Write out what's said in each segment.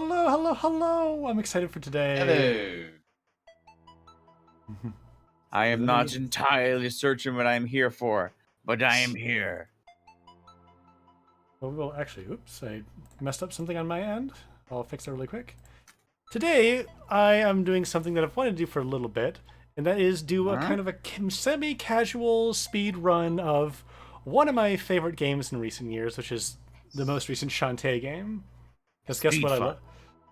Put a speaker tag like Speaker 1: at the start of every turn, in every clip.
Speaker 1: Hello, hello, hello! I'm excited for today.
Speaker 2: Hello.
Speaker 3: I am
Speaker 1: Let
Speaker 3: not
Speaker 1: me-
Speaker 3: entirely certain what I'm here for, but I am here.
Speaker 1: well, actually, oops, I messed up something on my end. I'll fix that really quick. Today, I am doing something that I've wanted to do for a little bit, and that is do a kind of a semi-casual speed run of one of my favorite games in recent years, which is the most recent Shantae game. Because guess
Speaker 3: Speed
Speaker 1: what?
Speaker 3: fun.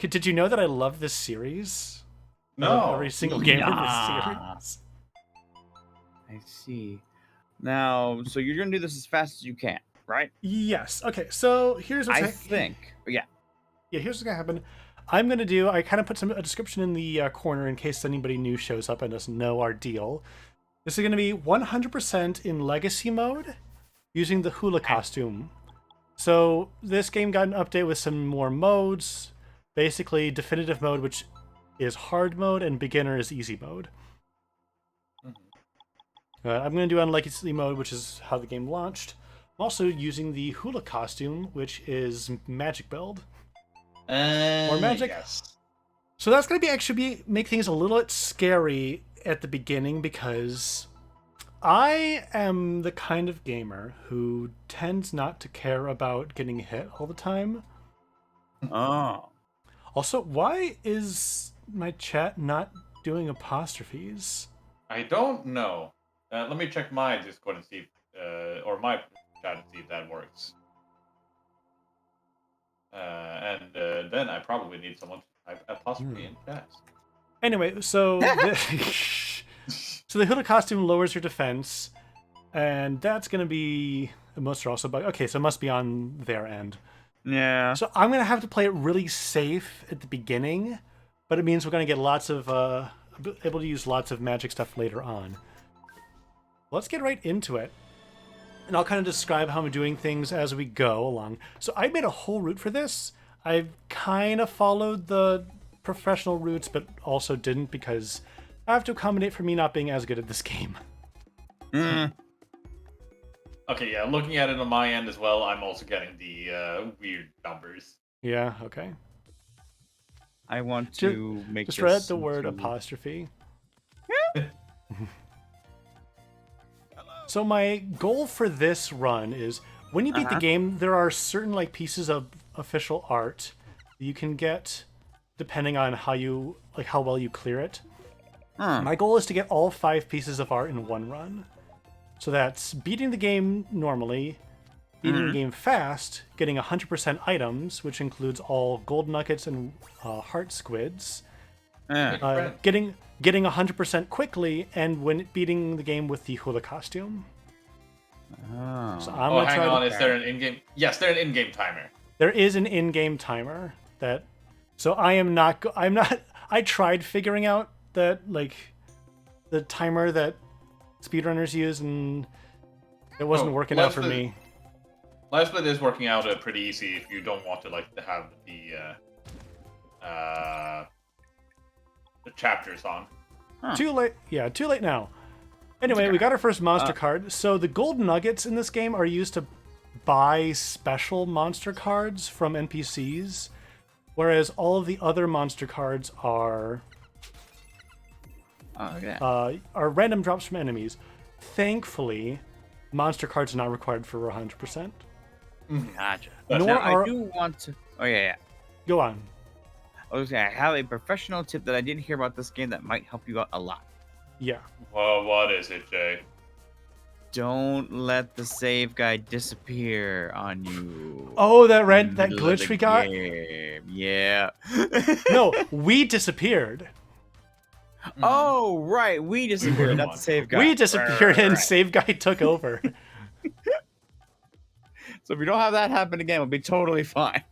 Speaker 1: Did you know that I love this series? I
Speaker 2: No.
Speaker 1: love every single game in this
Speaker 3: Nah.
Speaker 1: series.
Speaker 3: I see. Now, so you're gonna do this as fast as you can, right?
Speaker 1: Yes. Okay. So here's what's
Speaker 3: I think. Yeah.
Speaker 1: Yeah, here's what's gonna happen. I'm gonna do. I kind of put a description in the corner in case anybody new shows up and doesn't know our deal. This is gonna be 100% in legacy mode, using the hula costume. So this game got an update with some more modes. Basically, definitive mode, which is hard mode, and beginner is easy mode. I'm gonna do on legacy mode, which is how the game launched. I'm also using the hula costume, which is magic build. More magic?
Speaker 2: Yes.
Speaker 1: So that's going to make things a little bit scary at the beginning because I am the kind of gamer who tends not to care about getting hit all the time.
Speaker 3: Oh.
Speaker 1: Also, why is my chat not doing apostrophes?
Speaker 2: I don't know. Let me check my Discord and see if, or my chat and see if that works. And then I probably need someone to type apostrophe in chat.
Speaker 1: Anyway, so so the hula costume lowers your defense, and that's going to be most are also bug. Okay, so it must be on their end.
Speaker 3: Yeah.
Speaker 1: So I'm gonna have to play it really safe at the beginning, but it means we're gonna get lots of able to use lots of magic stuff later on. Let's get right into it, and I'll kind of describe how I'm doing things as we go along. So I made a whole route for this. I've kind of followed the professional routes, but also didn't because I have to accommodate for me not being as good at this game.
Speaker 2: Okay, yeah, looking at it on my end as well, I'm also getting the weird numbers.
Speaker 1: Yeah. Okay.
Speaker 3: I want to make
Speaker 1: Just
Speaker 3: this
Speaker 1: read the word
Speaker 3: into-
Speaker 1: apostrophe. So my goal for this run is when you beat the game, there are certain like pieces of official art that you can get depending on how well you clear it. My goal is to get all 5 pieces of art in one run. So that's beating the game normally, beating the game fast, getting 100% items, which includes all gold nuggets and heart squids, getting 100% quickly, and when beating the game with the hula costume.
Speaker 3: Oh.
Speaker 1: So I'm
Speaker 2: Oh,
Speaker 1: gonna
Speaker 2: hang
Speaker 1: try
Speaker 2: on,
Speaker 1: to-
Speaker 2: is there an in-game? Yes, there's an in-game timer.
Speaker 1: There is an in-game timer that. So I'm not. I tried figuring out that like the timer that speedrunners use, and it wasn't working out for me.
Speaker 2: Last Split is working out pretty easy if you don't want to like to have the chapters on.
Speaker 1: Too late. Yeah, too late now. Anyway, we got our first monster card. So the gold nuggets in this game are used to buy special monster cards from NPCs, whereas all of the other monster cards are random drops from enemies. Thankfully, monster cards are not required for 100%.
Speaker 3: Gotcha.
Speaker 2: Nor
Speaker 3: Now,
Speaker 1: are-
Speaker 3: I do want to. Oh yeah.
Speaker 1: Go on.
Speaker 3: I was gonna say, I have a professional tip that I didn't hear about this game that might help you out a lot.
Speaker 1: Yeah.
Speaker 2: Well, what is it, Jay?
Speaker 3: Don't let the save guy disappear on you.
Speaker 1: Oh, that
Speaker 3: in the
Speaker 1: that
Speaker 3: middle of
Speaker 1: glitch
Speaker 3: the
Speaker 1: we got?
Speaker 3: game. Yeah.
Speaker 1: No, we disappeared.
Speaker 3: Oh, right. We disappeared.
Speaker 2: the
Speaker 3: Not
Speaker 2: one.
Speaker 3: the save guy.
Speaker 1: We disappeared and
Speaker 3: Right.
Speaker 1: Save Guy took over.
Speaker 3: So if you don't have that happen again, we'll be totally fine.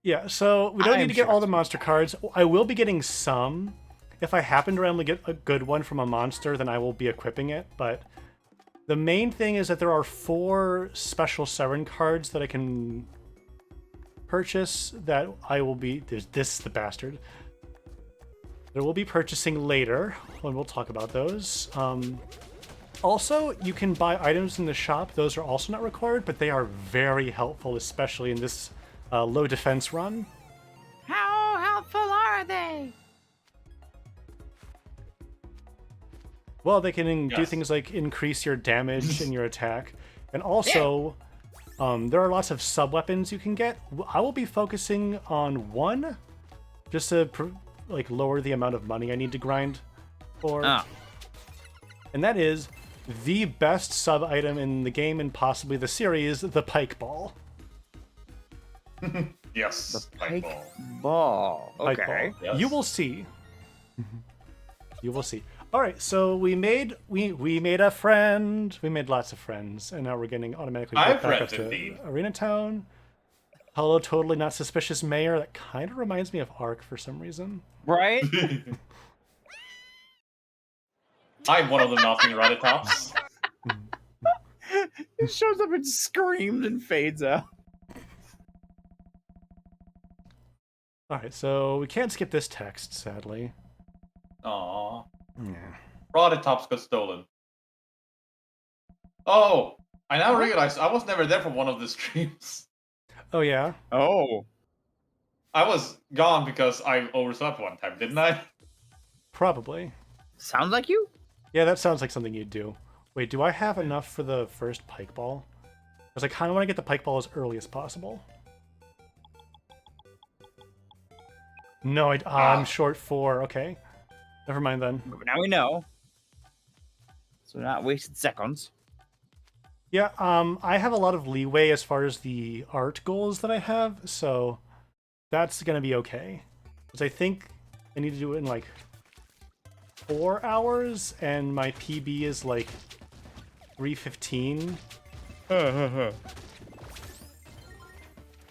Speaker 1: Yeah, so we don't
Speaker 3: I
Speaker 1: need
Speaker 3: am
Speaker 1: to get
Speaker 3: sure
Speaker 1: all the
Speaker 3: it's-
Speaker 1: monster cards. I will be getting some. If I happen to randomly get a good one from a monster, then I will be equipping it. But the main thing is that there are 4 special Siren cards that I can purchase that I will be... This the bastard. That we'll be purchasing later, when we'll talk about those. Also, you can buy items in the shop. Those are also not required, but they are very helpful, especially in this low defense run.
Speaker 3: How helpful are they?
Speaker 1: Well, they can do
Speaker 2: Yes.
Speaker 1: things like increase your damage and your attack. And also, there are lots of sub-weapons you can get. I will be focusing on one, just to like lower the amount of money I need to grind for. And that is the best sub-item in the game and possibly the series, the pike ball.
Speaker 2: Yes.
Speaker 3: The
Speaker 2: Pike
Speaker 3: pike
Speaker 2: ball.
Speaker 3: ball.
Speaker 1: Pike
Speaker 3: Okay.
Speaker 1: ball.
Speaker 2: Yes.
Speaker 1: You will see. You will see. All right, so we made a friend. We made lots of friends, and now we're getting automatically
Speaker 2: I have
Speaker 1: brought back up
Speaker 2: friends
Speaker 1: to
Speaker 2: indeed.
Speaker 1: Arena Town. Hello, totally not suspicious mayor. That kind of reminds me of Ark for some reason.
Speaker 3: Right?
Speaker 2: I'm one of the nothing right tops.
Speaker 3: It shows up and screams and fades out.
Speaker 1: All right, so we can't skip this text, sadly.
Speaker 2: Aww.
Speaker 1: Yeah.
Speaker 2: Rotted tops got stolen. Oh, I now realize I was never there for one of the streams.
Speaker 1: Oh yeah.
Speaker 3: Oh.
Speaker 2: I was gone because I overslept one time, didn't I?
Speaker 1: Probably.
Speaker 3: Sounds like you?
Speaker 1: Yeah, that sounds like something you'd do. Wait, do I have enough for the first pike ball? Because I kind of want to get the pike ball as early as possible. No, I'm short 4. Okay. Never mind then.
Speaker 3: Now we know. So not wasted seconds.
Speaker 1: Yeah, I have a lot of leeway as far as the art goals that I have, so that's gonna be okay. Because I think I need to do it in like 4 hours, and my PB is like 3:15.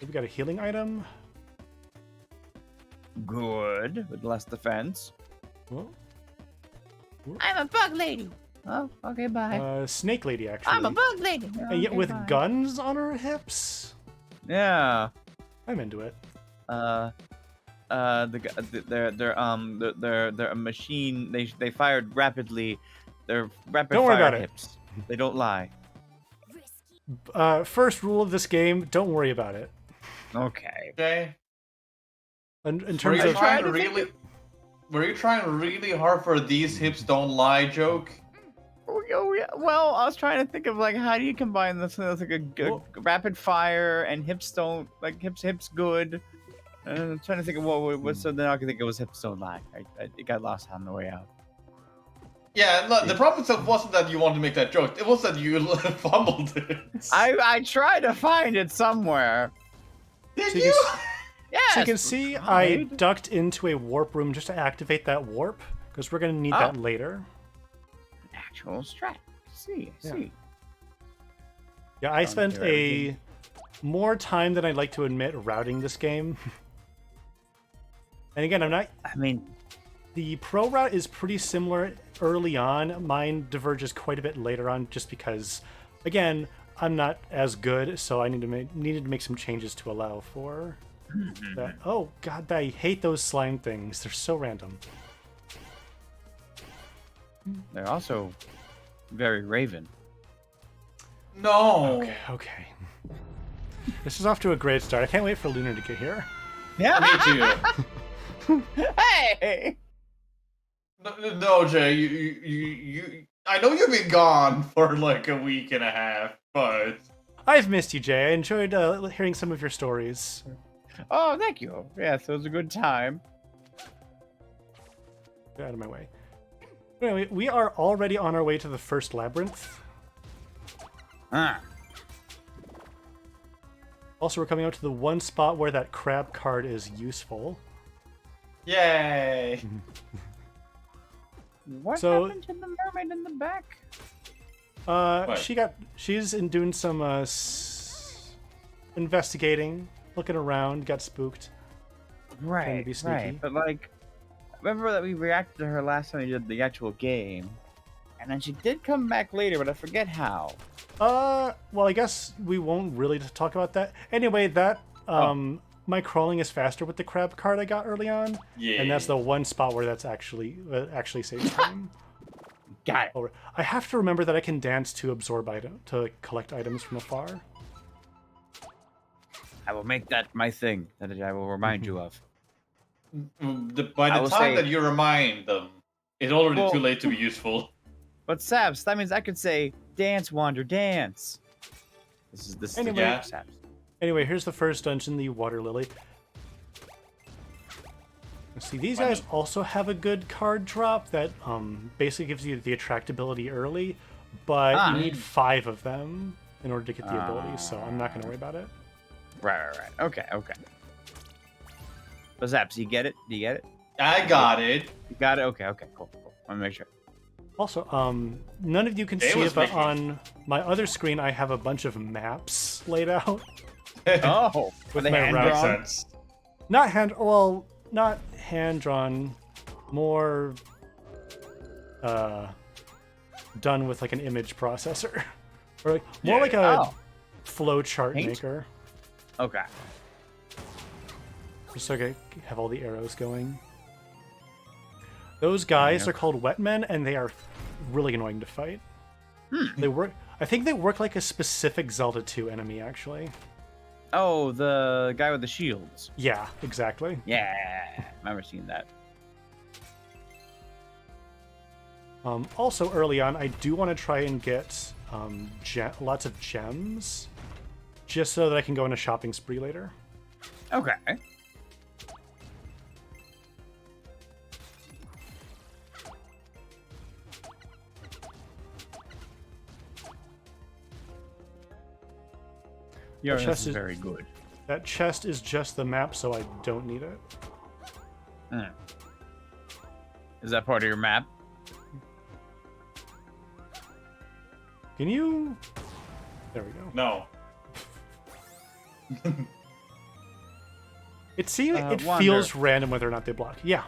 Speaker 1: We got a healing item.
Speaker 3: Good. With less defense.
Speaker 1: Whoa.
Speaker 4: I'm a bug lady. Oh, okay, bye.
Speaker 1: Snake lady, actually.
Speaker 4: I'm a bug lady.
Speaker 1: And yet
Speaker 4: Okay,
Speaker 1: with
Speaker 4: bye.
Speaker 1: guns on her hips?
Speaker 3: Yeah.
Speaker 1: I'm into it.
Speaker 3: They're a machine. They fired rapidly. They're rapid
Speaker 1: Don't worry
Speaker 3: fire
Speaker 1: about it.
Speaker 3: hips. They don't lie.
Speaker 1: First rule of this game, don't worry about it.
Speaker 3: Okay.
Speaker 2: Okay.
Speaker 1: In
Speaker 2: Were
Speaker 1: terms
Speaker 2: you
Speaker 1: of...
Speaker 2: trying to really? Were you trying really hard for these hips don't lie joke?
Speaker 3: Oh yeah. Well, I was trying to think of like how do you combine this with like a rapid fire and hips don't like hips good. And I'm trying to think of what so then I could think it was hips don't lie. It got lost on the way out.
Speaker 2: Yeah, look, the problem wasn't that you wanted to make that joke. It was that you fumbled it.
Speaker 3: I tried to find it somewhere.
Speaker 2: Did
Speaker 1: So you
Speaker 2: you?
Speaker 3: Yes.
Speaker 1: So you can see I ducked into a warp room just to activate that warp, because we're going to need that later.
Speaker 3: Actual strat. I see.
Speaker 1: Yeah, I
Speaker 3: Don't
Speaker 1: spent
Speaker 3: do everything.
Speaker 1: more time than I'd like to admit routing this game. And again,
Speaker 3: I mean,
Speaker 1: the pro route is pretty similar early on. Mine diverges quite a bit later on, just because, again, I'm not as good, so I needed to make some changes to allow for that. Oh god, I hate those slime things. They're so random.
Speaker 3: they're also very raven.
Speaker 2: No.
Speaker 1: Okay. This is off to a great start. I can't wait for Lunar to get here.
Speaker 3: Yeah.
Speaker 2: Me too.
Speaker 3: Hey.
Speaker 2: No, Jay, you. I know you've been gone for like a week and a half, but
Speaker 1: I've missed you, Jay. I enjoyed hearing some of your stories.
Speaker 3: Oh, thank you. Yes, it was a good time.
Speaker 1: Get out of my way. Anyway, we are already on our way to the first labyrinth. Also, we're coming out to the one spot where that crab card is useful.
Speaker 2: yay!
Speaker 3: What
Speaker 1: So-
Speaker 3: happened to the mermaid in the back?
Speaker 2: What?
Speaker 1: She's in doing some investigating, looking around, got spooked. Trying to be sneaky.
Speaker 3: Right. But like, remember that we reacted to her last time we did the actual game, and then she did come back later, but I forget how.
Speaker 1: Well, I guess we won't really talk about that. Anyway, that my crawling is faster with the crab card I got early on,
Speaker 2: Yeah.
Speaker 1: and that's the one spot where that's actually saves time.
Speaker 3: Got it.
Speaker 1: Oh, I have to remember that I can dance to absorb item to collect items from afar.
Speaker 3: I will make that my thing that I will remind you of.
Speaker 2: By
Speaker 3: I
Speaker 2: the
Speaker 3: will
Speaker 2: time
Speaker 3: say-
Speaker 2: that you remind them, it's already
Speaker 3: Well-
Speaker 2: too late to be useful.
Speaker 3: But Saps, that means I could say, "Dance, Wander, dance." This is
Speaker 1: Anyway.
Speaker 3: the
Speaker 2: Yeah.
Speaker 3: Saps.
Speaker 1: Anyway, here's the first dungeon, the Water Lily. See, these guys also have a good card drop that basically gives you the attractability early, but you need 5 of them in order to get the ability, so I'm not going to worry about it.
Speaker 3: Right. Okay. But Saps, you get it? Do you get it?
Speaker 2: I got it.
Speaker 3: You got it? Okay, cool. Want to make sure.
Speaker 1: Also, none of you can
Speaker 2: They
Speaker 1: see
Speaker 2: was
Speaker 1: it, but
Speaker 2: making-
Speaker 1: on my other screen, I have a bunch of maps laid out.
Speaker 3: Oh, with the
Speaker 1: my
Speaker 3: hand
Speaker 1: right
Speaker 3: drawn?
Speaker 2: Makes sense.
Speaker 1: Not hand-drawn, more done with like an image processor. Or like, more
Speaker 2: Yeah.
Speaker 1: like a
Speaker 3: Oh.
Speaker 1: flow chart
Speaker 3: Paint?
Speaker 1: maker.
Speaker 3: Okay.
Speaker 1: Just so I can have all the arrows going. Those guys are called Wetmen, and they are really annoying to fight. They work. I think they work like a specific Zelda 2 enemy, actually.
Speaker 3: Oh, the guy with the shields.
Speaker 1: Yeah, exactly.
Speaker 3: Yeah, remember seeing that.
Speaker 1: Also, early on, I do want to try and get lots of gems, just so that I can go on a shopping spree later.
Speaker 3: Okay. Your
Speaker 1: chest
Speaker 3: is
Speaker 1: is-
Speaker 3: very good.
Speaker 1: That chest is just the map, so I don't need it.
Speaker 3: Is that part of your map?
Speaker 1: Can you? There we go.
Speaker 2: No.
Speaker 1: It seems it
Speaker 3: Wander.
Speaker 1: feels random whether or not they block. Yeah.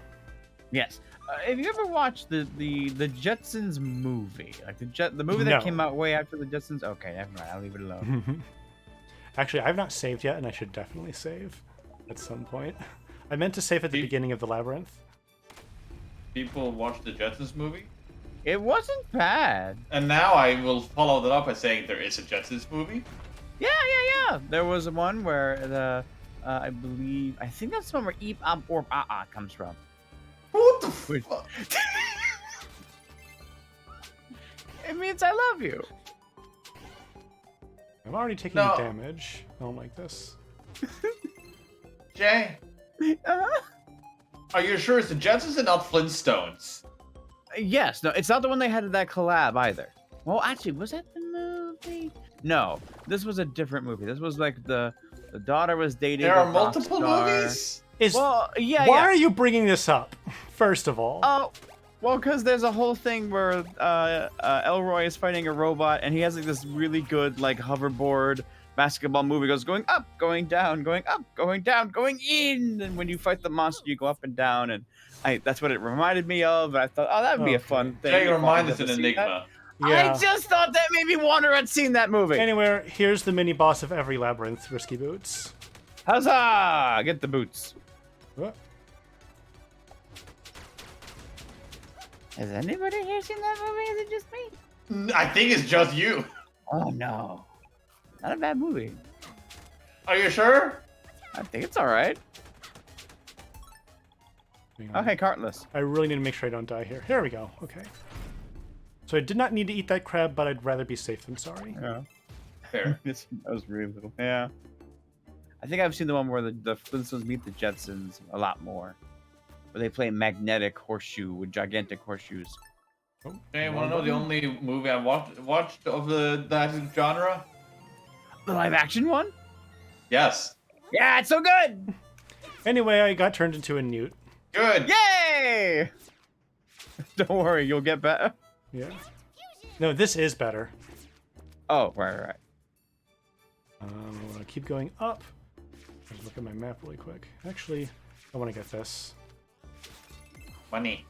Speaker 3: Yes. Have you ever watched the Jetsons movie? Like the movie that
Speaker 1: No.
Speaker 3: came out way after the Jetsons? Okay, never mind. I'll leave it alone.
Speaker 1: Actually, I've not saved yet, and I should definitely save at some point. I meant to save at the beginning of the labyrinth.
Speaker 2: People watch the Jetsons movie,
Speaker 3: It wasn't bad.
Speaker 2: and now I will follow that up by saying there is a Jetsons movie.
Speaker 3: Yeah. There was one where I think that's the one where Eep Up or comes from.
Speaker 2: What the
Speaker 3: Wait.
Speaker 2: fuck?
Speaker 3: It means I love you.
Speaker 1: I'm already taking
Speaker 2: No.
Speaker 1: damage. I don't like this.
Speaker 2: Jay,
Speaker 3: Uh-huh.
Speaker 2: are you sure it's the Jetsons and not Flintstones?
Speaker 3: Yes, no, it's not the one they had at that collab either. Well, actually, was that the movie? No, this was a different movie. This was like the daughter was dating.
Speaker 2: There
Speaker 3: a
Speaker 2: are
Speaker 3: rock
Speaker 2: multiple
Speaker 3: star.
Speaker 2: movies?
Speaker 3: Well, yeah,
Speaker 1: Why
Speaker 3: yeah.
Speaker 1: are you bringing this up? First of all.
Speaker 3: Oh, well, because there's a whole thing where Elroy is fighting a robot, and he has like this really good like hoverboard basketball move. He goes going up, going down, going up, going down, going in. And when you fight the monster, you go up and down. And that's what it reminded me of. And I thought, oh, that would be a
Speaker 1: Okay.
Speaker 3: fun thing.
Speaker 2: Jay, your
Speaker 3: if
Speaker 2: mind
Speaker 3: I
Speaker 2: is an
Speaker 3: ever seen that.
Speaker 2: enigma.
Speaker 1: Yeah.
Speaker 3: I just thought that maybe Wander had seen that movie.
Speaker 1: Anyway, here's the mini boss of every labyrinth, Risky Boots.
Speaker 3: Huzzah! Get the boots.
Speaker 1: What?
Speaker 4: Has anybody here seen that movie? Is it just me?
Speaker 2: I think it's just you.
Speaker 3: Oh no. Not a bad movie.
Speaker 2: Are you sure?
Speaker 3: I think it's alright.
Speaker 1: Hang
Speaker 3: Oh
Speaker 1: on.
Speaker 3: hey, Cartless.
Speaker 1: I really need to make sure I don't die here. Here we go. Okay. So I did not need to eat that crab, but I'd rather be safe than sorry.
Speaker 3: Yeah.
Speaker 2: Fair.
Speaker 3: That was really little. Yeah. I think I've seen the one where the Flintstones meet the Jetsons a lot more. Where they play magnetic horseshoe with gigantic horseshoes.
Speaker 1: Oh,
Speaker 2: Jay,
Speaker 1: wrong
Speaker 2: want to know the
Speaker 1: button.
Speaker 2: only movie I watched of that genre?
Speaker 3: The live action one?
Speaker 2: Yes.
Speaker 3: Yeah, it's so good!
Speaker 1: Anyway, I got turned into a newt.
Speaker 2: Good.
Speaker 3: Yay! Don't worry, you'll get better.
Speaker 1: Yeah. No, this is better.
Speaker 3: Oh, right.
Speaker 1: I want to keep going up. Just look at my map really quick. Actually, I want to get this.
Speaker 2: Money.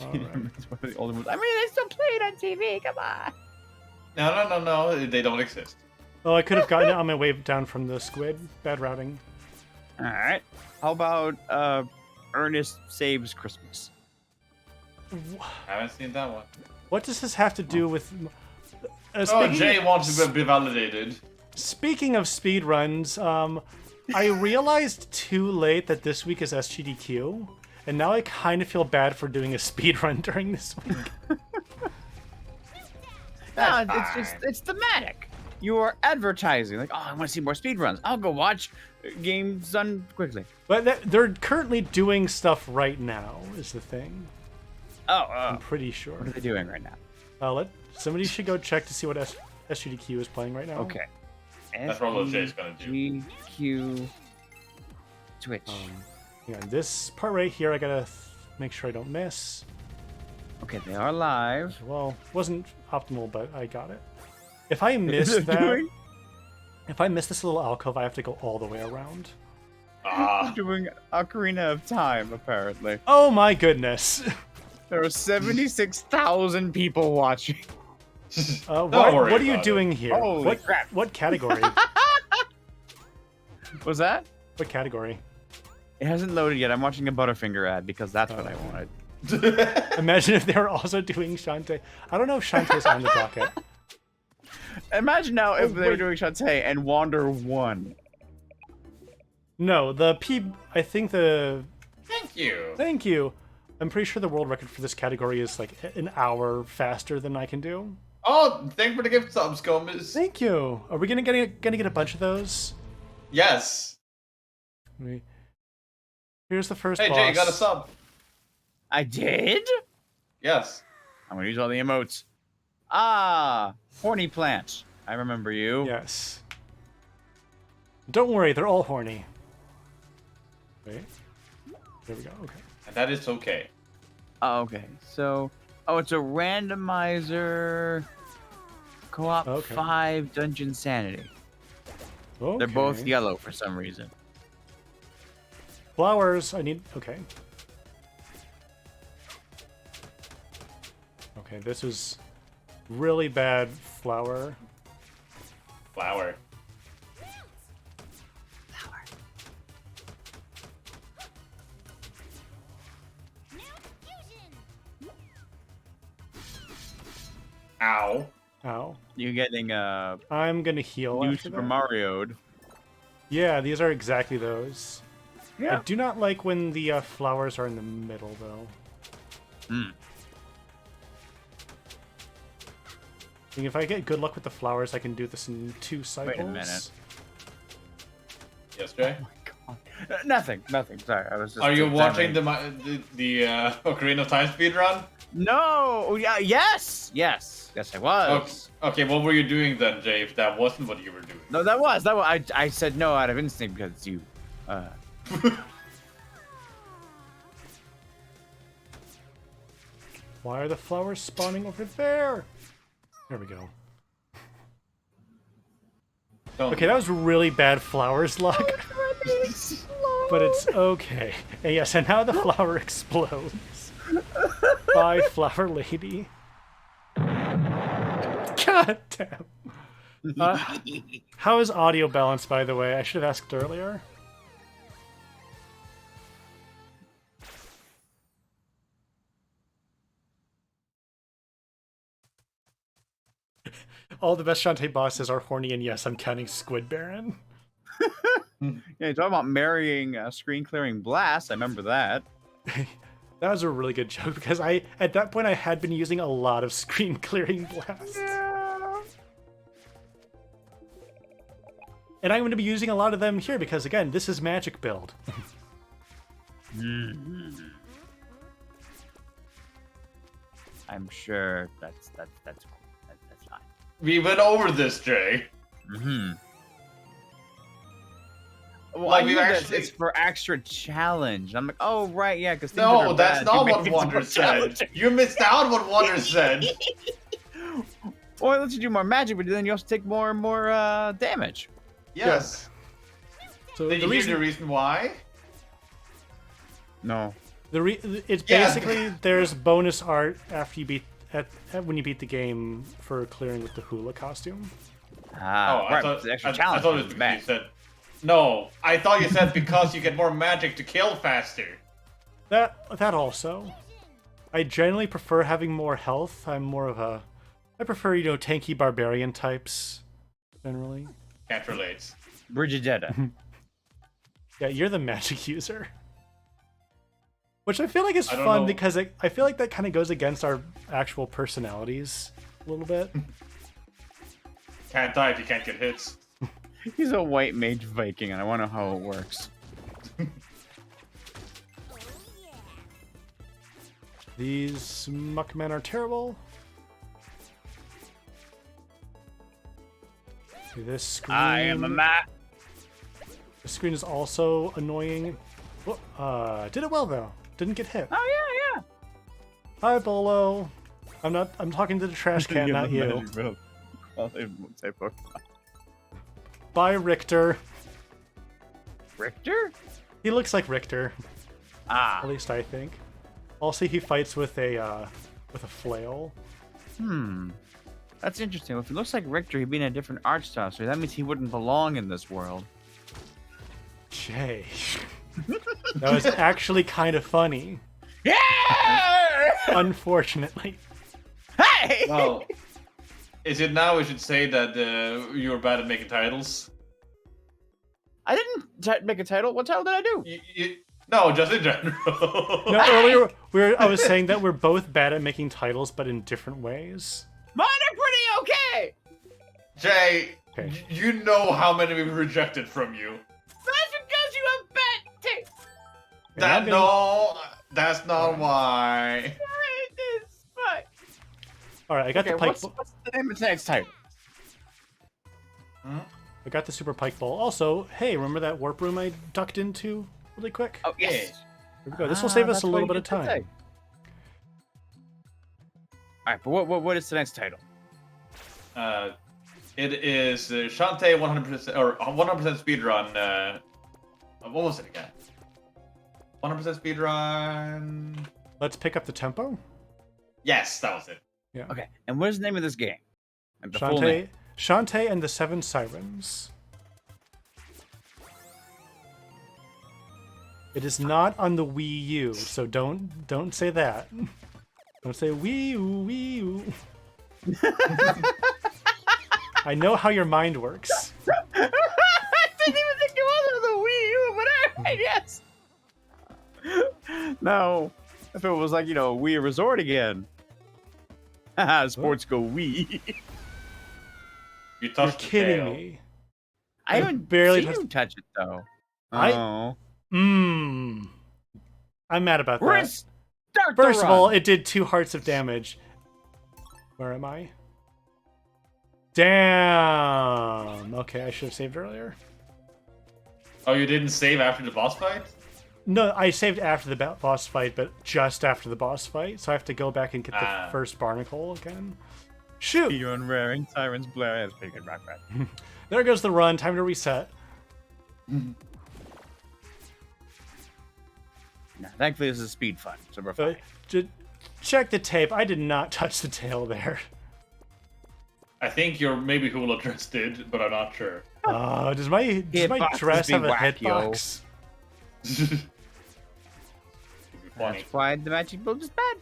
Speaker 1: All right.
Speaker 3: It's one of the older ones. I mean, they still play it on TV. Come on.
Speaker 2: No. They don't exist.
Speaker 1: Oh, I could have gotten it on my way down from the squid. Bad routing.
Speaker 3: All right. How about Ernest Saves Christmas?
Speaker 2: Haven't seen that one.
Speaker 1: What does this have to do with?
Speaker 2: Oh,
Speaker 1: Speaking,
Speaker 2: Jay wants to be validated.
Speaker 1: Speaking of speedruns, I realized too late that this week is SGDQ, and now I kind of feel bad for doing a speedrun during this week.
Speaker 3: No, it's thematic. You are advertising, like, oh, I want to see more speedruns. I'll go watch games done quickly.
Speaker 1: But they're currently doing stuff right now, is the thing.
Speaker 3: Oh,
Speaker 1: I'm pretty sure.
Speaker 3: what are they doing right now?
Speaker 1: Somebody should go check to see what SGDQ is playing right now.
Speaker 3: Okay.
Speaker 2: That's what Jay's gonna do.
Speaker 3: GQ Twitch.
Speaker 1: Yeah, this part right here, I gotta make sure I don't miss.
Speaker 3: Okay, they are live.
Speaker 1: Well, wasn't optimal, but I got it. If I miss that, if I miss this little alcove, I have to go all the way around.
Speaker 3: Doing Ocarina of Time, apparently.
Speaker 1: Oh my goodness!
Speaker 3: There are 76,000 people watching.
Speaker 1: What are you doing here?
Speaker 3: Holy crap.
Speaker 1: What category?
Speaker 3: What's that?
Speaker 1: What category?
Speaker 3: It hasn't loaded yet. I'm watching a Butterfinger ad because that's what I wanted.
Speaker 1: Imagine if they were also doing Shantae. I don't know if Shantae's on the docket.
Speaker 3: Imagine now if they were
Speaker 1: wait.
Speaker 3: doing Shantae and Wander won.
Speaker 1: No, I think the...
Speaker 2: Thank you.
Speaker 1: Thank you. I'm pretty sure the world record for this category is like an hour faster than I can do.
Speaker 2: Oh, thank you for the gift subs, Gomez.
Speaker 1: Thank you. Are we gonna get a bunch of those?
Speaker 2: Yes.
Speaker 1: Here's the first
Speaker 2: Hey,
Speaker 1: boss.
Speaker 2: Jay, you got a sub.
Speaker 3: I did?
Speaker 2: Yes.
Speaker 3: I'm gonna use all the emotes. Ah, horny plants. I remember you.
Speaker 1: Yes. Don't worry, they're all horny. Wait. There we go. Okay.
Speaker 2: And that is okay.
Speaker 3: Oh, okay. So, it's a randomizer co-op
Speaker 1: Okay.
Speaker 3: 5 Dungeon Sanity.
Speaker 1: Okay.
Speaker 3: They're both yellow for some reason.
Speaker 1: Flowers. I need. Okay. Okay. This is really bad flower.
Speaker 2: Flower. Ow.
Speaker 1: Ow.
Speaker 3: You're getting
Speaker 1: I'm gonna heal.
Speaker 3: new
Speaker 1: after
Speaker 3: Super
Speaker 1: that.
Speaker 3: Mario'd.
Speaker 1: Yeah, these are exactly those.
Speaker 3: Yeah.
Speaker 1: I do not like when the flowers are in the middle, though.
Speaker 3: Hmm.
Speaker 1: I think if I get good luck with the flowers, I can do this in 2 cycles.
Speaker 3: Wait a minute.
Speaker 2: Yes, Jay?
Speaker 3: Nothing. Sorry, I was just.
Speaker 2: Are you watching
Speaker 3: examining.
Speaker 2: the Ocarina of Time speedrun?
Speaker 3: No. Oh, yeah. Yes. I was.
Speaker 2: Okay, what were you doing then, Jay, if that wasn't what you were doing?
Speaker 3: No, that was. I said no out of instinct because it's you.
Speaker 1: Why are the flowers spawning over there? There we go. Okay, that was really bad flowers luck. But it's okay. And yes, and now the flower explodes. Bye, flower lady. God damn. How is audio balanced, by the way? I should have asked earlier. All the best Shantae bosses are horny, and yes, I'm counting Squid Baron.
Speaker 3: Yeah, you're talking about marrying screen clearing blast. I remember that.
Speaker 1: That was a really good joke because at that point I had been using a lot of screen clearing blasts. And I'm going to be using a lot of them here because again, this is magic build.
Speaker 3: I'm sure that's cool. That's fine.
Speaker 2: We went over this, Jay.
Speaker 3: Mm-hmm. Well,
Speaker 2: Like,
Speaker 3: I
Speaker 2: we've
Speaker 3: knew that
Speaker 2: actually-
Speaker 3: it's for extra challenge. I'm like, oh right, yeah, because
Speaker 2: No, that's not what Wonder said. You missed out what Wonder said.
Speaker 3: Or it lets you do more magic, but then you also take more and more damage.
Speaker 2: Yes.
Speaker 1: So
Speaker 2: Did you hear the reason why?
Speaker 3: No.
Speaker 1: It's
Speaker 2: Yeah.
Speaker 1: basically there's bonus art after you beat when you beat the game for clearing with the hula costume.
Speaker 3: Ah,
Speaker 2: I
Speaker 3: right.
Speaker 2: thought,
Speaker 3: The extra
Speaker 2: I
Speaker 3: challenge
Speaker 2: thought it was
Speaker 3: comes
Speaker 2: because
Speaker 3: back.
Speaker 2: you said. No, I thought you said because you get more magic to kill faster.
Speaker 1: That also. I generally prefer having more health. I'm more of a I prefer, tanky barbarian types generally.
Speaker 2: Can't relate.
Speaker 3: Brigidetta.
Speaker 1: Yeah, you're the magic user. Which I feel like is
Speaker 2: I don't
Speaker 1: fun
Speaker 2: know.
Speaker 1: because I feel like that kind of goes against our actual personalities a little bit.
Speaker 2: Can't die if you can't get hits.
Speaker 3: He's a white mage Viking, and I want to know how it works.
Speaker 1: These muckmen are terrible. Okay, this screen.
Speaker 3: I am a mat.
Speaker 1: The screen is also annoying. Did it well though. Didn't get hit.
Speaker 3: Oh yeah,
Speaker 1: Hi, Bolo. I'm talking to the trash can,
Speaker 3: yeah.
Speaker 1: not you.
Speaker 3: Pokemon.
Speaker 1: Bye, Richter.
Speaker 3: Richter?
Speaker 1: He looks like Richter.
Speaker 3: Ah.
Speaker 1: At least I think. Also, he fights with a flail.
Speaker 3: That's interesting. If it looks like Richter, he'd be in a different art style, so that means he wouldn't belong in this world.
Speaker 1: Jay. That was actually kind of funny.
Speaker 3: Yeah!
Speaker 1: Unfortunately.
Speaker 3: Hey!
Speaker 2: Well, is it now we should say that you were bad at making titles?
Speaker 3: I didn't make a title. What title did I do?
Speaker 2: No, just in general.
Speaker 1: No, earlier I was saying that we're both bad at making titles, but in different ways.
Speaker 3: Mine are pretty okay!
Speaker 2: Jay,
Speaker 1: Okay.
Speaker 2: you know how many we've rejected from you.
Speaker 3: That's because you have bad taste!
Speaker 2: That's not why.
Speaker 3: It is fine.
Speaker 1: All right, I got
Speaker 3: Okay,
Speaker 1: the pike.
Speaker 3: what's the name of tonight's title?
Speaker 1: I got the super pike ball. Also, hey, remember that warp room I ducked into really quick?
Speaker 3: Oh, yes.
Speaker 2: Yeah.
Speaker 1: Here we go. This will save us
Speaker 3: that's
Speaker 1: a
Speaker 3: why
Speaker 1: little
Speaker 3: you
Speaker 1: bit of
Speaker 3: get to
Speaker 1: time.
Speaker 3: say. Alright, but what is tonight's title?
Speaker 2: It is Shantae 100% or 100% speedrun. What was it again? 100% speedrun.
Speaker 1: Let's pick up the tempo.
Speaker 2: Yes, that was it.
Speaker 1: Yeah.
Speaker 3: Okay, and what is the name of this game? Like the full name.
Speaker 1: Shantae and the Seven Sirens. It is not on the Wii U, so don't say that. Don't say Wii U, Wii U. I know how your mind works.
Speaker 3: I didn't even think it was on the Wii U, but alright, yes. No, if it was like, Wii Resort again. Haha, sports go Wii.
Speaker 2: You
Speaker 1: You're
Speaker 2: touched the
Speaker 1: kidding
Speaker 2: tail.
Speaker 1: me.
Speaker 3: I haven't
Speaker 1: barely
Speaker 3: seen you touch it though.
Speaker 1: I-
Speaker 3: Oh.
Speaker 1: I'm mad about
Speaker 3: We're in
Speaker 1: that.
Speaker 3: start
Speaker 1: First
Speaker 3: the
Speaker 1: of all,
Speaker 3: run.
Speaker 1: it did 2 hearts of damage. Where am I? Damn. Okay, I should have saved earlier.
Speaker 2: Oh, you didn't save after the boss fight?
Speaker 1: No, I saved after the boss fight, but just after the boss fight, so I have to go back and get the
Speaker 2: Ah.
Speaker 1: first barnacle again. Shoot!
Speaker 3: Speedrun raring, Sirens blare. That's pretty good, rock band.
Speaker 1: There goes the run. Time to reset.
Speaker 3: No, thankfully, this is speed fun, so we're fine.
Speaker 1: Check the tape. I did not touch the tail there.
Speaker 2: I think your maybe Hula dress did, but I'm not sure.
Speaker 1: Does my
Speaker 3: Hitboxes
Speaker 1: dress
Speaker 3: be
Speaker 1: have a
Speaker 3: whack, yo.
Speaker 1: hitbox?
Speaker 2: It'd be funny.
Speaker 3: That's why the magic build is bad.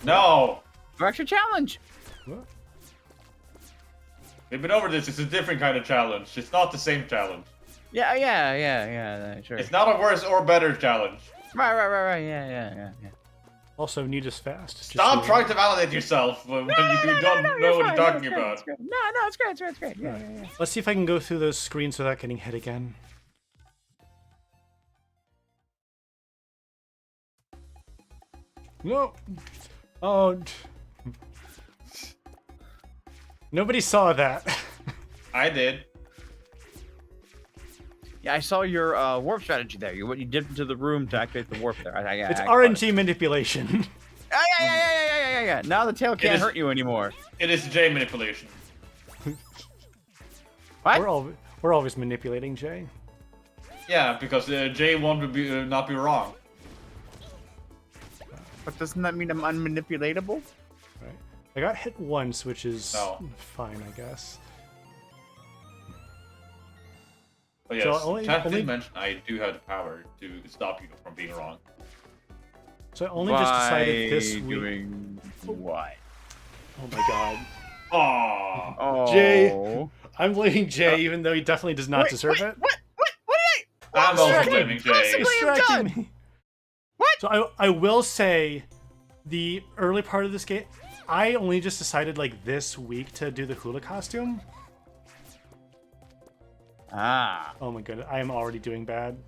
Speaker 2: No!
Speaker 3: For extra challenge.
Speaker 1: What?
Speaker 2: We've been over this. It's a different kind of challenge. It's not the same challenge.
Speaker 3: Yeah, sure.
Speaker 2: It's not a worse or better challenge.
Speaker 3: Right, yeah.
Speaker 1: Also, need is fast. Just
Speaker 2: Stop
Speaker 1: so-
Speaker 2: trying to validate yourself when you don't know what you're talking about.
Speaker 3: No, it's great. Yeah.
Speaker 1: Let's see if I can go through those screens without getting hit again. No. Oh. Nobody saw that.
Speaker 2: I did.
Speaker 3: Yeah, I saw your warp strategy there. What you did to the room to activate the warp there.
Speaker 1: It's
Speaker 3: I caught it.
Speaker 1: RNG manipulation.
Speaker 3: Yeah. Now the tail can't
Speaker 2: is-
Speaker 3: hurt you anymore.
Speaker 2: It is J manipulation.
Speaker 3: What?
Speaker 1: We're always manipulating Jay.
Speaker 2: Yeah, because J won't be not be wrong.
Speaker 3: But doesn't that mean I'm unmanipulatable?
Speaker 1: Right. I got hit once, which is
Speaker 2: No.
Speaker 1: fine, I guess.
Speaker 2: But
Speaker 1: So
Speaker 2: yes,
Speaker 1: only-
Speaker 2: Chat
Speaker 1: only-
Speaker 2: did mention I do have the power to stop you from being wrong.
Speaker 1: So I only just decided this week.
Speaker 3: doing what?
Speaker 1: Oh my god.
Speaker 2: Aww.
Speaker 3: Oh.
Speaker 1: Jay. I'm blaming Jay, even though he definitely does not deserve it.
Speaker 3: What did
Speaker 2: I'm also
Speaker 3: Distracting.
Speaker 2: blaming Jay.
Speaker 3: Possibly have
Speaker 1: Distracting
Speaker 3: done?
Speaker 1: me.
Speaker 3: What?
Speaker 1: So I will say, the early part of this game, I only just decided like this week to do the hula costume.
Speaker 3: Ah,
Speaker 1: Oh my goodness, I am already doing bad.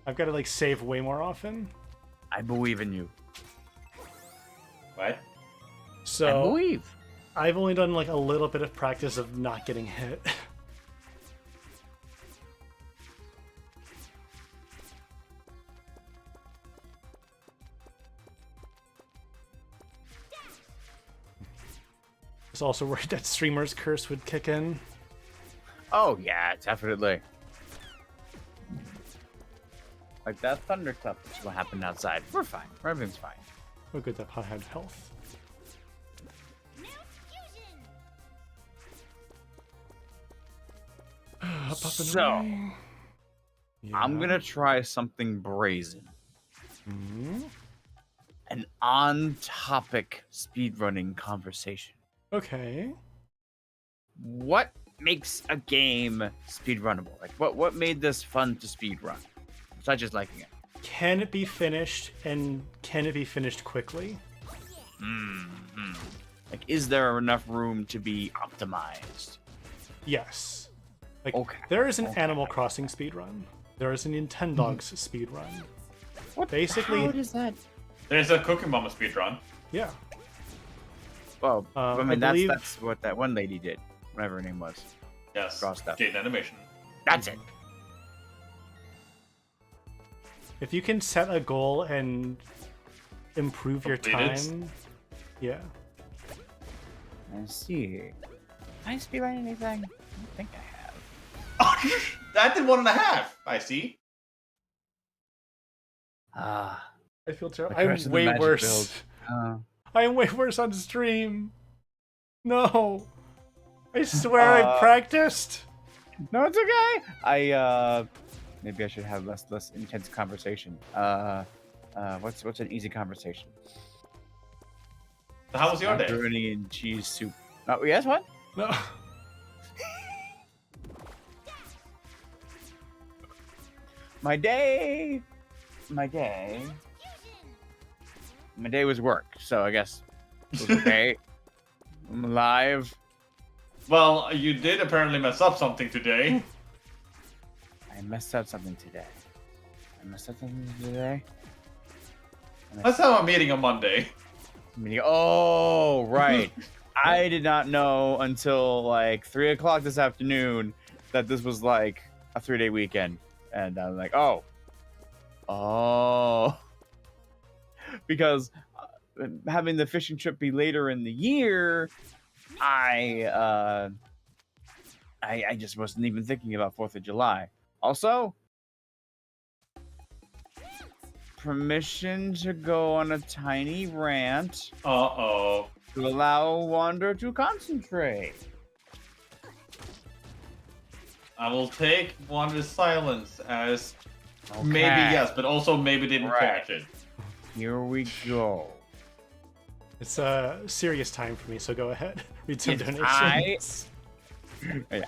Speaker 1: I've got to like save way more often.
Speaker 3: I believe in you.
Speaker 2: What?
Speaker 3: I
Speaker 1: So
Speaker 3: believe.
Speaker 1: I've only done like a little bit of practice of not getting hit. It's also worried that streamer's curse would kick in.
Speaker 3: Oh yeah, definitely. Like that thunderclap is what happened outside. We're fine. Everything's fine.
Speaker 1: Oh good, that pot had health. Up, up, and
Speaker 3: So,
Speaker 1: away.
Speaker 3: I'm
Speaker 1: Yeah.
Speaker 3: gonna try something brazen.
Speaker 1: Mhm.
Speaker 3: An on-topic speedrunning conversation.
Speaker 1: Okay.
Speaker 3: What makes a game speedrunnable? Like, what made this fun to speedrun? Besides just liking it.
Speaker 1: Can it be finished, and can it be finished quickly?
Speaker 3: Mm-hmm. Like, is there enough room to be optimized?
Speaker 1: Yes. Like,
Speaker 3: Okay.
Speaker 1: there is an
Speaker 3: Okay.
Speaker 1: Animal Crossing speedrun. There is an Nintendogs speedrun.
Speaker 3: What
Speaker 1: Basically-
Speaker 3: How does that?
Speaker 2: There's a Cooking Mama speedrun.
Speaker 1: Yeah.
Speaker 3: Well, I mean,
Speaker 1: I believe-
Speaker 3: that's what that one lady did. Whatever her name was.
Speaker 2: Yes.
Speaker 3: Draw stuff.
Speaker 2: Jade Animation.
Speaker 3: That's it.
Speaker 1: If you can set a goal and improve your
Speaker 2: Complete it.
Speaker 1: time, yeah.
Speaker 3: I see. Have I speedrun anything? I don't think I have.
Speaker 2: That did 1.5. I see.
Speaker 3: Ah.
Speaker 1: I feel terrible.
Speaker 3: The curse
Speaker 1: I'm
Speaker 3: of the
Speaker 1: way
Speaker 3: magic
Speaker 1: worse. I am way worse on stream. No. I swear I practiced.
Speaker 3: No, it's okay. Maybe I should have less intense conversation. What's an easy conversation?
Speaker 2: So how was your day?
Speaker 3: Macaroni and cheese soup. Oh, yes, what?
Speaker 1: No.
Speaker 3: My day was work, so I guess it was okay. I'm alive.
Speaker 2: Well, you did apparently mess up something today.
Speaker 3: I messed up something today.
Speaker 2: Let's have a meeting on Monday.
Speaker 3: Oh, right. I did not know until like 3 o'clock this afternoon that this was like a 3-day weekend. And I'm like, oh. Because having the fishing trip be later in the year, I just wasn't even thinking about 4th of July. Also, permission to go on a tiny rant
Speaker 2: Uh-oh.
Speaker 3: to allow Wander to concentrate.
Speaker 2: I will take Wanda's silence as maybe
Speaker 3: Okay.
Speaker 2: yes, but also maybe didn't
Speaker 3: Right.
Speaker 2: catch it.
Speaker 3: Here we go.
Speaker 1: It's a serious time for me, so go ahead. Read some
Speaker 3: Yes,
Speaker 1: donations.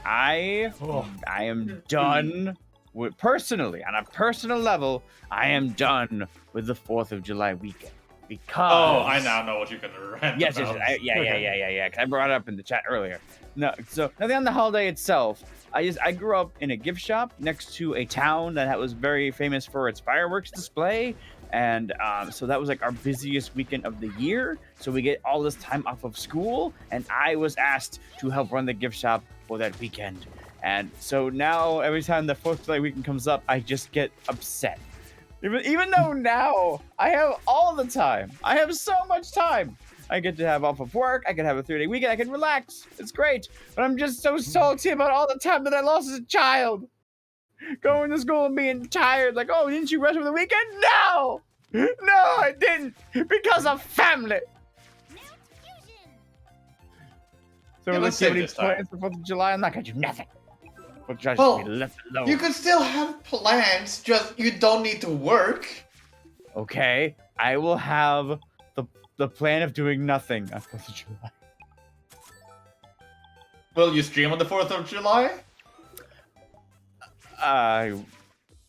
Speaker 3: I
Speaker 1: Oh.
Speaker 3: am done with, personally, on a personal level, I am done with the 4th of July weekend. Because
Speaker 2: Oh, I now know what you're gonna rant
Speaker 3: Yes,
Speaker 2: about.
Speaker 3: yeah. 'Cause I brought it up in the chat earlier. No, so nothing on the holiday itself. I grew up in a gift shop next to a town that was very famous for its fireworks display, and so that was like our busiest weekend of the year. So we get all this time off of school, and I was asked to help run the gift shop for that weekend. And so now every time the 4th of July weekend comes up, I just get upset. Even though now I have all the time. I have so much time. I get to have off of work. I can have a 3-day weekend. I can relax. It's great. But I'm just so salty about all the time that I lost as a child. Going to school and being tired. Like, oh, didn't you rest over the weekend? No! No, I didn't. Because of family. So
Speaker 2: Yeah,
Speaker 3: let's
Speaker 2: let's
Speaker 3: see
Speaker 2: save
Speaker 3: any
Speaker 2: this time.
Speaker 3: plans for 4th of July. I'm not going to do nothing. 4th of July
Speaker 2: Well,
Speaker 3: should be left alone.
Speaker 2: You could still have plans, just you don't need to work.
Speaker 3: Okay, I will have the plan of doing nothing on 4th of July.
Speaker 2: Will you stream on the 4th of July?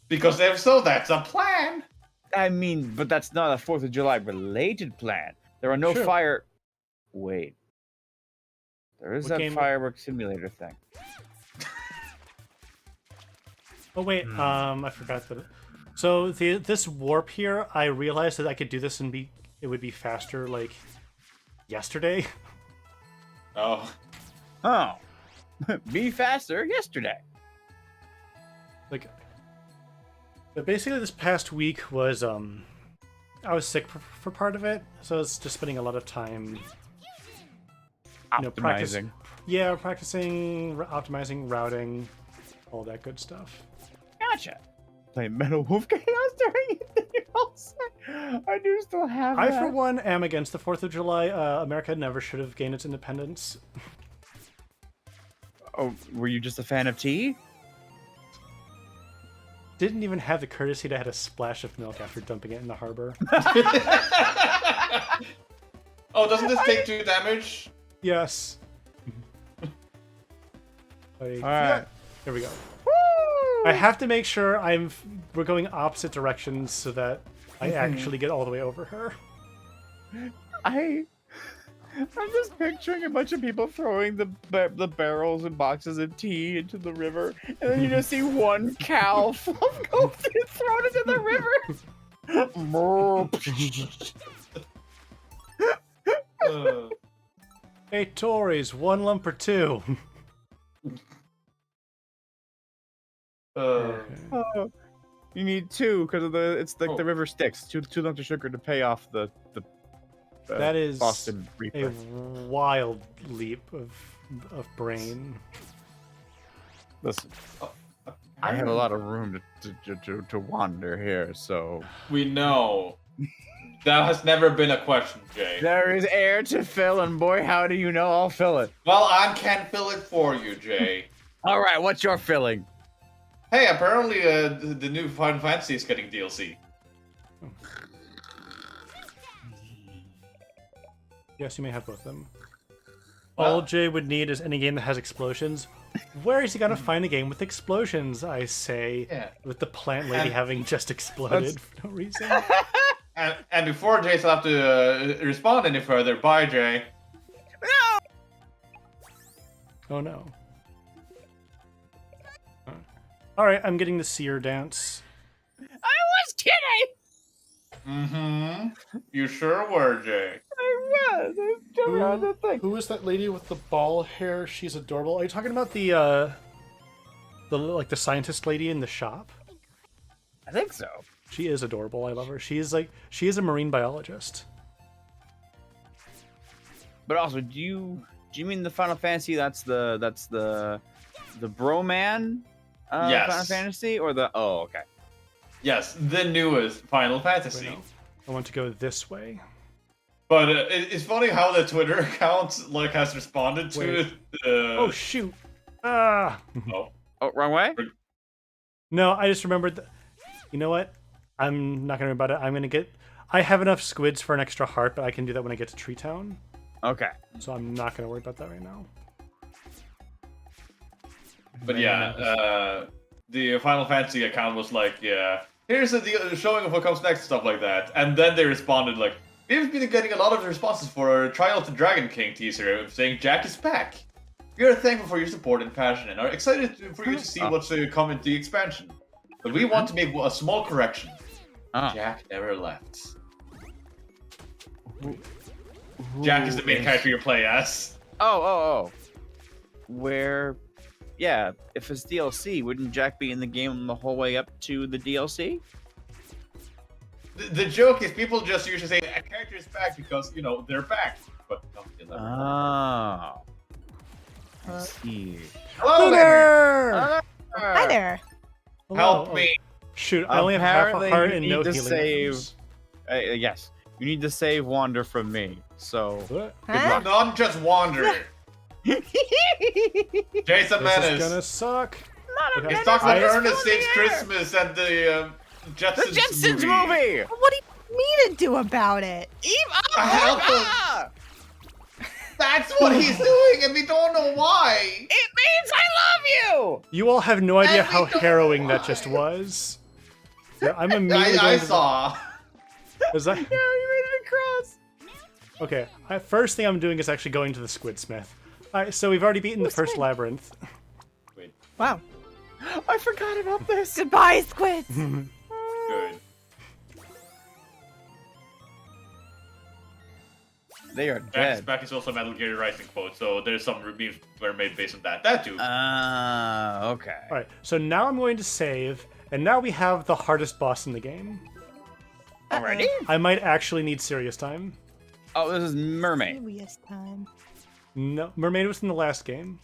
Speaker 3: Because
Speaker 2: if so, that's a plan.
Speaker 3: I mean, but that's not a 4th of July related plan. There are no
Speaker 1: True.
Speaker 3: fire. Wait. There is
Speaker 1: What
Speaker 3: that
Speaker 1: game-
Speaker 3: fireworks simulator thing.
Speaker 1: Oh wait, I forgot that. So this warp here, I realized that I could do this and it would be faster like yesterday.
Speaker 2: Oh.
Speaker 3: Oh. Be faster yesterday.
Speaker 1: Like, but basically this past week was I was sick for part of it, so I was just spending a lot of time
Speaker 3: Optimizing.
Speaker 1: practicing, optimizing, routing, all that good stuff.
Speaker 3: Gotcha. Play Metal Wolf Chaos during it. I do still have
Speaker 1: I,
Speaker 3: that.
Speaker 1: for one, am against the 4th of July. America never should have gained its independence.
Speaker 3: Oh, were you just a fan of tea?
Speaker 1: Didn't even have the courtesy to add a splash of milk after dumping it in the harbor.
Speaker 2: Oh, doesn't this take 2 damage?
Speaker 1: Yes.
Speaker 3: All right.
Speaker 1: Here we go.
Speaker 3: Woo!
Speaker 1: I have to make sure we're going opposite directions so that I actually get all the way over her.
Speaker 3: I'm just picturing a bunch of people throwing the barrels and boxes of tea into the river, and then you just see one cow full of goats get thrown into the river.
Speaker 1: Hey, Tories, 1 lump or 2.
Speaker 3: Oh, you need 2 because of it's like the river Styx. Two lumps of sugar to pay off the
Speaker 1: that is
Speaker 3: Boston
Speaker 1: a
Speaker 3: Reaper.
Speaker 1: wild leap of brain.
Speaker 3: Listen, I have a lot of room to wander here, so
Speaker 2: We know. That has never been a question, Jay.
Speaker 3: there is air to fill, and boy, how do you know I'll fill it.
Speaker 2: Well, I can fill it for you, Jay.
Speaker 3: All right, what's your filling?
Speaker 2: Hey, apparently the new Final Fantasy is getting DLC.
Speaker 1: Yes, you may have both of them.
Speaker 2: Well-
Speaker 1: All Jay would need is any game that has explosions. Where is he gonna find a game with explosions, I say,
Speaker 2: Yeah.
Speaker 1: with the plant lady having just exploded for no reason?
Speaker 2: And before Jay will have to respond any further, bye, Jay.
Speaker 1: Oh no. Alright, I'm getting the seer dance.
Speaker 3: I was kidding.
Speaker 2: Mm-hmm. You sure were, Jay.
Speaker 3: I was doing other thing.
Speaker 1: Who is that lady with the ball hair? She's adorable. Are you talking about the scientist lady in the shop?
Speaker 3: I think so.
Speaker 1: She is adorable. I love her. She is a marine biologist.
Speaker 3: But also, do you mean the Final Fantasy? That's the Broman
Speaker 2: Yes.
Speaker 3: Final Fantasy, or the okay.
Speaker 2: Yes, the newest Final Fantasy.
Speaker 1: Wait, no. I want to go this way.
Speaker 2: But it's funny how the Twitter account has responded to
Speaker 1: Wait.
Speaker 2: it.
Speaker 1: Oh shoot! Ah!
Speaker 2: Oh.
Speaker 3: Oh, wrong way.
Speaker 1: No, I just remembered that. You know what? I'm not gonna worry about it. I have enough squids for an extra heart, but I can do that when I get to Tree Town.
Speaker 3: Okay.
Speaker 1: So I'm not gonna worry about that right now.
Speaker 2: But yeah, the Final Fantasy account was like, yeah, here's the showing of what comes next, stuff like that. And then they responded like, we've been getting a lot of responses for our Trial of the Dragon King teaser, saying Jack is back. We are thankful for your support and passion, and are excited for you to see what's to come in the expansion. But we want to make a small correction. Jack never left. Jack is the main character you play as.
Speaker 3: Oh. Where? Yeah. If it's DLC, wouldn't Jack be in the game the whole way up to the DLC?
Speaker 2: The joke is people just usually say a character is back because, they're back. But no, they'll never.
Speaker 3: Oh. I see.
Speaker 2: Hello there!
Speaker 5: Hi there.
Speaker 1: Hello.
Speaker 2: Help
Speaker 1: Oh,
Speaker 2: me!
Speaker 1: shoot, I only have half a
Speaker 3: Apparently
Speaker 1: heart
Speaker 3: you
Speaker 1: and
Speaker 3: need
Speaker 1: no
Speaker 3: to
Speaker 1: healing
Speaker 3: save-
Speaker 1: items.
Speaker 3: Yes. You need to save Wander from me. So.
Speaker 1: What?
Speaker 5: Huh?
Speaker 2: Not just wander. Jason
Speaker 1: This is
Speaker 2: Menace.
Speaker 1: gonna suck. Okay.
Speaker 2: He's talking about
Speaker 1: I-
Speaker 2: Ernest Saves Christmas and the Jetsons,
Speaker 3: The Jetsons movie!
Speaker 5: What do you want me to do about it?
Speaker 2: Help
Speaker 3: Ah!
Speaker 2: That's what he's doing, and we don't know why.
Speaker 3: It means I love you.
Speaker 1: You all have no idea
Speaker 2: And we
Speaker 1: how
Speaker 2: don't know
Speaker 1: harrowing that
Speaker 2: why.
Speaker 1: just was. Yeah, I'm immediately
Speaker 2: I
Speaker 1: going to
Speaker 2: saw.
Speaker 1: Is that...
Speaker 3: Yeah, you made it across.
Speaker 1: Okay, first thing I'm doing is actually going to the Squidsmith. Alright, so we've already beaten the first
Speaker 5: Squid?
Speaker 1: labyrinth.
Speaker 2: Wait,
Speaker 5: Wow.
Speaker 3: I forgot about this.
Speaker 5: Goodbye, squids.
Speaker 2: good.
Speaker 3: They are dead.
Speaker 2: Back is also a Metal Gear Rising quote, so there's some memes were made based on that. That too.
Speaker 3: Okay.
Speaker 1: Alright, so now I'm going to save, and now we have the hardest boss in the game.
Speaker 3: Already?
Speaker 1: I might actually need serious time.
Speaker 3: Oh, this is Mermaid.
Speaker 5: Serious time.
Speaker 1: No, Mermaid was in the last game.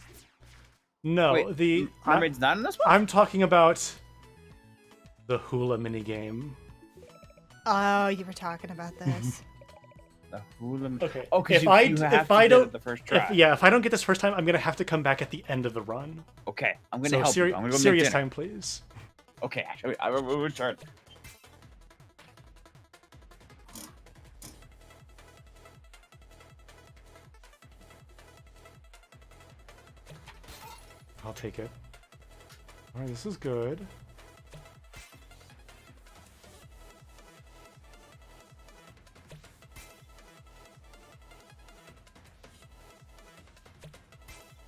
Speaker 1: No,
Speaker 3: Wait, Mermaid's not in this one?
Speaker 1: I'm talking about the hula minigame.
Speaker 5: Oh, you were talking about this.
Speaker 3: The hula.
Speaker 1: Okay.
Speaker 3: Oh, because
Speaker 1: if
Speaker 3: you
Speaker 1: I
Speaker 3: have
Speaker 1: if
Speaker 3: to
Speaker 1: I
Speaker 3: get it
Speaker 1: don't
Speaker 3: the first try.
Speaker 1: if I don't get this first time, I'm gonna have to come back at the end of the run.
Speaker 3: Okay, I'm gonna
Speaker 1: So
Speaker 3: help you. I'm gonna go make
Speaker 1: serious
Speaker 3: dinner.
Speaker 1: time, please.
Speaker 3: Okay, I will return.
Speaker 1: I'll take it. All right, this is good.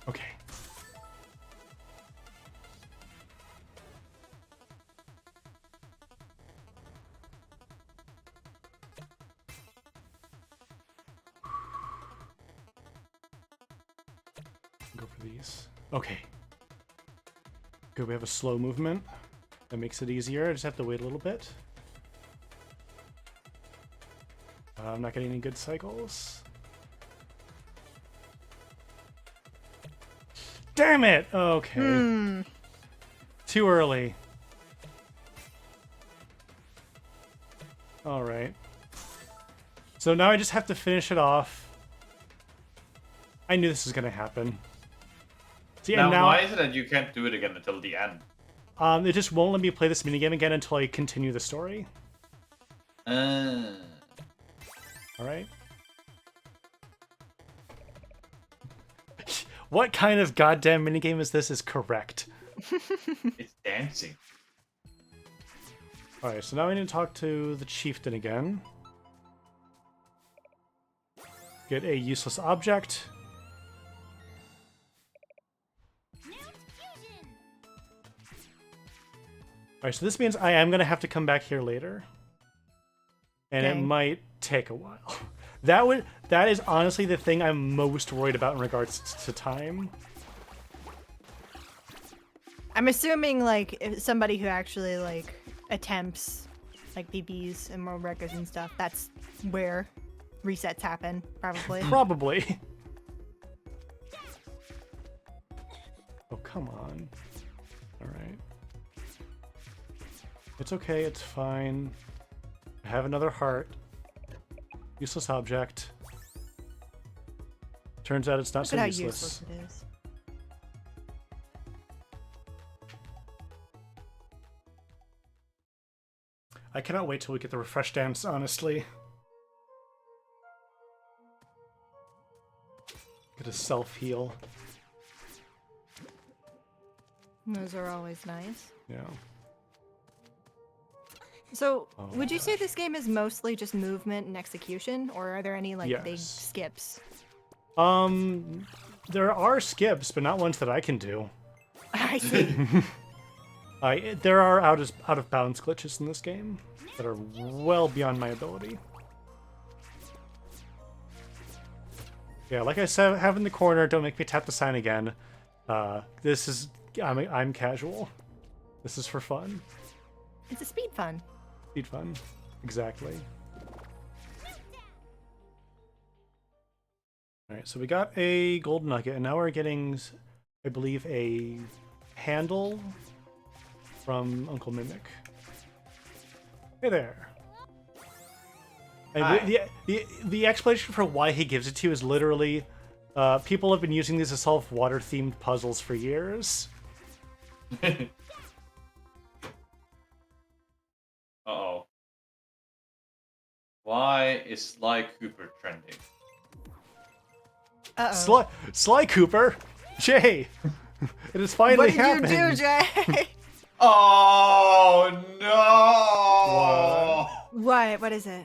Speaker 1: Okay. Go for these. Okay. Good, we have a slow movement. That makes it easier. I just have to wait a little bit. I'm not getting any good cycles. Damn it! Okay. Too early. Alright. So now I just have to finish it off. I knew this was gonna happen. See,
Speaker 2: Now,
Speaker 1: and now
Speaker 2: why is it that you can't do it again until the end?
Speaker 1: it just won't let me play this minigame again until I continue the story. Alright. What kind of goddamn minigame is this? Is correct.
Speaker 2: It's dancing.
Speaker 1: Alright, so now I need to talk to the chieftain again. Get a useless object. Alright, so this means I am going to have to come back here later. And it
Speaker 5: Dang.
Speaker 1: might take a while. That is honestly the thing I'm most worried about in regards to time.
Speaker 5: I'm assuming like if somebody who actually like attempts like BBs and world records and stuff. That's where resets happen, probably.
Speaker 1: Probably. Oh, come on. Alright. It's okay, it's fine. I have another heart. Useless object. Turns out it's not
Speaker 5: Look
Speaker 1: so
Speaker 5: at how
Speaker 1: useless.
Speaker 5: useless it is.
Speaker 1: I cannot wait till we get the refresh dance, honestly. Get a self-heal.
Speaker 5: Those are always nice.
Speaker 1: Yeah.
Speaker 5: So,
Speaker 1: Oh
Speaker 5: would you say
Speaker 1: gosh.
Speaker 5: this game is mostly just movement and execution, or are there any like big
Speaker 1: Yes.
Speaker 5: skips?
Speaker 1: There are skips, but not ones that I can do.
Speaker 5: I see.
Speaker 1: There are out of bounds glitches in this game that are well beyond my ability. Yeah, like I said, have in the corner. Don't make me tap the sign again. This is I'm casual. This is for fun.
Speaker 5: It's a speed fun.
Speaker 1: Speed fun, exactly. All right, so we got a gold nugget, and now we're getting, I believe, a handle from Uncle Mimic. Hey there. And
Speaker 2: Hi.
Speaker 1: the explanation for why he gives it to you is literally, people have been using these to solve water-themed puzzles for years.
Speaker 2: Uh-oh. Why is Sly Cooper trending?
Speaker 5: Uh-oh.
Speaker 1: Sly Cooper, Jay, it has finally
Speaker 5: What did
Speaker 1: happened.
Speaker 5: you do, Jay?
Speaker 2: Oh no!
Speaker 5: What is it?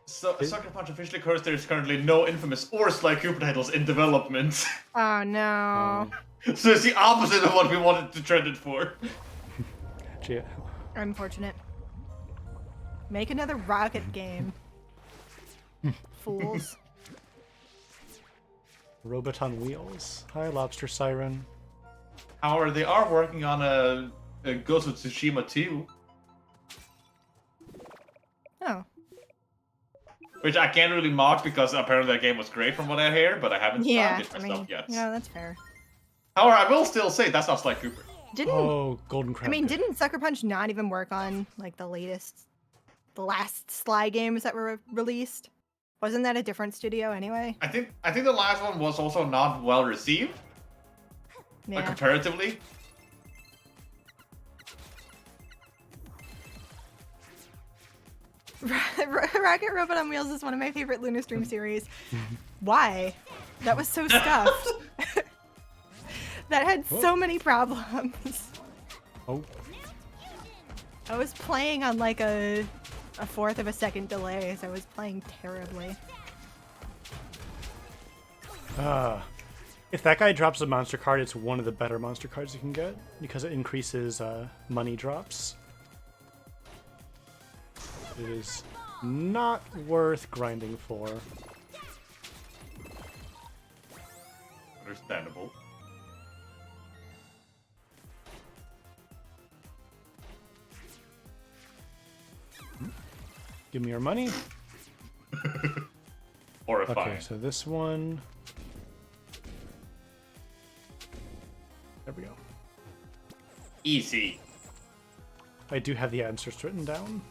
Speaker 2: So, Sucker Punch officially occurs there is currently no Infamous or Sly Cooper titles in development.
Speaker 5: Oh no.
Speaker 2: So it's the opposite of what we wanted to trend it for.
Speaker 1: Jay,
Speaker 5: Unfortunate. Make another rocket game. Fools.
Speaker 1: Robot on Wheels. Hi, Lobster Siren.
Speaker 2: However, they are working on a Ghost of Tsushima 2,
Speaker 5: Oh.
Speaker 2: which I can't really mock because apparently that game was great from what I hear, but I haven't
Speaker 5: Yeah,
Speaker 2: started it
Speaker 5: I
Speaker 2: myself
Speaker 5: mean,
Speaker 2: yet.
Speaker 5: no, that's fair.
Speaker 2: However, I will still say that's not Sly Cooper.
Speaker 5: Didn't
Speaker 1: Oh, Golden Crown.
Speaker 5: I mean, didn't Sucker Punch not even work on like the last Sly games that were released? Wasn't that a different studio anyway?
Speaker 2: I think the last one was also not well received, like
Speaker 5: Yeah.
Speaker 2: comparatively.
Speaker 5: Rocket Robot on Wheels is one of my favorite Lunar Stream series. Why? That was so scuffed. That had so many problems.
Speaker 1: Oh,
Speaker 5: I was playing on like a fourth of a second delay, so I was playing terribly.
Speaker 1: if that guy drops a monster card, it's one of the better monster cards you can get because it increases money drops. It is not worth grinding for.
Speaker 2: Understandable.
Speaker 1: Give me your money.
Speaker 2: Horrifying.
Speaker 1: Okay, so this one. There we go.
Speaker 2: Easy.
Speaker 1: I do have the answers written down.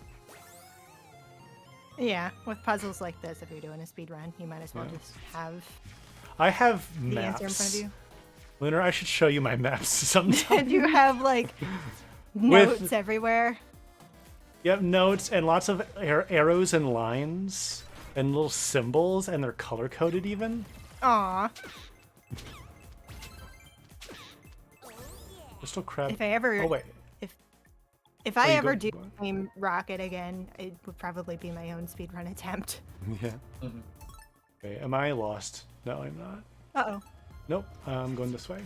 Speaker 5: Yeah, with puzzles like this, if you're doing a speed run, you might as well
Speaker 1: Yeah.
Speaker 5: just have
Speaker 1: I have
Speaker 5: the
Speaker 1: maps.
Speaker 5: answer in front of you.
Speaker 1: Lunar, I should show you my maps sometime.
Speaker 5: And you have like notes everywhere.
Speaker 1: You have notes and lots of arrows and lines and little symbols, and they're color coded even.
Speaker 5: Aw.
Speaker 1: Crystal Crab.
Speaker 5: If I ever
Speaker 1: Oh wait.
Speaker 5: if I
Speaker 1: you
Speaker 5: ever
Speaker 1: go-
Speaker 5: do Team Rocket again, it would probably be my own speedrun attempt.
Speaker 1: Yeah. Okay, am I lost? No, I'm not.
Speaker 5: Uh-oh.
Speaker 1: Nope. I'm going this way.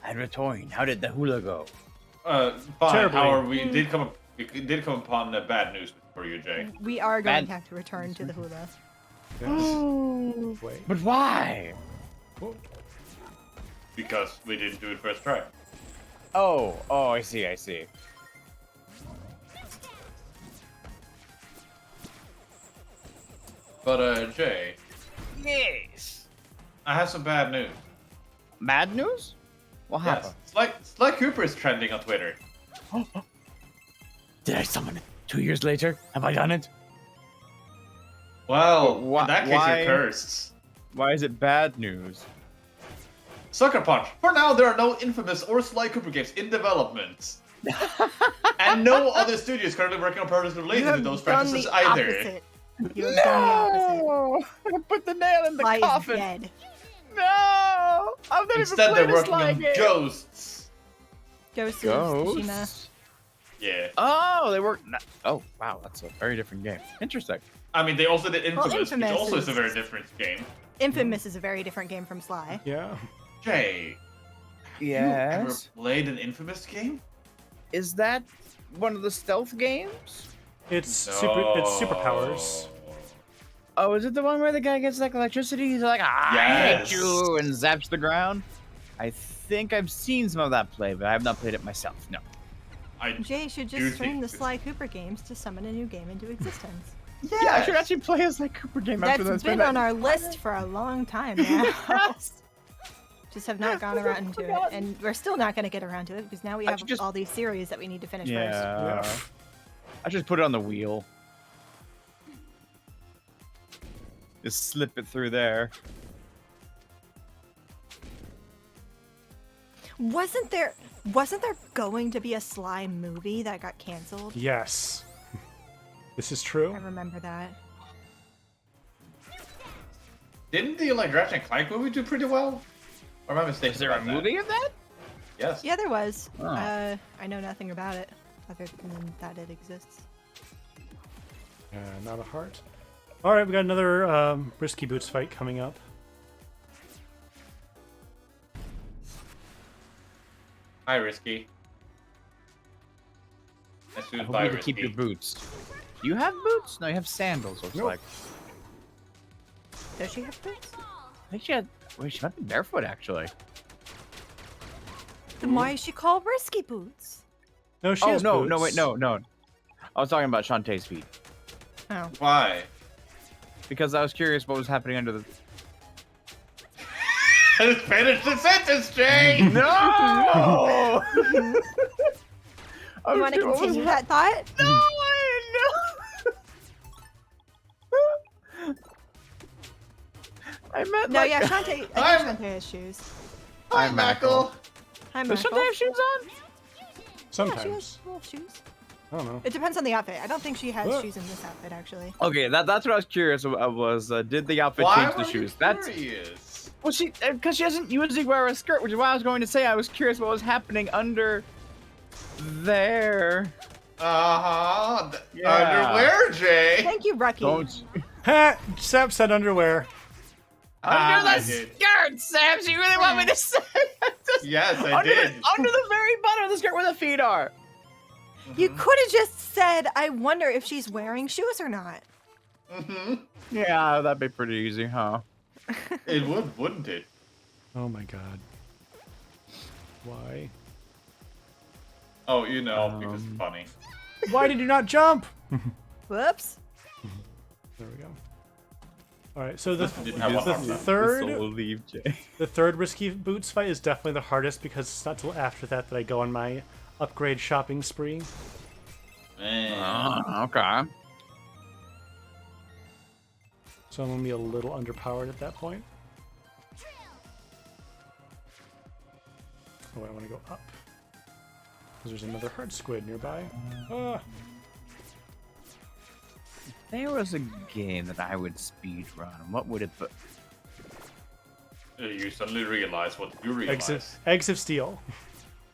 Speaker 3: Advertoin, how did the hula go?
Speaker 2: Fine.
Speaker 1: Terribly.
Speaker 2: However, we did come upon bad news for you, Jay.
Speaker 5: We are going
Speaker 3: Bad-
Speaker 5: to have to return to the hula.
Speaker 1: Yes. Wait.
Speaker 3: But why?
Speaker 1: Whoa.
Speaker 2: Because we didn't do it first try.
Speaker 3: Oh, I see.
Speaker 2: But Jay,
Speaker 3: Yes.
Speaker 2: I have some bad news.
Speaker 3: Mad news? What happened?
Speaker 2: Yes, Sly Cooper is trending on Twitter.
Speaker 3: Did I summon it 2 years later? Have I done it?
Speaker 2: Well,
Speaker 3: Wh-
Speaker 2: in that case,
Speaker 3: why-
Speaker 2: you're cursed.
Speaker 3: Why is it bad news?
Speaker 2: Sucker Punch. For now, there are no Infamous or Sly Cooper games in development. And no other studios currently working on projects
Speaker 5: You
Speaker 2: related to
Speaker 5: have
Speaker 2: those
Speaker 5: done
Speaker 2: franchises
Speaker 5: the
Speaker 2: either.
Speaker 5: opposite. You have done the opposite.
Speaker 3: Put the nail in the
Speaker 5: Sly is
Speaker 3: coffin.
Speaker 5: dead.
Speaker 3: No! I've never
Speaker 2: Instead, they're
Speaker 3: even played a
Speaker 2: working
Speaker 3: Sly
Speaker 2: on
Speaker 3: game.
Speaker 2: Ghosts.
Speaker 5: Ghost of Tsushima.
Speaker 3: Ghosts?
Speaker 2: Yeah.
Speaker 3: Oh, they work. Oh, wow, that's a very different game. Interesting.
Speaker 2: I mean, they also did Infamous,
Speaker 5: Infamous
Speaker 2: which also is a
Speaker 5: is-
Speaker 2: very different game.
Speaker 5: Infamous is a very different game from Sly.
Speaker 1: Yeah.
Speaker 2: Jay, you ever played an Infamous game?
Speaker 3: Is that one of the stealth games?
Speaker 1: It's superpowers.
Speaker 3: Oh, is it the one where the guy gets like electricity? He's like, I
Speaker 2: Yes.
Speaker 3: hate you, and zaps the ground? I think I've seen some of that play, but I have not played it myself. No.
Speaker 5: Jay should
Speaker 2: Do
Speaker 5: just stream
Speaker 2: think
Speaker 5: the
Speaker 2: this-
Speaker 5: Sly Cooper games to summon a new game into existence.
Speaker 3: Yeah, I should actually play as like Cooper game after
Speaker 5: That's
Speaker 3: this.
Speaker 5: been on our list for a long time now. Just have not gone around to it, and we're still not going to get around to it because now we
Speaker 3: I
Speaker 5: have
Speaker 3: should just-
Speaker 5: all these series that we need to finish first.
Speaker 3: Yeah.
Speaker 1: Yeah.
Speaker 3: I just put it on the wheel. Just slip it through there.
Speaker 5: Wasn't there going to be a Sly movie that got canceled?
Speaker 1: Yes. This is true.
Speaker 5: I remember that.
Speaker 2: Didn't the like Ratchet and Clank movie do pretty well? Or am I mistaken?
Speaker 3: Is there a
Speaker 2: about that?
Speaker 3: movie of that?
Speaker 2: Yes.
Speaker 5: Yeah, there was.
Speaker 3: Oh.
Speaker 5: I know nothing about it, other than that it exists.
Speaker 1: Not a heart. All right, we got another Risky Boots fight coming up.
Speaker 2: Hi, Risky. Nice
Speaker 3: I
Speaker 2: to
Speaker 3: hope
Speaker 2: buy
Speaker 3: you to keep your
Speaker 2: Risky.
Speaker 3: boots. Do you have boots? No, you have sandals. Looks
Speaker 1: Nope.
Speaker 3: like.
Speaker 5: Does she have boots?
Speaker 3: I think she had. Wait, she might be barefoot actually.
Speaker 5: Then why is she called Risky Boots?
Speaker 1: No, she has
Speaker 3: no,
Speaker 1: boots.
Speaker 3: no, wait, no. I was talking about Shantae's feet
Speaker 5: Oh.
Speaker 2: Why?
Speaker 3: because I was curious what was happening under the.
Speaker 2: Just finish the sentence, Jay!
Speaker 3: No!
Speaker 5: You want to continue that thought?
Speaker 3: No, I know. I meant
Speaker 5: No,
Speaker 3: like...
Speaker 5: yeah, Shantae. I
Speaker 2: I'm-
Speaker 5: think Shantae has shoes.
Speaker 2: Hi,
Speaker 3: I'm
Speaker 2: Mackle.
Speaker 5: Hi,
Speaker 3: Does
Speaker 5: Michael.
Speaker 3: Shantae have shoes on?
Speaker 5: Yeah, she
Speaker 1: Sometimes.
Speaker 5: has little shoes.
Speaker 1: I don't know.
Speaker 5: It depends on the outfit. I don't think she has
Speaker 1: What?
Speaker 5: shoes in this outfit, actually.
Speaker 3: Okay, that's what I was curious about. Did the outfit
Speaker 2: Why
Speaker 3: change the
Speaker 2: were
Speaker 3: shoes?
Speaker 2: you
Speaker 3: That's
Speaker 2: curious?
Speaker 3: well, because she doesn't usually wear a skirt, which is why I was going to say I was curious what was happening under there.
Speaker 2: Uh-huh.
Speaker 3: Yeah.
Speaker 2: Underwear, Jay.
Speaker 5: Thank you, Rucky.
Speaker 3: Don't
Speaker 1: Ha! Sap said underwear.
Speaker 3: under
Speaker 2: I
Speaker 3: the
Speaker 2: did.
Speaker 3: skirt, Sam. You really want me to say? Just
Speaker 2: Yes, I
Speaker 3: under
Speaker 2: did.
Speaker 3: under the very bottom of the skirt where the feet are.
Speaker 5: You could have just said, I wonder if she's wearing shoes or not.
Speaker 2: Mm-hmm.
Speaker 3: Yeah, that'd be pretty easy, huh?
Speaker 2: It would, wouldn't it?
Speaker 1: Oh my god. Why?
Speaker 2: Oh, you know, because it's funny.
Speaker 1: Why did you not jump?
Speaker 5: Whoops.
Speaker 1: There we go. All right, so the
Speaker 2: Didn't have one arm left.
Speaker 3: leave, Jay.
Speaker 1: the third Risky Boots fight is definitely the hardest because it's not till after that I go on my upgrade shopping spree.
Speaker 2: Man.
Speaker 3: Okay.
Speaker 1: So I'm gonna be a little underpowered at that point. Oh, I want to go up. Because there's another hard squid nearby. Ah.
Speaker 3: If there was a game that I would speedrun, what would it be?
Speaker 2: You suddenly realize what you realize.
Speaker 1: Eggs of Steel.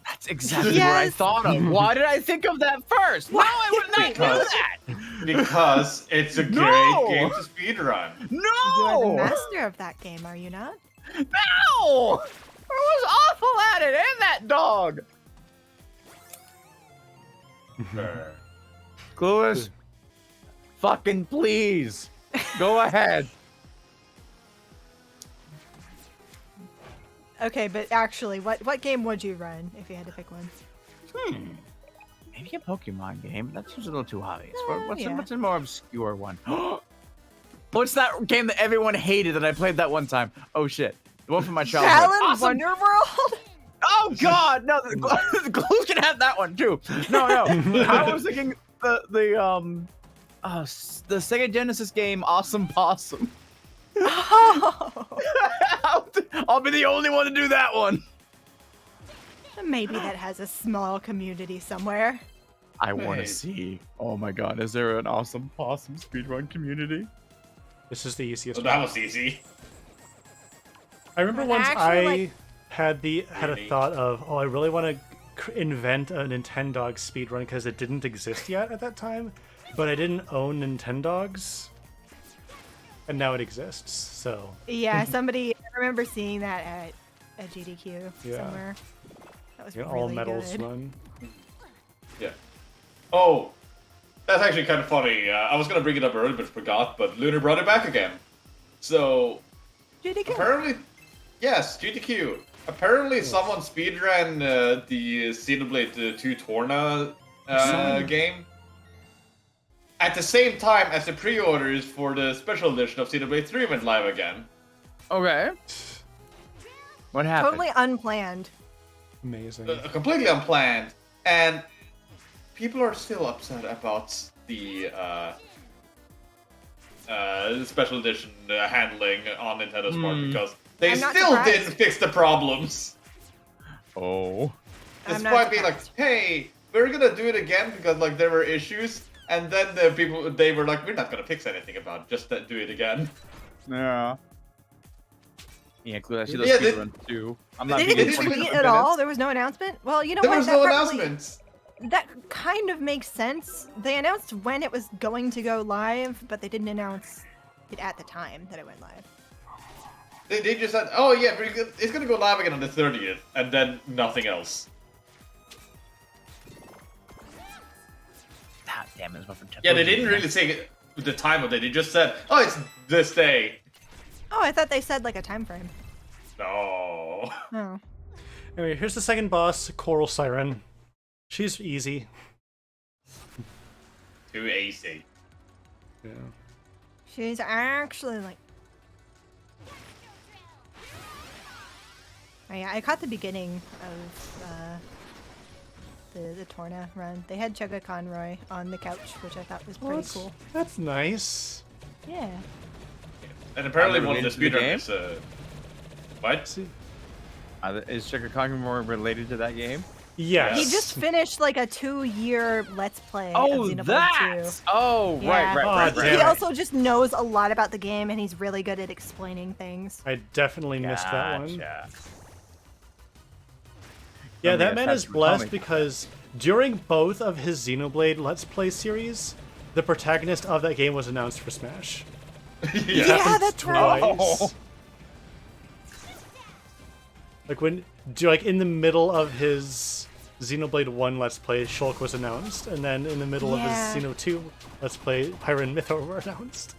Speaker 3: That's exactly what I
Speaker 5: Yes.
Speaker 3: thought of. Why did I think of that first? No, I would not do
Speaker 2: Because-
Speaker 3: that.
Speaker 2: Because it's a
Speaker 3: No!
Speaker 2: great game to speedrun.
Speaker 5: You are the
Speaker 3: No!
Speaker 5: master of that game, are you not?
Speaker 3: No! I was awful at it, and that dog.
Speaker 2: Sure.
Speaker 3: Clueless, fucking please, go ahead.
Speaker 5: Okay, but actually, what game would you run if you had to pick one?
Speaker 3: Maybe a Pokemon game. That seems a little too obvious. What's
Speaker 5: yeah.
Speaker 3: a more obscure one? What's that game that everyone hated that I played that one time? Oh shit, the one from my childhood.
Speaker 5: Alan
Speaker 3: Awesome.
Speaker 5: Wonderworld?
Speaker 3: Oh god, no, the Clues can have that one too. No, I was thinking the Sega Genesis game Awesome Possum.
Speaker 5: Oh,
Speaker 3: I'll be the only one to do that one.
Speaker 5: maybe that has a small community somewhere.
Speaker 3: I want to
Speaker 2: Right.
Speaker 3: see. Oh my god, is there an Awesome Possum speedrun community?
Speaker 1: This is the easiest
Speaker 2: So that
Speaker 1: one.
Speaker 2: was easy.
Speaker 1: I remember
Speaker 5: But
Speaker 1: once
Speaker 5: actually,
Speaker 1: I
Speaker 5: like-
Speaker 1: had a
Speaker 2: Really?
Speaker 1: thought of, oh, I really want to invent a Nintendog speedrun because it didn't exist yet at that time, but I didn't own Nintendogs, and now it exists. So
Speaker 5: Yeah, I remember seeing that at GDQ
Speaker 1: Yeah.
Speaker 5: somewhere. That was
Speaker 1: you know,
Speaker 5: really
Speaker 1: all medals
Speaker 5: good.
Speaker 1: run.
Speaker 2: Yeah. Oh, that's actually kind of funny. I was gonna bring it up earlier, but forgot. But Lunar brought it back again. So
Speaker 5: GDQ.
Speaker 2: apparently, yes, GTQ. Apparently, someone speedran the Xenoblade 2 Torna game at the same time as the pre-orders for the special edition of Xenoblade 3 went live again.
Speaker 3: Okay. What happened?
Speaker 5: Totally unplanned.
Speaker 1: Amazing.
Speaker 2: Completely unplanned, and people are still upset about the special edition handling on Nintendo's part because they
Speaker 5: I'm not
Speaker 2: still
Speaker 5: surprised.
Speaker 2: didn't fix the problems.
Speaker 3: Oh.
Speaker 5: I'm not
Speaker 2: Despite being like,
Speaker 5: surprised.
Speaker 2: hey, we're gonna do it again because like there were issues, and then they were like, we're not gonna fix anything about it, just do it again.
Speaker 3: Yeah. Yeah, clearly I see those
Speaker 2: Yeah,
Speaker 3: speedruns too. I'm not
Speaker 5: They
Speaker 3: being
Speaker 5: didn't
Speaker 2: didn't
Speaker 3: 20
Speaker 5: tweet
Speaker 3: minutes.
Speaker 5: at all. There was no announcement. Well, you know
Speaker 2: There
Speaker 5: what?
Speaker 2: was
Speaker 5: That
Speaker 2: no
Speaker 5: probably-
Speaker 2: announcement.
Speaker 5: That kind of makes sense. They announced when it was going to go live, but they didn't announce it at the time that it went live.
Speaker 2: They just said, oh yeah, it's gonna go live again on the 30th, and then nothing else.
Speaker 3: God damn it, it's my friend.
Speaker 2: Yeah, they didn't really say the time of it. They just said, oh, it's this day.
Speaker 5: Oh, I thought they said like a time frame.
Speaker 2: No.
Speaker 5: Oh.
Speaker 1: Anyway, here's the second boss, Coral Siren. She's easy.
Speaker 2: Too easy.
Speaker 1: Yeah.
Speaker 5: She's actually like. Oh, yeah, I caught the beginning of the Torna run. They had Chugga Conroy on the couch, which I thought was pretty cool.
Speaker 1: That's nice.
Speaker 5: Yeah.
Speaker 2: And apparently
Speaker 3: Are they
Speaker 2: one of the
Speaker 3: related to the game?
Speaker 2: speedrunners, what?
Speaker 1: See?
Speaker 3: Is Chugga Conroy more related to that game?
Speaker 1: Yes.
Speaker 5: He just finished like a 2-year Let's Play
Speaker 3: Oh,
Speaker 5: of Xenoblade
Speaker 3: that!
Speaker 5: 2.
Speaker 3: Oh,
Speaker 5: Yeah.
Speaker 3: right.
Speaker 1: Oh,
Speaker 5: He
Speaker 1: damn it.
Speaker 5: also just knows a lot about the game, and he's really good at explaining things.
Speaker 1: I definitely missed that one.
Speaker 3: Gotcha.
Speaker 1: Yeah,
Speaker 3: Somebody
Speaker 1: that man
Speaker 3: has
Speaker 1: is
Speaker 3: to
Speaker 1: blessed
Speaker 3: tell me.
Speaker 1: because during both of his Xenoblade Let's Play series, the protagonist of that game was announced for Smash.
Speaker 2: Yeah.
Speaker 5: Yeah, that's right.
Speaker 3: Oh.
Speaker 1: Like in the middle of his Xenoblade 1 Let's Play, Shulk was announced, and then in the middle
Speaker 5: Yeah.
Speaker 1: of his Xeno 2 Let's Play, Pyra and Mythor were announced.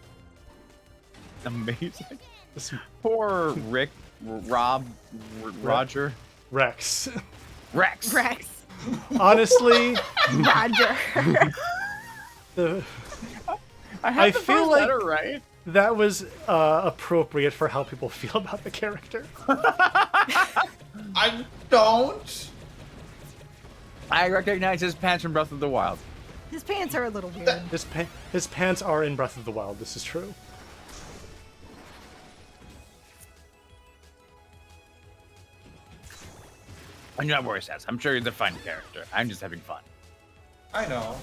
Speaker 3: Amazing.
Speaker 1: This
Speaker 3: Poor Rick, Rob, Roger,
Speaker 1: Rex.
Speaker 3: Rex.
Speaker 5: Rex.
Speaker 1: Honestly,
Speaker 5: Roger.
Speaker 1: the,
Speaker 3: I
Speaker 1: I
Speaker 3: have the
Speaker 1: feel
Speaker 3: first
Speaker 1: like-
Speaker 3: letter right.
Speaker 1: that was appropriate for how people feel about the character.
Speaker 2: I don't.
Speaker 3: I recognize his pants from Breath of the Wild.
Speaker 5: His pants are a little weird.
Speaker 1: His pants are in Breath of the Wild, this is true.
Speaker 3: I'm not worried, Sass. I'm sure he's a fun character. I'm just having fun.
Speaker 2: I know.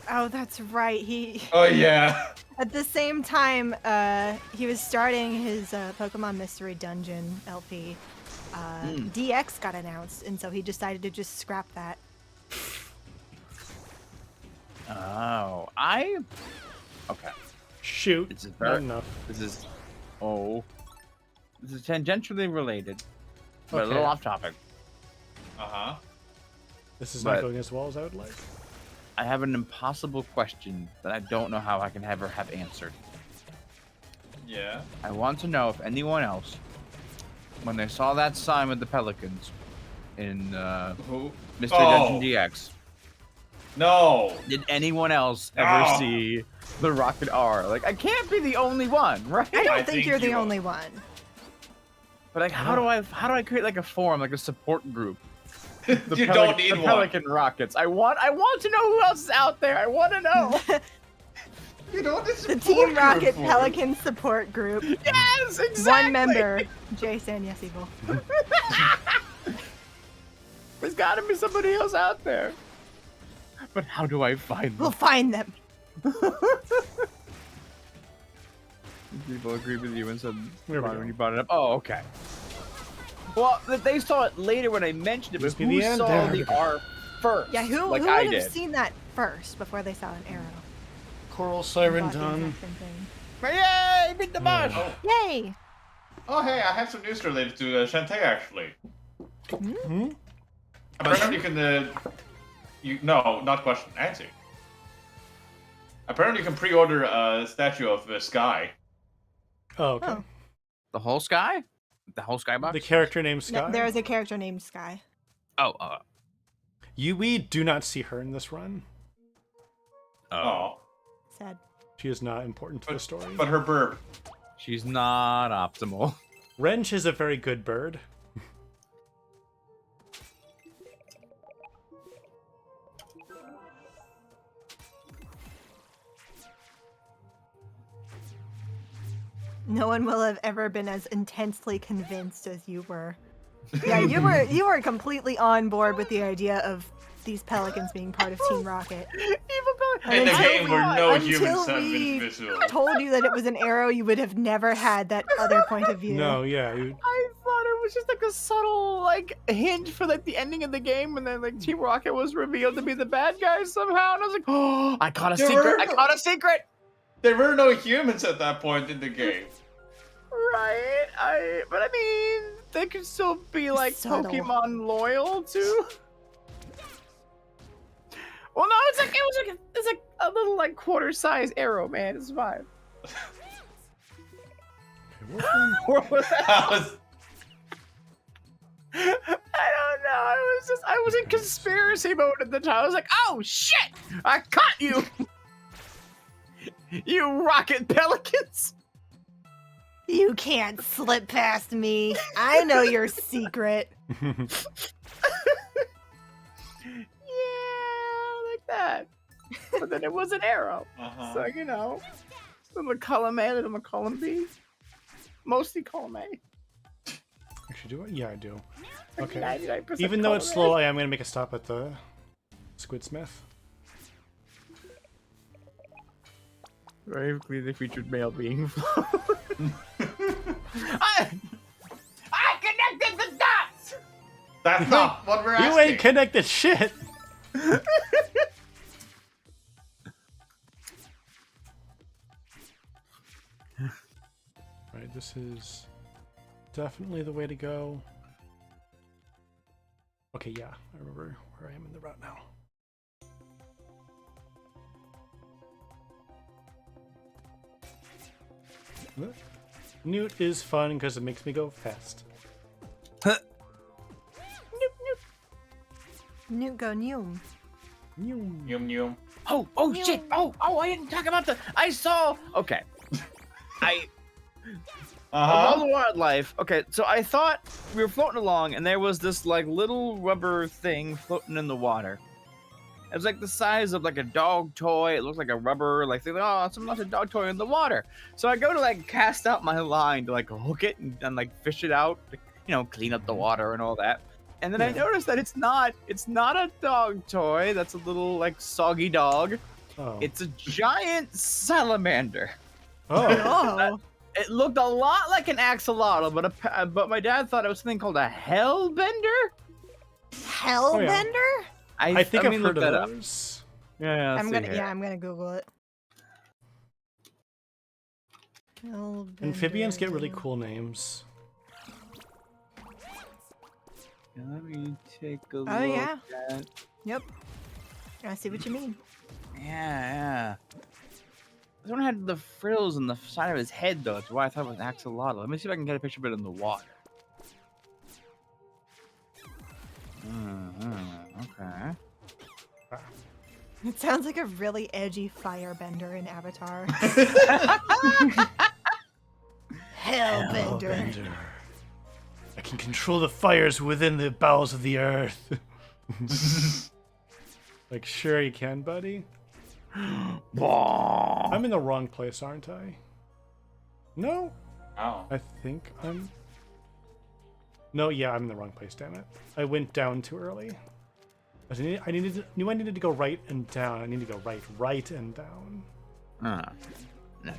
Speaker 5: Oh, that's right. He
Speaker 2: Oh yeah.
Speaker 5: at the same time he was starting his Pokemon Mystery Dungeon LP. DX got announced, and so he decided to just scrap that.
Speaker 3: Oh, okay.
Speaker 1: Shoot,
Speaker 3: This is
Speaker 1: not
Speaker 3: very-
Speaker 1: enough.
Speaker 3: This is tangentially related, but a
Speaker 1: Okay.
Speaker 3: little off topic.
Speaker 2: Uh-huh.
Speaker 1: This is
Speaker 3: But-
Speaker 1: not going as well as I would like.
Speaker 3: I have an impossible question that I don't know how I can ever have answered.
Speaker 2: Yeah.
Speaker 3: I want to know if anyone else, when they saw that sign with the pelicans in
Speaker 2: Who?
Speaker 3: Mystery
Speaker 2: Oh.
Speaker 3: Dungeon DX,
Speaker 2: No.
Speaker 3: did anyone else ever
Speaker 2: No.
Speaker 3: see the Rocket R? Like, I can't be the only one, right?
Speaker 5: I don't
Speaker 2: I
Speaker 5: think
Speaker 2: think
Speaker 5: you're the
Speaker 2: you are.
Speaker 5: only one.
Speaker 3: But like, how do I create like a forum, like a support group? The
Speaker 2: You don't need
Speaker 3: the
Speaker 2: one.
Speaker 3: Pelican Rockets. I want to know who else is out there. I want to know.
Speaker 2: You know what this
Speaker 5: The
Speaker 2: support
Speaker 5: Team
Speaker 2: group
Speaker 5: Rocket
Speaker 2: for?
Speaker 5: Pelican support group.
Speaker 3: Yes, exactly.
Speaker 5: One member, Jason Yes Evil.
Speaker 3: There's got to be somebody else out there. But how do I find
Speaker 5: We'll
Speaker 3: them?
Speaker 5: find them.
Speaker 3: People agree with you and said
Speaker 1: There we
Speaker 3: when
Speaker 1: go.
Speaker 3: you brought it up. Oh, okay. Well, they saw it later when I mentioned it, but
Speaker 1: Must be
Speaker 3: who
Speaker 1: the end.
Speaker 3: saw
Speaker 1: There we
Speaker 3: the
Speaker 1: go.
Speaker 3: R first?
Speaker 5: Yeah, who
Speaker 3: like
Speaker 5: would
Speaker 3: I
Speaker 5: have
Speaker 3: did?
Speaker 5: seen that first before they saw an arrow?
Speaker 1: Coral Siren
Speaker 5: Thought the
Speaker 1: done.
Speaker 5: exact same thing.
Speaker 3: Yay! Beat the boss.
Speaker 5: Yay!
Speaker 2: Oh hey, I have some news related to Shantae actually.
Speaker 1: Hmm?
Speaker 2: Apparently you can no, not question, answer. Apparently you can pre-order a statue of Sky.
Speaker 1: Oh, okay.
Speaker 5: Oh.
Speaker 3: The whole sky? The whole skybox?
Speaker 1: The character named Sky.
Speaker 5: No, there's a character named Sky.
Speaker 3: Oh,
Speaker 1: We do not see her in this run.
Speaker 2: Oh.
Speaker 5: Sad.
Speaker 1: She is not important to the story.
Speaker 2: But her burb.
Speaker 3: She's not optimal.
Speaker 1: Wrench is a very good bird.
Speaker 5: No one will have ever been as intensely convinced as you were Yeah, you were completely on board with the idea of these pelicans being part of Team Rocket.
Speaker 2: In a game where no humans
Speaker 5: until
Speaker 2: have
Speaker 5: we
Speaker 2: been visual.
Speaker 5: told you that it was an arrow, you would have never had that other point of view.
Speaker 1: No, yeah.
Speaker 3: I thought it was just like a subtle like hint for like the ending of the game, and then like Team Rocket was revealed to be the bad guys somehow, and I was like, oh, I caught a secret! I caught a secret!
Speaker 2: There were no humans at that point in the game.
Speaker 3: Right? But I mean, they could still be like
Speaker 5: Subtle.
Speaker 3: Pokemon loyal too. Well, no, it's like a little like quarter-size arrow, man. It's fine. What was that?
Speaker 2: That was-
Speaker 3: I don't know. I was in conspiracy mode at the time. I was like, oh shit! I caught you! You rocket pelicans!
Speaker 5: You can't slip past me. I know your secret.
Speaker 3: Yeah, like that. But then it was an arrow.
Speaker 2: Uh-huh.
Speaker 3: So, you know, I'm gonna column A, I'm gonna column B. Mostly column A.
Speaker 1: Actually, do it? Yeah, I do. Okay.
Speaker 3: 99%
Speaker 1: Even though it's
Speaker 3: column
Speaker 1: slow, I am gonna make a stop at the Squidsmith.
Speaker 3: A. Very clearly featured male being. I connected the dots!
Speaker 2: That's not what we're asking.
Speaker 1: You ain't connected shit. Right, this is definitely the way to go. Okay, yeah, I remember where I am in the route now. Newt is fun because it makes me go fast.
Speaker 5: Newt go Noom.
Speaker 2: Yum yum.
Speaker 3: Oh shit! Oh, I didn't talk about I saw. Okay, All the wildlife. Okay, so I thought we were floating along, and there was this like little rubber thing floating in the water. It was like the size of like a dog toy. It looked like a rubber like thing. Oh, it's not a dog toy in the water. So I go to like cast out my line to like hook it and like fish it out, to, you know, clean up the water and all that. And then I noticed that it's not a dog toy. That's a little like soggy dog.
Speaker 1: Oh.
Speaker 3: It's a giant salamander.
Speaker 1: Oh.
Speaker 5: Oh.
Speaker 3: It looked a lot like an axolotl, but my dad thought it was something called a hellbender.
Speaker 5: Hellbender?
Speaker 1: I think I've
Speaker 3: mean,
Speaker 1: heard
Speaker 3: look
Speaker 1: of
Speaker 3: that up.
Speaker 1: those.
Speaker 3: Yeah,
Speaker 5: I'm gonna Google it.
Speaker 1: Amphibians get really
Speaker 5: Hellbender.
Speaker 1: cool names.
Speaker 3: Let me take a look.
Speaker 5: Oh, yeah.
Speaker 3: At...
Speaker 5: Yep. I see what you mean.
Speaker 3: Yeah. This one had the frills on the side of his head, though. That's why I thought it was an axolotl. Let me see if I can get a picture of it in the water. Okay.
Speaker 5: It sounds like a really edgy firebender in Avatar. Hellbender.
Speaker 1: I can control the fires within the bowels of the earth. Like, sure you can, buddy. I'm in the wrong place, aren't I? No?
Speaker 2: Oh.
Speaker 1: I think I'm... No, yeah, I'm in the wrong place, damn it. I went down too early. I knew I needed to go right and down. I need to go right and down.
Speaker 3: No,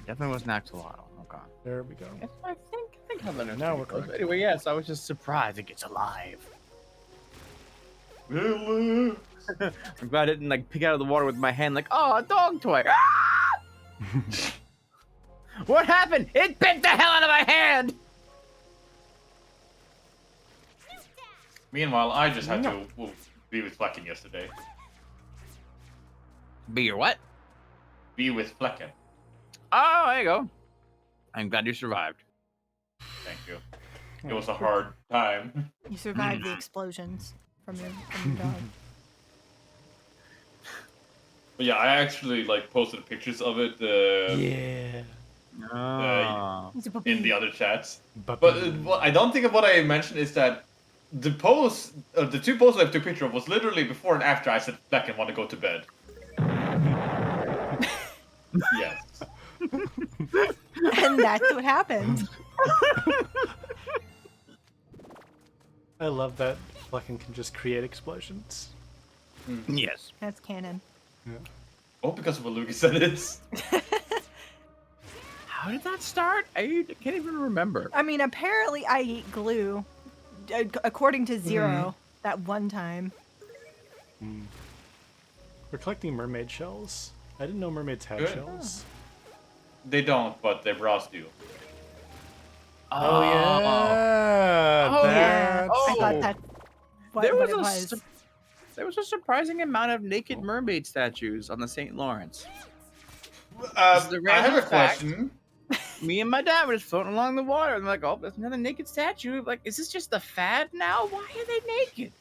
Speaker 3: definitely wasn't axolotl. Okay.
Speaker 1: There we go.
Speaker 3: Yes, I think Hellbender's
Speaker 1: Now
Speaker 3: pretty
Speaker 1: we're
Speaker 3: close.
Speaker 1: correct.
Speaker 3: Anyway, yes, I was just surprised it gets alive.
Speaker 2: Really?
Speaker 3: I'm glad I didn't like pick out of the water with my hand like, oh, a dog toy. Ah! What happened? It bit the hell out of my hand!
Speaker 2: Meanwhile, I just had to be with Flecken yesterday.
Speaker 3: Be your what?
Speaker 2: Be with Flecken.
Speaker 3: Oh, there you go. I'm glad you survived.
Speaker 2: Thank you. It was a hard time.
Speaker 5: You survived the explosions from your dog.
Speaker 2: But yeah, I actually like posted pictures of it
Speaker 1: Yeah.
Speaker 2: in the other chats.
Speaker 1: But
Speaker 2: But what I don't think of what I mentioned is that the post, the two posts I took a picture of was literally before and after I said Flecken want to go to bed. Yes.
Speaker 5: And that's what happened.
Speaker 1: I love that Flecken can just create explosions.
Speaker 3: Yes.
Speaker 5: That's canon.
Speaker 1: Yeah.
Speaker 2: Oh, because of what Luigi said it.
Speaker 3: How did that start? I can't even remember.
Speaker 5: I mean, apparently I eat glue, according to Zero, that one time.
Speaker 1: We're collecting mermaid shells. I didn't know mermaids had
Speaker 2: Good.
Speaker 1: shells.
Speaker 2: They don't, but their bras do.
Speaker 1: Oh yeah.
Speaker 3: Oh,
Speaker 5: Yeah,
Speaker 3: Oh.
Speaker 5: I thought that's what,
Speaker 3: There
Speaker 5: what
Speaker 3: was
Speaker 5: it
Speaker 3: a
Speaker 5: was.
Speaker 3: there was a surprising amount of naked mermaid statues on the St. Lawrence.
Speaker 2: I
Speaker 3: the
Speaker 2: have
Speaker 3: random
Speaker 2: a
Speaker 3: fact.
Speaker 2: question.
Speaker 3: Me and my dad were just floating along the water, and I'm like, "Oh, there's another naked statue." Like, is this just a fad now? Why are they naked?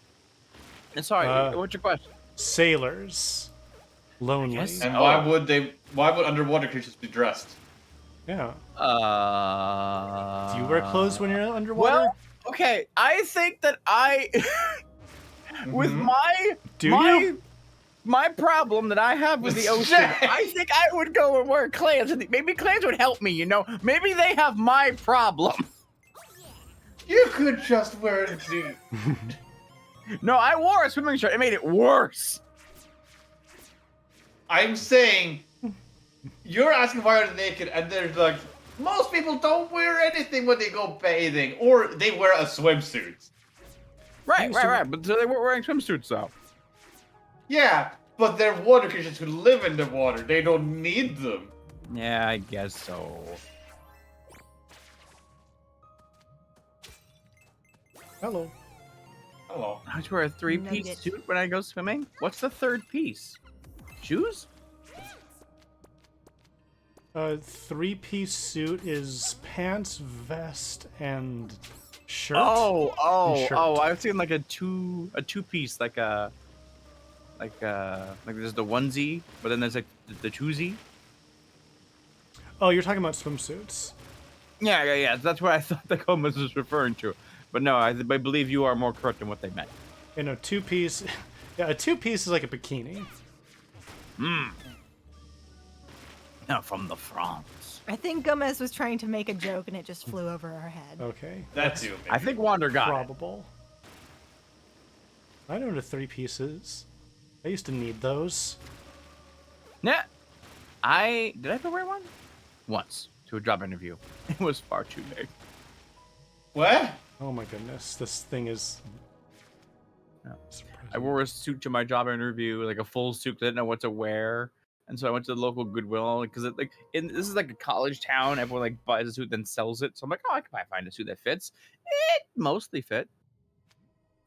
Speaker 3: And sorry, what's your question?
Speaker 1: Sailors. Lonely.
Speaker 3: guess-
Speaker 2: And
Speaker 3: Oh.
Speaker 2: why would underwater creatures be dressed?
Speaker 1: Yeah.
Speaker 3: Uh.
Speaker 1: Do you wear clothes when you're underwater?
Speaker 3: Well, okay. I think that I, with
Speaker 2: Mhm.
Speaker 3: my problem that I have with the ocean, I think I would go and wear clams. And maybe clams would help me. Maybe they have my problem.
Speaker 2: You could just wear the.
Speaker 3: No, I wore a swimming shirt. It made it worse.
Speaker 2: I'm saying, you're asking why are they naked, and there's like, most people don't wear anything when they go bathing, or they wear a swimsuit.
Speaker 3: Right. But so they weren't wearing swimsuits though.
Speaker 2: Yeah, but they're water creatures who live in the water. They don't need them.
Speaker 3: Yeah, I guess so.
Speaker 1: Hello.
Speaker 2: Hello.
Speaker 3: I just wear a three-piece
Speaker 5: Nugget.
Speaker 3: suit when I go swimming. What's the third piece? Shoes?
Speaker 1: A three-piece suit is pants, vest, and shirt. And shirt.
Speaker 3: I've seen like a two-piece, like there's the onesie, but then there's like the twosie.
Speaker 1: Oh, you're talking about swimsuits.
Speaker 3: Yeah. That's what I thought the Comas was referring to. But no, I believe you are more correct in what they meant.
Speaker 1: You know, two-piece. Yeah, a two-piece is like a bikini.
Speaker 3: Now from the France.
Speaker 5: I think Gomez was trying to make a joke and it just flew over our head.
Speaker 1: Okay.
Speaker 2: That's you.
Speaker 3: I think Wander got it.
Speaker 1: Probable. I know what a three-piece is. I used to need those.
Speaker 3: Yeah. Did I ever wear one? Once to a job interview. It was far too big.
Speaker 2: What?
Speaker 1: Oh my goodness, this thing is.
Speaker 3: Yeah.
Speaker 1: surprising.
Speaker 3: I wore a suit to my job interview, like a full suit. 'Cause I didn't know what to wear, and so I went to the local Goodwill because this is like a college town. Everyone like buys a suit then sells it. So I'm like, oh, I can probably find a suit that fits. It mostly fit,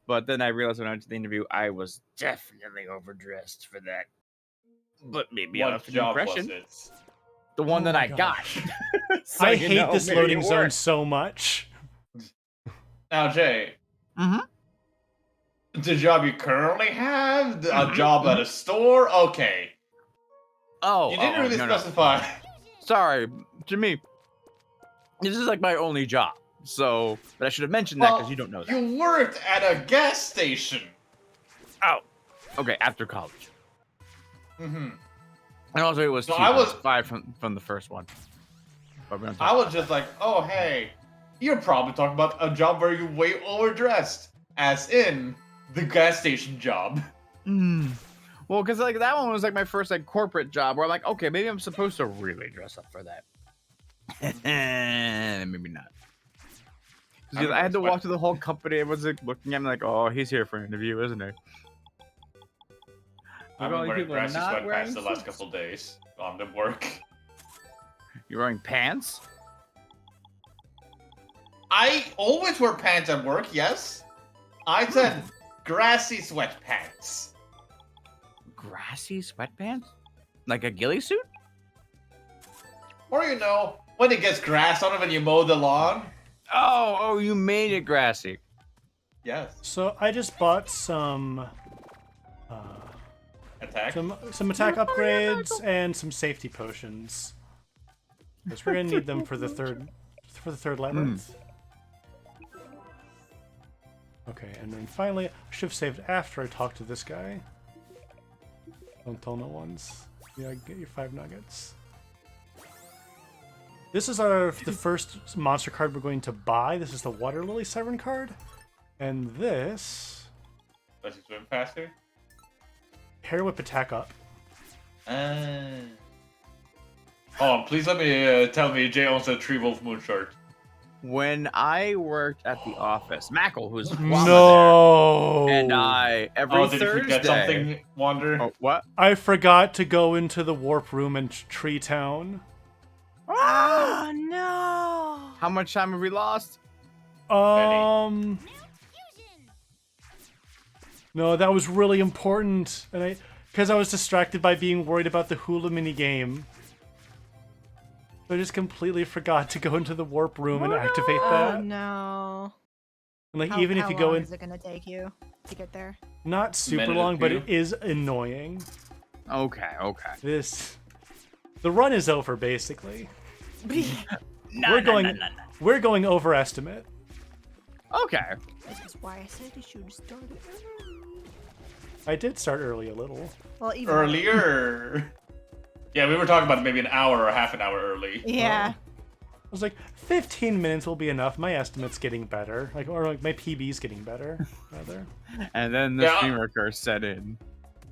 Speaker 3: but then I realized when I went to the interview, I was definitely overdressed for that. But maybe I
Speaker 2: What
Speaker 3: left an
Speaker 2: job
Speaker 3: impression.
Speaker 2: was it?
Speaker 3: The one
Speaker 1: Oh
Speaker 3: that
Speaker 1: my
Speaker 3: I got.
Speaker 1: gosh.
Speaker 3: So,
Speaker 1: I
Speaker 3: you
Speaker 1: hate
Speaker 3: know,
Speaker 1: this
Speaker 3: maybe
Speaker 1: loading
Speaker 3: it
Speaker 1: zone
Speaker 3: worked.
Speaker 1: so much.
Speaker 2: Now, Jay,
Speaker 3: Mhm.
Speaker 2: the job you currently have, a job at a store. Okay,
Speaker 3: Oh,
Speaker 2: you didn't really
Speaker 3: no.
Speaker 2: specify.
Speaker 3: Sorry, to me, this is like my only job. So, but I should have mentioned that because you don't know that.
Speaker 2: You worked at a gas station.
Speaker 3: Oh, okay, after college.
Speaker 2: Mm-hmm.
Speaker 3: And also, it was
Speaker 2: So
Speaker 3: cheap.
Speaker 2: I
Speaker 3: It was
Speaker 2: was-
Speaker 3: 5 from the first one. But we don't talk
Speaker 2: I
Speaker 3: about
Speaker 2: was just like, oh hey, you're probably talking about a job where you way overdressed, as in the gas station job.
Speaker 3: that. Well, because like that one was like my first like corporate job where I'm like, okay, maybe I'm supposed to really dress up for that. Maybe not. 'Cause I had to walk through the whole company. Everyone's like looking at me like, oh, he's here for an interview, isn't he?
Speaker 2: I've
Speaker 3: Look, all
Speaker 2: been
Speaker 3: these
Speaker 2: wearing
Speaker 3: people are
Speaker 2: grassy
Speaker 3: not wearing
Speaker 2: sweatpants the last
Speaker 3: suits.
Speaker 2: couple of days on the work.
Speaker 3: You're wearing pants?
Speaker 2: I always wear pants at work, yes. I said grassy sweatpants.
Speaker 3: Grassy sweatpants? Like a ghillie suit?
Speaker 2: Or you know, when it gets grass on it when you mow the lawn.
Speaker 3: Oh, you made it grassy.
Speaker 2: Yes.
Speaker 1: So I just bought some
Speaker 2: Attack.
Speaker 1: some attack upgrades and some safety potions. Because we're gonna need them for the third labyrinth. Okay, and then finally, I should have saved after I talked to this guy. Don't tell no ones. Yeah, get your 5 nuggets. This is the first monster card we're going to buy. This is the Water Lily Siren card. And this
Speaker 2: Does he swim faster?
Speaker 1: hair whip attack up.
Speaker 2: Oh, please let me tell me Jay owns a Tree Wolf Moon shirt.
Speaker 3: When I worked at the office, Mackle, who's
Speaker 1: No.
Speaker 3: there, and I every
Speaker 2: Did you
Speaker 3: Thursday.
Speaker 2: forget something, Wander?
Speaker 3: Oh, what?
Speaker 1: I forgot to go into the warp room in Tree Town.
Speaker 5: Oh no!
Speaker 3: How much time have we lost?
Speaker 1: No, that was really important, and because I was distracted by being worried about the hula mini game. I just completely forgot to go into the warp room and activate that.
Speaker 5: Oh no!
Speaker 1: And like
Speaker 5: How,
Speaker 1: even if
Speaker 5: how
Speaker 1: you go
Speaker 5: long
Speaker 1: in,
Speaker 5: is it gonna take you to get there?
Speaker 1: not super
Speaker 2: Minute or
Speaker 1: long, but
Speaker 2: two.
Speaker 1: it is annoying.
Speaker 3: Okay.
Speaker 1: The run is over basically.
Speaker 3: No,
Speaker 1: We're
Speaker 3: no,
Speaker 1: going,
Speaker 3: no, no, no.
Speaker 1: we're going overestimate.
Speaker 3: Okay.
Speaker 5: This is why I said you should start it early.
Speaker 1: I did start early a little.
Speaker 5: Well, even
Speaker 2: Earlier. Yeah, we were talking about maybe an hour or half an hour early.
Speaker 5: Yeah.
Speaker 1: I was like, 15 minutes will be enough. My estimate's getting better, or my PB's getting better, rather.
Speaker 3: And then the
Speaker 2: Yeah.
Speaker 3: streamer curse set in.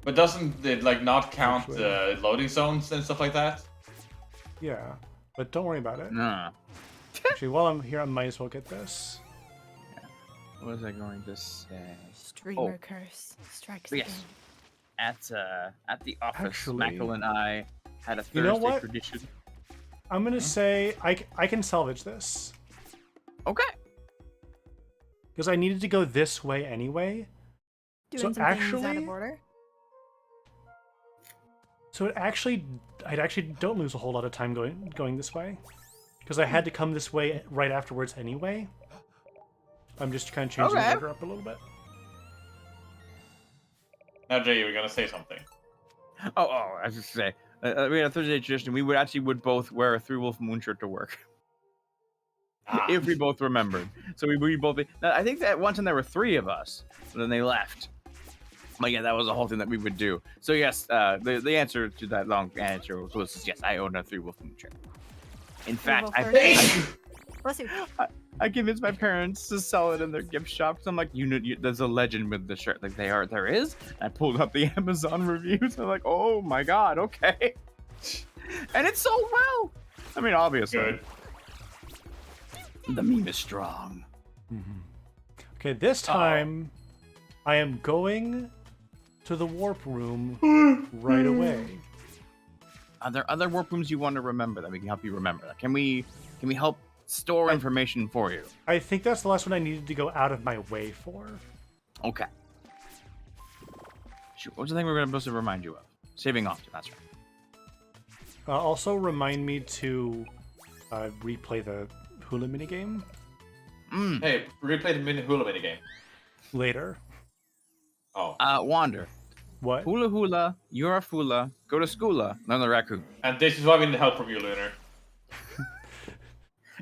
Speaker 2: But doesn't it like not count
Speaker 1: Actually.
Speaker 2: loading zones and stuff like that?
Speaker 1: Yeah, but don't worry about it.
Speaker 3: No.
Speaker 1: Actually, while I'm here, I might as well get this.
Speaker 3: What was I going to say?
Speaker 5: Streamer curse strikes
Speaker 3: Yes.
Speaker 5: again.
Speaker 3: At the office,
Speaker 1: Actually-
Speaker 3: Mackle and I had a Thursday
Speaker 1: You know what?
Speaker 3: tradition.
Speaker 1: I'm gonna say I can salvage this
Speaker 3: Okay.
Speaker 1: because I needed to go this way anyway.
Speaker 5: Doing
Speaker 1: So
Speaker 5: some things out
Speaker 1: actually-
Speaker 5: of order.
Speaker 1: So I actually don't lose a whole lot of time going this way, because I had to come this way right afterwards anyway. I'm just kind of changing the
Speaker 3: Okay.
Speaker 1: order up a little bit.
Speaker 2: Now, Jay, you were gonna say something.
Speaker 3: Oh, I was just say, we had a Thursday tradition. We would both wear a Three Wolf Moon shirt to work if we both remembered. So we both. Now, I think that one time there were 3 of us, and then they left. But yeah, that was the whole thing that we would do. So yes, the answer to that long answer was yes. I own a Three Wolf Moon shirt. In fact,
Speaker 5: Wolf shirt. Bless you.
Speaker 3: I convinced my parents to sell it in their gift shops. I'm like, there's a legend with the shirt. Like there is. I pulled up the Amazon reviews. I'm like, oh my god, okay. And it sold well. I mean, obviously,
Speaker 2: Good.
Speaker 3: the meme is strong.
Speaker 1: Okay, this time I am going to the warp room right away.
Speaker 3: Are there other warp rooms you want to remember that we can help you remember? Can we help store information for you?
Speaker 1: I think that's the last one I needed to go out of my way for.
Speaker 3: Okay. Shoot, what's the thing we're supposed to remind you of? Saving often, that's right.
Speaker 1: Also, remind me to replay the hula mini game
Speaker 2: Hey, replay the mini hula mini game.
Speaker 1: later.
Speaker 2: Oh,
Speaker 3: Wander.
Speaker 1: What?
Speaker 3: Hula hula, you're a fula, go to schoola, learn the raccoon.
Speaker 2: and this is why we need help from you, Lunar.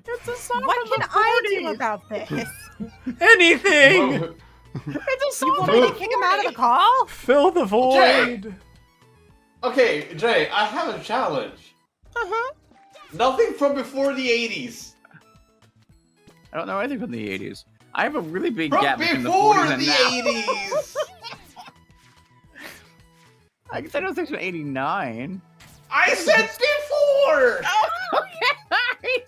Speaker 3: It's a song
Speaker 5: What can I do about this?
Speaker 1: Anything!
Speaker 2: Well,
Speaker 3: It's a
Speaker 5: You want me to kick him out of the call?
Speaker 1: Fill the void!
Speaker 2: okay, Jay, I have a challenge.
Speaker 3: Uh-huh.
Speaker 2: Nothing from before the 80s.
Speaker 3: I don't know anything from the 80s. I have a really big
Speaker 2: From
Speaker 3: gap between the
Speaker 2: before
Speaker 3: 40s
Speaker 2: the
Speaker 3: and now.
Speaker 2: 80s.
Speaker 3: I guess I don't think it's 89.
Speaker 2: I said before.
Speaker 3: Okay.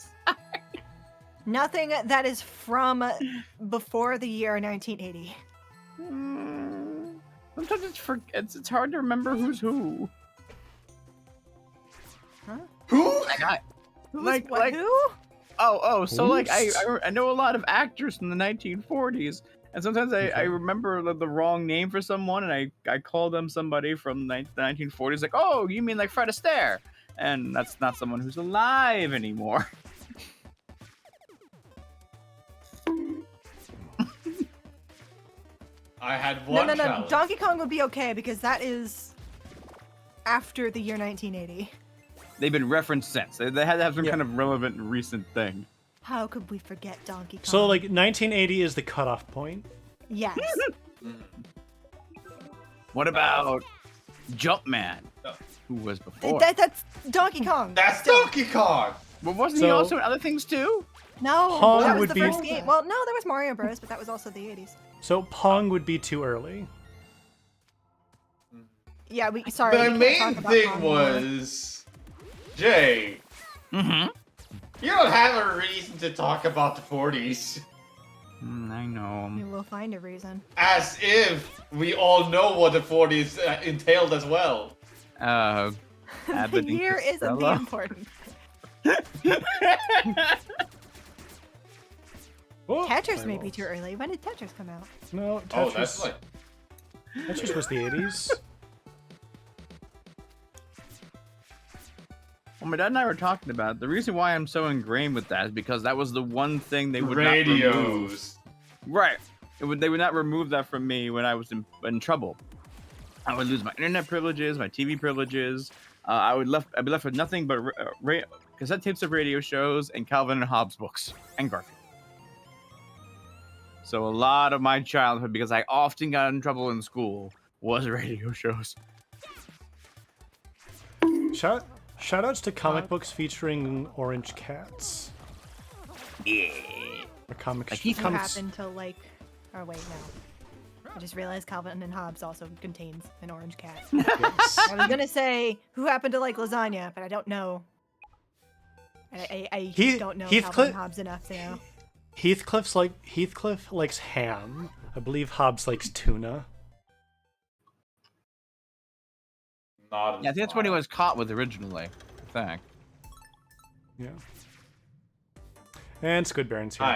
Speaker 5: Nothing that is from before the year 1980.
Speaker 3: Sometimes it's hard to remember who's who.
Speaker 2: Who?
Speaker 5: Who's
Speaker 3: Like-
Speaker 5: what?
Speaker 3: like-
Speaker 5: Who?
Speaker 3: So like
Speaker 1: Oops.
Speaker 3: I know a lot of actors from the 1940s, and sometimes I remember the wrong name for someone, and I call them somebody from the 1940s, like, oh, you mean like Fred Astaire, and that's not someone who's alive anymore.
Speaker 2: I had
Speaker 5: No,
Speaker 2: one
Speaker 5: no, no.
Speaker 2: challenge.
Speaker 5: Donkey Kong would be okay because that is after the year 1980.
Speaker 3: They've been referenced since. They had to have some
Speaker 1: Yeah.
Speaker 3: kind of relevant recent thing.
Speaker 5: How could we forget Donkey Kong?
Speaker 1: So, like, 1980 is the cutoff point.
Speaker 5: yes.
Speaker 3: What about Jumpman,
Speaker 2: No.
Speaker 3: who was before?
Speaker 5: That's Donkey Kong.
Speaker 2: That's
Speaker 5: Still.
Speaker 2: Donkey Kong.
Speaker 3: But wasn't he
Speaker 1: So-
Speaker 3: also in other things too?
Speaker 5: No,
Speaker 1: Pong
Speaker 5: that was
Speaker 1: would
Speaker 5: the
Speaker 1: be-
Speaker 5: first game. Well, no, there was Mario Bros, but that was also the 80s.
Speaker 1: So Pong would be too early.
Speaker 5: Yeah, sorry.
Speaker 2: My
Speaker 5: we can't
Speaker 2: main
Speaker 5: talk about
Speaker 2: thing
Speaker 5: Pong anymore.
Speaker 2: was, Jay,
Speaker 3: Mm-hmm.
Speaker 2: you don't have a reason to talk about the 40s.
Speaker 3: I know.
Speaker 5: We will find a reason.
Speaker 2: As if we all know what the 40s entailed as well.
Speaker 5: The
Speaker 3: Abbott and
Speaker 5: year isn't the
Speaker 3: Costello.
Speaker 5: important.
Speaker 1: Oh,
Speaker 5: Tetris may be
Speaker 1: fireballs.
Speaker 5: too early. When did Tetris come out?
Speaker 1: No, Tetris.
Speaker 2: Oh, that's like...
Speaker 1: Tetris was the 80s.
Speaker 3: Well, my dad and I were talking about it. The reason why I'm so ingrained with that is because that was the one thing they would not remove.
Speaker 2: Radios.
Speaker 3: Right. They would not remove that from me when I was in trouble. I would lose my internet privileges, my TV privileges. I'd be left with nothing but cassette tapes of radio shows and Calvin and Hobbes books and Garfield. So a lot of my childhood, because I often got in trouble in school, was radio shows.
Speaker 1: Shoutouts to comic books featuring orange cats.
Speaker 3: Yeah.
Speaker 1: Or comics.
Speaker 3: Like, he
Speaker 5: Who happened to like? Oh wait, no. I just realized Calvin and Hobbes also contains an orange cat.
Speaker 1: Yes.
Speaker 5: I was gonna say who happened to like lasagna, but I don't know. I don't know Calvin and Hobbes enough to know.
Speaker 1: Heathcliff likes ham. I believe Hobbs likes tuna.
Speaker 2: Not
Speaker 3: Yeah, I think that's what he was caught with originally. I think.
Speaker 1: Yeah. And Squid Baron's here.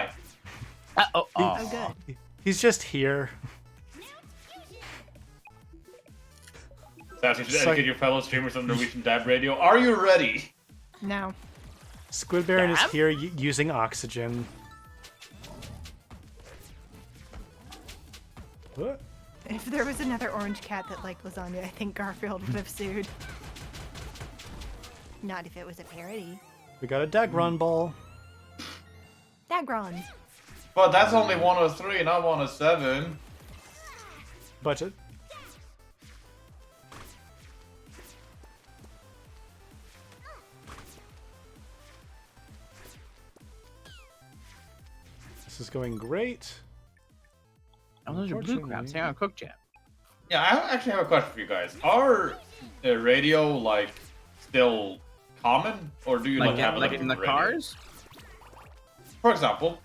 Speaker 2: Hi.
Speaker 5: Oh, good.
Speaker 1: He's just here.
Speaker 2: Sassy, you should
Speaker 1: Sorry.
Speaker 2: educate your fellow streamers on Norwegian Dab Radio. Are you ready?
Speaker 5: No.
Speaker 1: Squid Baron is
Speaker 3: Dab?
Speaker 1: here using oxygen. What?
Speaker 5: If there was another orange cat that liked lasagna, I think Garfield would have sued. Not if it was a parody.
Speaker 1: We got a Dagron ball.
Speaker 5: Dagrons.
Speaker 2: But that's only 103, not 107.
Speaker 1: Budget. This is going great.
Speaker 3: Oh, those are blue crabs. Hang on, cook chat.
Speaker 2: Yeah, I actually have a question for you guys. Are radio like still common, or do you
Speaker 3: Like,
Speaker 2: have
Speaker 3: like
Speaker 2: like
Speaker 3: in the cars?
Speaker 2: For example,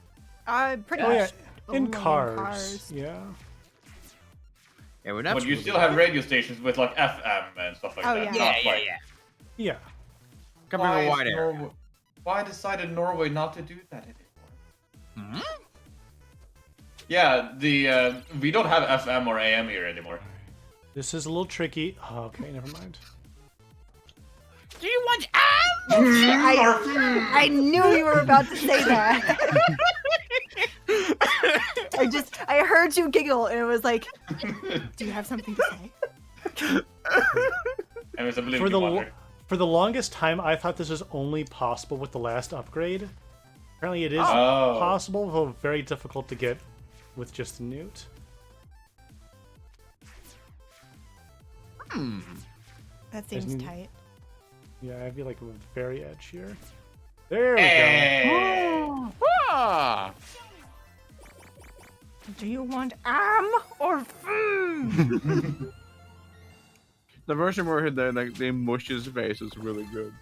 Speaker 5: Pretty
Speaker 1: Oh yeah,
Speaker 5: much.
Speaker 1: in
Speaker 5: only
Speaker 1: cars. Yeah.
Speaker 3: Yeah, we're not.
Speaker 2: but you still have radio stations with like FM and stuff like
Speaker 5: Oh,
Speaker 2: that.
Speaker 5: yeah.
Speaker 2: Not
Speaker 3: Yeah,
Speaker 2: quite.
Speaker 1: Yeah.
Speaker 3: Covering a
Speaker 2: is
Speaker 3: wide area.
Speaker 2: Why decided Norway not to do that anymore?
Speaker 3: Hmm?
Speaker 2: Yeah, we don't have FM or AM here anymore.
Speaker 1: This is a little tricky. Oh, okay, never mind.
Speaker 3: Do you want
Speaker 5: I knew you were about to say that. I heard you giggle and it was like, do you have something to say?
Speaker 2: And it's a believe
Speaker 1: For
Speaker 2: you
Speaker 1: the
Speaker 2: wonder.
Speaker 1: for the longest time, I thought this was only possible with the last upgrade. Apparently, it is
Speaker 2: Oh.
Speaker 1: possible, though very difficult to get with just the newt.
Speaker 5: That seems
Speaker 1: Isn't-
Speaker 5: tight.
Speaker 1: Yeah, I'd be like the very edge here. There we
Speaker 2: Hey!
Speaker 3: Ah!
Speaker 5: Do you want or
Speaker 3: The version where they mush his face is really good.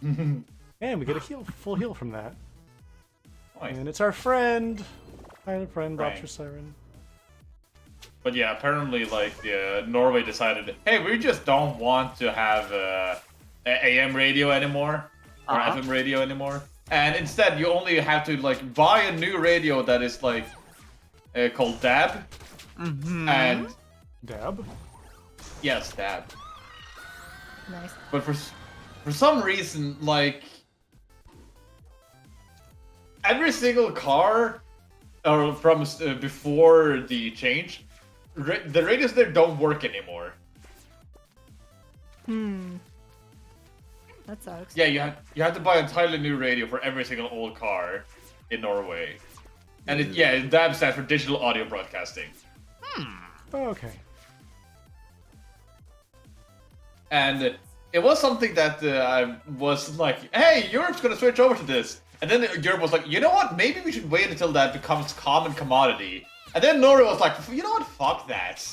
Speaker 1: go. And we get a full heal from that.
Speaker 2: Nice.
Speaker 1: And it's our friend. Hi, friend,
Speaker 2: Right.
Speaker 1: Dr. Siren.
Speaker 2: But yeah, apparently, like, Norway decided, hey, we just don't want to have AM radio anymore, or FM radio anymore. And instead, you only have to, like, buy a new radio that is, like, called DAB.
Speaker 3: Mm-hmm.
Speaker 2: And,
Speaker 1: Dab.
Speaker 2: yes, DAB.
Speaker 5: Nice.
Speaker 2: But for some reason, like, every single car, or from before the change, the radios there don't work anymore.
Speaker 5: That sucks.
Speaker 2: Yeah, you have to buy an entirely new radio for every single old car in Norway. And DAB stands for Digital Audio Broadcasting.
Speaker 1: Oh, okay.
Speaker 2: And it was something that I was like, hey, Europe's gonna switch over to this. And then Europe was like, you know what? Maybe we should wait until that becomes common commodity. And then Norway was like, you know what? Fuck that.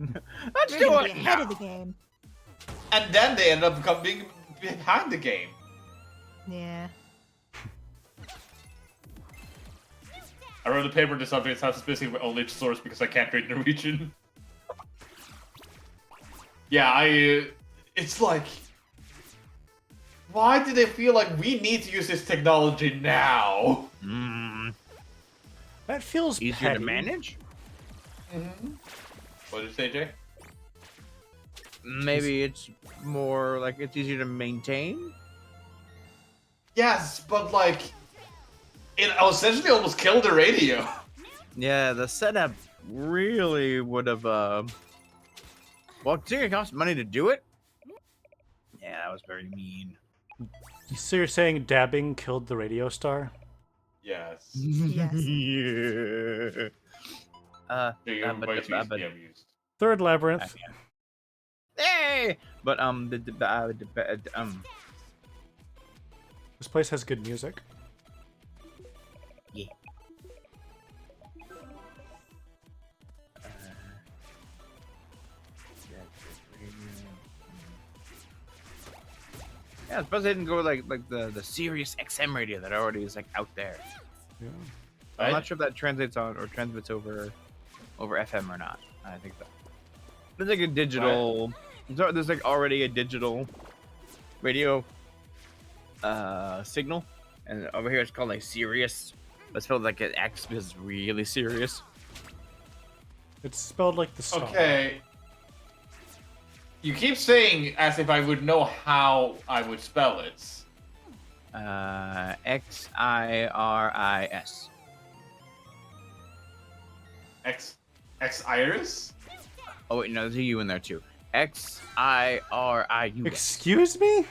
Speaker 3: Let's
Speaker 5: We're
Speaker 3: do
Speaker 5: gonna
Speaker 3: it
Speaker 5: be ahead
Speaker 3: now.
Speaker 5: of the game.
Speaker 2: And then they ended up being behind the game.
Speaker 5: Yeah.
Speaker 2: I wrote a paper on this subject. It's basically my only source because I can't read Norwegian. Yeah, it's like, why do they feel like we need to use this technology now?
Speaker 1: That feels
Speaker 3: Easier
Speaker 1: petty.
Speaker 3: to manage?
Speaker 2: What did you say, Jay?
Speaker 3: Maybe it's more like it's easier to maintain.
Speaker 2: Yes, but like, it essentially almost killed the radio.
Speaker 3: Yeah, the setup really would have. Well, considering it cost money to do it. Yeah, that was very mean.
Speaker 1: So you're saying dabbing killed the radio star?
Speaker 2: Yes.
Speaker 5: Yes.
Speaker 3: Yeah.
Speaker 2: You're way too easy to be amused.
Speaker 1: Third labyrinth.
Speaker 3: Hey, but
Speaker 1: This place has good music.
Speaker 3: yeah. Yeah, I suppose they didn't go like the Sirius XM radio that already is like out there.
Speaker 1: Yeah.
Speaker 3: I'm not sure if that translates on or transmits over FM or not. I think that there's like a digital. There's like already a digital radio signal, and over here it's called like Sirius. But it's spelled like an X because it's really serious.
Speaker 1: It's spelled like the star.
Speaker 2: Okay. You keep saying as if I would know how I would spell it.
Speaker 3: Xiris.
Speaker 2: X Iris?
Speaker 3: Oh wait, no, there's a U in there too. Xirius.
Speaker 1: Excuse me?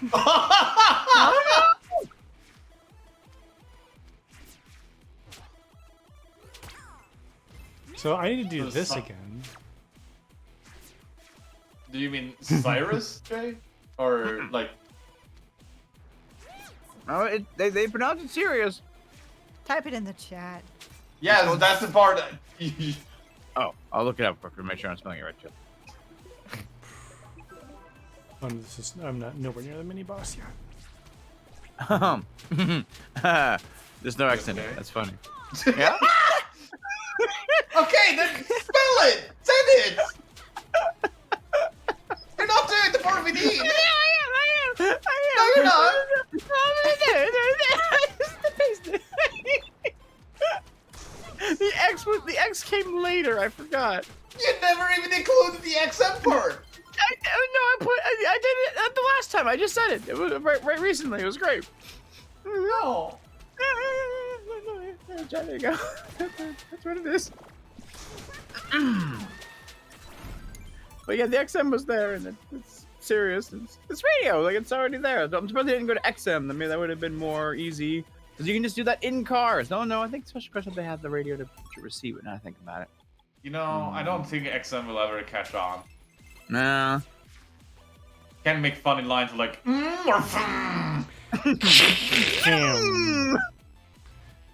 Speaker 1: So I need to do this again.
Speaker 2: Do you mean Cyrus, Jay? Or like?
Speaker 3: Oh, they pronounce it serious.
Speaker 5: Type it in the chat.
Speaker 2: Yeah, that's the part.
Speaker 3: Oh, I'll look it up quick to make sure I'm spelling it right too.
Speaker 1: I'm not nowhere near the mini boss yet.
Speaker 3: There's no accent.
Speaker 2: Okay.
Speaker 3: That's funny.
Speaker 2: Yeah. Okay, then spell it. Send it. You're not doing the part we need.
Speaker 3: I am.
Speaker 2: No, you're not.
Speaker 3: The X came later. I forgot.
Speaker 2: You never even included the XM part.
Speaker 3: I did it the last time. I just said it. It was right recently. It was great.
Speaker 2: No.
Speaker 3: There you go. That's what it is. But yeah, the XM was there, and it's serious. It's radio, like it's already there. I'm surprised they didn't go to XM. I mean, that would have been more easy. Because you can just do that in cars. No, I think especially they have the radio to receive it. Now I think about it.
Speaker 2: You know, I don't think XM will ever catch on.
Speaker 3: Nah.
Speaker 2: Can't make funny lines like or
Speaker 1: Damn.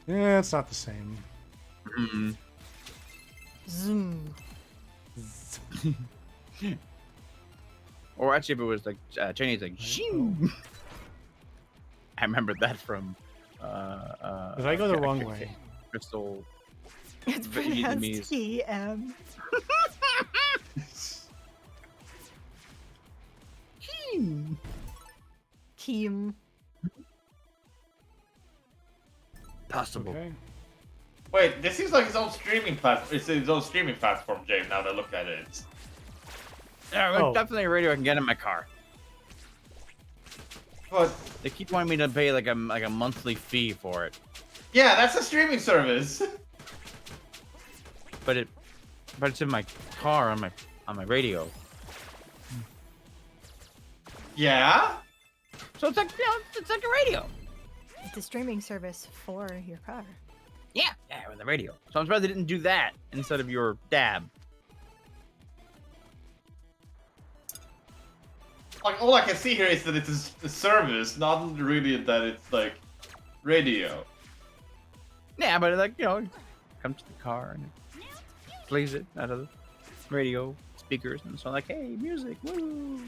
Speaker 1: Yeah, it's not the same.
Speaker 5: Zoom.
Speaker 3: Or actually, if it was like Chinese, like Shing. I remember that from.
Speaker 1: Did I go the wrong way?
Speaker 3: Crystal.
Speaker 5: It's pronounced TM. Team.
Speaker 3: Possible.
Speaker 1: Okay.
Speaker 2: Wait, this seems like its own streaming platform. It's its own streaming platform, Jay. Now that I look at it.
Speaker 3: Yeah,
Speaker 1: Oh.
Speaker 3: definitely a radio I can get in my car.
Speaker 2: But
Speaker 3: They keep wanting me to pay like a monthly fee for it,
Speaker 2: yeah, that's a streaming service.
Speaker 3: but it's in my car on my radio.
Speaker 2: Yeah.
Speaker 3: So it's like it's like a radio.
Speaker 5: It's a streaming service for your car.
Speaker 3: Yeah, with the radio. So I'm surprised they didn't do that instead of your dab.
Speaker 2: Like all I can see here is that it's a service, not really that it's like radio.
Speaker 3: Yeah, but like, you know, it comes to the car and it plays it out of the radio speakers, and so like, hey, music, woo!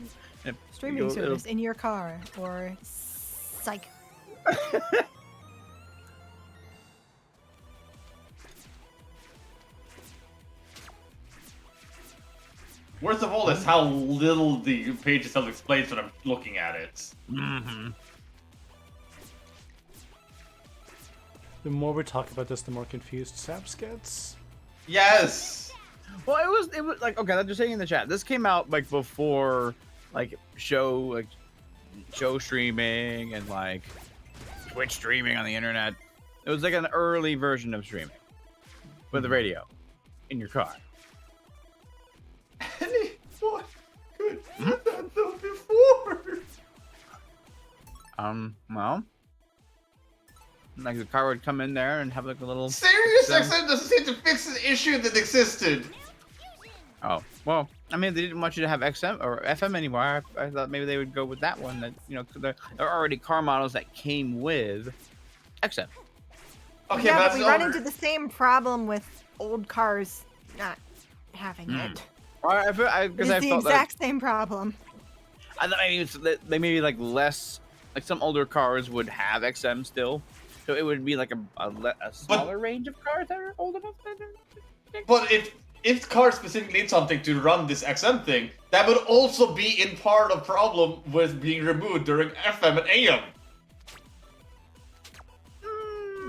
Speaker 3: And
Speaker 5: Streaming service in your car or psych.
Speaker 2: Worst of all is how little the page itself explains when I'm looking at it.
Speaker 3: Mm-hmm.
Speaker 1: The more we talk about this, the more confused Saps gets.
Speaker 2: Yes!
Speaker 3: Well, it was like, okay, I'm just saying in the chat. This came out like before, like show streaming and like Twitch streaming on the internet. It was like an early version of streaming with the radio in your car.
Speaker 2: Anyone could do that though before.
Speaker 3: Well, like the car would come in there and have like a little.
Speaker 2: Sirius XM doesn't seem to fix an issue that existed.
Speaker 3: Oh well, I mean they didn't want you to have XM or FM anymore. I thought maybe they would go with that one. That, you know, there are already car models that came with XM.
Speaker 2: Okay,
Speaker 5: yeah,
Speaker 2: but
Speaker 5: but we run into the same problem with old cars not having it.
Speaker 3: It's
Speaker 5: the exact same problem.
Speaker 3: I thought maybe they maybe like less, like some older cars would have XM still, so it would be like a smaller range of cars that are old enough.
Speaker 2: But if cars specifically need something to run this XM thing, that would also be in part of problem with being removed during FM and AM.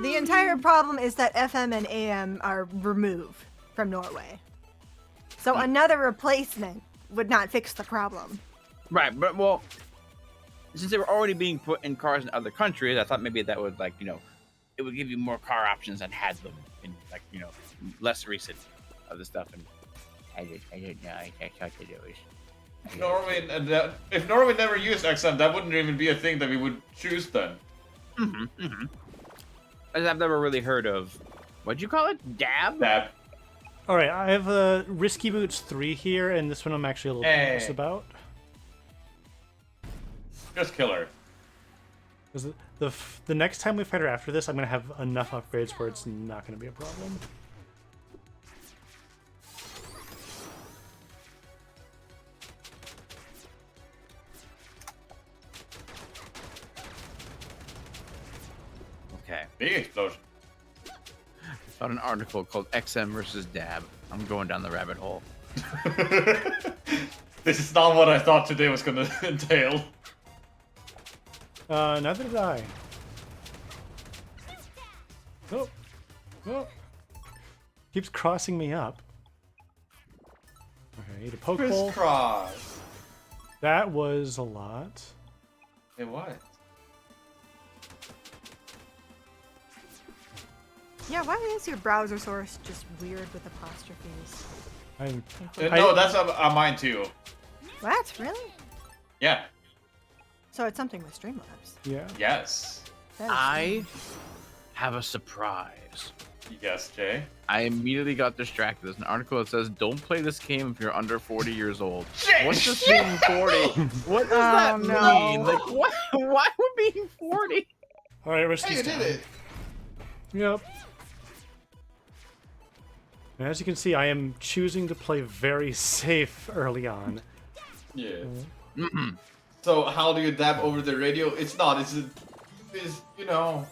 Speaker 5: The entire problem is that FM and AM are removed from Norway. So another replacement would not fix the problem.
Speaker 3: Right, but well, since they were already being put in cars in other countries, I thought maybe that would, like, you know, it would give you more car options and had them in, like, you know, less recent of the stuff. And I didn't know. I thought that it was.
Speaker 2: If Norway never used XM, that wouldn't even be a thing that we would choose then.
Speaker 3: I've never really heard of. What'd you call it? Dab?
Speaker 2: Dab.
Speaker 1: All right, I have Risky Boots 3 here, and this one I'm actually a little nervous about.
Speaker 2: Just kill her.
Speaker 1: Because the next time we fight her after this, I'm going to have enough upgrades where it's not going to be a problem.
Speaker 3: Okay.
Speaker 2: Big explosion.
Speaker 3: I found an article called XM versus Dab. I'm going down the rabbit hole.
Speaker 2: This is not what I thought today was going to entail.
Speaker 1: Neither did I. Oh. Oh. Keeps crossing me up. Okay, need a Pokeball.
Speaker 2: Crisscross.
Speaker 1: That was a lot.
Speaker 2: Hey, what?
Speaker 5: Yeah, why is your browser source just weird with apostrophes?
Speaker 2: No, that's on mine too.
Speaker 5: What? Really?
Speaker 2: Yeah.
Speaker 5: So it's something with Streamlabs.
Speaker 1: Yeah.
Speaker 2: Yes.
Speaker 5: That is
Speaker 3: I have a surprise.
Speaker 2: Yes, Jay.
Speaker 3: I immediately got distracted. There's an article that says, "Don't play this game if you're under 40 years old." What's this being 40? What does that mean? Like, what? Why would being 40?
Speaker 1: All right, Risky.
Speaker 2: Hey, you did it.
Speaker 1: Yep. And as you can see, I am choosing to play very safe early on.
Speaker 2: Yeah. So how do you dab over the radio? It's not. It's you know.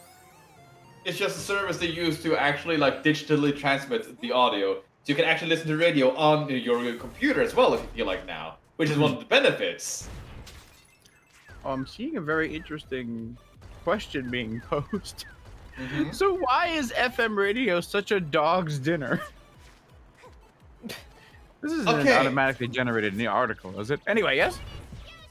Speaker 2: It's just a service they use to actually like digitally transmit the audio, so you can actually listen to radio on your computer as well if you feel like now, which is one of the benefits.
Speaker 3: I'm seeing a very interesting question being posed. So why is FM radio such a dog's dinner? This isn't an automatically generated new article, is it? Anyway, yes?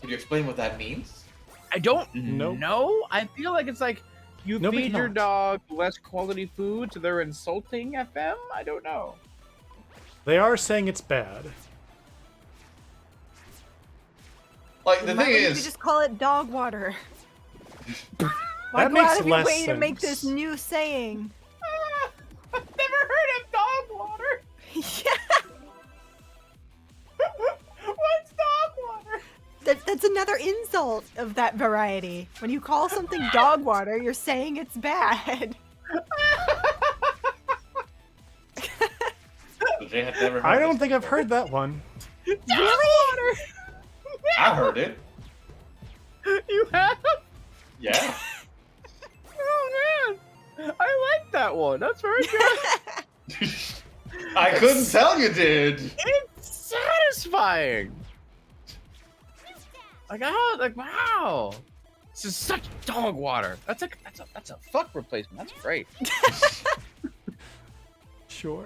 Speaker 2: Could you explain what that means?
Speaker 3: I don't know. I feel like it's like you feed your dog less quality food, so they're insulting FM? I don't know.
Speaker 1: They are saying it's bad.
Speaker 2: Like, the thing is...
Speaker 5: You just call it dog water.
Speaker 1: Why
Speaker 5: go out of your way to make this new saying?
Speaker 3: I've never heard of dog water.
Speaker 5: Yeah.
Speaker 3: What's dog water?
Speaker 5: The That's another insult of that variety. When you call something dog water, you're saying it's bad.
Speaker 2: Jay had never heard
Speaker 1: I don't
Speaker 2: this
Speaker 1: think I've
Speaker 2: before.
Speaker 1: heard that one.
Speaker 5: Really?
Speaker 2: I heard it.
Speaker 3: You have?
Speaker 2: Yeah.
Speaker 3: Oh man, I like that one. That's very good.
Speaker 2: I couldn't tell you did.
Speaker 3: It's satisfying. Like wow, this is such dog water. That's a fuck replacement. That's great.
Speaker 1: Sure.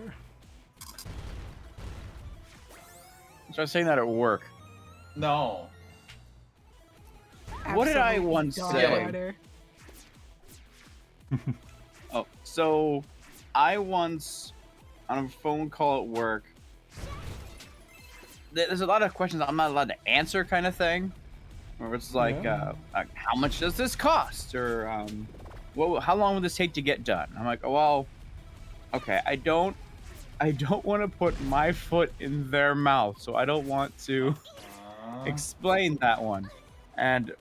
Speaker 3: So I was saying that at work.
Speaker 2: No.
Speaker 3: What did I
Speaker 5: Absolutely
Speaker 3: once
Speaker 5: dog
Speaker 3: say?
Speaker 5: water.
Speaker 3: Oh, so I once on a phone call at work. There's a lot of questions I'm not allowed to answer, kind of thing. Where it's like, how much does this cost, or how long will this take to get done? I'm like, oh, well, okay, I don't want to put my foot in their mouth, so I don't want to explain that one. And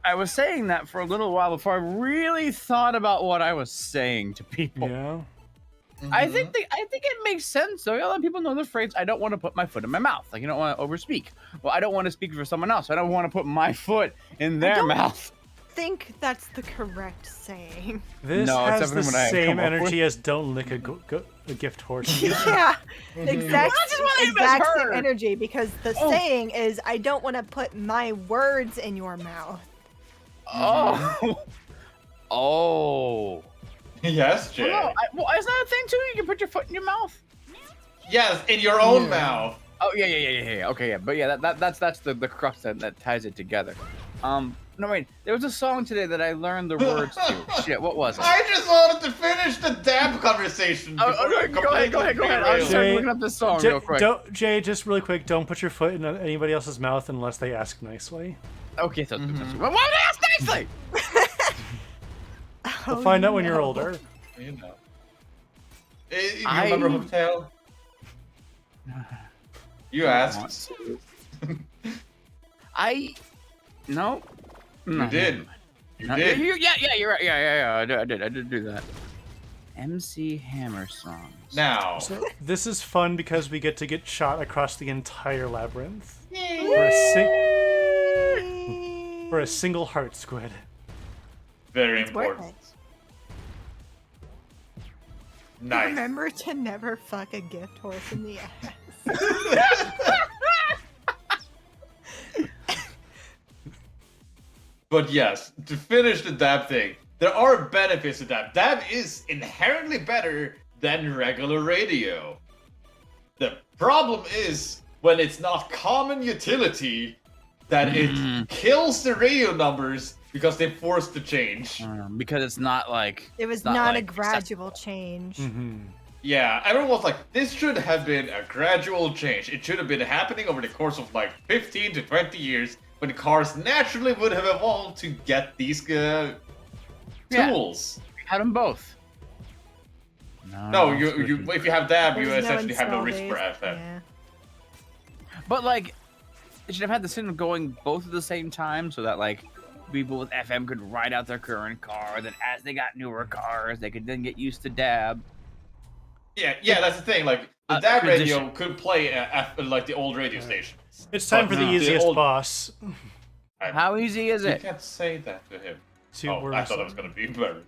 Speaker 3: I was saying that for a little while before I really thought about what I was saying to people.
Speaker 1: Yeah.
Speaker 3: I think it makes sense. So a lot of people know the phrase, I don't want to put my foot in my mouth. Like, you don't want to overspeak. Well, I don't want to speak for someone else. I don't want to put my foot in their mouth.
Speaker 5: I think that's the correct saying.
Speaker 1: This
Speaker 3: No, it's
Speaker 1: has the
Speaker 3: definitely what I
Speaker 1: same
Speaker 3: come up
Speaker 1: energy as don't lick a gift horse.
Speaker 5: Yeah, exact
Speaker 3: That's what I
Speaker 5: same
Speaker 3: heard.
Speaker 5: energy, because the saying is, I don't want to put my words in your mouth.
Speaker 3: Oh. Oh.
Speaker 2: Yes, Jay.
Speaker 3: Well, no, isn't that a thing too? You can put your foot in your mouth.
Speaker 2: Yes, in your own mouth.
Speaker 3: Oh yeah. Okay, yeah, but yeah, that's the crux that ties it together. No wait, there was a song today that I learned the words to. Shit, what was it?
Speaker 2: I just wanted to finish the dab conversation.
Speaker 3: Oh,
Speaker 2: before I
Speaker 3: go ahead.
Speaker 2: completely
Speaker 3: I was
Speaker 2: derailed.
Speaker 3: starting looking up this song real quick.
Speaker 1: Jay, just really quick, don't put your foot in anybody else's mouth unless they ask nicely.
Speaker 3: Okay, so well, why did I ask nicely?
Speaker 1: We'll find out when you're older.
Speaker 2: You know. You remember Hotel? You asked.
Speaker 3: No.
Speaker 2: You did. You
Speaker 3: No,
Speaker 2: did.
Speaker 3: Yeah, you're right. Yeah. I did do that. MC Hammer songs.
Speaker 2: Now.
Speaker 1: So this is fun because we get to get shot across the entire labyrinth for a single heart squid.
Speaker 2: Very
Speaker 5: It's worth
Speaker 2: important.
Speaker 5: it.
Speaker 2: Nice.
Speaker 5: Remember to never fuck a gift horse in the ass.
Speaker 2: But yes, to finish the dab thing, there are benefits to dab. Dab is inherently better than regular radio. The problem is when it's not common utility that it kills the radio numbers because they forced to change.
Speaker 3: Because it's not like
Speaker 5: It was
Speaker 3: not
Speaker 5: not a
Speaker 3: like
Speaker 5: gradual change.
Speaker 2: Yeah, everyone was like, this should have been a gradual change. It should have been happening over the course of like 15 to 20 years when cars naturally would have evolved to get these tools.
Speaker 3: We had them both.
Speaker 2: No, you if you have dab, you
Speaker 5: There's
Speaker 2: essentially have no
Speaker 5: install
Speaker 2: risk for
Speaker 5: days.
Speaker 2: FM.
Speaker 5: Yeah.
Speaker 3: But like, it should have had the signal going both at the same time, so that like people with FM could ride out their current car. Then as they got newer cars, they could then get used to dab.
Speaker 2: Yeah, that's the thing. Like the dab
Speaker 3: tradition.
Speaker 2: radio could play like the old radio station.
Speaker 1: It's time
Speaker 2: But
Speaker 1: for the
Speaker 2: the
Speaker 1: easiest
Speaker 2: old-
Speaker 1: boss.
Speaker 3: How easy is
Speaker 2: You
Speaker 3: it?
Speaker 2: can't say that to him.
Speaker 1: To
Speaker 2: Oh, I
Speaker 1: worms.
Speaker 2: thought it was gonna be better.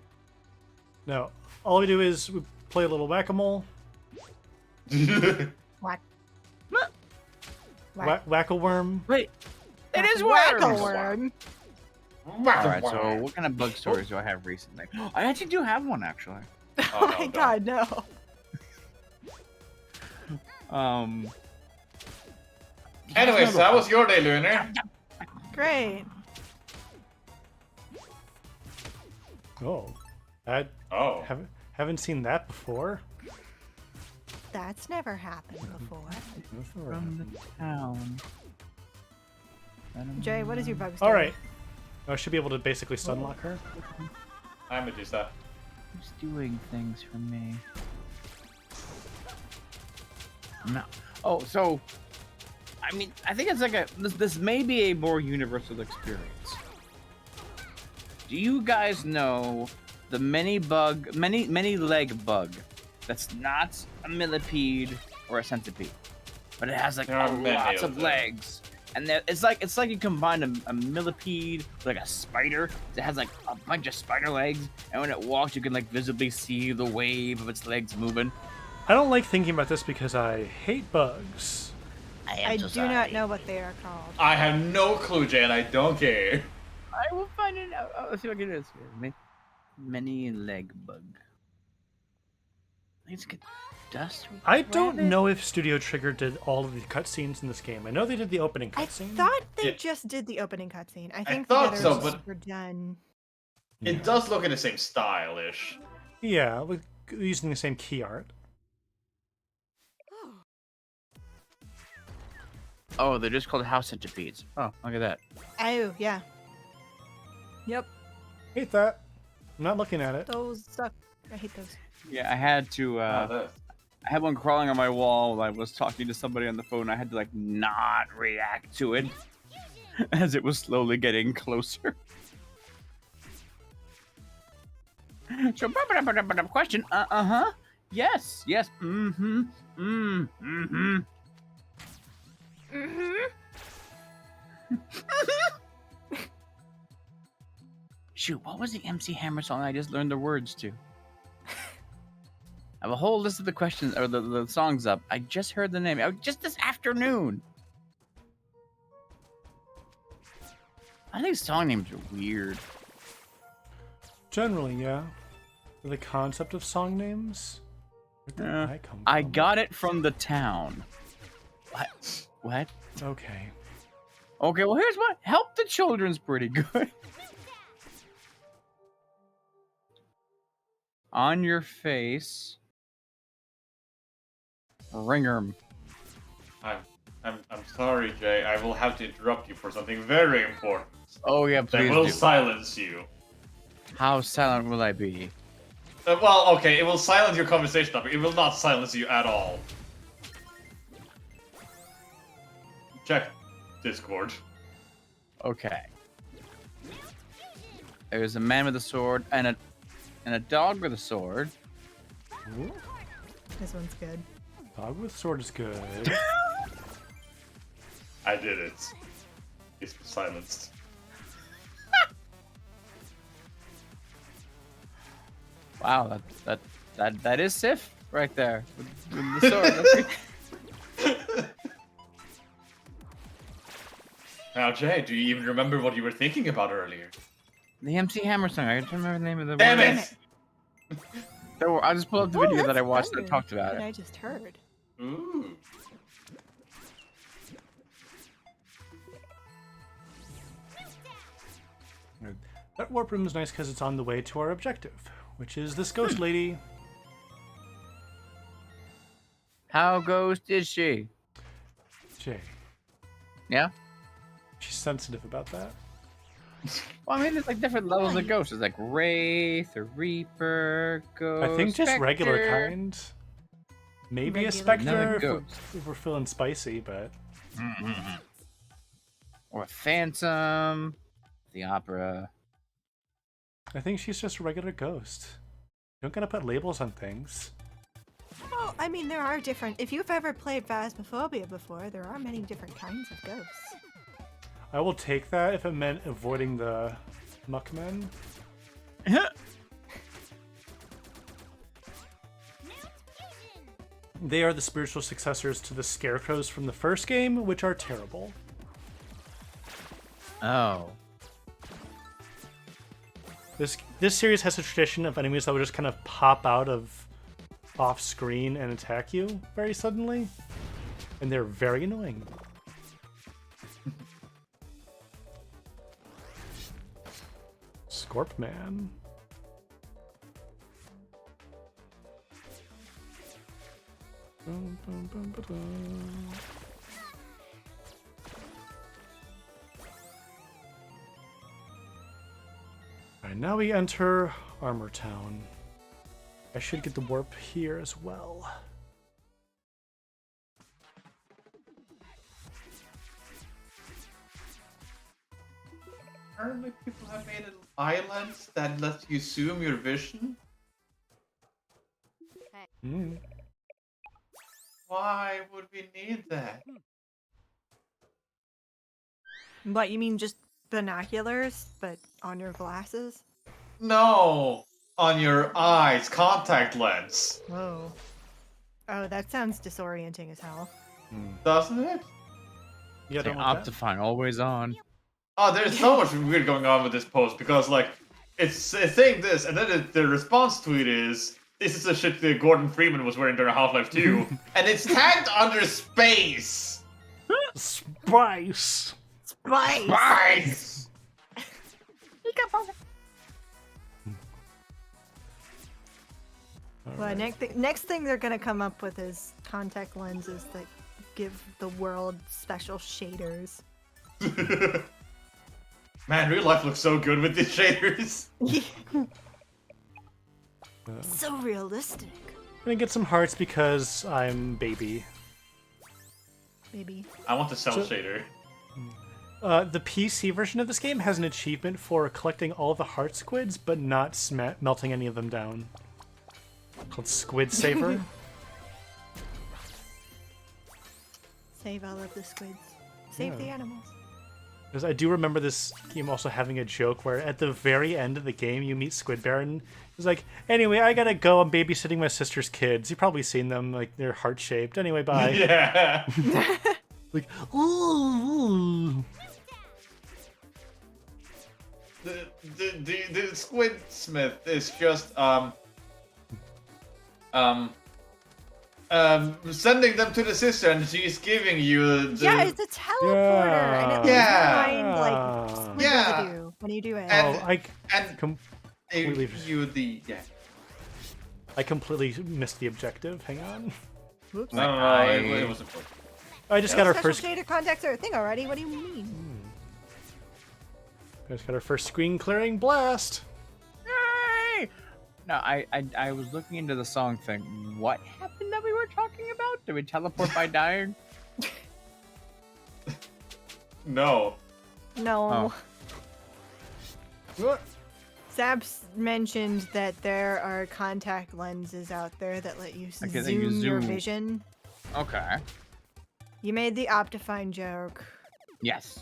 Speaker 1: No, all we do is we play a little whack-a-mole,
Speaker 5: Whack.
Speaker 1: whack-a-worm.
Speaker 3: Wait, it is
Speaker 5: Whack a
Speaker 3: worms.
Speaker 5: worm.
Speaker 3: Alright, so what kind of bug stories do I have recently? I actually do have one, actually.
Speaker 5: Oh my god, no.
Speaker 2: Anyway, so how was your day, Lunar?
Speaker 5: Great.
Speaker 1: Oh, I
Speaker 2: Oh.
Speaker 1: haven't seen that before.
Speaker 5: That's never happened before.
Speaker 3: From the town.
Speaker 5: Jay, what is your bug story?
Speaker 1: All right, I should be able to basically stunlock her.
Speaker 2: I'm Medusa.
Speaker 3: Who's doing things for me? No. Oh, so I mean, I think it's like this may be a more universal experience. Do you guys know the many leg bug that's not a millipede or a centipede, but it has like lots of legs, and it's like you combine a millipede with like a spider that has like a bunch of spider legs, and when it walks, you can like visibly see the wave of its legs moving.
Speaker 1: I don't like thinking about this because I hate bugs.
Speaker 5: I do not know what they are called.
Speaker 2: I have no clue, Jay, and I don't care.
Speaker 3: I will find it out. Oh, let's see what it is. Many leg bug. Let's get dust.
Speaker 1: I don't know if Studio Trigger did all of the cutscenes in this game. I know they did the opening
Speaker 5: I
Speaker 1: cutscene.
Speaker 5: thought they just did the opening cutscene. I think
Speaker 2: thought
Speaker 5: the
Speaker 2: so,
Speaker 5: others
Speaker 2: but-
Speaker 5: were done.
Speaker 2: It does look in the same style-ish.
Speaker 1: Yeah, with using the same key art.
Speaker 3: Oh, they're just called house centipedes. Oh, look at that.
Speaker 5: Oh, yeah. Yep,
Speaker 1: Hate that. I'm not looking at it.
Speaker 5: those suck. I hate those.
Speaker 3: Yeah, I had to. I had one crawling on my wall while I was talking to somebody on the phone. I had to like not react to it as it was slowly getting closer. So, question. Uh-huh. Yes. Mm-hmm. Mm-hmm. Shoot, what was the MC Hammer song I just learned the words to? I have a whole list of the questions or the songs up. I just heard the name. Just this afternoon. I think song names are weird.
Speaker 1: Generally, yeah. The concept of song names? Where did I come from?
Speaker 3: I got it from the town. What?
Speaker 1: Okay.
Speaker 3: Okay, well here's what. Help the Children's pretty good. On your face. Ringer.
Speaker 2: I'm sorry, Jay. I will have to interrupt you for something very important.
Speaker 3: Oh yeah,
Speaker 2: That
Speaker 3: please
Speaker 2: will
Speaker 3: do.
Speaker 2: silence you.
Speaker 3: How silent will I be?
Speaker 2: Well, okay, it will silence your conversation topic. It will not silence you at all. Check Discord.
Speaker 3: Okay. There's a man with a sword and a dog with a sword.
Speaker 1: Ooh,
Speaker 5: This one's good.
Speaker 1: dog with sword is good.
Speaker 2: I did it. It's silenced.
Speaker 3: Wow, that is Sif right there with the sword.
Speaker 2: Now, Jay, do you even remember what you were thinking about earlier?
Speaker 3: The MC Hammer song. I don't remember the name of the
Speaker 2: Damn
Speaker 3: word.
Speaker 2: it!
Speaker 3: Don't worry, I'll just pull up the
Speaker 5: Oh,
Speaker 3: video that
Speaker 5: that's
Speaker 3: I watched
Speaker 5: better
Speaker 3: that talked about
Speaker 5: than
Speaker 3: it.
Speaker 5: I just heard.
Speaker 2: Ooh.
Speaker 1: That warp room is nice because it's on the way to our objective, which is this ghost lady.
Speaker 3: How ghost is she?
Speaker 1: Jay.
Speaker 3: Yeah?
Speaker 1: She's sensitive about that.
Speaker 3: Well, I mean, there's like different levels of ghosts. There's like Wraith or Reaper, Ghost.
Speaker 1: I think just regular
Speaker 3: Spectre.
Speaker 1: kind. Maybe
Speaker 5: Regular.
Speaker 1: a specter
Speaker 3: Another
Speaker 1: if we're,
Speaker 3: ghost.
Speaker 1: if we're feeling spicy, but
Speaker 3: Or a Phantom. The Opera.
Speaker 1: I think she's just a regular ghost. You don't gotta put labels on things.
Speaker 5: Well, I mean, there are different. If you've ever played Phasmophobia before, there are many different kinds of ghosts.
Speaker 1: I will take that if it meant avoiding the muckmen. They are the spiritual successors to the scarecrows from the first game, which are terrible.
Speaker 3: Oh.
Speaker 1: This series has a tradition of enemies that will just kind of pop out of off screen and attack you very suddenly, and they're very annoying. Scorp Man. Bum, bum, bum, ba-dum. Alright, now we enter Armor Town. I should get the warp here as well.
Speaker 2: apparently people have made islands that let you zoom your vision.
Speaker 1: Mm.
Speaker 2: Why would we need that?
Speaker 5: What, you mean just binoculars, but on your glasses?
Speaker 2: No! On your eyes, contact lens.
Speaker 5: Whoa. Oh, that sounds disorienting as hell.
Speaker 2: Doesn't it?
Speaker 1: Yeah,
Speaker 3: Say
Speaker 1: don't want that.
Speaker 3: Optifine, always on.
Speaker 2: Oh, there's so much weird going on with this post because, like, it's saying this, and then the response tweet is, "This is the shit that Gordon Freeman was wearing during Half-Life 2," and it's tagged under space.
Speaker 1: Spice.
Speaker 5: Spice!
Speaker 2: Spice.
Speaker 5: Well, next thing they're gonna come up with is contact lenses that give the world special shaders.
Speaker 2: Man, real life looks so good with these shaders.
Speaker 5: So realistic.
Speaker 1: I'm gonna get some hearts because I'm baby.
Speaker 5: Maybe.
Speaker 2: I want the cell
Speaker 1: So-
Speaker 2: shader.
Speaker 1: The PC version of this game has an achievement for collecting all the heart squids, but not melting any of them down. Called Squid Saver.
Speaker 5: Save all of the squids. Save the animals.
Speaker 1: Because I do remember this game also having a joke where at the very end of the game you meet Squid Baron. He's like, anyway, I gotta go. I'm babysitting my sister's kids. You've probably seen them, like they're heart shaped. Anyway, bye.
Speaker 2: Yeah.
Speaker 1: Like, ooh.
Speaker 2: The Squid Smith is just sending them to the sister, and she's giving you the
Speaker 5: Yeah, it's a teleporter, and it leaves
Speaker 2: Yeah.
Speaker 5: behind like squid
Speaker 2: Yeah.
Speaker 5: residue when you do it.
Speaker 2: And-
Speaker 1: Oh,
Speaker 2: and
Speaker 1: completely,
Speaker 2: you the yeah.
Speaker 1: I completely missed the objective. Hang on.
Speaker 5: Whoops.
Speaker 2: No, it was important.
Speaker 1: I just got our
Speaker 5: Special
Speaker 1: first.
Speaker 5: shader contacts are a thing already. What do you mean?
Speaker 1: I just got our first screen clearing blast.
Speaker 3: Yay! No, I was looking into the song thing. What happened that we were talking about? Did we teleport by dying?
Speaker 2: No.
Speaker 5: No.
Speaker 3: Oh.
Speaker 5: Zaps mentioned that there are contact lenses out there that let you
Speaker 3: Okay, that
Speaker 5: zoom
Speaker 3: you
Speaker 5: your
Speaker 3: zoom.
Speaker 5: vision.
Speaker 3: Okay.
Speaker 5: You made the Optifine joke.
Speaker 3: Yes.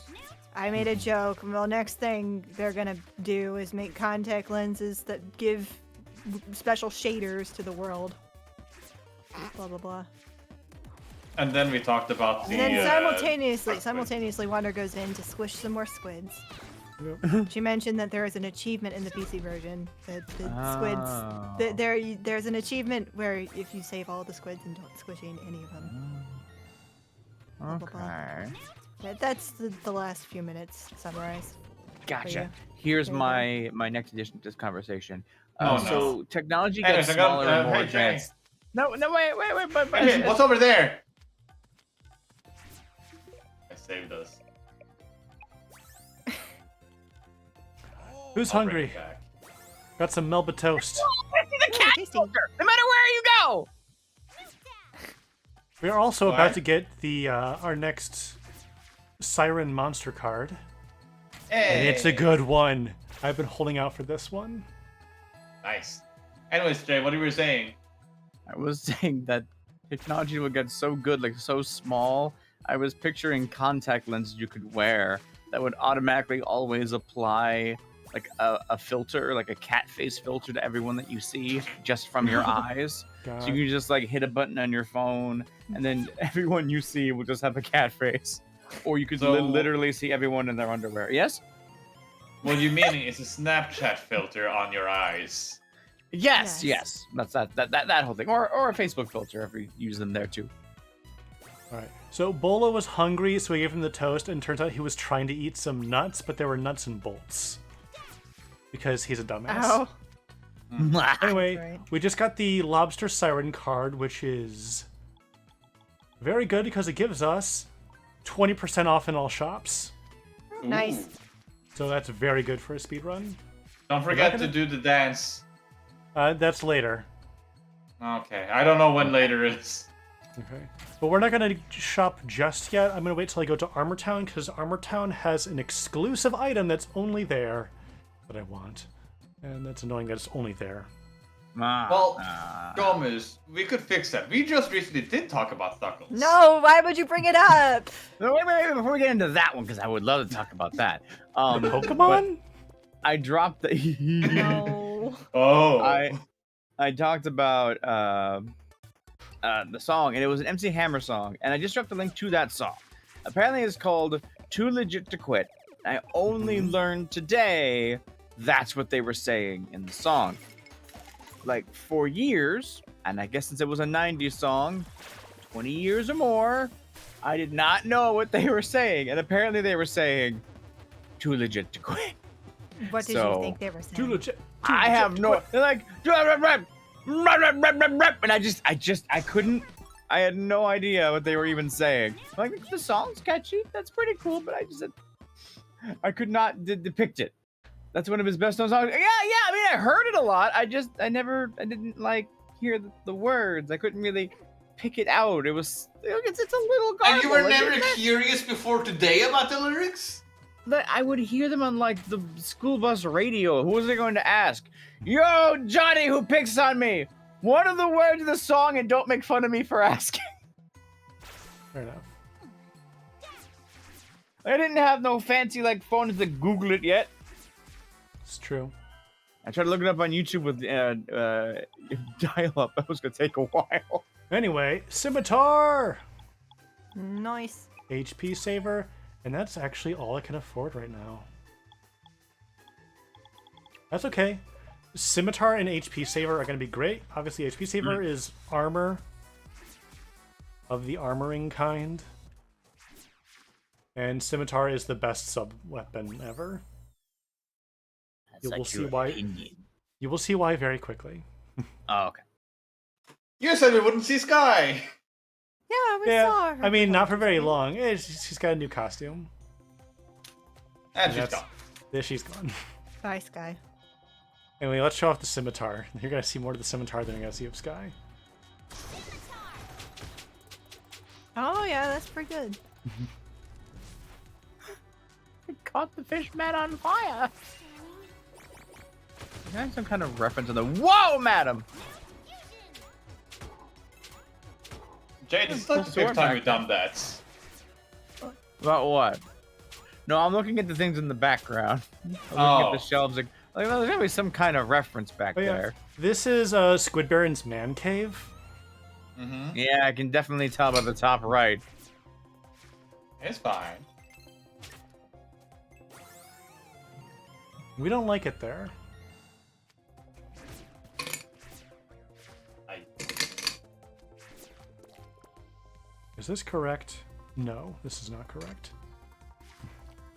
Speaker 5: I made a joke. Well, next thing they're gonna do is make contact lenses that give special shaders to the world. Blah blah blah.
Speaker 2: And then we talked about the.
Speaker 5: And then
Speaker 2: squid.
Speaker 5: simultaneously, Wanda goes in to squish some more squids. She mentioned that there is an achievement in the PC version that the
Speaker 3: Oh.
Speaker 5: squids. There's an achievement where if you save all the squids and don't squish any of them. Blah, blah, blah.
Speaker 3: Okay.
Speaker 5: That's the last few minutes summarized.
Speaker 3: Gotcha.
Speaker 5: you.
Speaker 3: Here's
Speaker 5: There you
Speaker 3: my next addition to this conversation.
Speaker 2: Oh, no.
Speaker 3: So technology
Speaker 2: Anyways,
Speaker 3: gets
Speaker 2: I got,
Speaker 3: smaller and more
Speaker 2: hey, Jay.
Speaker 3: advanced. No, wait, but
Speaker 2: Hey, what's over there? I saved us.
Speaker 1: Who's
Speaker 2: I'll bring
Speaker 1: hungry?
Speaker 2: it back.
Speaker 1: Got some Melba toast.
Speaker 3: the cat
Speaker 5: tasty.
Speaker 3: filter, no matter where you go.
Speaker 1: We are also
Speaker 2: What?
Speaker 1: about to get the our next Siren monster card, and it's a
Speaker 2: Hey.
Speaker 1: good one. I've been holding out for this one.
Speaker 2: Nice. Anyways, Jay, what you were saying?
Speaker 3: I was saying that technology would get so good, like so small. I was picturing contact lenses you could wear that would automatically always apply like a filter, like a cat face filter to everyone that you see just from your eyes.
Speaker 1: God.
Speaker 3: So you can just like hit a button on your phone, and then everyone you see will just have a cat face. Or you could
Speaker 2: So-
Speaker 3: literally see everyone in their underwear. Yes?
Speaker 2: What you meaning is a Snapchat filter on your eyes.
Speaker 3: Yes,
Speaker 5: Yes.
Speaker 3: yes. That's that whole thing. Or a Facebook filter if we use them there too.
Speaker 1: All right. So Bolo was hungry, so we gave him the toast, and turns out he was trying to eat some nuts, but there were nuts and bolts because he's a dumbass.
Speaker 5: Ow.
Speaker 1: Anyway,
Speaker 5: Right.
Speaker 1: we just got the Lobster Siren card, which is very good because it gives us 20% off in all shops.
Speaker 5: Nice.
Speaker 1: So that's very good for a speedrun.
Speaker 2: Don't forget
Speaker 1: gonna-
Speaker 2: to do the dance.
Speaker 1: That's later.
Speaker 2: Okay, I don't know when later is.
Speaker 1: Okay. But we're not going to shop just yet. I'm going to wait till I go to Armor Town, because Armor Town has an exclusive item that's only there that I want. And that's annoying that it's only there.
Speaker 2: Well, Gomez, we could fix that. We just recently did talk about Thuckles.
Speaker 5: No, why would you bring it up?
Speaker 3: No, wait, before we get into that one, because I would love to talk about that.
Speaker 1: Pokemon?
Speaker 3: I dropped the...
Speaker 5: No.
Speaker 2: Oh.
Speaker 3: I talked about the song, and it was an MC Hammer song, and I just dropped the link to that song. Apparently it's called Too Legit to Quit. I only learned today that's what they were saying in the song. Like, for years, and I guess since it was a 90s song, 20 years or more, I did not know what they were saying, and apparently they were saying Too Legit to Quit.
Speaker 5: What did you think they were saying?
Speaker 1: Too legit.
Speaker 3: I have no... They're like... And I couldn't... I had no idea what they were even saying. Like, the song's catchy. That's pretty cool, but I could not depict it. That's one of his best known songs. Yeah, I mean, I heard it a lot. I didn't, like, hear the words. I couldn't really pick it out. It's a little garble.
Speaker 6: And you were never curious before today about the lyrics?
Speaker 3: I would hear them on, like, the school bus radio. Who was I going to ask? Yo, Johnny, who picks on me? What are the words of the song, and don't make fun of me for asking?
Speaker 1: Fair enough.
Speaker 3: I didn't have no fancy, like, phones to Google it yet.
Speaker 1: It's true.
Speaker 3: I tried to look it up on YouTube with dial-up. That was going to take a while.
Speaker 1: Anyway, Scimitar!
Speaker 5: Nice.
Speaker 1: HP saver, and that's actually all I can afford right now. That's okay. Scimitar and HP saver are going to be great. Obviously, HP saver is armor of the armoring kind. And Scimitar is the best sub-weapon ever. You will see why. You will see why very quickly.
Speaker 3: Oh, okay.
Speaker 2: You said we wouldn't see Sky.
Speaker 5: Yeah, we saw her.
Speaker 1: I mean, not for very long. She's got a new costume.
Speaker 2: And she's gone.
Speaker 1: There she's gone.
Speaker 5: Bye, Sky.
Speaker 1: Anyway, let's show off the Scimitar. You're going to see more of the Scimitar than you're going to see of Sky.
Speaker 5: Oh, yeah, that's pretty good.
Speaker 3: I caught the fish man on fire. You got some kind of reference to the... Whoa, madam!
Speaker 2: Jay, this is like the fifth time we've done that.
Speaker 3: About what? No, I'm looking at the things in the background. I'm looking at the shelves. Like, there's gotta be some kind of reference back there.
Speaker 1: This is Squid Baron's man cave.
Speaker 2: Mm-hmm.
Speaker 3: Yeah, I can definitely tell by the top right.
Speaker 2: It's fine.
Speaker 1: We don't like it there. Is this correct? No, this is not correct.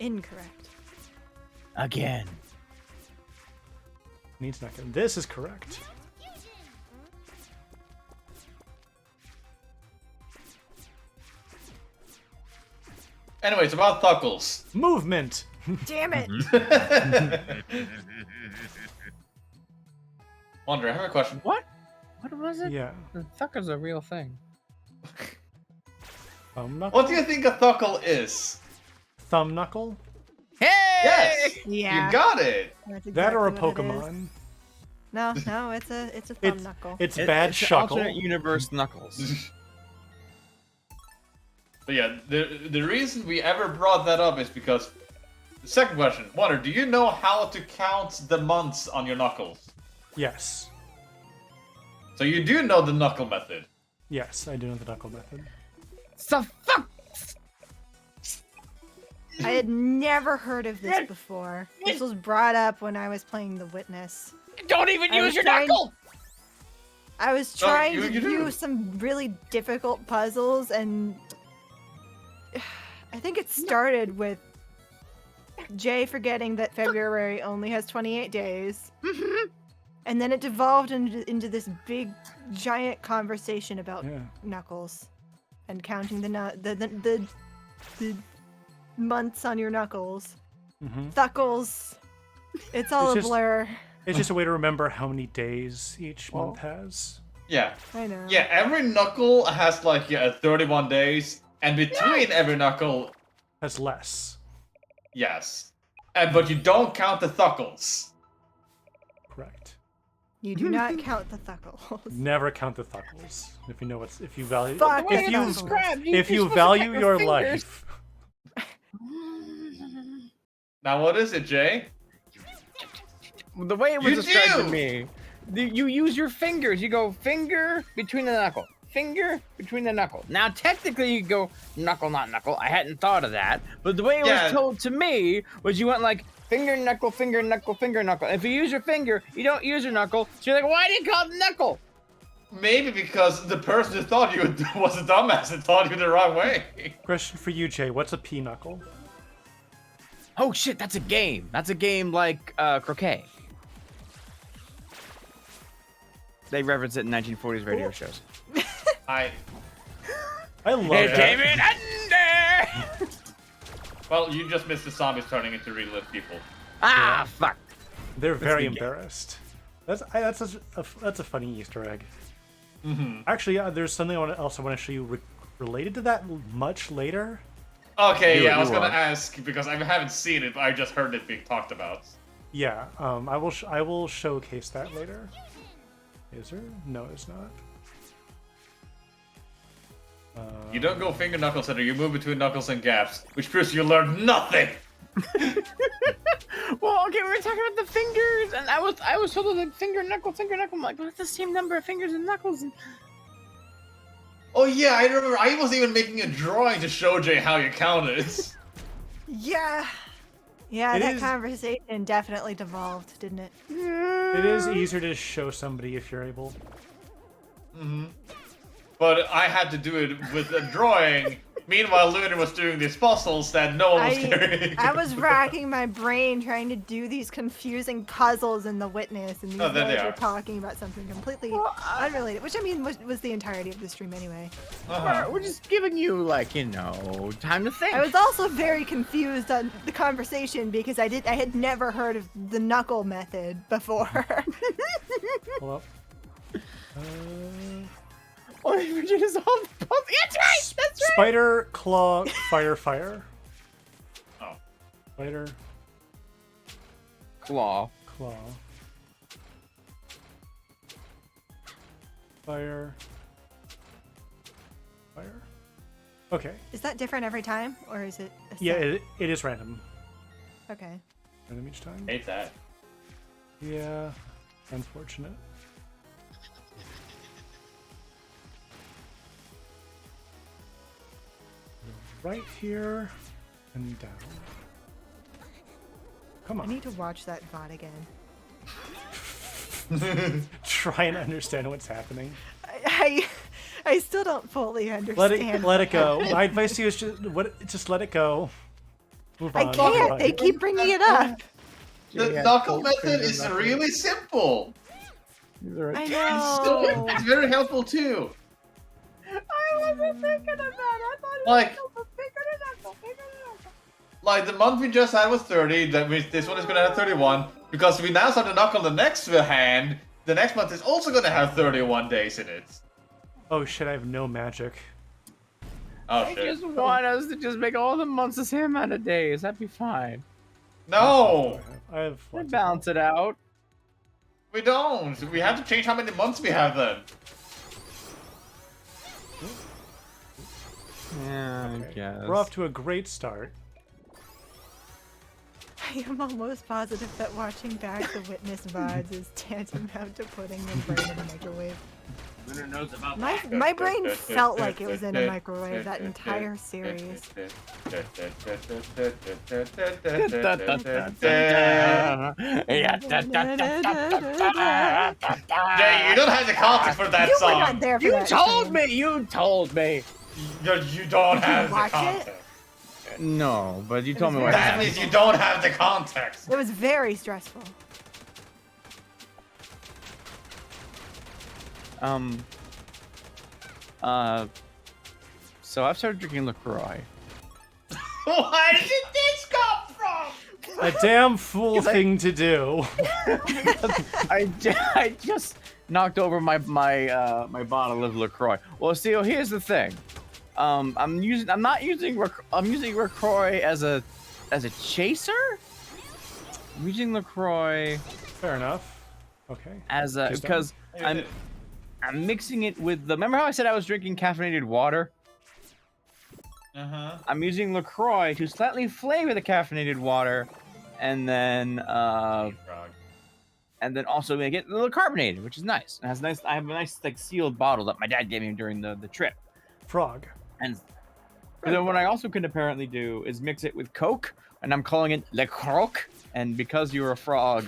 Speaker 5: Incorrect.
Speaker 3: Again.
Speaker 1: Needs not good. This is correct.
Speaker 2: Anyway, it's about Thuckles.
Speaker 1: Movement!
Speaker 5: Damn it!
Speaker 2: Wonder, I have a question.
Speaker 3: What? What was it?
Speaker 1: Yeah.
Speaker 3: The Thucker's a real thing.
Speaker 1: Thumb knuckle?
Speaker 2: What do you think a Thuckle is?
Speaker 1: Thumb knuckle?
Speaker 3: Hey!
Speaker 2: Yes!
Speaker 5: Yeah.
Speaker 2: You got it!
Speaker 5: That's
Speaker 1: That or a
Speaker 5: exactly what it is.
Speaker 1: Pokemon?
Speaker 5: No, it's a thumb knuckle.
Speaker 1: It's bad
Speaker 3: It's
Speaker 1: shuckle.
Speaker 3: alternate universe Knuckles.
Speaker 2: But yeah, the reason we ever brought that up is because... The second question. Wonder, do you know how to count the months on your knuckles?
Speaker 1: Yes.
Speaker 2: So you do know the knuckle method.
Speaker 1: Yes, I do know the knuckle method.
Speaker 3: So fuck!
Speaker 5: I had never heard of this before. This was brought up when I was playing The Witness.
Speaker 3: Don't even
Speaker 5: I
Speaker 3: use
Speaker 5: was
Speaker 3: your
Speaker 5: trying-
Speaker 3: knuckle!
Speaker 5: I was
Speaker 2: No,
Speaker 5: trying
Speaker 2: you
Speaker 5: to
Speaker 2: do.
Speaker 5: do some really difficult puzzles, and I think it started with Jay forgetting that February only has 28 days. And then it devolved into this big, giant conversation about knuckles and counting the months on your knuckles. Thuckles. It's all
Speaker 1: It's
Speaker 5: a
Speaker 1: just-
Speaker 5: blur.
Speaker 1: It's just a way to remember how many days each month has.
Speaker 2: Yeah.
Speaker 5: I know.
Speaker 2: Yeah, every knuckle has like 31 days, and between every knuckle,
Speaker 1: That's less.
Speaker 2: yes. But you don't count the thuckles.
Speaker 1: Correct.
Speaker 5: You do not count the thuckles.
Speaker 1: Never count the thuckles. If you know what's if you value
Speaker 5: Fuck
Speaker 1: if
Speaker 5: the
Speaker 1: you
Speaker 5: thuckles.
Speaker 1: if you value your life.
Speaker 2: Now what is it, Jay?
Speaker 3: The way it was
Speaker 2: You
Speaker 3: described to
Speaker 2: do!
Speaker 3: me, you use your fingers. You go finger between the knuckle, finger between the knuckle. Now, technically, you go knuckle, not knuckle. I hadn't thought of that, but the way it
Speaker 2: Yeah.
Speaker 3: was told to me was you went like finger, knuckle, finger, knuckle, finger, knuckle. If you use your finger, you don't use your knuckle. So you're like, why do you call it knuckle?
Speaker 2: Maybe because the person who thought you was a dumbass and taught you the wrong way.
Speaker 1: Question for you, Jay. What's a P knuckle?
Speaker 3: Oh shit, that's a game. That's a game like croquet. They reference it in 1940s radio shows.
Speaker 2: I
Speaker 1: I love
Speaker 3: It
Speaker 1: that.
Speaker 3: came in under.
Speaker 2: Well, you just missed the zombies turning into real live people.
Speaker 3: Ah, fuck.
Speaker 1: They're very
Speaker 3: the game.
Speaker 1: embarrassed. That's a funny Easter egg.
Speaker 2: Mm-hmm.
Speaker 1: Actually, there's something else I want to show you related to that much later.
Speaker 2: Okay,
Speaker 3: You-
Speaker 2: I was
Speaker 3: you
Speaker 2: gonna
Speaker 3: are.
Speaker 2: ask because I haven't seen it, but I just heard it being talked about.
Speaker 1: Yeah, I will showcase that later. Is there? No, it's not.
Speaker 2: You don't go finger knuckle center, you move between knuckles and gaps, which proves you learned nothing!
Speaker 3: Well, okay, we were talking about the fingers, and I was told it was like finger, knuckle. I'm like, well, it's the same number of fingers and knuckles. And...
Speaker 2: Oh yeah, I remember, I was even making a drawing to show Jay how you counted.
Speaker 5: Yeah. Yeah,
Speaker 1: It
Speaker 5: that
Speaker 1: is-
Speaker 5: conversation definitely devolved, didn't it?
Speaker 1: It is easier to show somebody if you're able.
Speaker 2: Mm-hmm. But I had to do it with a drawing. Meanwhile, Lunar was doing these puzzles that no one was carrying.
Speaker 5: I was racking my brain trying to do these confusing puzzles in The Witness, and these
Speaker 2: Oh, there they
Speaker 5: guys were
Speaker 2: are.
Speaker 5: talking about something completely unrelated, which I mean was the entirety of the stream anyway.
Speaker 2: Uh-huh.
Speaker 3: We're just giving you, like, you know, time to think.
Speaker 5: I was also very confused on the conversation because I had never heard of the knuckle method before.
Speaker 1: Hold up.
Speaker 3: Oh, we just all the puzzle. That's right. That's right.
Speaker 1: Spider, claw, fire, fire.
Speaker 2: Oh.
Speaker 1: Spider,
Speaker 3: Claw.
Speaker 1: claw. Fire. Fire. Okay.
Speaker 5: Is that different every time, or is it? A
Speaker 1: Yeah,
Speaker 5: set?
Speaker 1: it is random.
Speaker 5: Okay.
Speaker 1: Random each time.
Speaker 2: Hate that.
Speaker 1: Yeah. Unfortunate. Right here and down. Come
Speaker 5: I
Speaker 1: on.
Speaker 5: need to watch that VOD again.
Speaker 1: Try and understand what's happening.
Speaker 5: I still don't fully understand.
Speaker 1: Let it go. My advice to you is just let it go. Move on.
Speaker 5: I can't. They keep bringing it up.
Speaker 2: The
Speaker 3: Yeah,
Speaker 2: knuckle
Speaker 3: cool.
Speaker 2: method
Speaker 3: Finger
Speaker 2: is
Speaker 3: knuckle.
Speaker 2: really simple.
Speaker 5: I
Speaker 2: So
Speaker 5: know.
Speaker 2: it's very helpful too.
Speaker 3: I wasn't thinking of that. I thought it
Speaker 2: Like-
Speaker 3: was finger.
Speaker 2: Like the month we just had was 30, that means this one is gonna have 31. Because we now start to knuckle the next hand, the next month is also gonna have 31 days in it.
Speaker 1: Oh shit! I have no magic.
Speaker 2: Oh
Speaker 3: I
Speaker 2: shit.
Speaker 3: just want us to just make all the months the same amount of days. That'd be fine.
Speaker 2: No!
Speaker 1: I have.
Speaker 3: We
Speaker 1: lots of-
Speaker 3: balance it out.
Speaker 2: We don't! We have to change how many months we have then.
Speaker 3: Yeah, I
Speaker 1: Okay.
Speaker 3: guess.
Speaker 1: We're off to a great start.
Speaker 5: I am almost positive that watching back the Witness VODs is tantamount to putting your brain in a microwave.
Speaker 6: Lunar knows about
Speaker 5: My brain felt like it was in a microwave that entire series.
Speaker 2: Jay, you don't have the context for that
Speaker 5: You were
Speaker 2: song.
Speaker 5: not there for
Speaker 3: You
Speaker 5: that.
Speaker 3: told
Speaker 5: stream.
Speaker 3: me. You told me.
Speaker 2: You don't have the
Speaker 5: watch it?
Speaker 2: context.
Speaker 3: No, but you told me what
Speaker 2: That
Speaker 3: happened.
Speaker 2: means you don't have the context.
Speaker 5: It was very stressful.
Speaker 3: So I've started drinking LaCroix.
Speaker 2: Where did this come from?
Speaker 1: A damn fool thing to do.
Speaker 3: I just knocked over my bottle of LaCroix. Well, see, here's the thing. I'm using LaCroix as a chaser. I'm using LaCroix
Speaker 1: Fair enough. Okay.
Speaker 3: as a because I'm mixing it with the. Remember how I said I was drinking caffeinated water? I'm using LaCroix to slightly flavor the caffeinated water, and then also make it a little carbonated, which is nice. It has nice. I have a nice like sealed bottle that my dad gave me during the trip.
Speaker 1: Frog.
Speaker 3: And then what I also can apparently do is mix it with Coke, and I'm calling it Le Croc. And because you're a frog,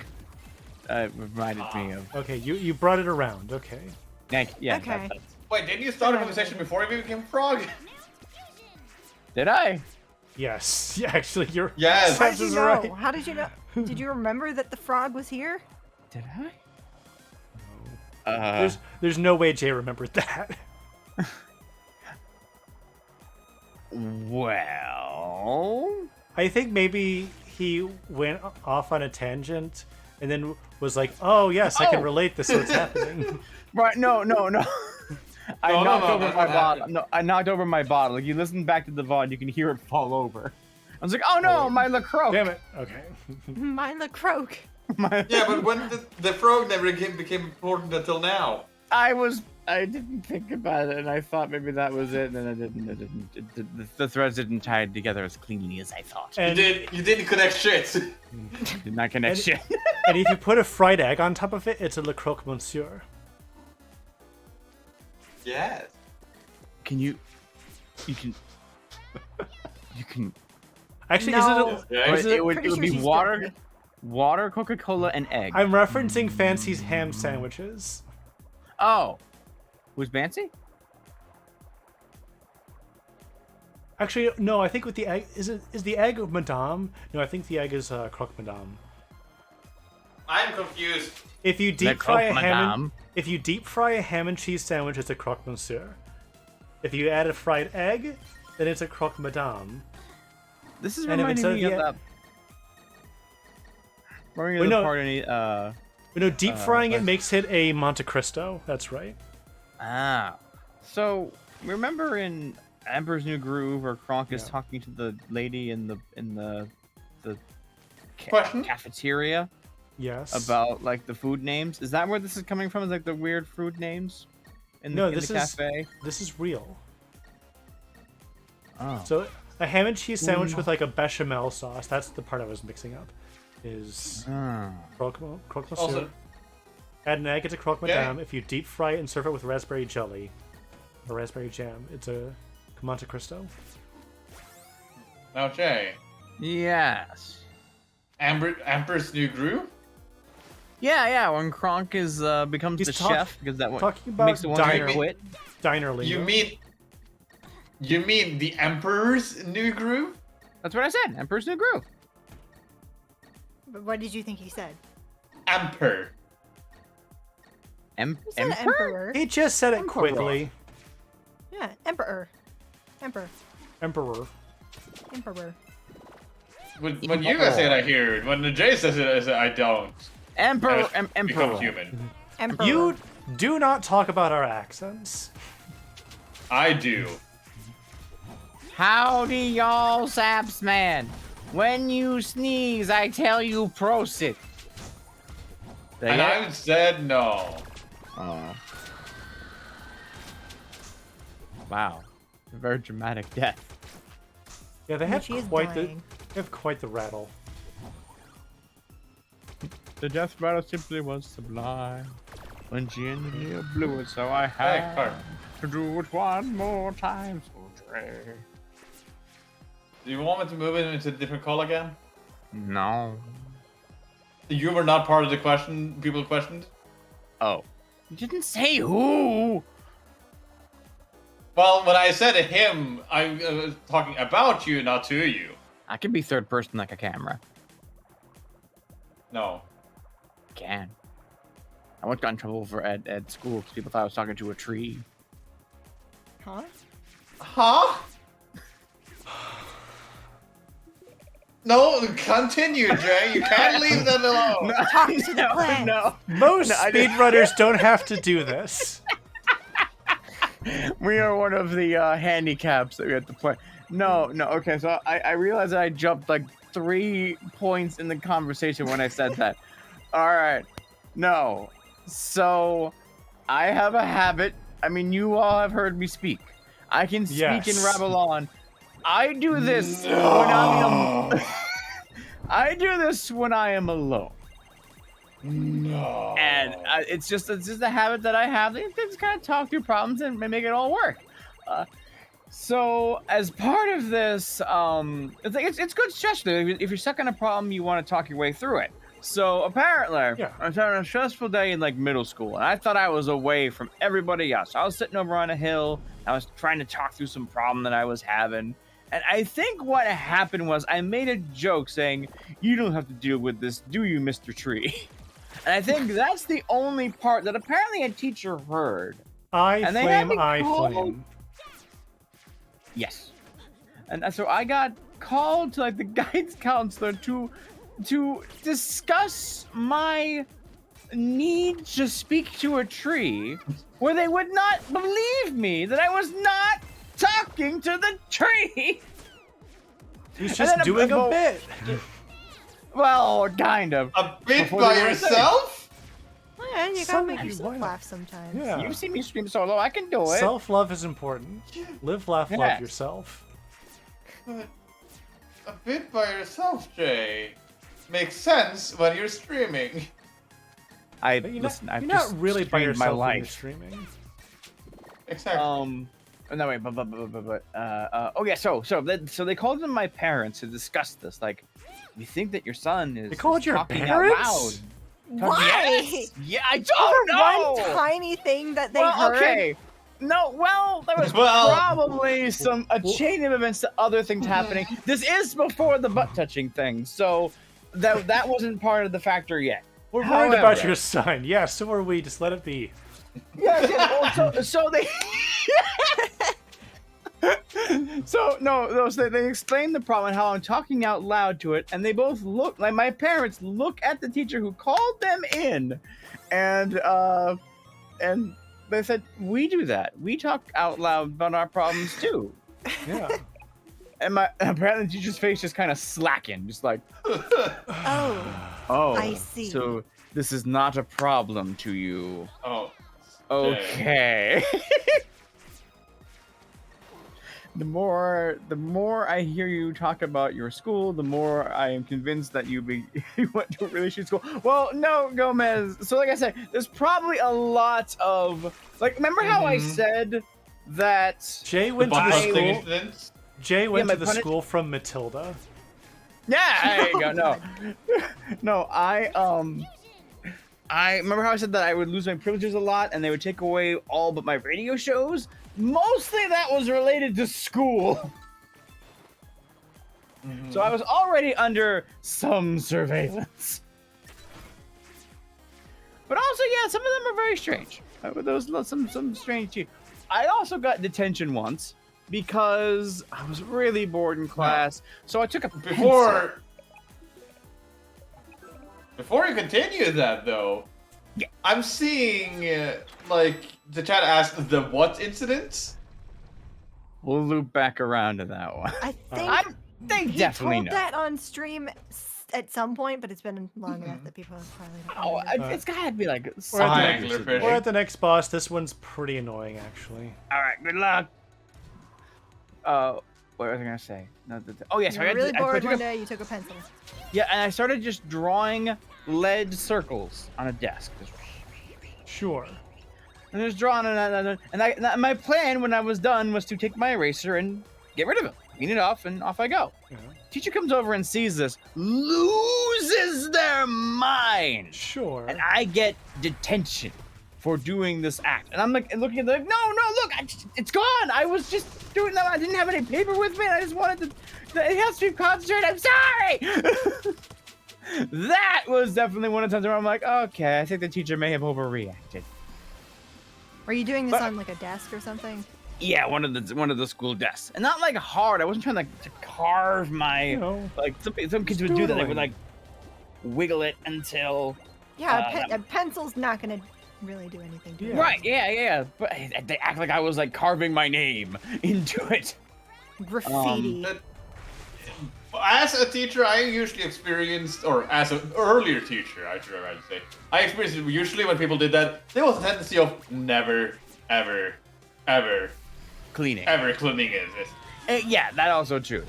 Speaker 3: it reminded me of.
Speaker 1: Okay, you brought it around. Okay.
Speaker 3: Yeah.
Speaker 5: Okay.
Speaker 2: Wait, didn't you start a conversation before you became a frog?
Speaker 3: Did I?
Speaker 1: Yes. Yeah, actually, you're.
Speaker 2: Yes.
Speaker 5: How did you
Speaker 1: is
Speaker 5: know?
Speaker 1: right.
Speaker 5: How did you know? Did you remember that the frog was here?
Speaker 3: Did I?
Speaker 1: There's no way Jay remembered that.
Speaker 3: Well,
Speaker 1: I think maybe he went off on a tangent and then was like, "Oh yes, I can relate this. What's happening?"
Speaker 3: right? No. I knocked over
Speaker 6: that's
Speaker 3: my
Speaker 6: what
Speaker 3: bottle.
Speaker 6: happened.
Speaker 3: No, I knocked over my bottle. Like, you listen back to the VOD, you can hear it fall over. I was like, "Oh no, my LaCroix!"
Speaker 1: Damn it. Okay.
Speaker 5: Mine the croak.
Speaker 6: Yeah, but when the frog never became important until now.
Speaker 3: I didn't think about it, and I thought maybe that was it, and then I didn't. The threads didn't tie together as cleanly as I thought.
Speaker 1: And,
Speaker 6: You didn't connect shit.
Speaker 3: Did not connect shit.
Speaker 1: and if you put a fried egg on top of it, it's a Le Croque Monsieur.
Speaker 6: Yes.
Speaker 3: You can.
Speaker 1: Actually,
Speaker 5: No.
Speaker 3: It would
Speaker 5: Pretty sure
Speaker 3: be
Speaker 5: she's
Speaker 3: water, Coca-Cola, and egg.
Speaker 1: I'm referencing Fancy's ham sandwiches.
Speaker 3: Oh, who's Bancy?
Speaker 1: Actually, no. I think with the egg, is the egg Madame? No, I think the egg is Croque Madame.
Speaker 6: I'm confused.
Speaker 1: If you
Speaker 3: Le
Speaker 1: deep fry
Speaker 3: Croque
Speaker 1: a ham,
Speaker 3: Madame.
Speaker 1: if you deep fry a ham and cheese sandwich, it's a croque monsieur. If you add a fried egg, then it's a croque madame.
Speaker 3: This is
Speaker 1: And if it's
Speaker 3: reminding me of that. Reminding me of the part in
Speaker 1: No, deep frying it makes it a Monte Cristo. That's right.
Speaker 3: So remember in Emperor's New Groove, where Kronk is talking to the lady in the
Speaker 6: Question?
Speaker 3: cafeteria
Speaker 1: Yes.
Speaker 3: about like the food names? Is that where this is coming from? Is like the weird food names in the,
Speaker 1: this
Speaker 3: cafe?
Speaker 1: This is real.
Speaker 3: Oh.
Speaker 1: So a ham and cheese sandwich with like a bechamel sauce. That's the part I was mixing up. Is croque monsieur.
Speaker 2: Also-
Speaker 1: Add an egg, it's a croque madame.
Speaker 2: Yeah.
Speaker 1: If you deep fry it and serve it with raspberry jelly or raspberry jam, it's a Monte Cristo.
Speaker 2: Now, Jay.
Speaker 3: Yes.
Speaker 2: Emperor's New Groove?
Speaker 3: Yeah. When Kronk is becomes
Speaker 1: He's
Speaker 3: the chef, because that one
Speaker 1: talking about
Speaker 3: makes the one
Speaker 1: diner-
Speaker 3: guy quit.
Speaker 1: Diner lingo.
Speaker 2: You mean the Emperor's New Groove?
Speaker 3: That's what I said. Emperor's New Groove.
Speaker 5: But what did you think he said?
Speaker 2: Emperor.
Speaker 5: He said
Speaker 3: Emperor?
Speaker 5: emperor.
Speaker 1: He just said it
Speaker 3: Emperor.
Speaker 1: quickly.
Speaker 5: Yeah, emperor. Emperor.
Speaker 1: Emperor.
Speaker 5: Emperor.
Speaker 2: When you guys say it, I hear it. When Jay says it, I don't.
Speaker 3: Emperor.
Speaker 2: I become
Speaker 3: Emperor.
Speaker 2: human.
Speaker 5: Emperor.
Speaker 1: You do not talk about our accents.
Speaker 2: I do.
Speaker 3: Howdy, y'all, saps man. When you sneeze, I tell you prosit.
Speaker 2: And I said no.
Speaker 3: Wow. A very dramatic death.
Speaker 1: Yeah, they have
Speaker 5: she is
Speaker 1: quite
Speaker 5: dying.
Speaker 1: the rattle.
Speaker 3: The death rattle simply was sublime. When she engineer blew it, so I
Speaker 2: Hey,
Speaker 3: had
Speaker 2: Clark.
Speaker 3: to do it one more time. So Trey.
Speaker 2: Do you want me to move it into a different call again?
Speaker 3: No.
Speaker 2: You were not part of the question people questioned?
Speaker 3: Oh. You didn't say who.
Speaker 2: Well, when I said him, I was talking about you, not to you.
Speaker 3: I can be third person like a camera.
Speaker 2: No.
Speaker 3: Can. I once got in trouble for at school because people thought I was talking to a tree.
Speaker 5: Huh?
Speaker 2: Huh? No, continue, Jay. You can't leave that alone.
Speaker 5: Talk to the plant.
Speaker 1: Most
Speaker 3: No, I didn't-
Speaker 1: speedrunners don't have to do this.
Speaker 3: We are one of the handicaps that we have to play. No, okay, so I realized that I jumped like 3 points in the conversation when I said that. All right, no. So, I have a habit. I mean, you all have heard me speak. I can speak and
Speaker 1: Yes.
Speaker 3: rabble on. I do this when I am... I do this when I am alone.
Speaker 2: No.
Speaker 3: And it's just a habit that I have. They just kind of talk through problems and make it all work. So as part of this, it's good strategy. If you're stuck on a problem, you want to talk your way through it. So apparently,
Speaker 1: Yeah.
Speaker 3: I was having a stressful day in like middle school, and I thought I was away from everybody else. I was sitting over on a hill. I was trying to talk through some problem that I was having. And I think what happened was I made a joke saying, "You don't have to deal with this, do you, Mr. Tree?" And I think that's the only part that apparently a teacher heard.
Speaker 1: I
Speaker 3: And they had
Speaker 1: flame,
Speaker 3: me
Speaker 1: I
Speaker 3: called-
Speaker 1: flame.
Speaker 3: Yes. And so I got called to like the guidance counselor to discuss my need to speak to a tree where they would not believe me that I was not talking to the tree.
Speaker 1: He's
Speaker 3: And
Speaker 1: just
Speaker 3: then
Speaker 1: doing a
Speaker 3: well,
Speaker 1: bit.
Speaker 3: Well, kind of.
Speaker 2: A bit
Speaker 3: Before
Speaker 2: by
Speaker 3: they were saying.
Speaker 2: yourself?
Speaker 5: Yeah, you gotta make
Speaker 1: Some-
Speaker 5: yourself
Speaker 1: why not?
Speaker 5: laugh sometimes.
Speaker 1: Yeah.
Speaker 3: You see me stream solo, I can do it.
Speaker 1: Self-love is important. Live, laugh, love
Speaker 3: Yes.
Speaker 1: yourself.
Speaker 2: A bit by yourself, Jay. Makes sense when you're streaming.
Speaker 1: But
Speaker 3: Listen, I've
Speaker 1: you're
Speaker 3: just
Speaker 1: not really by
Speaker 3: streamed my
Speaker 1: yourself when you're
Speaker 3: life.
Speaker 1: streaming.
Speaker 2: Exactly.
Speaker 3: No wait, oh yeah, so they called in my parents to discuss this. Like, we think that your son is.
Speaker 1: They called
Speaker 3: is
Speaker 1: your
Speaker 3: talking out
Speaker 1: parents?
Speaker 3: loud.
Speaker 5: Why?
Speaker 3: Yes. Yeah, I don't know.
Speaker 5: One tiny thing that they
Speaker 3: well,
Speaker 5: heard.
Speaker 3: okay. No, well, there was
Speaker 2: Well-
Speaker 3: probably a chain of events to other things happening. This is before the butt touching thing, so that wasn't part of the factor yet.
Speaker 1: We're worried about
Speaker 3: However-
Speaker 1: your son. Yeah, so are we. Just let it be.
Speaker 3: Yeah, well, so they. So they explained the problem and how I'm talking out loud to it, and they both look like my parents look at the teacher who called them in, and they said, "We do that. We talk out loud about our problems too."
Speaker 1: Yeah.
Speaker 3: And apparently the teacher's face just kind of slackened, just like,
Speaker 5: Oh,
Speaker 3: "Oh,
Speaker 5: I see.
Speaker 3: So this is not a problem to you."
Speaker 2: Oh.
Speaker 3: Okay. The more I hear you talk about your school, the more I am convinced that you went to a really shitty school. Well, no, Gomez. So like I said, there's probably a lot of like. Remember how I said that?
Speaker 1: Jay
Speaker 2: The
Speaker 1: went to
Speaker 2: butt
Speaker 1: the
Speaker 2: busting
Speaker 1: school.
Speaker 2: incidents?
Speaker 1: Jay went
Speaker 3: my
Speaker 1: to the
Speaker 3: punish-
Speaker 1: school from Matilda.
Speaker 3: Yeah, there you go. No, I remember how I said that I would lose my privileges a lot, and they would take away all but my radio shows. Mostly that was related to school. So I was already under some surveillance. But also, yeah, some of them are very strange. There was some strange too. I also got detention once because I was really bored in class. So I took a pencil.
Speaker 2: Before you continue that, though,
Speaker 3: Yeah.
Speaker 2: I'm seeing, like, the chat asked the what incidents?
Speaker 3: We'll loop back around to that one.
Speaker 5: I think
Speaker 3: They
Speaker 5: he
Speaker 3: definitely
Speaker 5: told
Speaker 3: know.
Speaker 5: that on stream at some point, but it's been long enough that people have probably don't
Speaker 3: Oh,
Speaker 5: remember.
Speaker 3: it's gotta be like
Speaker 1: We're at,
Speaker 3: some
Speaker 1: the
Speaker 2: angler
Speaker 1: next,
Speaker 2: fishing.
Speaker 1: we're at the next boss. This one's pretty annoying, actually.
Speaker 3: All right, good luck. What was I gonna say? No, oh yes,
Speaker 5: You were really
Speaker 3: I
Speaker 5: bored
Speaker 3: took
Speaker 5: one
Speaker 3: a-
Speaker 5: day, you took a pencil.
Speaker 3: Yeah, and I started just drawing lead circles on a desk.
Speaker 1: Sure.
Speaker 3: And just drawing, and my plan when I was done was to take my eraser and get rid of it, clean it off, and off I go.
Speaker 1: Yeah.
Speaker 3: Teacher comes over and sees this, loses their mind,
Speaker 1: Sure.
Speaker 3: and I get detention for doing this act. And I'm like looking at like, no, look, it's gone. I was just doing that. I didn't have any paper with me. And I just wanted to. It has to be concentrated. I'm sorry. That was definitely one of the times where I'm like, okay, I think the teacher may have overreacted.
Speaker 5: Were you doing this
Speaker 3: But-
Speaker 5: on like a desk or something?
Speaker 3: Yeah, one of the school desks, and not like hard. I wasn't trying to carve my
Speaker 1: You know,
Speaker 3: like some kids would do that. They would
Speaker 1: doodling.
Speaker 3: like wiggle it until
Speaker 5: Yeah, a pencil's not gonna really do anything to it.
Speaker 1: Yeah.
Speaker 3: right. Yeah. But they act like I was like carving my name into it.
Speaker 5: Graffiti.
Speaker 2: But as a teacher, I usually experienced, or as an earlier teacher, I should rather say, I experienced usually when people did that, there was a tendency of never, ever
Speaker 3: Cleaning.
Speaker 2: cleaning it.
Speaker 3: Yeah, that also true.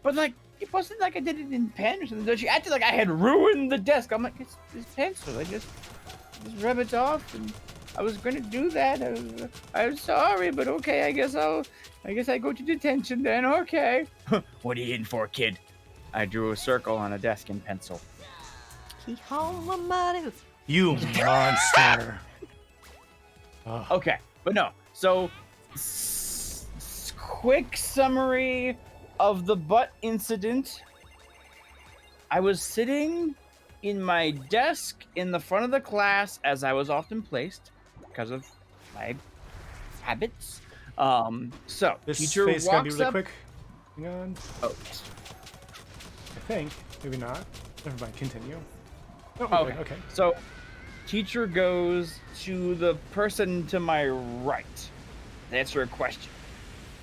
Speaker 3: But like, it wasn't like I did it in pen or something. She acted like I had ruined the desk. I'm like, it's pencil. I just rub it off, and I was gonna do that. I'm sorry, but okay. I guess I go to detention then. Okay. What are you in for, kid? I drew a circle on a desk in pencil.
Speaker 1: You monster.
Speaker 3: Okay, but no. So, quick summary of the butt incident. I was sitting in my desk in the front of the class, as I was often placed because of my habits. So
Speaker 1: This
Speaker 3: teacher
Speaker 1: phase is
Speaker 3: walks
Speaker 1: gonna be really
Speaker 3: up.
Speaker 1: quick. Hang on.
Speaker 3: Oh,
Speaker 1: I think. Maybe not. Never mind. Continue. Oh,
Speaker 3: okay.
Speaker 1: okay.
Speaker 3: So, teacher goes to the person to my right to answer a question.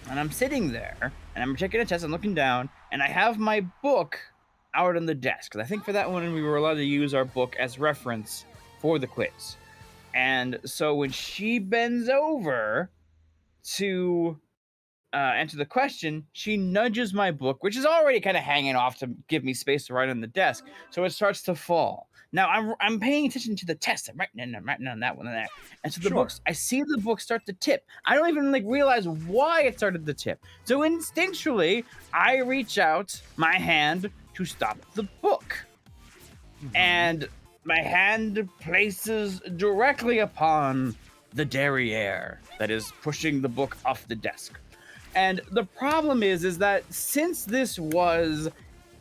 Speaker 3: And I'm sitting there, and I'm checking a test, I'm looking down, and I have my book out on the desk. Because I think for that one, we were allowed to use our book as reference for the quiz. And so when she bends over to answer the question, she nudges my book, which is already kind of hanging off to give me space to write on the desk. So it starts to fall. Now I'm paying attention to the test. I'm writing on that one and that. And so the books, I see the book start to tip. I don't even realize why it started to tip. So instinctually, I reach out my hand to stop the book. And my hand places directly upon the derriere that is pushing the book off the desk. And the problem is that since this was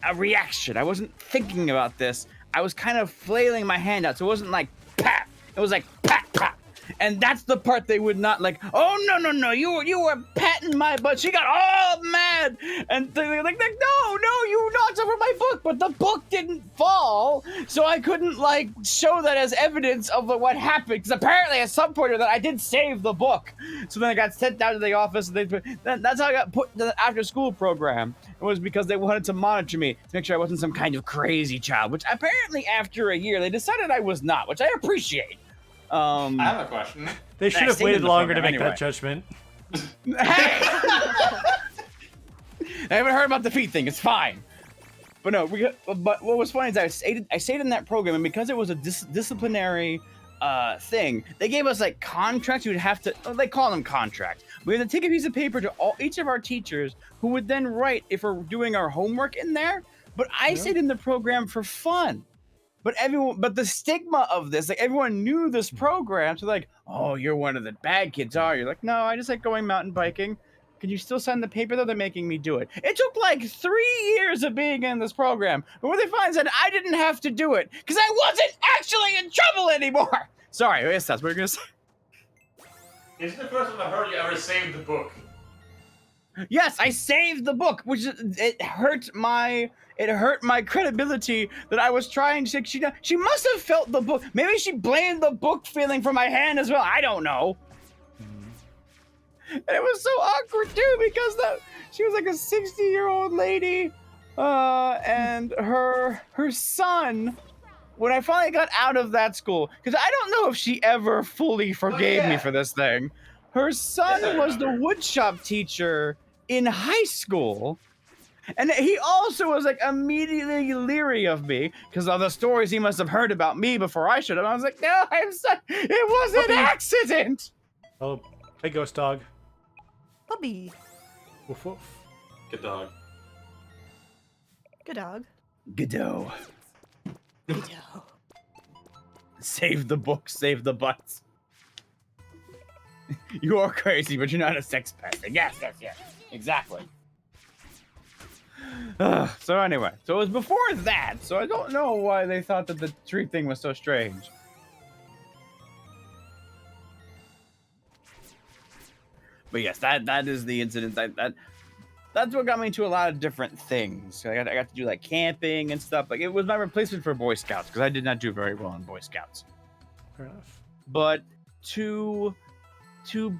Speaker 3: a reaction, I wasn't thinking about this, I was kind of flailing my hand out. So it wasn't like pat, it was like pat, pat. And that's the part they would not like, oh, no, you were patting my butt. She got all mad. And they're like, no, you knocked over my book, but the book didn't fall. So I couldn't like show that as evidence of what happened. Because apparently at some point that I did save the book. So then I got sent down to the office. And that's how I got put in the after school program. It was because they wanted to monitor me to make sure I wasn't some kind of crazy child, which apparently after a year they decided I was not, which I appreciate.
Speaker 6: I have a question.
Speaker 1: They should have waited longer to make that judgment.
Speaker 3: Hey! I haven't heard about the feet thing. It's fine. But no, but what was funny is I stayed in that program, and because it was a disciplinary thing, they gave us like contracts. You'd have to, they call them contracts. We had to take a piece of paper to each of our teachers, who would then write if we're doing our homework in there. But I stayed in the program for fun. But the stigma of this, like everyone knew this program, so like, oh, you're one of the bad kids, are you? Like, no, I just like going mountain biking. Can you still sign the paper though? They're making me do it. It took like 3 years of being in this program, but what they finally said, I didn't have to do it because I wasn't actually in trouble anymore. Sorry, yes, that's what you're gonna say.
Speaker 2: This is the first time I've heard you ever save the book.
Speaker 3: Yes, I saved the book, which it hurt my credibility that I was trying to. She must have felt the book. Maybe she blamed the book feeling for my hand as well. I don't know. And it was so awkward too because she was like a 60-year-old lady, and her son. When I finally got out of that school, because I don't know if she ever fully forgave me for this thing. Her son was the woodshop teacher in high school, and he also was like immediately leery of me because of the stories he must have heard about me before I should have. I was like, no, I'm sorry, it was an accident.
Speaker 1: Oh, hey, ghost dog.
Speaker 5: Puppy.
Speaker 1: Woof woof.
Speaker 6: Good dog.
Speaker 5: Good dog.
Speaker 3: Godot.
Speaker 5: Good dog.
Speaker 3: Save the book, save the butts. You are crazy, but you're not a sex person. Yes, exactly. So anyway, so it was before that, so I don't know why they thought that the tree thing was so strange. But yes, that is the incident. That's what got me into a lot of different things. I got to do like camping and stuff. Like it was my replacement for Boy Scouts because I did not do very well in Boy Scouts.
Speaker 1: Fair enough.
Speaker 3: But to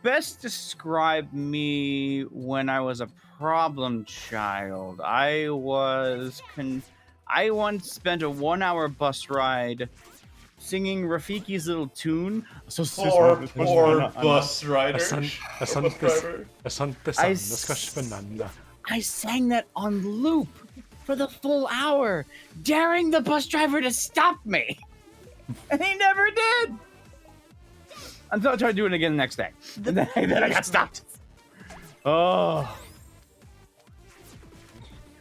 Speaker 3: best describe me when I was a problem child, I once spent a 1-hour bus ride singing Rafiki's little tune.
Speaker 2: Poor bus rider.
Speaker 3: I sang that on loop for the full hour, daring the bus driver to stop me. And he never did. Until I tried to do it again the next day. And then I got stopped. Oh.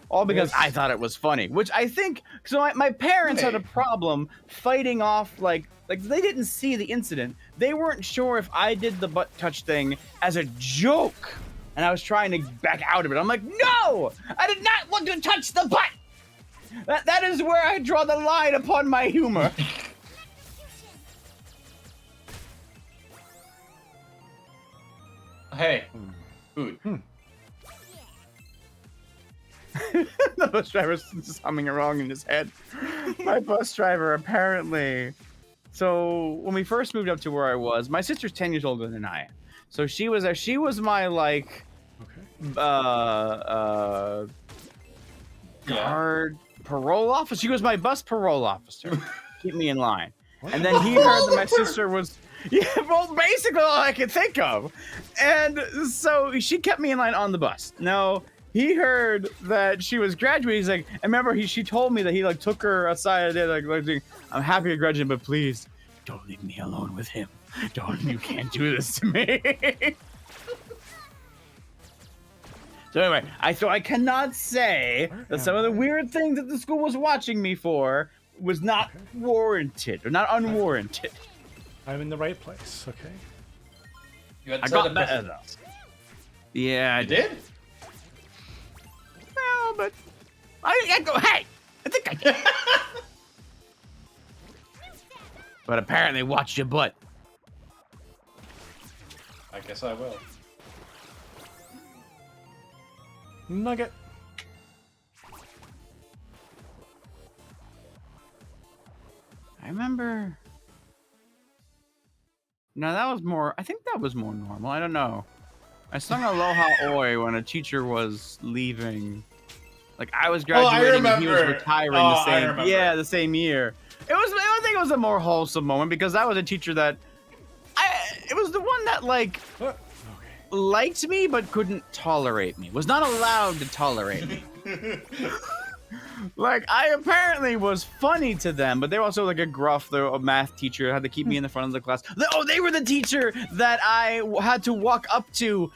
Speaker 3: All because I thought it was funny, which I think, so my parents had a problem fighting off, like they didn't see the incident. They weren't sure if I did the butt touch thing as a joke. And I was trying to back out of it. I'm like, no, I did not want to touch the butt. That is where I draw the line upon my humor.
Speaker 2: Hey, food.
Speaker 3: The bus driver's just humming along in his head. My bus driver apparently. So when we first moved up to where I was, my sister's 10 years older than I am. So she was my like guard parole officer. She was my bus parole officer. Keep me in line. And then he heard that my sister was basically all I could think of. And so she kept me in line on the bus. Now he heard that she was graduating. He's like, I remember she told me that he like took her aside and like I'm happy you're graduating, but please don't leave me alone with him. You can't do this to me. So anyway, I cannot say that some of the weird things that the school was watching me for was not warranted or not unwarranted.
Speaker 1: I'm in the right place, okay?
Speaker 2: I
Speaker 3: got better though. Yeah, I
Speaker 2: did.
Speaker 3: Well, but I go. Hey, I think I did. But apparently, watch your butt.
Speaker 2: I guess I will.
Speaker 1: Nugget.
Speaker 3: I remember. No, that was more. I think that was more normal. I don't know. I sung Aloha Oi when a teacher was leaving. Like I was graduating and he was retiring the same year. I think it was a more wholesome moment because that was a teacher that it was the one that like liked me but couldn't tolerate me. Was not allowed to tolerate me. Like I apparently was funny to them, but they were also like a math teacher had to keep me in the front of the class. They were the teacher that I had to walk up to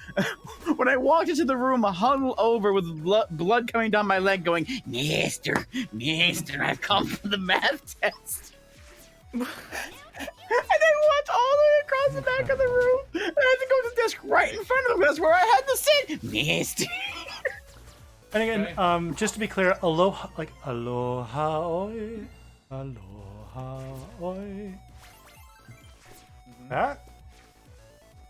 Speaker 3: when I walked into the room, huddled over with blood coming down my leg, going, Mister, I've come for the math test. And I walked all the way across the back of the room, and I had to go to the desk right in front of them. That's where I had to sit, Mister.
Speaker 1: And again, just to be clear, aloha, like aloha oi, aloha oi. That?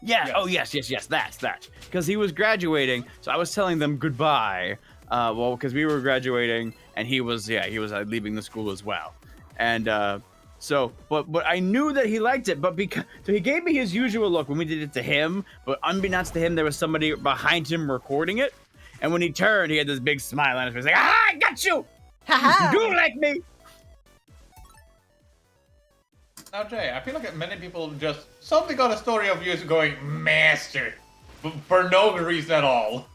Speaker 3: Yeah. Yes. Oh, yes. That's that. Because he was graduating, so I was telling them goodbye. Well, because we were graduating, and he was leaving the school as well. And so, but I knew that he liked it. But so he gave me his usual look when we did it to him. But unbeknownst to him, there was somebody behind him recording it. And when he turned, he had this big smile on his face, like, I got you! You do like me!
Speaker 2: Now, Jay, I feel like many people just suddenly got a story of you going, Master, for no reason at all.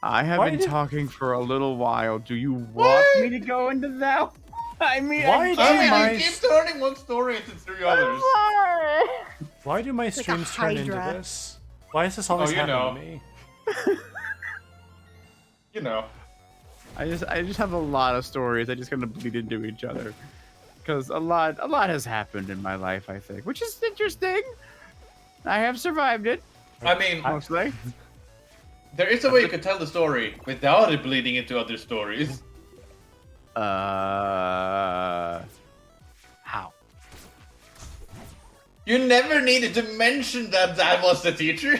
Speaker 3: I have been talking for a little while. Do you want me to go into that? I mean,
Speaker 2: you keep turning one story into three others.
Speaker 1: Why do my streams turn into this? Why is this always happening to me?
Speaker 2: You know.
Speaker 3: I just have a lot of stories. I just kind of bleed into each other. Because a lot has happened in my life, I think. Which is interesting. I have survived it.
Speaker 2: I mean,
Speaker 3: mostly.
Speaker 2: There is a way you could tell the story without it bleeding into other stories.
Speaker 3: How?
Speaker 2: You never needed to mention that I was the teacher.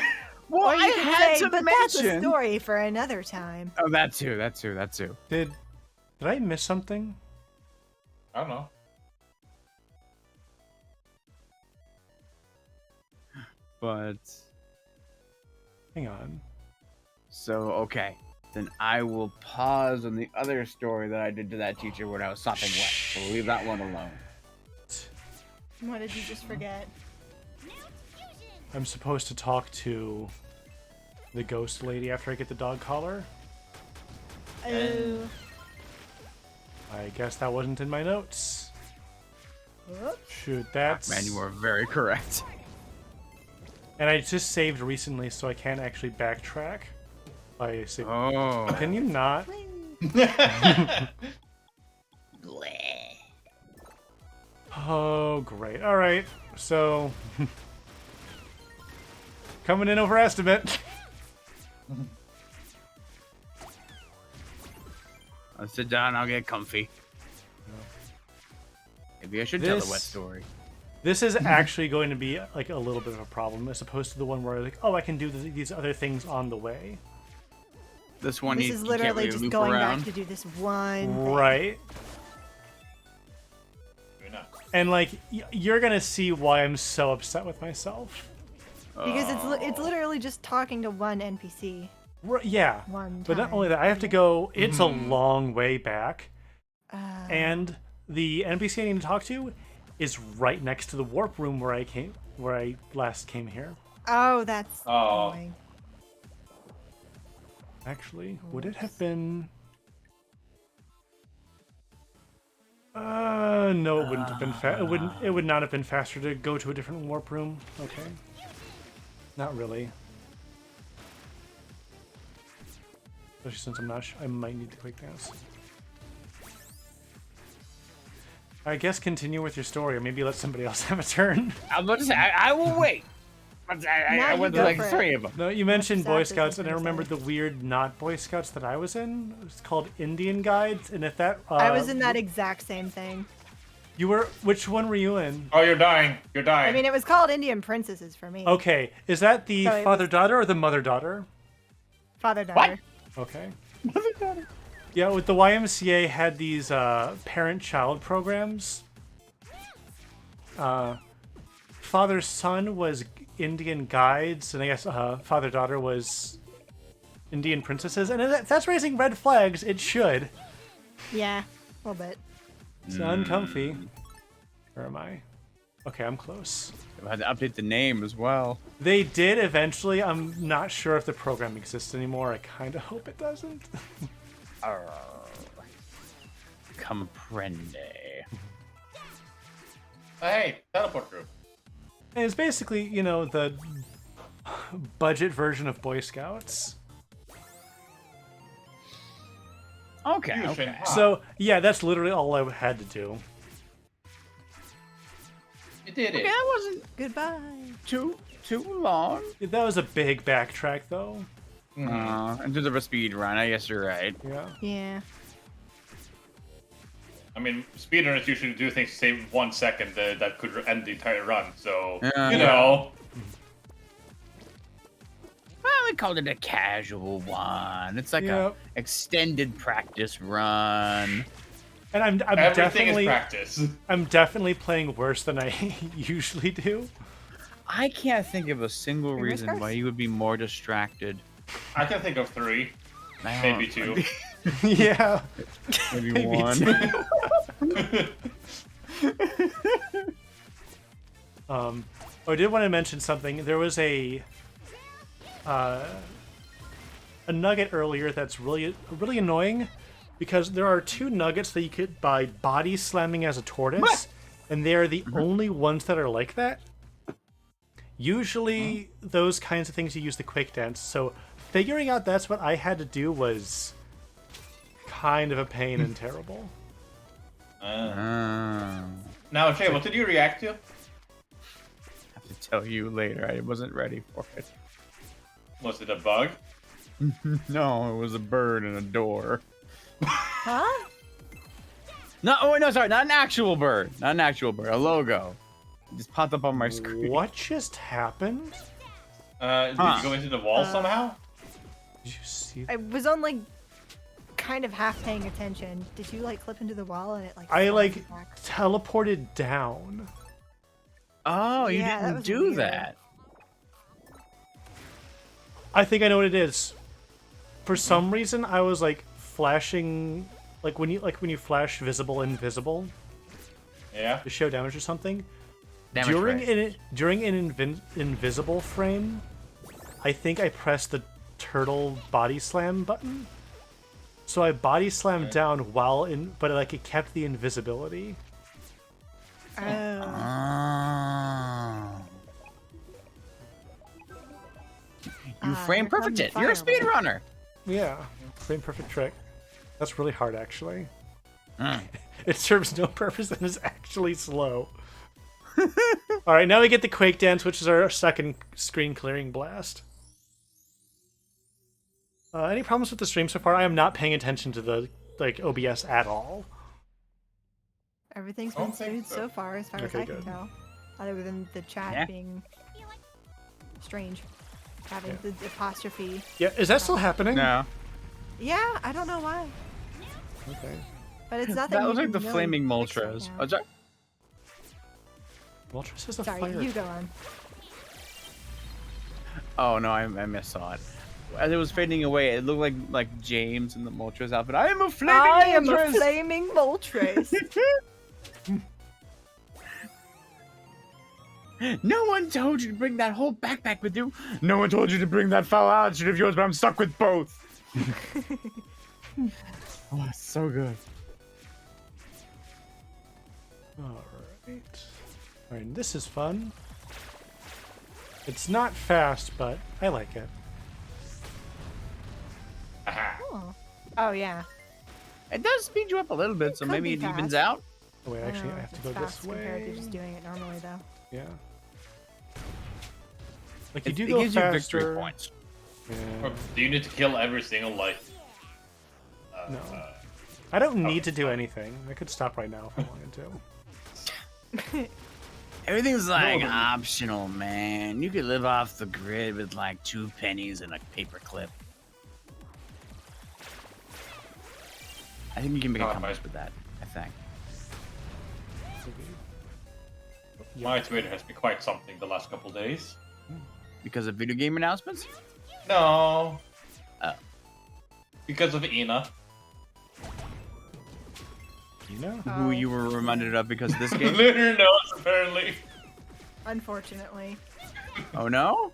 Speaker 3: Well,
Speaker 5: Or you
Speaker 3: I
Speaker 5: could
Speaker 3: had
Speaker 5: say,
Speaker 3: to
Speaker 5: but that's a
Speaker 3: mention.
Speaker 5: story for another time.
Speaker 3: Oh, that too.
Speaker 1: Did I miss something?
Speaker 2: I don't know.
Speaker 3: But
Speaker 1: Hang on.
Speaker 3: so okay, then I will pause on the other story that I did to that teacher when I was sopping wet. We'll leave that one alone.
Speaker 5: What did you just forget?
Speaker 1: I'm supposed to talk to the ghost lady after I get the dog collar.
Speaker 5: Oh.
Speaker 1: I guess that wasn't in my notes.
Speaker 5: Whoops.
Speaker 1: Shoot, that's...
Speaker 3: Man, you are very correct.
Speaker 1: And I just saved recently, so I can't actually backtrack. I say,
Speaker 3: Oh.
Speaker 1: can you not? Oh, great. All right, so coming in over estimate.
Speaker 3: I'll sit down. I'll get comfy. Maybe I should tell the wet
Speaker 1: This-
Speaker 3: story.
Speaker 1: This is actually going to be like a little bit of a problem, as opposed to the one where like, oh, I can do these other things on the way.
Speaker 3: This one
Speaker 5: This
Speaker 3: you
Speaker 5: is
Speaker 3: can't
Speaker 5: literally
Speaker 3: really
Speaker 5: just
Speaker 3: loop
Speaker 5: going
Speaker 3: around.
Speaker 5: back to do this one thing.
Speaker 1: Right.
Speaker 2: Maybe not.
Speaker 1: And like, you're gonna see why I'm so upset with myself.
Speaker 5: Because it's literally just talking to one NPC.
Speaker 1: Yeah.
Speaker 5: One
Speaker 1: But not
Speaker 5: time.
Speaker 1: only that, I have to go. It's a long way back,
Speaker 5: Uh,
Speaker 1: and the NPC I need to talk to is right next to the warp room where I last came here.
Speaker 5: oh, that's
Speaker 2: Oh.
Speaker 5: annoying.
Speaker 1: Actually, would it have been? No, it wouldn't have been. It would not have been faster to go to a different warp room. Okay. Not really. Especially since I'm not. I might need to quick dance. I guess continue with your story, or maybe let somebody else have a turn.
Speaker 3: I'm about to say I will wait. But I
Speaker 5: Now you
Speaker 3: went to
Speaker 5: go
Speaker 3: like
Speaker 5: for it.
Speaker 3: 3 of them.
Speaker 1: No, you mentioned
Speaker 5: sad
Speaker 1: Boy
Speaker 5: business
Speaker 1: Scouts, and I
Speaker 5: inside.
Speaker 1: remembered the weird not Boy Scouts that I was in. It was called Indian Guides, and if that
Speaker 5: I was in that exact same thing.
Speaker 1: You were. Which one were you in?
Speaker 2: Oh, you're dying. You're dying.
Speaker 5: I mean, it was called Indian Princesses for me.
Speaker 1: Okay, is that the
Speaker 5: So it was-
Speaker 1: father-daughter or the mother-daughter?
Speaker 5: Father-daughter.
Speaker 1: Okay. Yeah, with the YMCA had these parent-child programs. Father-son was Indian Guides, and I guess father-daughter was Indian Princesses. And if that's raising red flags, it should.
Speaker 5: Yeah, a little bit.
Speaker 1: It's uncomfy. Where am I? Okay, I'm close.
Speaker 3: I had to update the name as well.
Speaker 1: They did eventually. I'm not sure if the program exists anymore. I kind of hope it doesn't.
Speaker 3: Comprende.
Speaker 2: Hey, teleport room.
Speaker 1: And it's basically, you know, the budget version of Boy Scouts.
Speaker 3: Okay,
Speaker 2: You
Speaker 3: okay.
Speaker 2: should-
Speaker 1: So, yeah, that's literally all I had to do.
Speaker 2: You did it.
Speaker 3: Okay, that wasn't
Speaker 5: Goodbye.
Speaker 3: too long.
Speaker 1: That was a big backtrack, though.
Speaker 3: In terms of a speed run, I guess you're right.
Speaker 1: Yeah.
Speaker 5: Yeah.
Speaker 2: I mean, speedrunners usually do things to save 1 second that could end the entire run. So
Speaker 3: Yeah.
Speaker 2: you know,
Speaker 3: Well, we called it a casual one. It's like
Speaker 1: Yep.
Speaker 3: a extended practice run.
Speaker 1: And I'm
Speaker 2: everything is
Speaker 1: I'm
Speaker 2: practice.
Speaker 1: definitely playing worse than I usually do.
Speaker 3: I can't think of a single
Speaker 5: Fingers
Speaker 3: reason
Speaker 5: crossed.
Speaker 3: why you would be more distracted.
Speaker 2: I can think of 3, maybe 2.
Speaker 1: Yeah.
Speaker 3: Maybe
Speaker 1: Maybe
Speaker 3: one.
Speaker 1: two. I did want to mention something. There was a nugget earlier that's really annoying, because there are 2 nuggets that you could buy body slamming as a tortoise, and they are the only ones that are like that. Usually, those kinds of things you use the quick dance. So figuring out that's what I had to do was kind of a pain and terrible.
Speaker 3: Ah.
Speaker 2: Now, Shay, what did you react to?
Speaker 3: I have to tell you later. I wasn't ready for it.
Speaker 2: Was it a bug?
Speaker 3: No, it was a bird and a door.
Speaker 5: Huh?
Speaker 3: No, oh wait, no, sorry, not an actual bird. Not an actual bird. A logo. It just popped up on my screen.
Speaker 1: What just happened?
Speaker 2: Did you go into the wall somehow?
Speaker 1: Did you see?
Speaker 5: I was only kind of half paying attention. Did you like clip into the wall and it like?
Speaker 1: I
Speaker 5: slammed
Speaker 1: like
Speaker 5: back?
Speaker 1: teleported down.
Speaker 3: Oh, you
Speaker 5: Yeah, that
Speaker 3: didn't
Speaker 5: was
Speaker 3: do
Speaker 5: weird.
Speaker 3: that.
Speaker 1: I think I know what it is. For some reason, I was like flashing, like when you flash visible invisible
Speaker 2: Yeah.
Speaker 1: to show damage or something.
Speaker 3: Damage rate.
Speaker 1: During an invisible frame, I think I pressed the turtle body slam button. So I body slammed down while in, but like it kept the invisibility.
Speaker 5: Oh.
Speaker 3: Oh. You frame
Speaker 5: here comes
Speaker 3: perfect
Speaker 5: the
Speaker 3: it. You're a
Speaker 5: firework.
Speaker 3: speedrunner.
Speaker 1: Yeah, frame perfect trick. That's really hard, actually.
Speaker 3: Mm.
Speaker 1: It serves no purpose and is actually slow. All right, now we get the Quake Dance, which is our second screen clearing blast. Any problems with the stream so far? I am not paying attention to the OBS at all.
Speaker 5: Everything's
Speaker 6: I don't
Speaker 5: been
Speaker 6: think
Speaker 5: smooth
Speaker 6: so.
Speaker 5: so far, as far as
Speaker 1: Okay,
Speaker 5: I can
Speaker 1: good.
Speaker 5: tell. Other than the chat
Speaker 3: Yeah.
Speaker 5: being strange, having the apostrophe.
Speaker 1: Yeah, is that still happening?
Speaker 3: No.
Speaker 5: Yeah, I don't know why,
Speaker 1: Okay.
Speaker 5: but it's nothing.
Speaker 3: That was
Speaker 5: you
Speaker 3: like the
Speaker 5: can really
Speaker 3: flaming
Speaker 5: fix right
Speaker 3: Moltres.
Speaker 5: now.
Speaker 3: Oh, sorry.
Speaker 1: Moltres is a
Speaker 5: Sorry,
Speaker 1: fire.
Speaker 5: you go on.
Speaker 3: Oh no, I missaw it. As it was fading away, it looked like James in the Moltres outfit. I am a flaming
Speaker 5: I am a
Speaker 3: Moltres!
Speaker 5: flaming Moltres.
Speaker 3: No one told you to bring that whole backpack with you. No one told you to bring that foul attitude of yours, but I'm stuck with both. Oh, it's so good.
Speaker 1: All right, this is fun. It's not fast, but I like it.
Speaker 5: Oh. Oh yeah.
Speaker 3: It does speed you up a little bit, so
Speaker 5: could
Speaker 3: maybe
Speaker 5: be
Speaker 3: it evens
Speaker 5: fast.
Speaker 3: out.
Speaker 1: Oh wait, actually,
Speaker 5: don't
Speaker 1: I
Speaker 5: know
Speaker 1: have
Speaker 5: if
Speaker 1: to
Speaker 5: it's
Speaker 1: go this
Speaker 5: fast compared to
Speaker 1: way.
Speaker 5: just doing it normally though.
Speaker 1: Yeah. Like you
Speaker 3: It
Speaker 1: do go
Speaker 3: gives
Speaker 1: faster.
Speaker 3: you victory points.
Speaker 1: Yeah.
Speaker 2: Do you need to kill every single
Speaker 1: No. I don't need to do anything. I could stop right now if I wanted to.
Speaker 3: Everything's like optional, man. You could live off the grid with like 2 pennies and a paper clip. I think you can make a
Speaker 2: Oh,
Speaker 3: compass
Speaker 2: nice.
Speaker 3: with that. I think.
Speaker 2: My Twitter has been quite something the last couple days.
Speaker 3: Because of video game announcements?
Speaker 2: No.
Speaker 3: Oh.
Speaker 2: Because of Ina.
Speaker 1: You know?
Speaker 3: Who you were reminded of because of this game?
Speaker 2: Litter knows, apparently.
Speaker 5: Unfortunately.
Speaker 3: Oh no?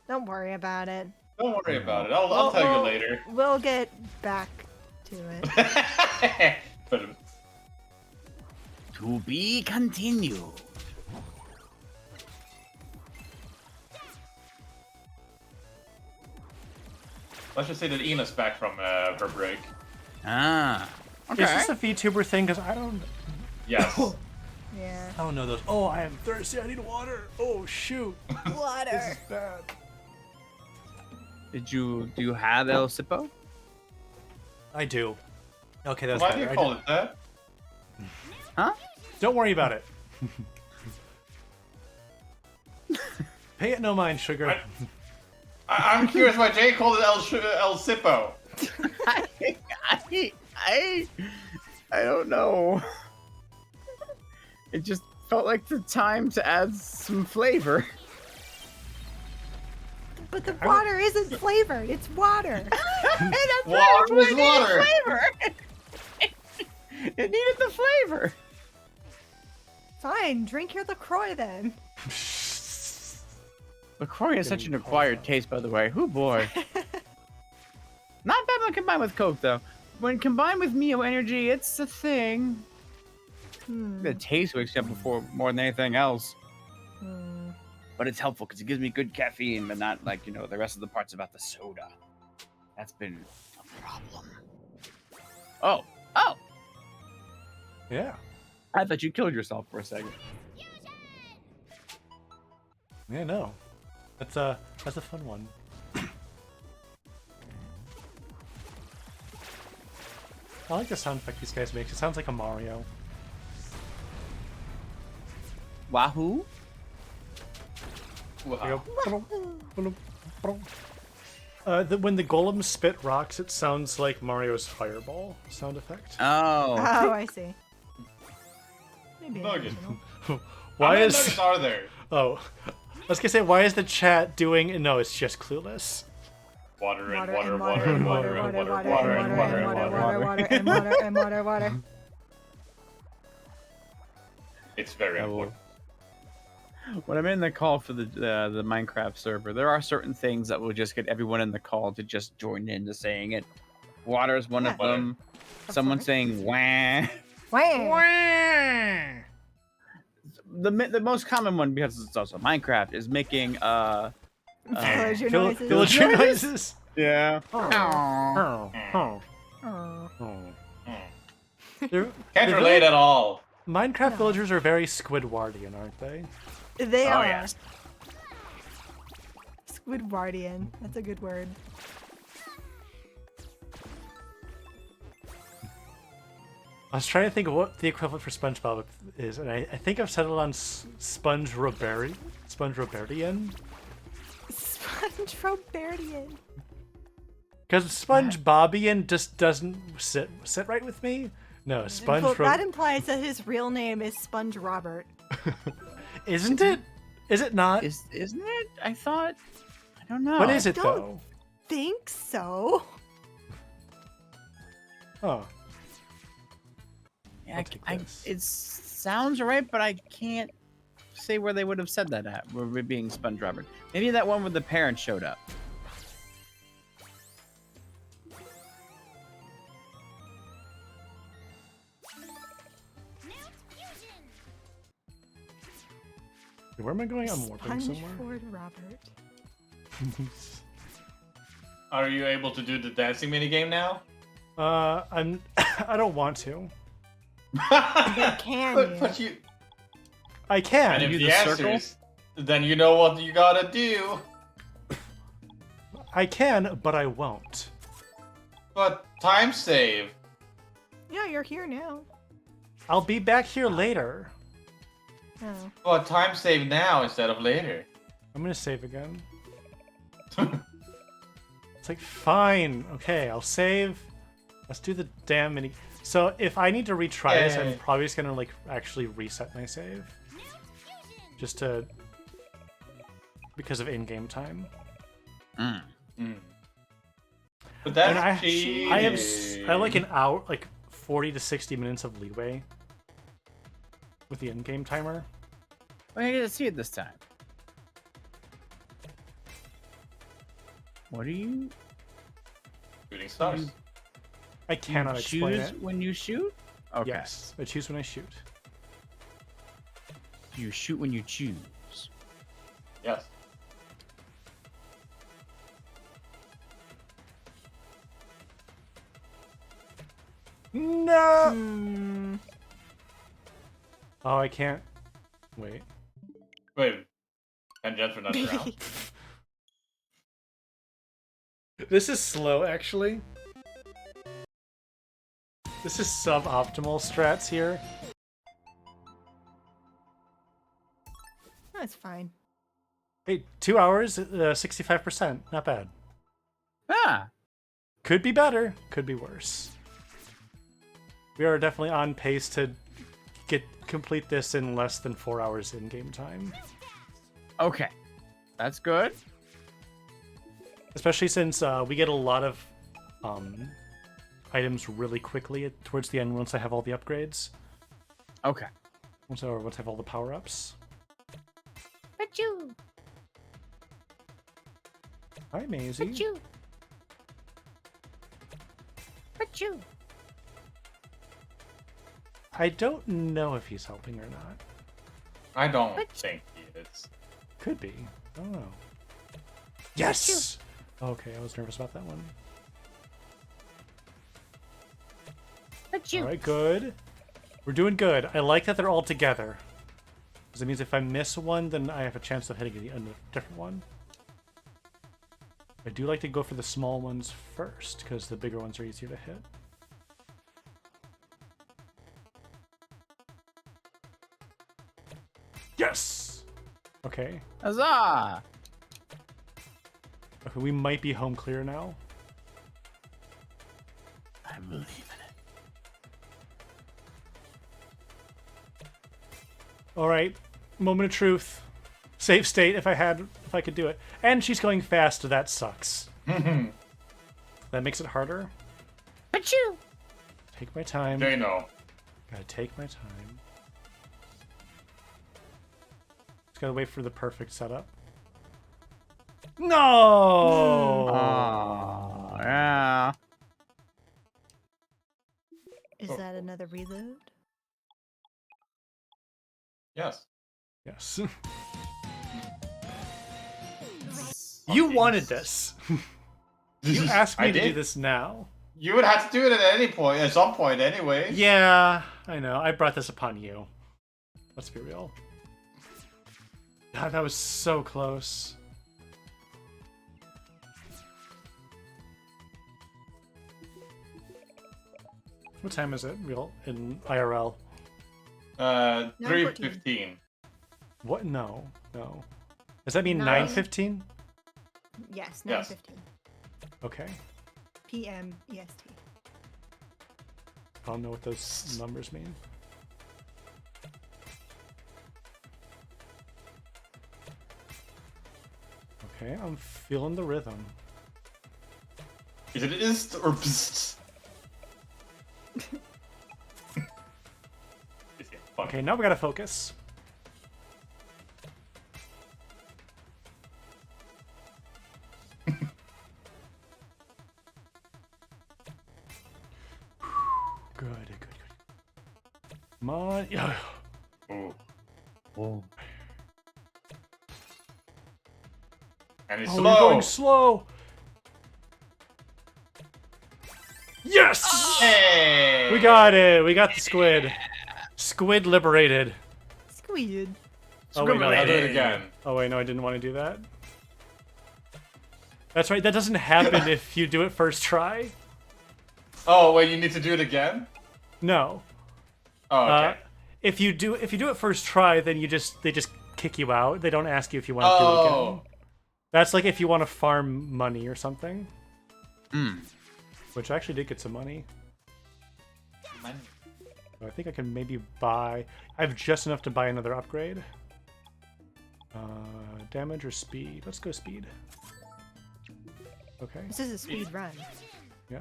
Speaker 5: Don't worry about it.
Speaker 2: Don't worry about it. I'll tell you later.
Speaker 5: We'll get back to it.
Speaker 2: But
Speaker 3: To be continued.
Speaker 2: let's just say that Ina's back from her break.
Speaker 3: Ah. Okay.
Speaker 1: Is this a VTuber thing? Because I don't
Speaker 2: Yes.
Speaker 5: Yeah.
Speaker 1: know those. Oh, I am thirsty. I need water. Oh shoot. This
Speaker 5: Water.
Speaker 1: is bad.
Speaker 3: Do you have El Sipo?
Speaker 1: I do. Okay, that's
Speaker 2: Why do
Speaker 1: better.
Speaker 2: you call it that?
Speaker 3: Huh?
Speaker 1: Don't worry about it. Pay it no mind, sugar.
Speaker 2: I'm curious why Jay called it El Sipo.
Speaker 3: I don't know. It just felt like the time to add some flavor.
Speaker 5: But the water isn't flavored. It's water.
Speaker 2: Water is water.
Speaker 3: Flavor. It needed the flavor.
Speaker 5: Fine. Drink your LaCroix then.
Speaker 3: LaCroix is such an acquired taste, by the way. Who boy. Not bad when combined with Coke, though. When combined with Mio Energy, it's a thing. The taste wakes you up before more than anything else. But it's helpful because it gives me good caffeine, but not like, you know, the rest of the parts about the soda. That's been a problem. Oh.
Speaker 1: Yeah.
Speaker 3: I thought you killed yourself for a second.
Speaker 1: Yeah, no. That's a fun one. I like the sound effect these guys make. It sounds like a Mario.
Speaker 3: Wahoo?
Speaker 2: Wow.
Speaker 1: When the golems spit rocks, it sounds like Mario's fireball sound effect.
Speaker 3: Oh.
Speaker 5: Oh, I see. Maybe
Speaker 2: Nugget.
Speaker 5: intentional.
Speaker 1: Why
Speaker 2: How many
Speaker 1: is?
Speaker 2: nuggets are there?
Speaker 1: Oh, I was gonna say, why is the chat doing? No, it's just clueless.
Speaker 2: Water and
Speaker 5: Water
Speaker 2: water,
Speaker 5: and
Speaker 2: water
Speaker 5: water
Speaker 2: and
Speaker 5: and
Speaker 2: water,
Speaker 5: water
Speaker 2: and
Speaker 5: and
Speaker 2: water
Speaker 5: water
Speaker 2: and
Speaker 5: and
Speaker 2: water
Speaker 5: water
Speaker 2: and
Speaker 5: and
Speaker 2: water.
Speaker 5: water and water and water and water.
Speaker 2: It's very
Speaker 3: I will-
Speaker 2: important.
Speaker 3: When I'm in the call for the Minecraft server, there are certain things that will just get everyone in the call to just join into saying it. Water is one of
Speaker 5: Yeah.
Speaker 3: them.
Speaker 5: Of
Speaker 3: Someone
Speaker 5: course.
Speaker 3: saying wah.
Speaker 5: Wah.
Speaker 3: The most common one, because it's also Minecraft, is making
Speaker 5: Villager noises.
Speaker 1: Villager noises.
Speaker 3: yeah.
Speaker 1: Oh.
Speaker 5: Oh.
Speaker 1: They're-
Speaker 2: Can't
Speaker 1: the
Speaker 2: relate at all.
Speaker 1: Minecraft
Speaker 5: No.
Speaker 1: villagers are very Squidwardian, aren't they?
Speaker 5: They
Speaker 3: Oh
Speaker 5: are.
Speaker 3: yes.
Speaker 5: Squidwardian. That's a good word.
Speaker 1: I was trying to think of what the equivalent for SpongeBob is, and I think I've settled on Sponge Robertian.
Speaker 5: Sponge Robertian.
Speaker 1: Because SpongeBobian just doesn't sit right with me. No, Sponge
Speaker 5: Well, that implies that his real name is Sponge Robert.
Speaker 1: Isn't it? Is it not?
Speaker 3: Isn't it? I thought. I don't know.
Speaker 1: What is it
Speaker 5: Don't-
Speaker 1: though?
Speaker 5: Think so.
Speaker 1: Oh,
Speaker 3: Yeah,
Speaker 1: I'll take this.
Speaker 3: it sounds right, but I can't say where they would have said that at. Where we're being Sponge Robert. Maybe that one where the parents showed up.
Speaker 1: where am I going? I'm warping
Speaker 5: Sponge
Speaker 1: somewhere.
Speaker 5: Ford Robert.
Speaker 2: Are you able to do the dancing minigame now?
Speaker 1: I'm. I don't want to.
Speaker 5: Can
Speaker 2: But
Speaker 5: you?
Speaker 2: you.
Speaker 1: I
Speaker 2: And
Speaker 1: can.
Speaker 2: if
Speaker 3: do
Speaker 2: the
Speaker 3: the
Speaker 2: answer
Speaker 3: circle?
Speaker 2: is, then you know what you gotta do.
Speaker 1: I can, but I won't.
Speaker 2: But time save.
Speaker 5: Yeah, you're here now.
Speaker 1: I'll be back here later.
Speaker 5: Oh.
Speaker 2: But time save now instead of later.
Speaker 1: I'm gonna save again. It's like, fine, okay, I'll save. Let's do the damn mini. So if I need to retry this, I'm
Speaker 2: Yay.
Speaker 1: probably just gonna like actually reset my save, just to because of in-game time.
Speaker 3: Mm.
Speaker 2: But that's
Speaker 1: And I have
Speaker 2: cheating.
Speaker 1: I have like an hour, like 40 to 60 minutes of leeway with the in-game timer.
Speaker 3: Well, I get to see it this time. What do you?
Speaker 2: Shooting stars.
Speaker 1: I cannot explain
Speaker 3: choose
Speaker 1: it.
Speaker 3: when you shoot? Okay.
Speaker 1: Yes, I choose when I shoot.
Speaker 3: You shoot when you choose.
Speaker 2: Yes.
Speaker 1: No.
Speaker 5: Hmm.
Speaker 1: Oh, I can't. Wait.
Speaker 2: Wait. And Jennifer not around.
Speaker 1: This is slow, actually. This is suboptimal strats here.
Speaker 5: That's fine.
Speaker 1: Hey, 2 hours, 65%. Not bad.
Speaker 3: Ah.
Speaker 1: Could be better. Could be worse. We are definitely on pace to complete this in less than 4 hours in-game time.
Speaker 3: Okay. That's good.
Speaker 1: Especially since we get a lot of items really quickly towards the end once I have all the upgrades.
Speaker 3: Okay.
Speaker 1: Once I have all the power-ups.
Speaker 4: Achoo!
Speaker 1: Hi, Maisie.
Speaker 4: Achoo! Achoo!
Speaker 1: I don't know if he's helping or not.
Speaker 2: I don't think he is.
Speaker 1: Could be. I don't know. Yes! Okay, I was nervous about that one.
Speaker 4: Achoo!
Speaker 1: Alright, good. We're doing good. I like that they're all together. Because it means if I miss one, then I have a chance of hitting a different one. I do like to go for the small ones first, because the bigger ones are easier to hit. Yes! Okay.
Speaker 3: Huzzah!
Speaker 1: Okay, we might be home clear now.
Speaker 3: I believe in it.
Speaker 1: All right, moment of truth. Save state if I could do it. And she's going fast. That sucks. That makes it harder.
Speaker 4: Achoo!
Speaker 1: Take my time.
Speaker 2: Jay, no.
Speaker 1: Gotta take my time. Just gotta wait for the perfect setup. No!
Speaker 3: Oh, yeah.
Speaker 5: Is that another reload?
Speaker 2: Yes.
Speaker 1: Yes. You wanted this. You asked me
Speaker 2: I
Speaker 1: to do
Speaker 2: did.
Speaker 1: this now.
Speaker 2: You would have to do it at any point, at some point, anyway.
Speaker 1: Yeah, I know. I brought this upon you. Let's be real. God, that was so close. What time is it, real in IRL?
Speaker 2: 3:15.
Speaker 1: What? No, no. Does that mean
Speaker 5: 9.
Speaker 1: 9:15?
Speaker 5: Yes,
Speaker 2: Yes.
Speaker 5: 9:15
Speaker 1: Okay.
Speaker 5: p.m. EST.
Speaker 1: I don't know what those numbers mean. Okay, I'm feeling the rhythm.
Speaker 2: Is it ist or pst?
Speaker 1: Okay, now we gotta focus. Good, good, good. Come on. Yeah.
Speaker 2: Ooh.
Speaker 3: Whoa.
Speaker 2: And it's
Speaker 1: Oh, you're
Speaker 2: slow.
Speaker 1: going slow. Yes!
Speaker 2: Hey!
Speaker 1: We got it. We got the squid. Squid liberated.
Speaker 5: Squid.
Speaker 1: Oh wait, no,
Speaker 2: I'll do it again.
Speaker 1: Oh wait, no, I didn't want to do that. That's right. That doesn't happen if you do it first try.
Speaker 2: Oh, wait, you need to do it again?
Speaker 1: No.
Speaker 2: Oh, okay.
Speaker 1: If you do it first try, then they just kick you out. They don't ask you if you want to do it again. That's like if you want to farm money or something. Which I actually did get some money. So I think I can maybe buy. I have just enough to buy another upgrade. Damage or speed? Let's go speed. Okay.
Speaker 5: This is a speed run.
Speaker 1: Yeah.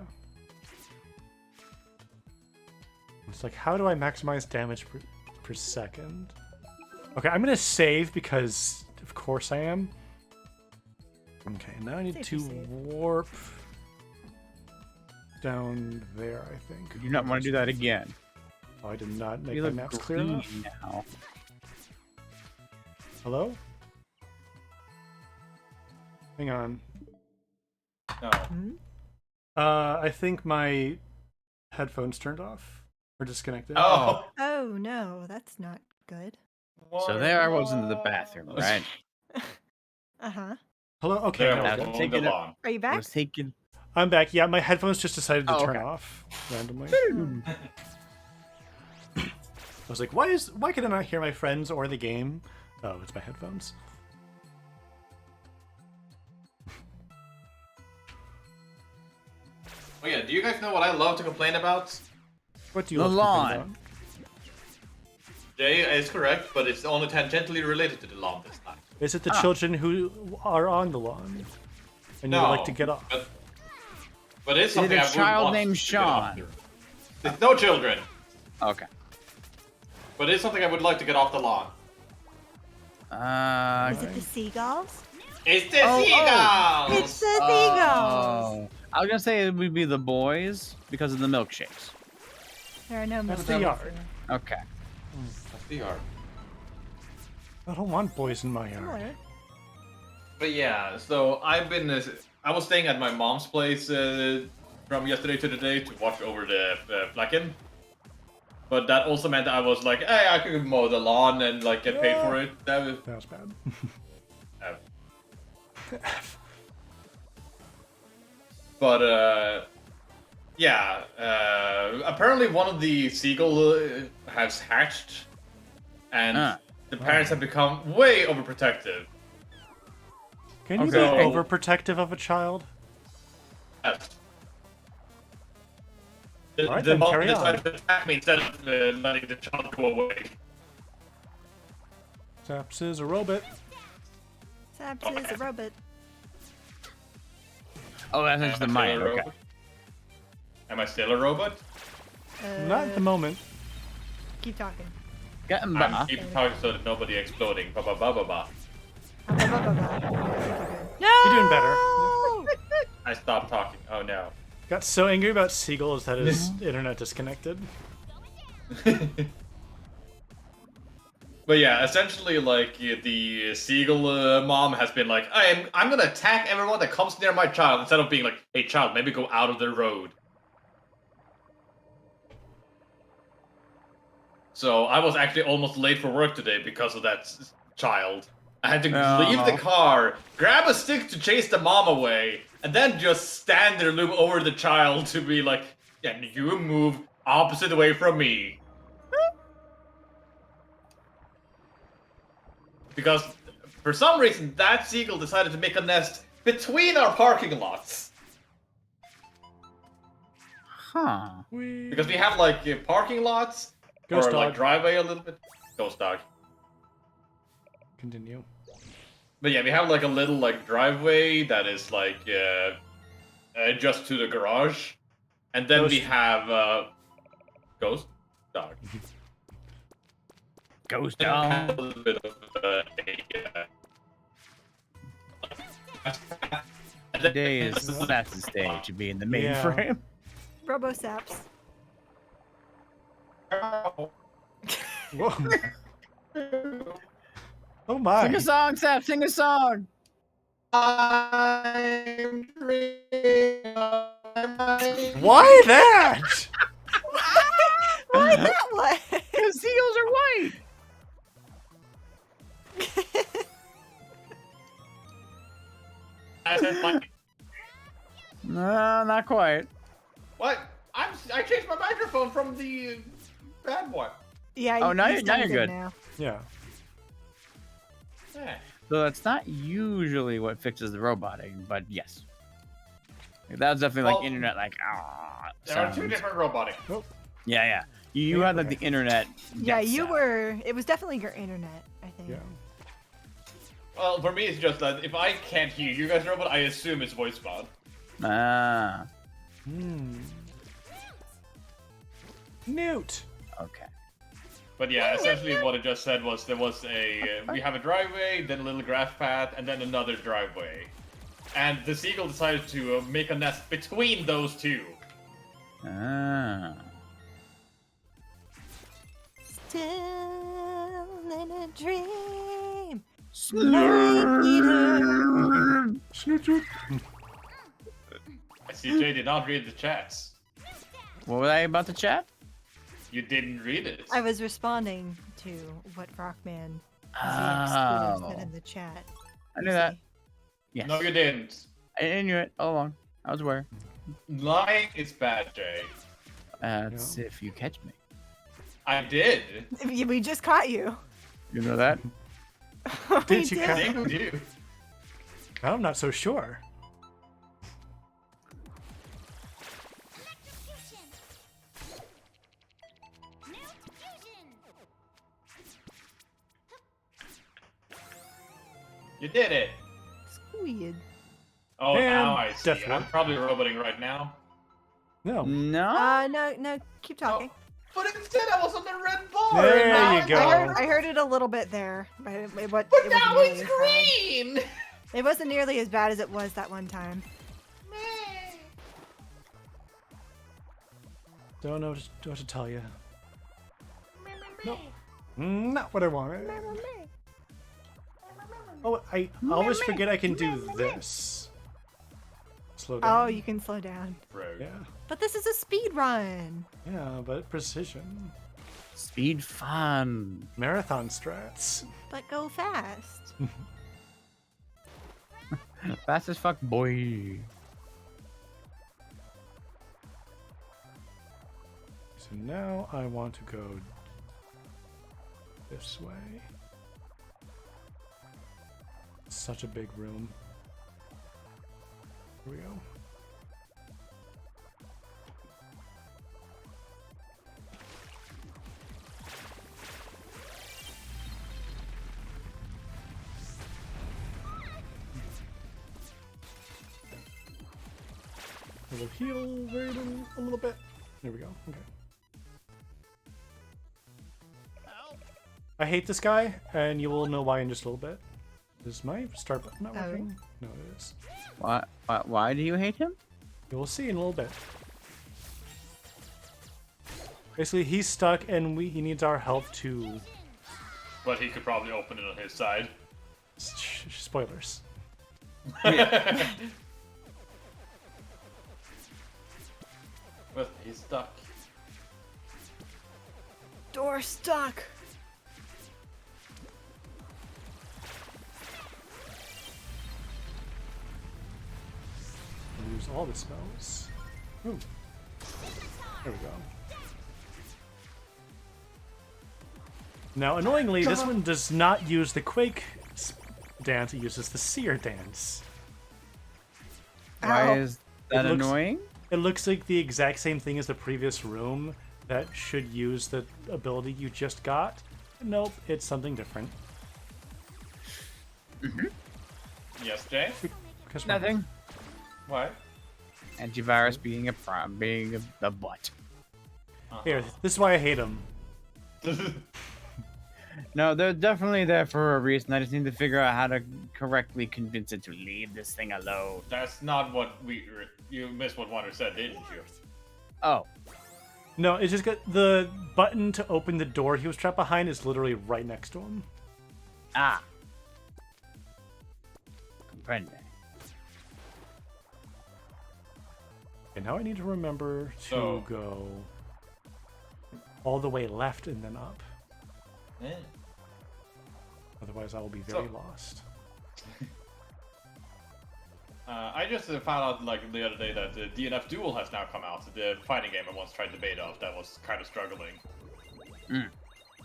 Speaker 1: It's like, how do I maximize damage per second? Okay, I'm gonna save because, of course, I am. Okay, now I need
Speaker 5: Save
Speaker 1: to
Speaker 5: your save.
Speaker 1: warp down there, I think.
Speaker 3: You do not want to do that again.
Speaker 1: Oh, I did not make
Speaker 3: You
Speaker 1: my
Speaker 3: look
Speaker 1: maps clear
Speaker 3: green
Speaker 1: enough.
Speaker 3: now.
Speaker 1: Hello? Hang on.
Speaker 2: No.
Speaker 1: I think my headphones turned off or disconnected.
Speaker 2: Oh.
Speaker 5: Oh no, that's not good.
Speaker 3: So there I was in the bathroom, right?
Speaker 5: Uh-huh.
Speaker 1: Hello? Okay,
Speaker 2: There
Speaker 1: no,
Speaker 2: was
Speaker 1: we're good.
Speaker 3: I'll
Speaker 2: the
Speaker 3: take it up.
Speaker 2: lawn.
Speaker 5: Are you
Speaker 3: I
Speaker 5: back?
Speaker 3: was taking.
Speaker 1: I'm back. Yeah, my headphones just decided to
Speaker 3: Oh,
Speaker 1: turn
Speaker 3: okay.
Speaker 1: off randomly. I was like, why can I not hear my friends or the game? Oh, it's my headphones.
Speaker 2: Oh yeah, do you guys know what I love to complain about?
Speaker 1: What do you
Speaker 3: The
Speaker 1: love to complain
Speaker 3: lawn.
Speaker 1: about?
Speaker 2: Jay is correct, but it's only tangentially related to the lawn this time.
Speaker 1: Is it the children who are on the lawn? And you would like to get off?
Speaker 2: But it's
Speaker 3: Is it
Speaker 2: something
Speaker 3: a
Speaker 2: I would
Speaker 3: child
Speaker 2: want
Speaker 3: named
Speaker 2: to get off.
Speaker 3: Sean?
Speaker 2: There's no children,
Speaker 3: Okay.
Speaker 2: but it's something I would like to get off the lawn.
Speaker 5: Is it the seagulls?
Speaker 2: It's the
Speaker 3: Oh,
Speaker 2: seagulls!
Speaker 5: It's the seagulls!
Speaker 3: Oh. I was gonna say it would be the boys because of the milkshakes.
Speaker 5: There are no
Speaker 1: That's
Speaker 5: milk.
Speaker 1: the yard.
Speaker 3: Okay.
Speaker 2: That's the yard.
Speaker 1: I don't want boys in my yard.
Speaker 5: Similar.
Speaker 2: But yeah, so I was staying at my mom's place from yesterday to today to watch over the Flecken. But that also meant I was like, hey, I could mow the lawn and like get paid for it. That was
Speaker 1: That was bad.
Speaker 2: But yeah, apparently one of the seagull has hatched, and the parents have become way overprotective.
Speaker 1: Can you
Speaker 3: Okay.
Speaker 1: be overprotective of a child?
Speaker 2: Yes. The,
Speaker 1: Alright,
Speaker 2: the
Speaker 1: then
Speaker 2: mom
Speaker 1: carry on.
Speaker 2: decided to attack me instead of letting the child go away.
Speaker 1: Saps is a robot.
Speaker 5: Saps is a robot.
Speaker 3: Oh, that's
Speaker 2: Am
Speaker 3: just the
Speaker 2: I still
Speaker 3: mine.
Speaker 2: a
Speaker 3: Okay.
Speaker 2: robot? Am I still a robot?
Speaker 1: Not at the moment.
Speaker 5: Keep talking.
Speaker 3: Getting
Speaker 2: I'm
Speaker 3: by.
Speaker 2: keeping talking so that nobody exploding. Ba ba ba ba ba.
Speaker 5: No!
Speaker 1: You're doing better.
Speaker 2: I stopped talking. Oh no.
Speaker 1: Got so angry about seagulls that his internet disconnected.
Speaker 2: But yeah, essentially, like the seagull mom has been like, I'm gonna attack everyone that comes near my child instead of being like, hey child, maybe go out of the road. So I was actually almost late for work today because of that child. I had to leave the car, grab a stick to chase the mom away, and then just stand there, loom over the child to be like, yeah, you move opposite way from me. Because for some reason, that seagull decided to make a nest between our parking lots.
Speaker 3: Huh.
Speaker 2: Because we have like parking lots,
Speaker 1: Ghost
Speaker 2: or like
Speaker 1: dog.
Speaker 2: driveway a little bit. Ghost dog.
Speaker 1: Continue.
Speaker 2: But yeah, we have like a little like driveway that is like just to the garage, and then we
Speaker 1: Ghost.
Speaker 2: have ghost dog.
Speaker 3: Ghost
Speaker 2: A
Speaker 3: dog.
Speaker 2: little bit of
Speaker 3: Today is that's the stage to be in the mainframe.
Speaker 5: Robo Saps.
Speaker 1: Whoa. Oh my.
Speaker 3: Sing a song, Sap. Sing a song.
Speaker 2: I'm dreaming of
Speaker 1: Why that?
Speaker 5: Why that one?
Speaker 3: Because seagulls are white. No, not quite.
Speaker 2: What? I changed my microphone from the bad one.
Speaker 5: Yeah.
Speaker 3: Oh, now
Speaker 5: he's
Speaker 3: you're
Speaker 5: done
Speaker 3: good.
Speaker 5: now.
Speaker 1: Yeah.
Speaker 2: Yeah.
Speaker 3: So that's not usually what fixes the roboting, but yes. That was definitely like
Speaker 2: Well,
Speaker 3: internet, like
Speaker 2: There are two
Speaker 3: sounds.
Speaker 2: different robotic.
Speaker 3: Yeah, yeah. You had like the internet.
Speaker 5: Yeah,
Speaker 3: depth
Speaker 5: you
Speaker 3: sound.
Speaker 5: were. It was definitely your internet, I think.
Speaker 1: Yeah.
Speaker 2: Well, for me, it's just that if I can't hear you guys, robot, I assume it's voice mod.
Speaker 3: Ah,
Speaker 1: Newt.
Speaker 3: okay.
Speaker 2: But yeah, essentially what it just said was there was a we have a driveway, then a little grass path, and then another driveway. And the seagull decided to make a nest between those two.
Speaker 3: Ah.
Speaker 5: Still in a dream.
Speaker 1: Snoochoo.
Speaker 2: I see Jay did not read the chats.
Speaker 3: What was I about to chat?
Speaker 2: You didn't read it.
Speaker 5: I was responding to what Rockman
Speaker 3: Oh.
Speaker 5: said in the chat.
Speaker 3: I knew that. Yes.
Speaker 2: No, you didn't.
Speaker 3: I knew it all along. I was aware.
Speaker 2: Lying is bad, Jay.
Speaker 3: That's if you catch me.
Speaker 2: I did.
Speaker 5: We just caught you.
Speaker 3: You know that?
Speaker 5: We
Speaker 1: Did you
Speaker 2: I
Speaker 1: catch-
Speaker 2: think we do.
Speaker 1: I'm not so sure.
Speaker 2: You did it.
Speaker 5: Squid.
Speaker 2: Oh,
Speaker 1: And
Speaker 2: now I see.
Speaker 1: definitely.
Speaker 2: I'm probably roboting right now.
Speaker 1: No.
Speaker 3: No.
Speaker 5: No, keep talking.
Speaker 2: But instead, I was on the red bar.
Speaker 1: There
Speaker 2: and now
Speaker 1: you
Speaker 2: I'm
Speaker 1: go.
Speaker 5: I heard it a little bit there, but
Speaker 2: But
Speaker 5: it
Speaker 2: now
Speaker 5: wasn't
Speaker 2: it's
Speaker 5: nearly as bad.
Speaker 2: green.
Speaker 5: It wasn't nearly as bad as it was that one time.
Speaker 1: Don't know what to tell you. Nope. Not what I wanted. Oh, I always forget I can do this. Slow down.
Speaker 5: Oh, you can slow down.
Speaker 2: Road.
Speaker 1: Yeah.
Speaker 5: But this is a speed run.
Speaker 1: Yeah, but precision.
Speaker 3: Speed fun.
Speaker 1: Marathon strats.
Speaker 5: But go fast.
Speaker 3: Fast as fuck, boy.
Speaker 1: So now I want to go this way. such a big room. Here we go. A little heal, a little bit. There we go. Okay. I hate this guy, and you will know why in just a little bit. Is my start button not working? No, it is.
Speaker 3: Why do you hate him?
Speaker 1: You will see in a little bit. Basically, he's stuck, and he needs our help to...
Speaker 2: But he could probably open it on his side.
Speaker 1: Spoilers.
Speaker 2: But he's stuck.
Speaker 5: Door stuck.
Speaker 1: Use all the spells. Ooh. There we go. Now, annoyingly, this one does not use the Quake dance, it uses the Seer dance.
Speaker 3: Why
Speaker 5: Ow.
Speaker 3: is that
Speaker 1: It looks-
Speaker 3: annoying?
Speaker 1: It looks like the exact same thing as the previous room that should use the ability you just got. Nope, it's something different.
Speaker 2: Yes, Jay?
Speaker 1: Because
Speaker 3: Nothing.
Speaker 2: What?
Speaker 3: Antivirus being a butt.
Speaker 1: Here, this is why I hate him.
Speaker 3: No, they're definitely there for a reason. I just need to figure out how to correctly convince it to leave this thing alone.
Speaker 2: That's not what you missed what Wonder said, didn't you?
Speaker 3: Oh,
Speaker 1: No, it's just got the button to open the door he was trapped behind is literally right next to him.
Speaker 3: ah. Comprende.
Speaker 1: And now I need to remember to
Speaker 2: So-
Speaker 1: go all the way left and then up.
Speaker 2: Yeah.
Speaker 1: Otherwise, I will be very
Speaker 2: So-
Speaker 1: lost.
Speaker 2: I just found out like the other day that the DNF Duel has now come out. The fighting game I once tried the beta of that was kind of struggling.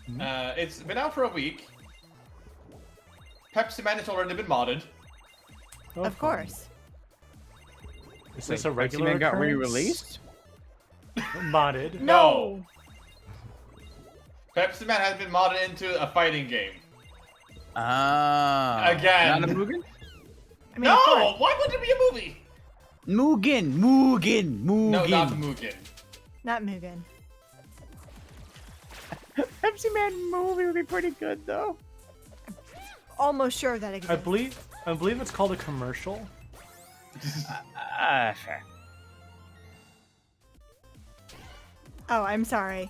Speaker 2: It's been out for a week. Pepsi Man has already been modded.
Speaker 1: Oh,
Speaker 5: Of
Speaker 1: fun.
Speaker 5: course.
Speaker 1: Is this
Speaker 3: Wait,
Speaker 1: a regular
Speaker 3: X-Men got
Speaker 1: occurrence?
Speaker 3: re-released?
Speaker 1: Modded.
Speaker 5: No.
Speaker 2: Pepsi Man has been modded into a fighting game.
Speaker 3: Ah.
Speaker 2: Again.
Speaker 3: Not a Mugen?
Speaker 5: I mean, of
Speaker 2: No!
Speaker 5: course.
Speaker 2: Why would it be a movie?
Speaker 3: Mugen.
Speaker 2: No, not Mugen.
Speaker 5: Not Mugen.
Speaker 3: Pepsi Man movie would be pretty good though.
Speaker 5: Almost sure that exists.
Speaker 1: I believe it's called a commercial.
Speaker 3: Fair.
Speaker 5: Oh, I'm sorry.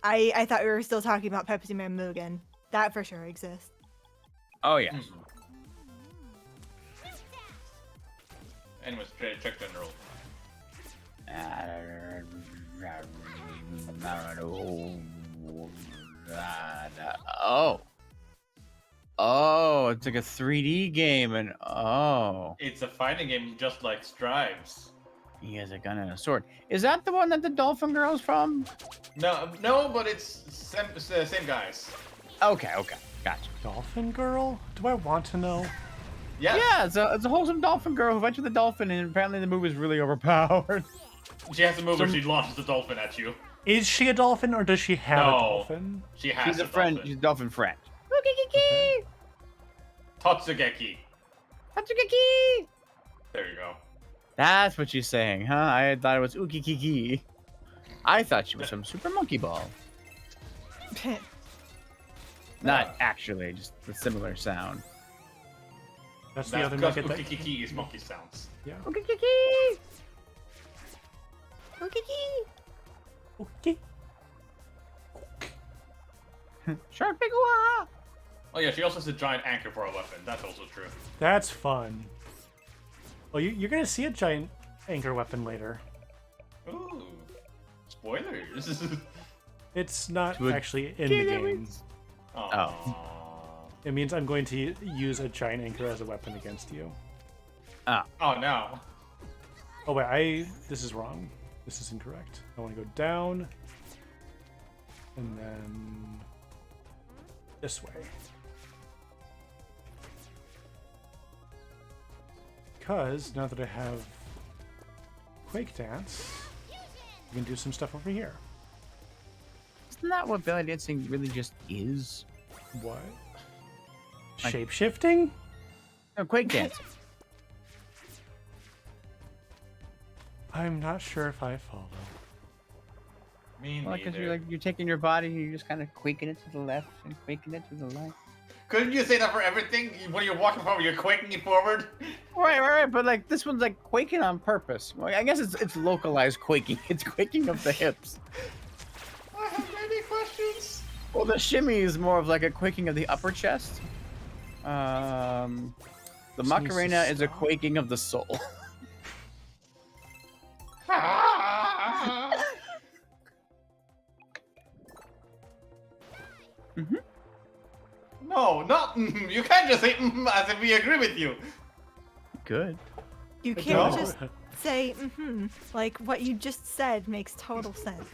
Speaker 5: I thought we were still talking about Pepsi Man Mugen. That for sure exists.
Speaker 3: Oh yeah.
Speaker 2: Anyways, check general.
Speaker 3: Oh, it's like a 3D game, and oh,
Speaker 2: It's a fighting game just like Stripes.
Speaker 3: he has a gun and a sword. Is that the one that the Dolphin Girl's from?
Speaker 2: No, but it's same guys.
Speaker 3: Okay, gotcha.
Speaker 1: Dolphin Girl? Do I want to know?
Speaker 2: Yes.
Speaker 3: Yeah, it's a wholesome dolphin girl who went to the dolphin, and apparently the movie is really overpowered.
Speaker 2: She has a move where she launches the dolphin at you.
Speaker 1: Is she a dolphin or does she have a
Speaker 2: No.
Speaker 1: dolphin?
Speaker 2: She has
Speaker 3: She's a friend.
Speaker 2: Dolphin.
Speaker 3: She's a dolphin friend.
Speaker 2: Tatsugeki.
Speaker 3: Hatsugeki!
Speaker 2: There you go.
Speaker 3: That's what she's saying, huh? I thought it was Ukikiki. I thought she was some super monkey ball. Not actually, just the similar sound.
Speaker 1: That's the
Speaker 2: That's
Speaker 1: other
Speaker 2: because
Speaker 1: nugget that...
Speaker 2: Ukikiki is monkey sounds.
Speaker 1: Yeah.
Speaker 3: Ukikiki!
Speaker 1: Okay.
Speaker 3: Shark big wah!
Speaker 2: Oh yeah, she also has a giant anchor for a weapon. That's also true.
Speaker 1: That's fun. Well, you're going to see a giant anchor weapon later.
Speaker 2: Ooh. Spoilers.
Speaker 1: It's not
Speaker 3: To a
Speaker 1: actually in the game.
Speaker 2: Aww.
Speaker 1: It means I'm going to use a giant anchor as a weapon against you.
Speaker 2: Oh no.
Speaker 1: Oh wait, this is wrong. This is incorrect. I want to go down. And then... this way. because now that I have Quake Dance, we can do some stuff over here.
Speaker 3: Isn't that what belly dancing really just is?
Speaker 1: What?
Speaker 3: Like-
Speaker 1: Shape-shifting?
Speaker 3: No, Quake dancing.
Speaker 1: I'm not sure if I follow.
Speaker 6: Me
Speaker 3: Well, because
Speaker 6: neither.
Speaker 3: you're taking your body and you're just kind of quaking it to the left and quaking it to the right.
Speaker 2: Couldn't you say that for everything? When you're walking forward, you're quaking it forward?
Speaker 3: Right. But like this one's like quaking on purpose. Well, I guess it's localized quaking. It's quaking of the hips.
Speaker 2: I have many questions.
Speaker 3: Well, the shimmy is more of like a quaking of the upper chest. The
Speaker 1: This needs to
Speaker 3: Macarena is a
Speaker 1: stop.
Speaker 3: quaking of the soul.
Speaker 2: No, not you can't just say as if we agree with you.
Speaker 3: Good.
Speaker 5: You
Speaker 1: But
Speaker 5: can't
Speaker 1: no.
Speaker 5: just say, like what you just said makes total sense.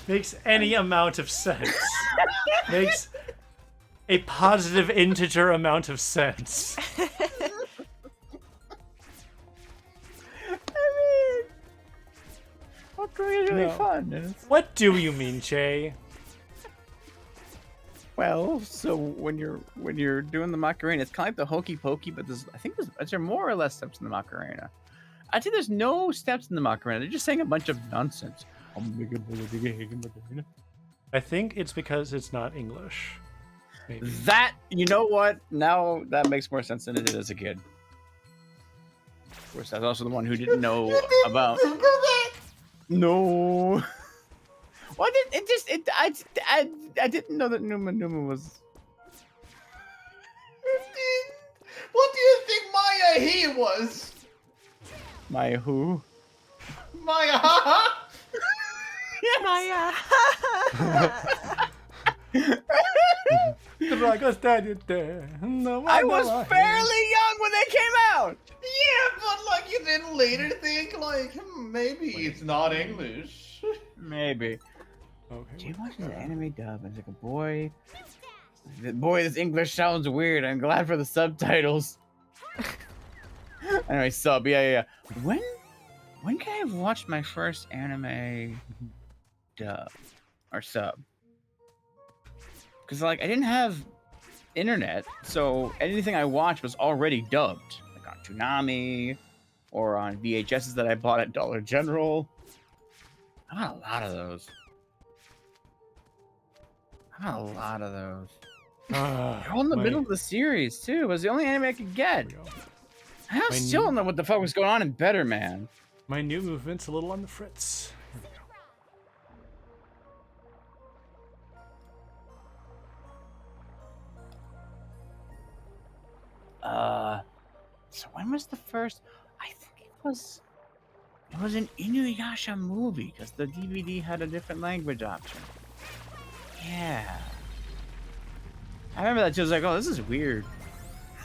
Speaker 1: Makes any amount of sense. Makes a positive integer amount of sense.
Speaker 3: Macarena is really
Speaker 1: No.
Speaker 3: fun. And it's,
Speaker 1: What do you mean, Jay?
Speaker 3: well, so when you're doing the Macarena, it's kind of like the hokey pokey, but is there more or less steps in the Macarena? I think there's no steps in the Macarena. They're just saying a bunch of nonsense.
Speaker 1: I think it's because it's not English. Maybe.
Speaker 3: That, you know what? Now that makes more sense than it did as a kid. Of course, that's also the one who didn't know about. No. Well, I didn't know that Numa was.
Speaker 2: What do you think Maya he was?
Speaker 3: My who?
Speaker 2: Maya haha?
Speaker 5: Maya.
Speaker 3: I was fairly young when they came out.
Speaker 2: Yeah, but like you didn't later think like maybe it's not English.
Speaker 3: Maybe.
Speaker 1: Okay,
Speaker 3: Do you watch the anime dub? It's like a boy. Boy, this English sounds weird. I'm glad for the subtitles. Anyway, sub. Yeah. When can I have watched my first anime dub or sub? Because like I didn't have internet, so anything I watched was already dubbed, like on Toonami or on VHSs that I bought at Dollar General. I got a lot of those. They're all in the middle of the series too. It was the only anime I could get. I
Speaker 1: My
Speaker 3: still don't know what the fuck was going on in Better Man.
Speaker 1: My new movement's a little on the fritz. Here we go.
Speaker 3: So when was the first? I think it was an Inuyasha movie because the DVD had a different language option. Yeah. I remember that. She was like, "Oh, this is weird."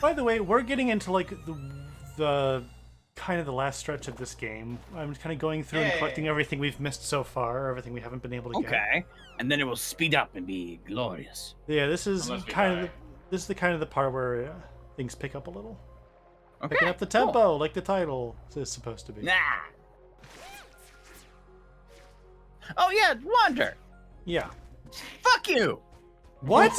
Speaker 1: By the way, we're getting into like the kind of the last stretch of this game. I'm kind of going through and collecting everything we've missed so far, everything we haven't been able to get.
Speaker 3: Okay. And then it will speed up and be glorious.
Speaker 1: Yeah, this is
Speaker 2: Unless we
Speaker 1: kind
Speaker 2: die.
Speaker 1: of this is the kind of the part where things pick up a little.
Speaker 3: Okay.
Speaker 1: Picking up the tempo, like the title is supposed to be.
Speaker 3: Nah. Oh yeah, Wander.
Speaker 1: Yeah.
Speaker 3: Fuck you.
Speaker 1: What?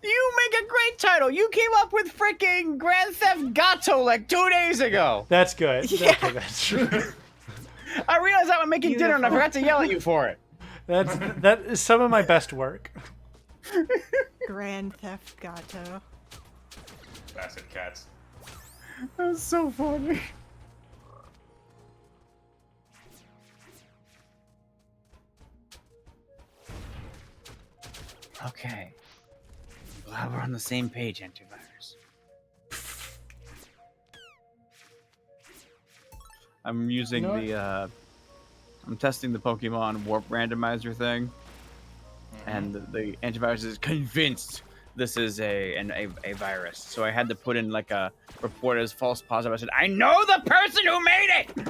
Speaker 3: You make a great title. You came up with freaking Grand Theft Gato like 2 days ago.
Speaker 1: That's good.
Speaker 5: Yeah.
Speaker 1: Okay, that's true.
Speaker 3: I realized that when making dinner and I forgot to yell at you for it.
Speaker 1: That is some of my best work.
Speaker 5: Grand Theft Gato.
Speaker 2: Bastard cats.
Speaker 3: That's so funny. Okay. Glad we're on the same page, antivirus. I'm using
Speaker 1: You know
Speaker 3: the I'm testing the Pokemon Warp Randomizer thing, and the antivirus is convinced this is a virus. So I had to put in like a report as false positive. I said, I know the person who made it.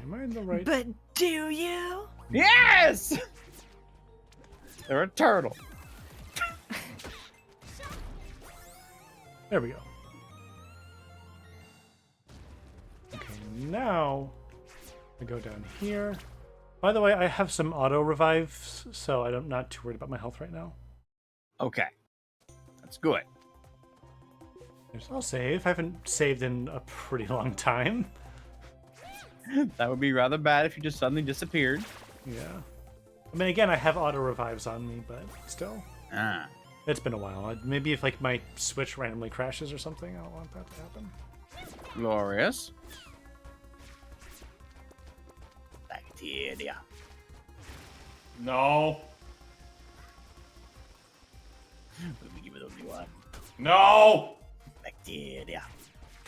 Speaker 1: Am I in the right?
Speaker 5: But do you?
Speaker 3: Yes. They're a turtle.
Speaker 1: There we go. now I go down here. By the way, I have some auto revives, so I'm not too worried about my health right now.
Speaker 3: Okay. That's good.
Speaker 1: I'll save. I haven't saved in a pretty long time.
Speaker 3: That would be rather bad if you just suddenly disappeared.
Speaker 1: Yeah. I mean, again, I have auto revives on me, but still.
Speaker 3: Ah.
Speaker 1: It's been a while. Maybe if like my Switch randomly crashes or something, I don't want that to happen.
Speaker 3: Glorious. Bacteria.
Speaker 2: No.
Speaker 3: Let me give it only one.
Speaker 2: No.
Speaker 3: Bacteria.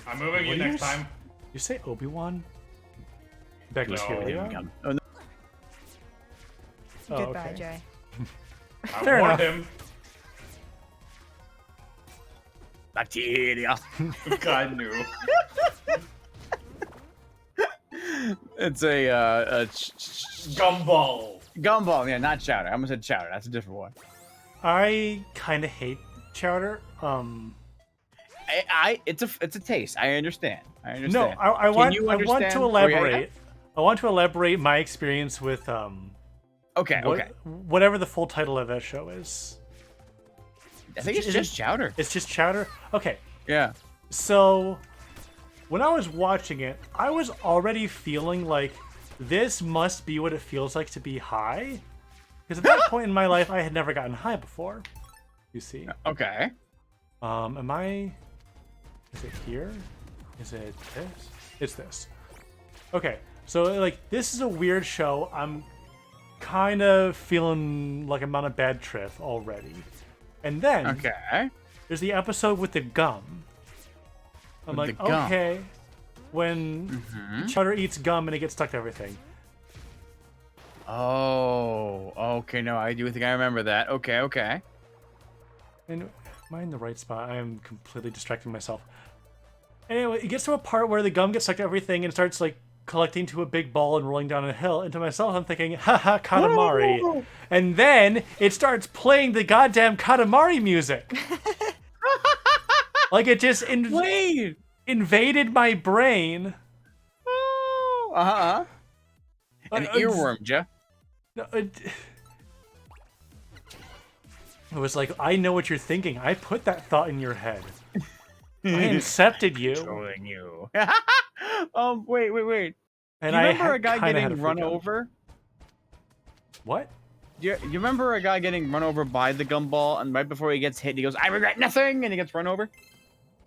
Speaker 2: I'm moving you
Speaker 1: What do
Speaker 2: next
Speaker 1: you
Speaker 2: time.
Speaker 1: You say Obi-Wan? Bacteria?
Speaker 3: Oh, no.
Speaker 1: Oh,
Speaker 5: Goodbye,
Speaker 1: okay.
Speaker 5: Jay.
Speaker 2: I
Speaker 1: Fair
Speaker 2: warned
Speaker 1: enough.
Speaker 2: him.
Speaker 3: Bacteria.
Speaker 2: I knew.
Speaker 3: It's a
Speaker 2: Gumball.
Speaker 3: gumball. Yeah, not chowder. I almost said chowder. That's a different one.
Speaker 1: I kind of hate chowder.
Speaker 3: It's a taste. I understand.
Speaker 1: No, I want to
Speaker 3: understand-
Speaker 1: elaborate. I want to elaborate my experience with
Speaker 3: Okay. Okay.
Speaker 1: whatever the full title of that show is.
Speaker 3: I think it's just chowder.
Speaker 1: It's just chowder. Okay,
Speaker 3: Yeah.
Speaker 1: so when I was watching it, I was already feeling like this must be what it feels like to be high, because at that point in my life, I had never gotten high before. You see?
Speaker 3: Okay.
Speaker 1: Am I? Is it here? Is it this? It's this. Okay, so like this is a weird show. I'm kind of feeling like I'm on a bad trip already. And then
Speaker 3: Okay.
Speaker 1: there's the episode with the gum. I'm
Speaker 3: With
Speaker 1: like,
Speaker 3: the gum.
Speaker 1: okay, when Chowder eats gum and it gets stuck to everything.
Speaker 3: Oh. Okay. No, I do think I remember that. Okay. Okay.
Speaker 1: And am I in the right spot? I am completely distracting myself. Anyway, it gets to a part where the gum gets stuck to everything and starts like collecting to a big ball and rolling down a hill. And to myself, I'm thinking, haha, Katamari. And then it starts playing the goddamn Katamari music. Like it just
Speaker 3: Wait.
Speaker 1: invaded my brain.
Speaker 3: Oh. Uh-huh. An earworm, Jeff.
Speaker 1: No, it was like, I know what you're thinking. I put that thought in your head. I incepted you.
Speaker 3: Controlling you. Wait.
Speaker 1: And
Speaker 3: Do you remember
Speaker 1: I
Speaker 3: a guy
Speaker 1: kinda had
Speaker 3: getting
Speaker 1: a
Speaker 3: run
Speaker 1: freak out.
Speaker 3: over?
Speaker 1: What?
Speaker 3: You remember a guy getting run over by the gumball, and right before he gets hit, he goes, "I regret nothing," and he gets run over?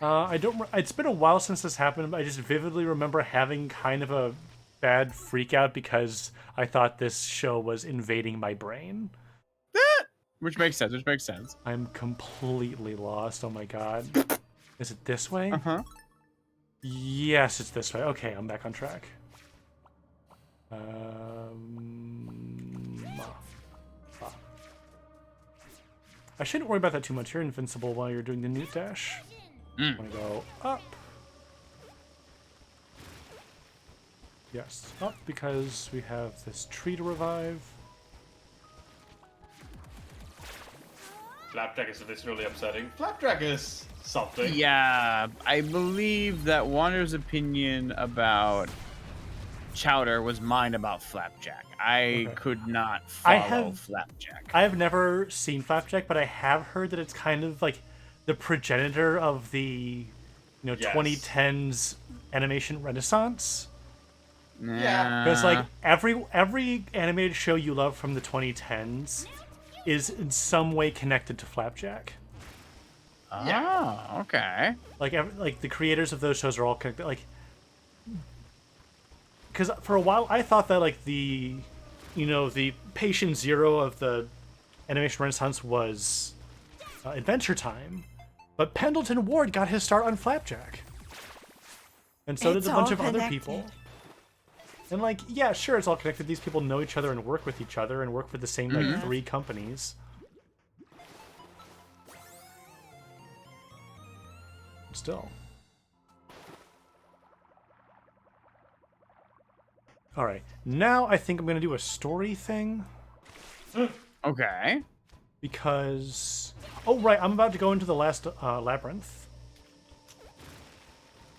Speaker 1: I don't. It's been a while since this happened. But I just vividly remember having kind of a bad freak out because I thought this show was invading my brain.
Speaker 3: Which makes sense.
Speaker 1: I'm completely lost. Oh my god. Is it this way?
Speaker 3: Uh-huh.
Speaker 1: Yes, it's this way. Okay, I'm back on track. I shouldn't worry about that too much. You're invincible while you're doing the newt dash. I'm gonna go up. Yes, up because we have this tree to revive.
Speaker 2: Flapjack is viscerally upsetting. Flapjack is something.
Speaker 3: Yeah, I believe that Wander's opinion about Chowder was mine about Flapjack. I
Speaker 1: Okay.
Speaker 3: could not
Speaker 1: I
Speaker 3: follow
Speaker 1: have-
Speaker 3: Flapjack.
Speaker 1: I have never seen Flapjack, but I have heard that it's kind of like the progenitor of the,
Speaker 2: Yes.
Speaker 1: 2010s animation renaissance.
Speaker 3: Yeah.
Speaker 1: Because like every animated show you love from the 2010s is in some way connected to Flapjack.
Speaker 3: Oh, okay.
Speaker 1: Like the creators of those shows are all connected. Like, because for a while I thought that like the patient zero of the animation renaissance was Adventure Time, but Pendleton Ward got his start on Flapjack, and so did
Speaker 5: It's
Speaker 1: a bunch
Speaker 5: all
Speaker 1: of other
Speaker 5: connected.
Speaker 1: people. And like, yeah, sure, it's all connected. These people know each other and work with each other and work for the same like 3 companies. Still. All right, now I think I'm gonna do a story thing
Speaker 3: Okay.
Speaker 1: because, oh right, I'm about to go into the last labyrinth.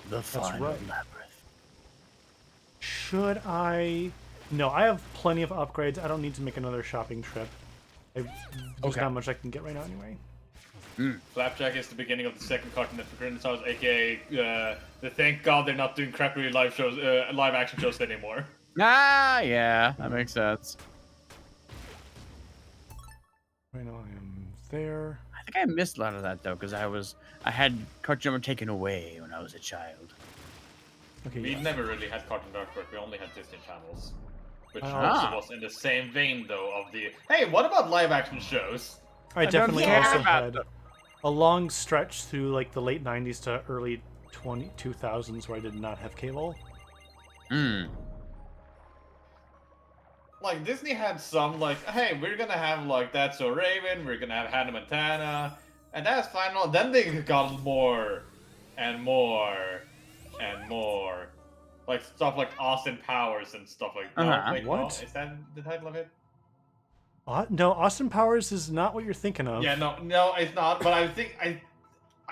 Speaker 3: The final
Speaker 1: right.
Speaker 3: labyrinth.
Speaker 1: Should I? No, I have plenty of upgrades. I don't need to make another shopping trip. There's
Speaker 3: Okay.
Speaker 1: not much I can get right now anyway.
Speaker 2: Flapjack is the beginning of the second Cartoon Network Renaissance, aka the thank God they're not doing crappy live shows, live action shows anymore.
Speaker 3: Ah, yeah, that makes sense.
Speaker 1: Right now I am there.
Speaker 3: I think I missed a lot of that though, because I had Cartoon Network taken away when I was a child.
Speaker 1: Okay,
Speaker 2: We
Speaker 1: yeah.
Speaker 2: never really had Cartoon Network, we only had Disney channels. Which
Speaker 3: Ah.
Speaker 2: also was in the same vein, though, of the, hey, what about live action shows?
Speaker 1: I definitely
Speaker 3: care
Speaker 1: also
Speaker 3: about
Speaker 1: had
Speaker 3: them.
Speaker 1: a long stretch through like the late 90s to early 2000s where I did not have cable.
Speaker 3: Hmm.
Speaker 2: Like, Disney had some, like, hey, we're gonna have, like, That's So Raven, we're gonna have Hannah Montana, and that's fine. Then they got more, and more, and more. Like, stuff like Austin Powers and stuff like that.
Speaker 3: Uh-huh.
Speaker 2: No, wait,
Speaker 1: What?
Speaker 2: no, is that the title of it?
Speaker 1: No, Austin Powers is not what you're thinking of.
Speaker 2: Yeah, no, it's not, but I think, I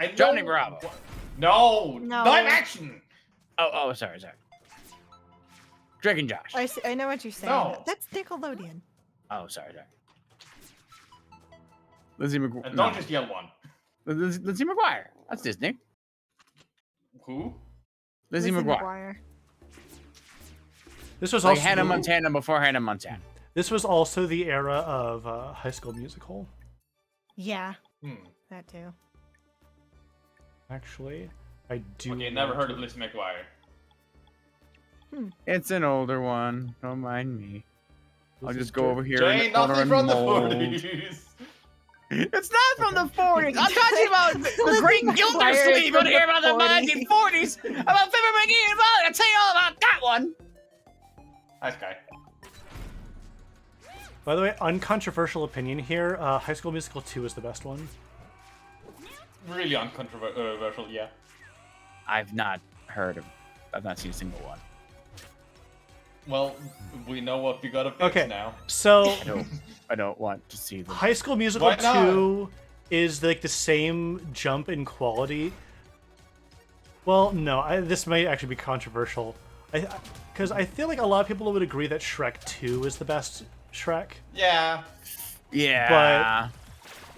Speaker 2: know...
Speaker 3: Johnny Bravo.
Speaker 2: No!
Speaker 5: No.
Speaker 2: Live action!
Speaker 3: Oh, sorry. Drake and Josh.
Speaker 5: I know what you're saying.
Speaker 2: No.
Speaker 5: That's Nickelodeon.
Speaker 3: Oh, sorry. Lizzie
Speaker 2: And
Speaker 3: McGuire.
Speaker 2: don't just yell one.
Speaker 3: Lizzie McGuire. That's Disney.
Speaker 2: Who?
Speaker 3: Lizzie McGuire.
Speaker 1: This was
Speaker 3: Like
Speaker 1: also
Speaker 3: Hannah Montana before Hannah Montana.
Speaker 1: This was also the era of High School Musical.
Speaker 5: Yeah,
Speaker 2: Hmm.
Speaker 5: that too.
Speaker 1: Actually, I do.
Speaker 2: Okay, never
Speaker 1: want
Speaker 2: heard
Speaker 1: to-
Speaker 2: of Lizzie McGuire.
Speaker 3: It's an older one. Don't mind me. I'll
Speaker 1: This is
Speaker 3: just go over here
Speaker 2: Jay,
Speaker 3: in the corner
Speaker 2: nothing
Speaker 3: and
Speaker 2: from the
Speaker 3: mold.
Speaker 2: 40s.
Speaker 3: It's not from the 40s. I'm talking about the Great
Speaker 5: McGuire
Speaker 3: Gildersleeve.
Speaker 5: is
Speaker 3: You
Speaker 5: from
Speaker 3: want to hear
Speaker 5: the
Speaker 3: about the 1940s? About Fibber McGee and Molly. I'll tell you all about that one.
Speaker 2: Nice guy.
Speaker 1: By the way, uncontroversial opinion here. High School Musical 2 is the best one.
Speaker 2: Really uncontroversial, yeah.
Speaker 3: I've not seen a single one.
Speaker 2: Well, we know what we gotta fix
Speaker 1: Okay.
Speaker 2: now.
Speaker 1: So,
Speaker 3: I don't want to see them.
Speaker 1: High School Musical
Speaker 2: Why not?
Speaker 1: 2 is like the same jump in quality. Well, no, this may actually be controversial. Because I feel like a lot of people would agree that Shrek 2 is the best Shrek.
Speaker 2: Yeah.
Speaker 3: Yeah.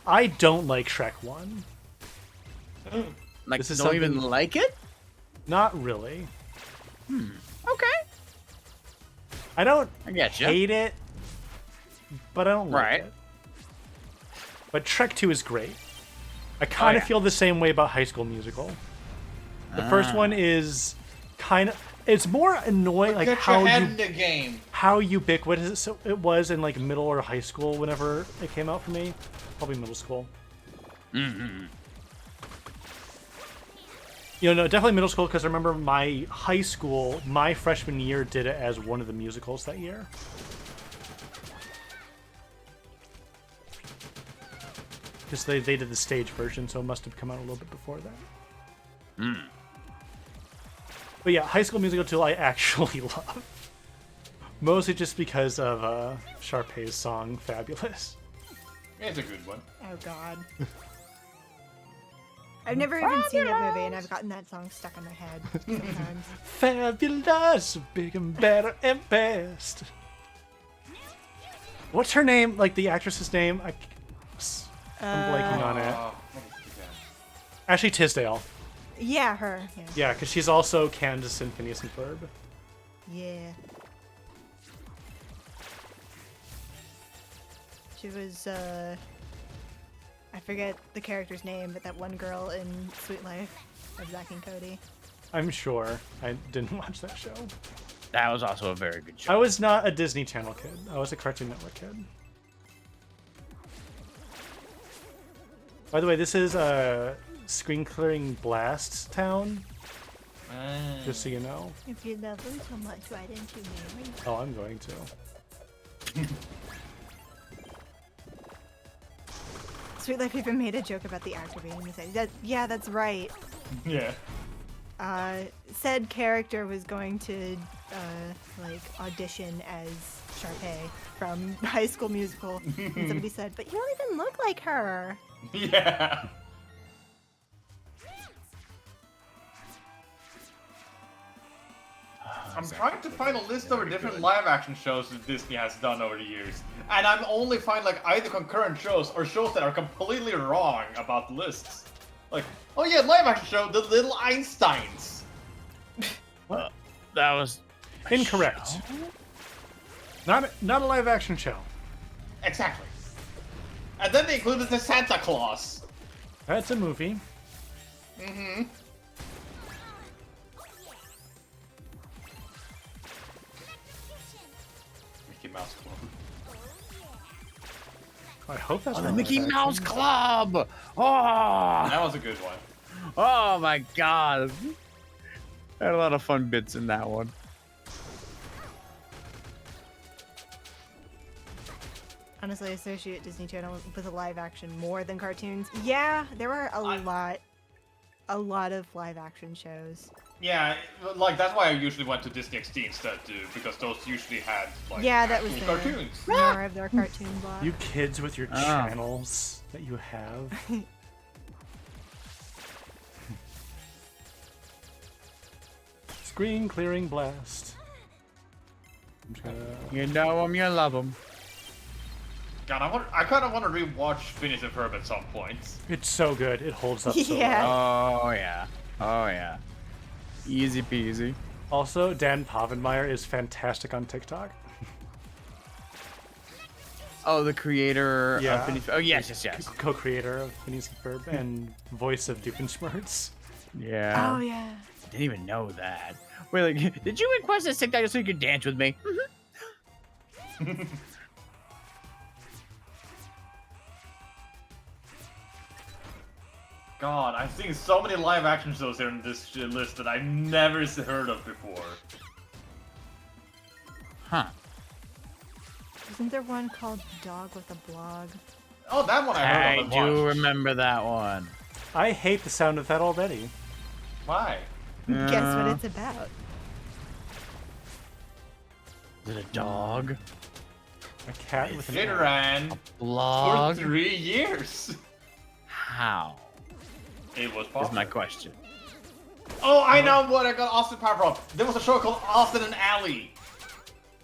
Speaker 1: I don't like Shrek 1.
Speaker 3: Like,
Speaker 1: This is
Speaker 3: don't even
Speaker 1: something-
Speaker 3: like it?
Speaker 1: Not really.
Speaker 3: Okay.
Speaker 1: I don't
Speaker 3: I get you.
Speaker 1: hate it, but I don't like
Speaker 3: Right.
Speaker 1: it. But Shrek 2 is great. I kind of
Speaker 3: yeah.
Speaker 1: feel the same way about High School Musical. The first one is kind of... It's more annoying, like
Speaker 2: Get
Speaker 1: how
Speaker 2: your head in the game.
Speaker 1: how ubiquitous it was in like middle or high school whenever it came out for me. Probably middle school.
Speaker 3: Mm-hmm.
Speaker 1: You know, no, definitely middle school because I remember my high school, my freshman year, did it as one of the musicals that year. Because they did the stage version, so it must have come out a little bit before that.
Speaker 3: Mm.
Speaker 1: But yeah, High School Musical 2 I actually love. Mostly just because of Sharpay's song, Fabulous.
Speaker 2: It's a good one.
Speaker 5: Oh God. I've never even seen that movie, and I've gotten that song stuck in my head sometimes.
Speaker 1: Fabulous, big and better and best. What's her name? Like the actress's name? I'm blanking on it.
Speaker 2: What is that?
Speaker 1: Ashley Tisdale.
Speaker 5: Yeah, her. Yeah.
Speaker 1: Yeah, because she's also Candace in Phineas and Ferb.
Speaker 5: Yeah. She was, I forget the character's name, but that one girl in Sweet Life of Zack and Cody.
Speaker 1: I'm sure. I didn't watch that show.
Speaker 3: That was also a very good show.
Speaker 1: I was not a Disney Channel kid. I was a Cartoon Network kid. By the way, this is Screen Clearing Blast Town. Just so you know.
Speaker 5: If you love him so much, why didn't you marry him?
Speaker 1: Oh, I'm going to.
Speaker 5: Sweet Life even made a joke about the actor being the same. Yeah, that's right.
Speaker 2: Yeah.
Speaker 5: Said character was going to like audition as Sharpay from High School Musical, and somebody said, "But you don't even look like her."
Speaker 2: Yeah. I'm trying to find a list of different live-action shows that Disney has done over the years, and I'm only find like either concurrent shows or shows that are completely wrong about the lists. Like, oh yeah, live-action show, The Little Einsteins.
Speaker 3: That was
Speaker 1: Incorrect. Not a live action show.
Speaker 2: Exactly. And then they included the Santa Claus.
Speaker 1: That's a movie.
Speaker 2: Mm-hmm. Mickey Mouse Club.
Speaker 1: I hope that's
Speaker 3: the
Speaker 1: not
Speaker 3: Mickey
Speaker 1: live
Speaker 3: Mouse
Speaker 1: action.
Speaker 3: Club. Oh,
Speaker 2: That was a good one.
Speaker 3: oh my God. I had a lot of fun bits in that one.
Speaker 5: Honestly, I associate Disney Channel with a live action more than cartoons. Yeah, there were a lot of live action shows.
Speaker 2: Yeah, like that's why I usually went to Disney XD instead too, because those usually had like
Speaker 5: Yeah, that was
Speaker 2: actual
Speaker 5: the-
Speaker 2: cartoons.
Speaker 5: More of their cartoon block.
Speaker 1: You kids with your
Speaker 3: Oh.
Speaker 1: channels that you have. Screen clearing blast. I'm just gonna...
Speaker 3: You know him, you love him.
Speaker 2: God, I kind of want to rewatch Phineas and Ferb at some point.
Speaker 1: It's so good. It holds up so
Speaker 5: Yeah.
Speaker 1: well.
Speaker 3: Oh yeah. Oh yeah. Easy peasy.
Speaker 1: Also, Dan Povenmire is fantastic on TikTok.
Speaker 3: Oh, the creator
Speaker 1: Yeah.
Speaker 3: of Phineas. Oh yes.
Speaker 1: Co-creator of Phineas and Ferb and voice of Doofenshmirtz.
Speaker 3: Yeah.
Speaker 5: Oh yeah.
Speaker 3: Didn't even know that. Wait, like, did you request a TikTok so you could dance with me?
Speaker 2: God, I've seen so many live action shows here in this list that I've never heard of before.
Speaker 3: Huh.
Speaker 5: Isn't there one called Dog with a Blog?
Speaker 2: Oh, that one I
Speaker 3: I
Speaker 2: heard of.
Speaker 3: do remember that one.
Speaker 1: I hate the sound of that already.
Speaker 2: Why?
Speaker 5: Guess what it's about?
Speaker 3: Is it a dog?
Speaker 1: A cat with an
Speaker 2: It
Speaker 1: eye.
Speaker 2: ran for
Speaker 3: Blog?
Speaker 2: 3 years.
Speaker 3: How?
Speaker 2: It was
Speaker 3: Is
Speaker 2: possible.
Speaker 3: my question.
Speaker 2: Oh, I know what I got Austin Power from. There was a show called Austin and Alley.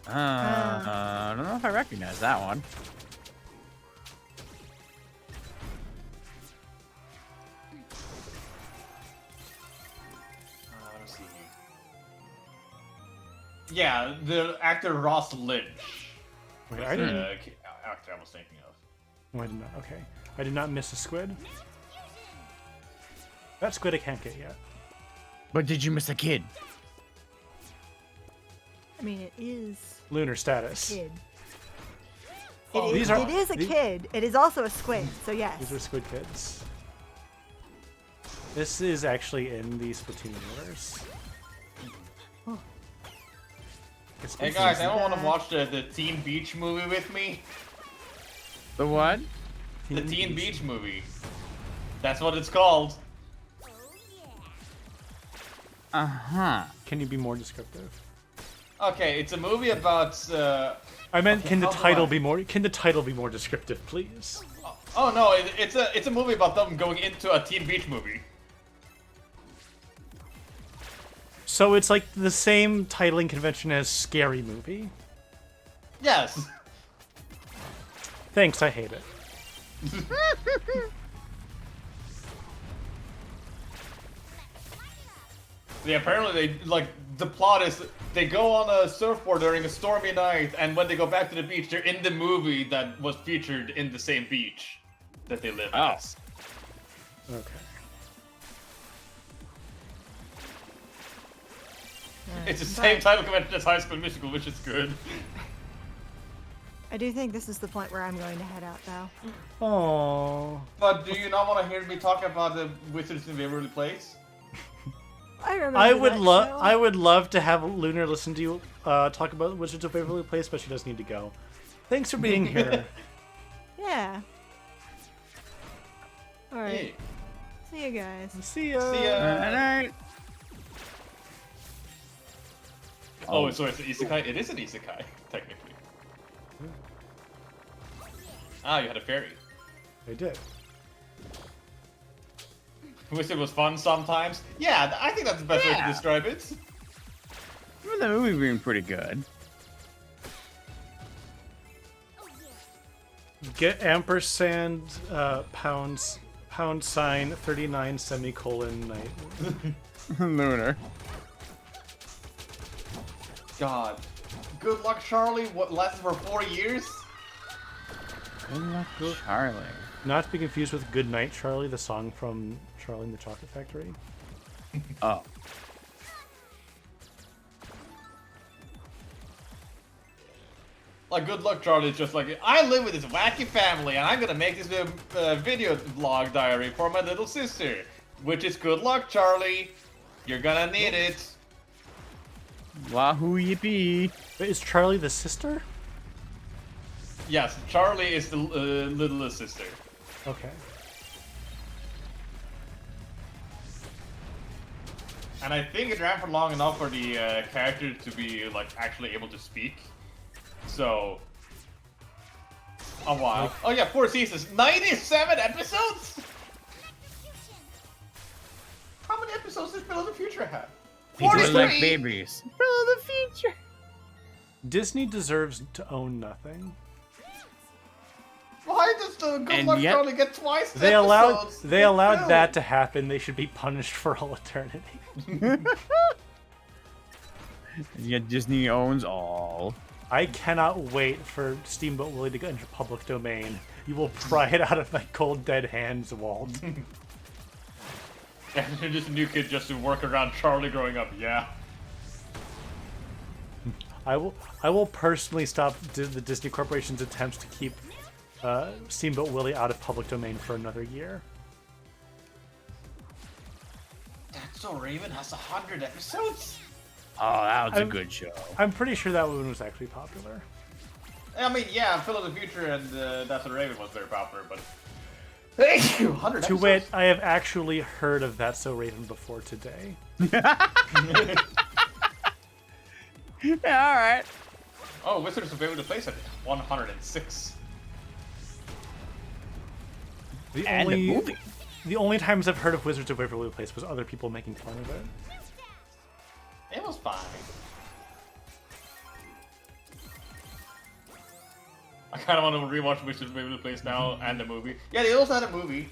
Speaker 3: I don't know if I recognize that one.
Speaker 2: Let's see. Yeah, the actor Ross Lynch.
Speaker 1: Wait,
Speaker 2: was
Speaker 1: I didn't.
Speaker 2: the actor I was thinking of.
Speaker 1: Oh, I did not. Okay, I did not miss a squid. That squid I can't get yet.
Speaker 3: But did you miss a kid?
Speaker 5: I mean, it is
Speaker 1: Lunar
Speaker 5: a
Speaker 1: status.
Speaker 5: kid.
Speaker 1: Oh,
Speaker 5: It
Speaker 1: these
Speaker 5: is,
Speaker 1: are-
Speaker 5: it is a
Speaker 1: these-
Speaker 5: kid. It is also a squid. So yes.
Speaker 1: These are squid kids. This is actually in the Splatoon universe.
Speaker 5: Oh.
Speaker 1: It's
Speaker 2: Hey
Speaker 1: Splatoon.
Speaker 2: guys, anyone want to
Speaker 5: that.
Speaker 2: watch the Teen Beach movie with me?
Speaker 3: The what?
Speaker 2: The Teen Beach movie. That's what it's called.
Speaker 3: Uh-huh.
Speaker 1: Can you be more descriptive?
Speaker 2: Okay, it's a movie about.
Speaker 1: I meant,
Speaker 2: Okay,
Speaker 1: can the
Speaker 2: how do
Speaker 1: title
Speaker 2: I-
Speaker 1: be more? Can the title be more descriptive, please?
Speaker 2: Oh no, it's a movie about them going into a Teen Beach movie.
Speaker 1: So it's like the same titling convention as Scary Movie.
Speaker 2: Yes.
Speaker 1: Thanks, I hate it.
Speaker 2: Yeah, apparently they like the plot is they go on a surfboard during a stormy night, and when they go back to the beach, they're in the movie that was featured in the same beach that they live at.
Speaker 1: Okay.
Speaker 2: It's the
Speaker 5: But
Speaker 2: same title convention as High School Musical, which is good.
Speaker 5: I do think this is the point where I'm going to head out, though.
Speaker 1: Oh.
Speaker 2: But do you not want to hear me talk about the Wizards in Waverly Place?
Speaker 5: I remember.
Speaker 1: I would
Speaker 5: that
Speaker 1: love.
Speaker 5: show.
Speaker 1: I would love to have Lunar listen to you talk about Wizards of Waverly Place, but she does need to go. Thanks for being here.
Speaker 5: Yeah. All right.
Speaker 2: Hey,
Speaker 5: See you guys.
Speaker 1: See ya.
Speaker 2: see ya.
Speaker 3: Alright.
Speaker 2: Oh, so it's an isekai. It is an isekai, technically. Ah, you had a fairy.
Speaker 1: I did.
Speaker 2: Wish it was fun sometimes. Yeah, I think that's the best way to
Speaker 3: Yeah.
Speaker 2: describe it.
Speaker 3: remember the movie being pretty good.
Speaker 1: Get ampersand pound sign 39 semicolon night.
Speaker 3: Lunar.
Speaker 2: God. Good luck, Charlie. What lasted for 4 years?
Speaker 3: Good luck, Charlie.
Speaker 1: Not to be confused with Good Night, Charlie, the song from Charlie and the Chocolate Factory.
Speaker 3: Oh.
Speaker 2: Like, good luck, Charlie. It's just like, I live with this wacky family, and I'm gonna make this video vlog diary for my little sister. Which is good luck, Charlie. You're gonna need it.
Speaker 3: Wahoo yippee.
Speaker 1: Wait, is Charlie the sister?
Speaker 2: Yes, Charlie is the littlest sister.
Speaker 1: Okay.
Speaker 2: And I think it ran for long enough for the character to be, like, actually able to speak. So... a while. Oh yeah, 4 seasons. 97 episodes?! How many episodes does Phil of the Future have?
Speaker 3: People
Speaker 2: 43!
Speaker 3: like babies.
Speaker 5: For the future.
Speaker 1: Disney deserves to own nothing.
Speaker 2: Why does the Good
Speaker 3: And
Speaker 2: Luck
Speaker 3: yet-
Speaker 2: Charlie get twice the
Speaker 1: They
Speaker 2: episodes?
Speaker 1: allowed
Speaker 2: Phil.
Speaker 1: that to happen. They should be punished for all eternity.
Speaker 3: And yet Disney owns all.
Speaker 1: I cannot wait for Steamboat Willie to go into public domain. You will pry it out of my cold dead hands, Walt.
Speaker 2: And you're just a new kid just to work around Charlie growing up, yeah.
Speaker 1: I will personally stop the Disney Corporation's attempts to keep Steamboat Willie out of public domain for another year.
Speaker 2: That's So Raven has 100 episodes?
Speaker 3: Oh, that was a good show.
Speaker 1: I'm pretty sure that one was actually popular.
Speaker 2: I mean, yeah, Phil of the Future and That's So Raven was very popular, but... Thank you! 100
Speaker 1: To
Speaker 2: episodes?
Speaker 1: wit, I have actually heard of That's So Raven before today.
Speaker 3: Yeah, alright.
Speaker 2: Oh, Wizards of Waverly Place at 106.
Speaker 1: The
Speaker 3: And
Speaker 1: only
Speaker 3: a movie.
Speaker 1: the only times I've heard of Wizards of Waverly Place was other people making fun of it.
Speaker 2: It was fine. I kind of want to rewatch Wizards of Waverly Place now and the movie. Yeah, they also had a movie.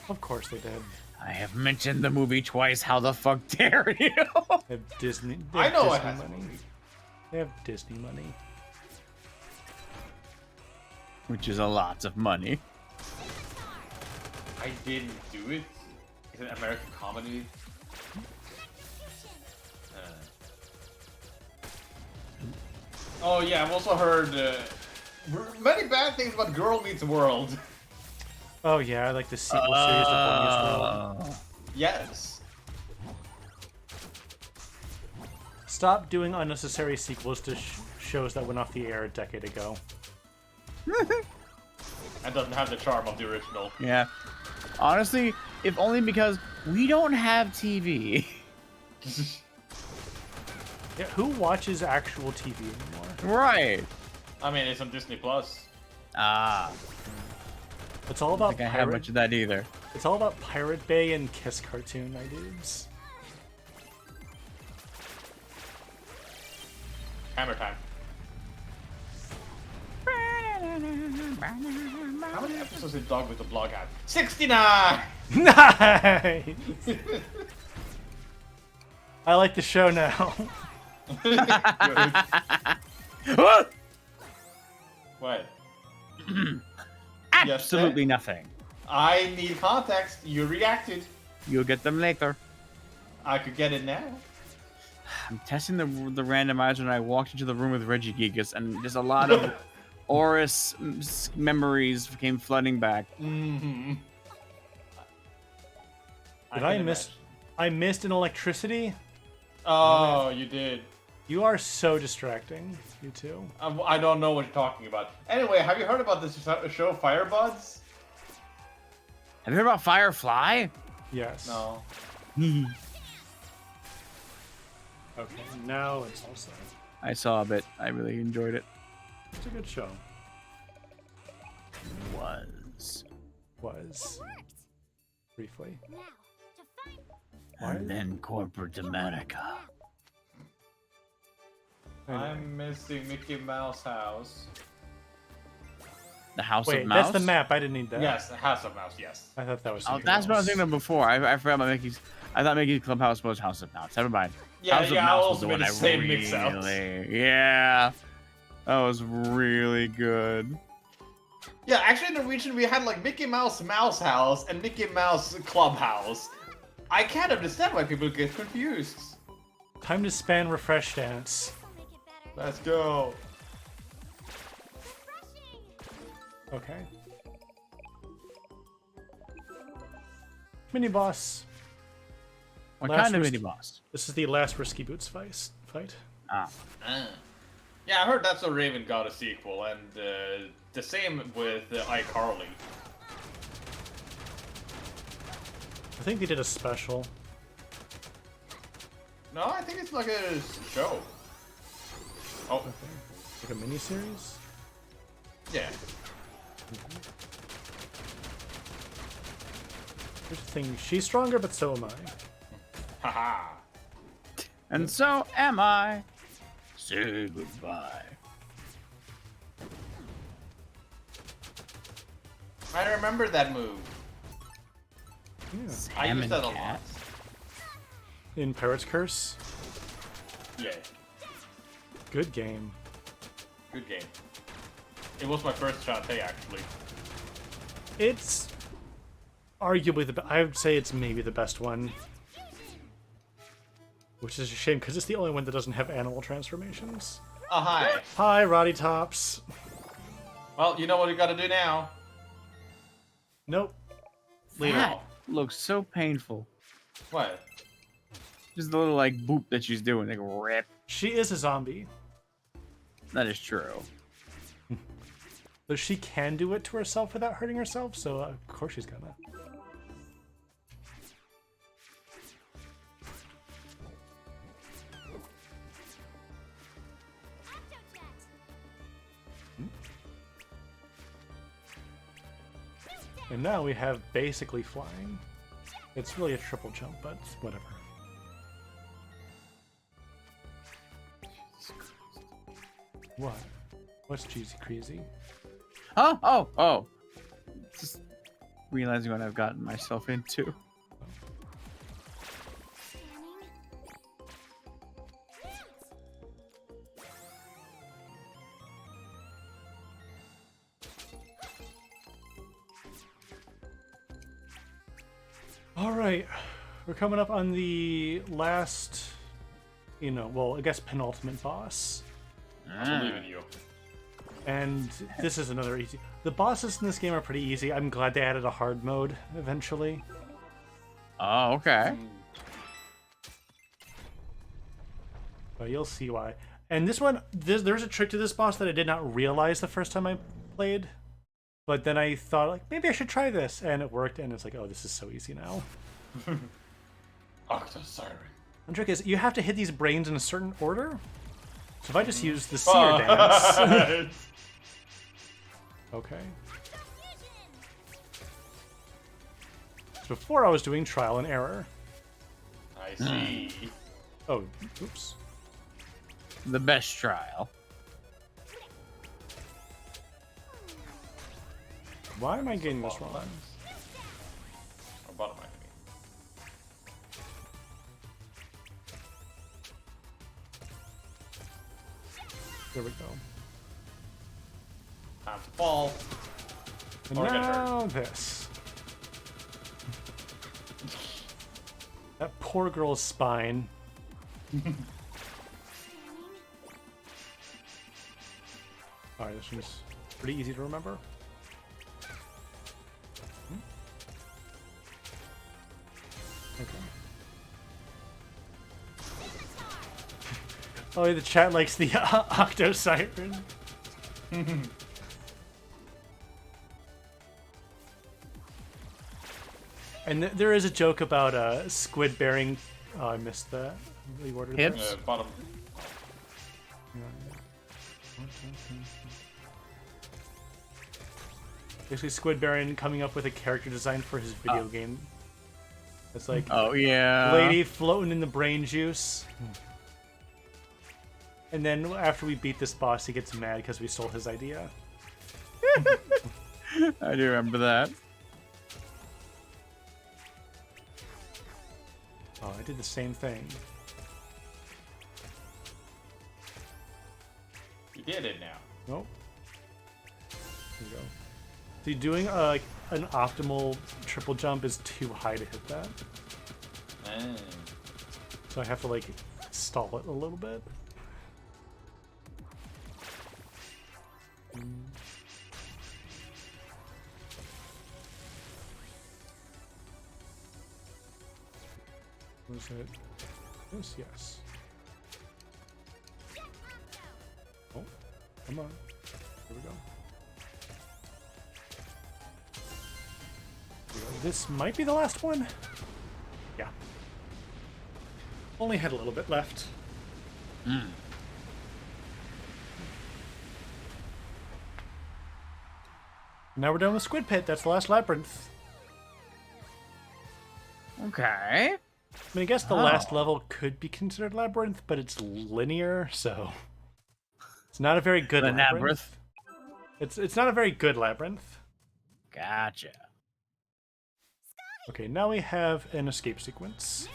Speaker 1: Of course they did.
Speaker 3: I have mentioned the movie twice. How the fuck dare you?
Speaker 1: They have Disney. They
Speaker 2: I
Speaker 1: have
Speaker 2: know
Speaker 1: Disney
Speaker 2: it has a
Speaker 1: money.
Speaker 2: movie.
Speaker 1: They have Disney money.
Speaker 3: Which is a lot of money.
Speaker 2: I didn't do it. It's an American comedy. Oh yeah, I've also heard many bad things about Girl Meets World.
Speaker 1: Oh yeah, I like the sequel series of Boy Meets World.
Speaker 2: Yes.
Speaker 1: Stop doing unnecessary sequels to shows that went off the air a decade ago.
Speaker 2: That doesn't have the charm of the original.
Speaker 3: Yeah. Honestly, if only because we don't have TV.
Speaker 1: Yeah, who watches actual TV anymore?
Speaker 3: Right.
Speaker 2: I mean, it's on Disney Plus.
Speaker 3: Ah.
Speaker 1: It's all
Speaker 3: I
Speaker 1: about
Speaker 3: don't think I have
Speaker 1: Pirate.
Speaker 3: much of that either.
Speaker 1: It's all about Pirate Bay and Kiss Cartoon, my dudes.
Speaker 2: Hammer time. How many episodes did Dog with the Blog have? 69!
Speaker 1: Nice. I like the show now.
Speaker 2: What?
Speaker 3: Absolutely nothing.
Speaker 2: I need context. You reacted.
Speaker 3: You'll get them later.
Speaker 2: I could get it now.
Speaker 3: I'm testing the randomizer and I walked into the room with Reggie Gigas and just a lot of Oris memories came flooding back.
Speaker 2: Mm-hmm.
Speaker 1: Did I miss? I missed an electricity.
Speaker 2: Oh, you did.
Speaker 1: You are so distracting. You too.
Speaker 2: I don't know what you're talking about. Anyway, have you heard about this show Firebuds?
Speaker 3: Have you heard about Firefly?
Speaker 1: Yes.
Speaker 2: No.
Speaker 1: Okay. Now it's all set.
Speaker 3: I saw a bit. I really enjoyed it.
Speaker 1: It's a good show. Was briefly.
Speaker 3: And then corporate America.
Speaker 2: I'm missing Mickey Mouse House.
Speaker 3: The House
Speaker 1: Wait,
Speaker 3: of Mouse.
Speaker 1: that's the map. I didn't need that.
Speaker 2: Yes, House of Mouse. Yes.
Speaker 1: I thought that was
Speaker 3: Oh,
Speaker 1: something
Speaker 3: that's what I was
Speaker 1: else.
Speaker 3: thinking of before. I forgot about Mickey's. I thought Mickey's Clubhouse was House of Mouse. Never mind.
Speaker 2: Yeah,
Speaker 3: House of
Speaker 2: yeah. I
Speaker 3: Mouse was
Speaker 2: also
Speaker 3: the
Speaker 2: made
Speaker 3: one
Speaker 2: the
Speaker 3: I
Speaker 2: same mix out.
Speaker 3: Yeah, that was really good.
Speaker 2: Yeah, actually in the region we had like Mickey Mouse Mouse House and Mickey Mouse Clubhouse. I can't understand why people get confused.
Speaker 1: Time to span refresh dance.
Speaker 2: Let's go.
Speaker 1: Okay. Mini boss.
Speaker 3: What
Speaker 1: Last
Speaker 3: kind of
Speaker 1: risk-
Speaker 3: mini boss?
Speaker 1: This is the last Risky Boots fight.
Speaker 3: Ah,
Speaker 2: Yeah, I heard that's a Raven got a sequel, and the same with iCarly.
Speaker 1: I think they did a special.
Speaker 2: No, I think it's like a show. Oh,
Speaker 1: Okay. Like a mini series.
Speaker 2: yeah.
Speaker 1: Here's the thing. She's stronger, but so am I.
Speaker 2: Haha.
Speaker 3: and so am I. Say goodbye.
Speaker 2: I remember that move.
Speaker 1: Yeah.
Speaker 2: I
Speaker 3: Salmon
Speaker 2: use that a
Speaker 3: cat.
Speaker 2: lot.
Speaker 1: In Parrot's Curse.
Speaker 2: Yeah,
Speaker 1: Good game.
Speaker 2: good game. It was my first Shantae, actually.
Speaker 1: It's arguably I would say it's maybe the best one. Which is a shame because it's the only one that doesn't have animal transformations.
Speaker 2: Oh, hi.
Speaker 1: Hi, Roddy Tops.
Speaker 2: Well, you know what you gotta do now.
Speaker 1: Nope. Leave
Speaker 3: That
Speaker 1: it.
Speaker 3: looks so painful.
Speaker 2: What?
Speaker 3: Just the little like boop that she's doing, like rip.
Speaker 1: She is a zombie.
Speaker 3: That is true.
Speaker 1: But she can do it to herself without hurting herself, so of course she's gonna. And now we have basically flying. It's really a triple jump, but whatever. What? What's cheesy crazy?
Speaker 3: Huh? Oh. Just realizing what I've gotten myself into.
Speaker 1: Alright, we're coming up on the last, well, I guess penultimate boss.
Speaker 2: I believe in you.
Speaker 1: And this is another easy. The bosses in this game are pretty easy. I'm glad they added a hard mode eventually.
Speaker 3: Oh, okay.
Speaker 1: But you'll see why. And this one, there's a trick to this boss that I did not realize the first time I played. But then I thought, like, maybe I should try this. And it worked, and it's like, oh, this is so easy now.
Speaker 2: Octo Siren.
Speaker 1: The trick is, you have to hit these brains in a certain order. So if I just use the seer dance... Okay. So before I was doing trial and error.
Speaker 2: I see.
Speaker 1: Oh, oops.
Speaker 3: The best trial.
Speaker 1: Why am I getting this wrong?
Speaker 2: Or bottom left, I mean.
Speaker 1: There we go.
Speaker 2: Time to fall.
Speaker 1: And
Speaker 2: Or get
Speaker 1: now this. That poor girl's spine. Alright, this one's pretty easy to remember. Okay. Oh, the chat likes the Octo Siren. And there is a joke about squid bearing. Oh, I missed that. The order there.
Speaker 3: Hips?
Speaker 2: Bottom.
Speaker 1: Basically, Squid Baron coming up with a character design for his video game. It's like
Speaker 3: Oh yeah.
Speaker 1: lady floating in the brain juice. And then after we beat this boss, he gets mad because we stole his idea.
Speaker 3: I do remember that.
Speaker 1: Oh, I did the same thing.
Speaker 2: You did it now.
Speaker 1: Nope. There you go. See, doing an optimal triple jump is too high to hit that. So I have to like stall it a little bit. Was it this? Yes. Oh, come on. Here we go. This might be the last one. Yeah. Only had a little bit left. Now we're done with Squid Pit. That's the last labyrinth.
Speaker 3: Okay.
Speaker 1: I mean, I guess the last level could be considered labyrinth, but it's linear, so it's not a very good labyrinth. It's not a very good labyrinth.
Speaker 3: Gotcha.
Speaker 1: Okay, now we have an escape sequence.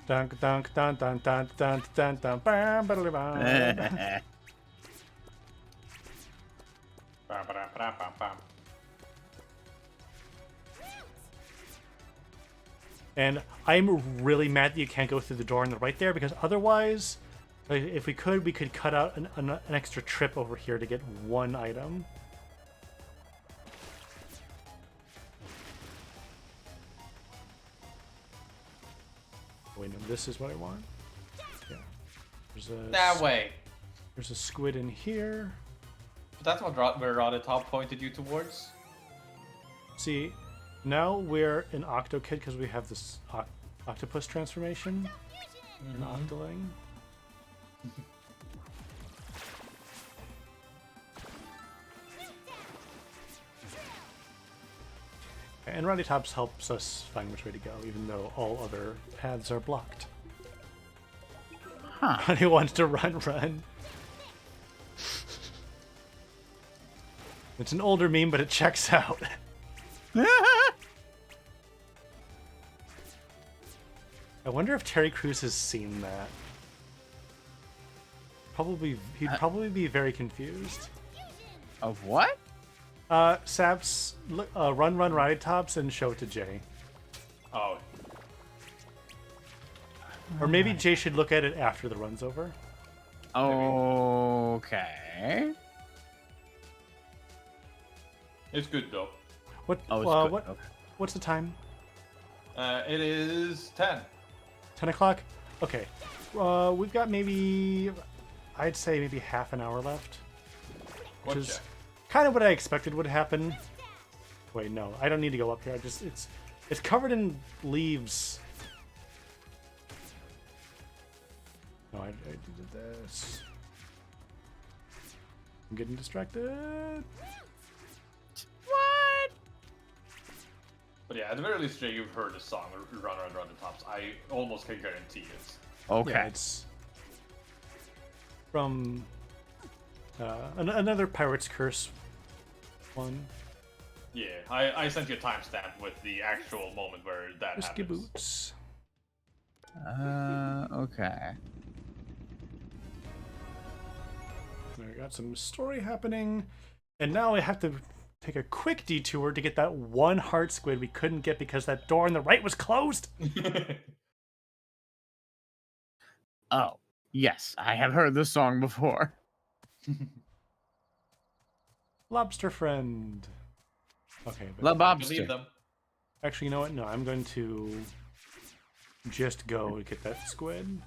Speaker 1: Dun dun dun dun dun dun dun dun bam, ba-da-da-bam. And I'm really mad that you can't go through the door on the right there, because otherwise, like, if we could cut out an extra trip over here to get one item. Wait, no, this is what I want. Yeah. There's a
Speaker 2: That way.
Speaker 1: There's a squid in here.
Speaker 2: That's what where Rod Top pointed you towards.
Speaker 1: See, now we're an Octo Kid because we have this octopus transformation. An Octoling. And Roddy Tops helps us find which way to go, even though all other paths are blocked.
Speaker 3: Huh.
Speaker 1: Roddy wants to run. It's an older meme, but it checks out. I wonder if Terry Crews has seen that. He'd probably be very confused.
Speaker 3: Of what?
Speaker 1: Saps, run, Ride Tops, and show it to Jay.
Speaker 2: Oh.
Speaker 1: Or maybe Jay should look at it after the run's over.
Speaker 3: Okay.
Speaker 2: It's good though.
Speaker 1: What?
Speaker 3: Oh, it's good.
Speaker 1: What?
Speaker 3: Okay.
Speaker 1: What's the time?
Speaker 2: It is 10.
Speaker 1: 10 o'clock? Okay. We've got maybe, I'd say maybe half an hour left. Which
Speaker 2: One
Speaker 1: is
Speaker 2: check.
Speaker 1: kind of what I expected would happen. Wait, no. I don't need to go up here. It's covered in leaves. No, I did this. I'm getting distracted.
Speaker 3: What?
Speaker 2: But yeah, at the very least, Jay, you've heard the song Run the Tops. I almost can guarantee it.
Speaker 3: Okay.
Speaker 1: Yeah, it's from another Pirate's Curse one.
Speaker 2: Yeah, I sent you a timestamp with the actual moment where that
Speaker 1: Risky
Speaker 2: happens.
Speaker 1: Boots.
Speaker 3: Okay.
Speaker 1: We got some story happening, and now I have to take a quick detour to get that one heart squid we couldn't get because that door on the right was closed.
Speaker 3: Oh, yes, I have heard this song before.
Speaker 1: Lobster friend. Okay,
Speaker 3: La
Speaker 1: but
Speaker 2: Believe
Speaker 3: Bobster.
Speaker 2: them.
Speaker 1: actually, you know what? No, I'm going to just go get that squid.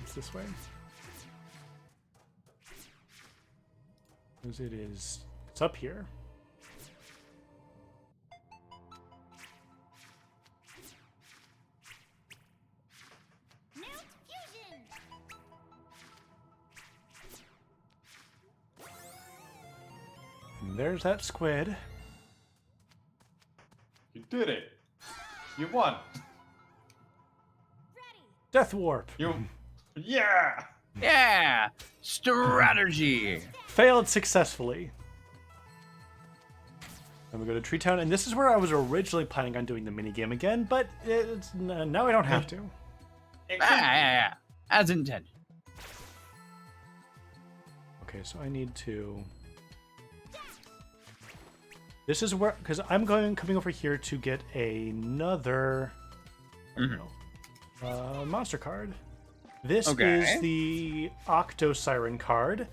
Speaker 1: It's this way. As it is, it's up here. there's that squid.
Speaker 2: You did it. You won.
Speaker 1: Death warp.
Speaker 2: Yeah.
Speaker 3: Yeah! Strategy!
Speaker 1: Failed successfully. Then we go to Tree Town, and this is where I was originally planning on doing the minigame again, but now I don't have to.
Speaker 3: Yeah. As intended.
Speaker 1: Okay, so I need to... This is where... Because I'm coming over here to get another... monster card. This is the Octo Siren card,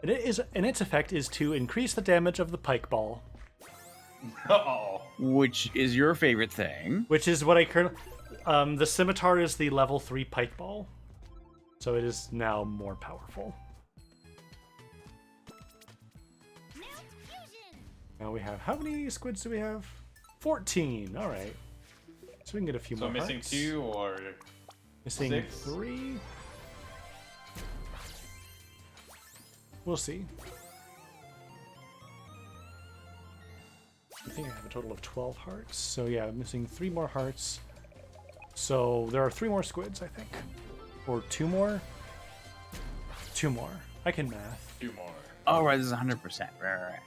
Speaker 1: and its effect is to increase the damage of the pike ball.
Speaker 2: Uh-oh.
Speaker 3: Which is your favorite thing.
Speaker 1: Which is what I currently... the scimitar is the level 3 pike ball. So it is now more powerful. Now we have... How many squids do we have? 14. Alright. So we can get a few more
Speaker 2: missing
Speaker 1: hearts.
Speaker 2: 2 or...
Speaker 1: Missing
Speaker 2: 6?
Speaker 1: 3? We'll see. I think I have a total of 12 hearts. So yeah, I'm missing 3 more hearts. So there are 3 more squids, I think. Or 2 more? 2 more. I can math.
Speaker 2: 2 more.
Speaker 3: Oh, right, this is 100%. Right.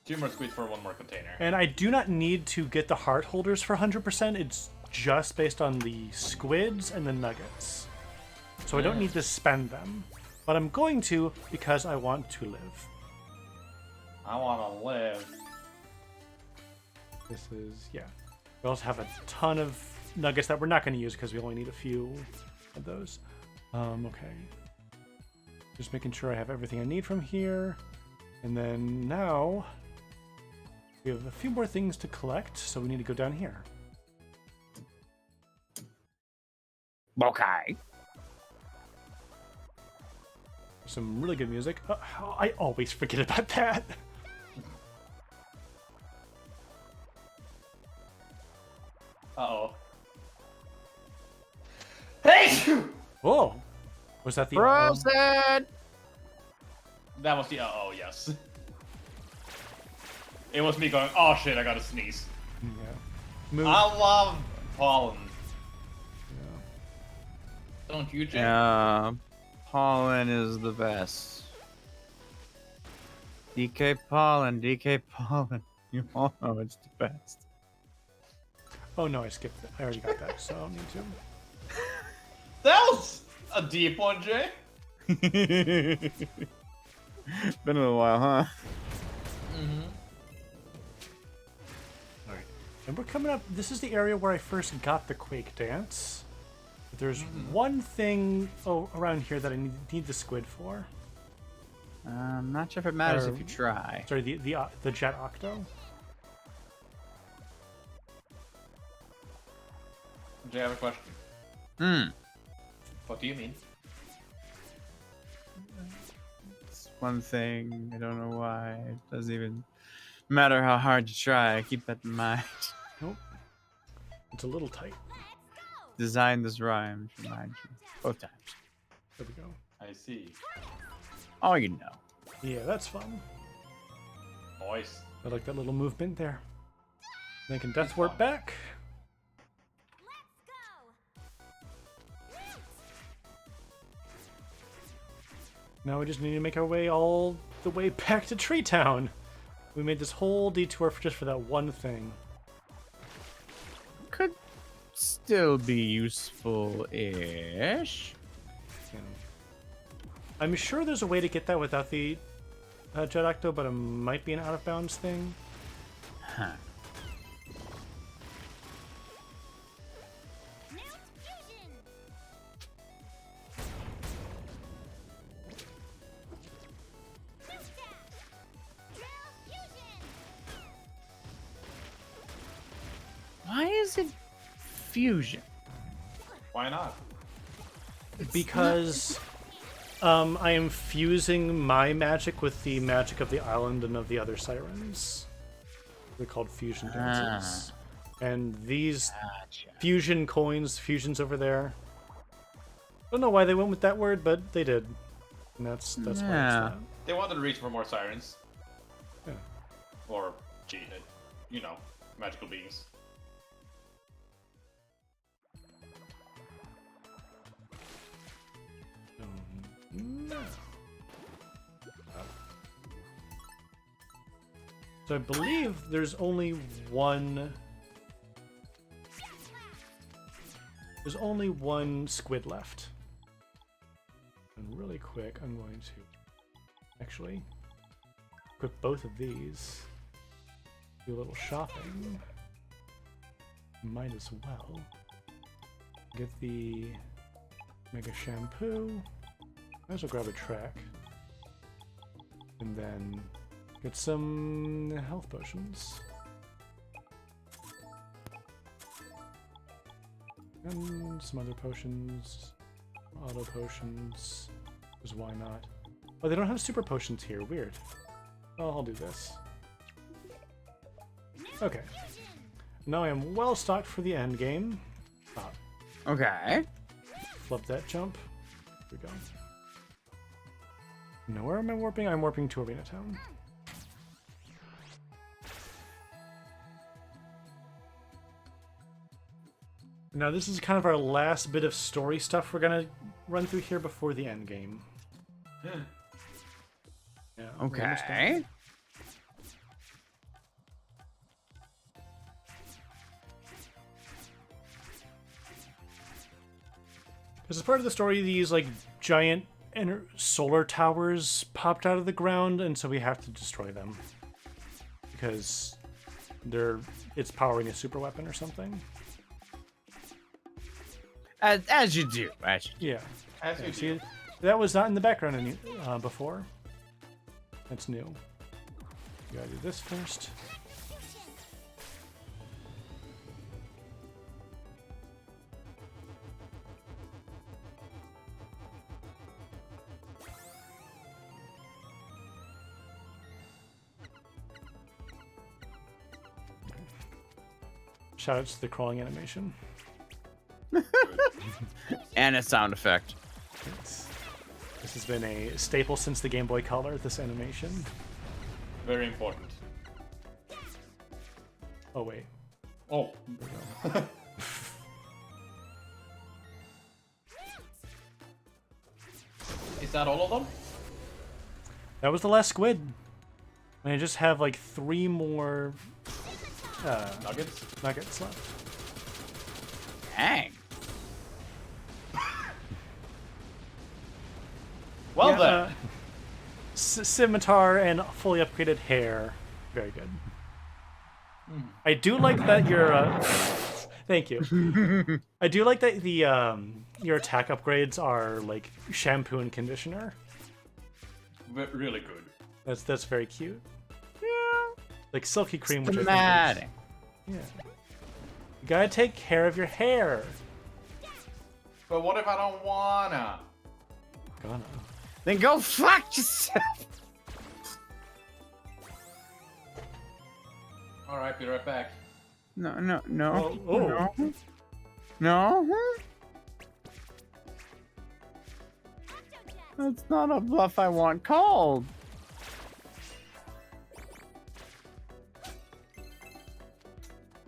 Speaker 2: 2 more squids for 1 more container.
Speaker 1: And I do not need to get the heart holders for 100%. It's just based on the squids and the nuggets. So I don't need to spend them. But I'm going to because I want to live.
Speaker 2: I want to live.
Speaker 1: This is, yeah. We also have a ton of nuggets that we're not going to use because we only need a few of those. Okay. Just making sure I have everything I need from here. And then now we have a few more things to collect, so we need to go down here.
Speaker 3: Okay.
Speaker 1: Some really good music. I always forget about that.
Speaker 2: Uh-oh.
Speaker 1: Whoa. Was that the...
Speaker 3: Frozen!
Speaker 2: That was the uh-oh, yes. It was me going, oh shit, I gotta sneeze.
Speaker 1: Yeah. Move.
Speaker 2: I love pollen.
Speaker 1: Yeah.
Speaker 2: Don't you, Jay?
Speaker 3: Yeah. Pollen is the best. DK Pollen, DK Pollen. You all know it's the best.
Speaker 1: Oh no, I skipped it. I already got that, so I don't need to.
Speaker 2: That was a deep one, Jay.
Speaker 3: Been a little while, huh?
Speaker 1: Alright. And we're coming up. This is the area where I first got the Quake Dance. But there's one thing around here that I need the squid for.
Speaker 3: I'm not sure if it matters if you try.
Speaker 1: Sorry, the Jet Octo.
Speaker 2: Jay, I have a question. What do you mean?
Speaker 3: It's one thing. I don't know why. It doesn't even matter how hard you try. Keep that in mind.
Speaker 1: Nope. It's a little tight.
Speaker 3: Design this rhyme to remind you. Both times.
Speaker 1: There we go.
Speaker 2: I see.
Speaker 3: Oh, you know.
Speaker 1: Yeah, that's fun.
Speaker 2: Nice.
Speaker 1: I like that little movement there. Then I can Death Warp back. Now we just need to make our way all the way back to Tree Town. We made this whole detour just for that one thing.
Speaker 3: Could still be useful-ish.
Speaker 1: Yeah. I'm sure there's a way to get that without the Jet Octo, but it might be an out-of-bounds thing.
Speaker 3: Huh. Why is it fusion?
Speaker 2: Why not?
Speaker 1: Because I am fusing my magic with the magic of the island and of the other sirens. They're called fusion dances. And these fusion coins, fusions over there. Don't know why they went with that word, but they did. And that's why it's that.
Speaker 2: They wanted to reach for more sirens.
Speaker 1: Yeah.
Speaker 2: Or, you know, magical beings.
Speaker 1: No. So I believe there's only one. There's only one squid left. And really quick, I'm going to actually equip both of these. Do a little shopping. Might as well get the Mega Shampoo. Might as well grab a track. And then get some health potions. And some other potions. Auto potions. Because why not? Oh, they don't have super potions here. Weird. Oh, I'll do this. Okay. Now I am well stocked for the end game.
Speaker 3: Okay.
Speaker 1: Flip that jump. Here we go. Now where am I warping? I'm warping to Arena Town. Now this is kind of our last bit of story stuff we're gonna run through here before the end game. Yeah, we're almost done.
Speaker 3: Okay.
Speaker 1: As part of the story, these like giant solar towers popped out of the ground, and so we have to destroy them because it's powering a super weapon or something.
Speaker 3: As you do.
Speaker 1: Yeah.
Speaker 2: As you
Speaker 1: See,
Speaker 2: do.
Speaker 1: that was not in the background before. That's new. You gotta do this first. Shout out to the crawling animation.
Speaker 3: And a sound effect.
Speaker 1: This has been a staple since the Game Boy Color, this animation.
Speaker 2: Very important.
Speaker 1: Oh, wait.
Speaker 2: Oh. Is that all of them?
Speaker 1: That was the last squid. And I just have like 3 more nuggets left.
Speaker 3: Dang.
Speaker 2: Well
Speaker 1: Yeah,
Speaker 2: then.
Speaker 1: Scimitar and fully upgraded hair. Very good. I do like that your thank you. I do like that the your attack upgrades are like shampoo and conditioner.
Speaker 2: Really good.
Speaker 1: That's very cute. Yeah. Like silky cream, which I
Speaker 3: Dramatic.
Speaker 1: think is, yeah. You gotta take care of your hair.
Speaker 2: But what if I don't wanna?
Speaker 1: Gonna.
Speaker 3: Then go fuck yourself.
Speaker 2: Alright, be right back.
Speaker 3: No.
Speaker 1: Oh.
Speaker 3: No. That's not a bluff I want called.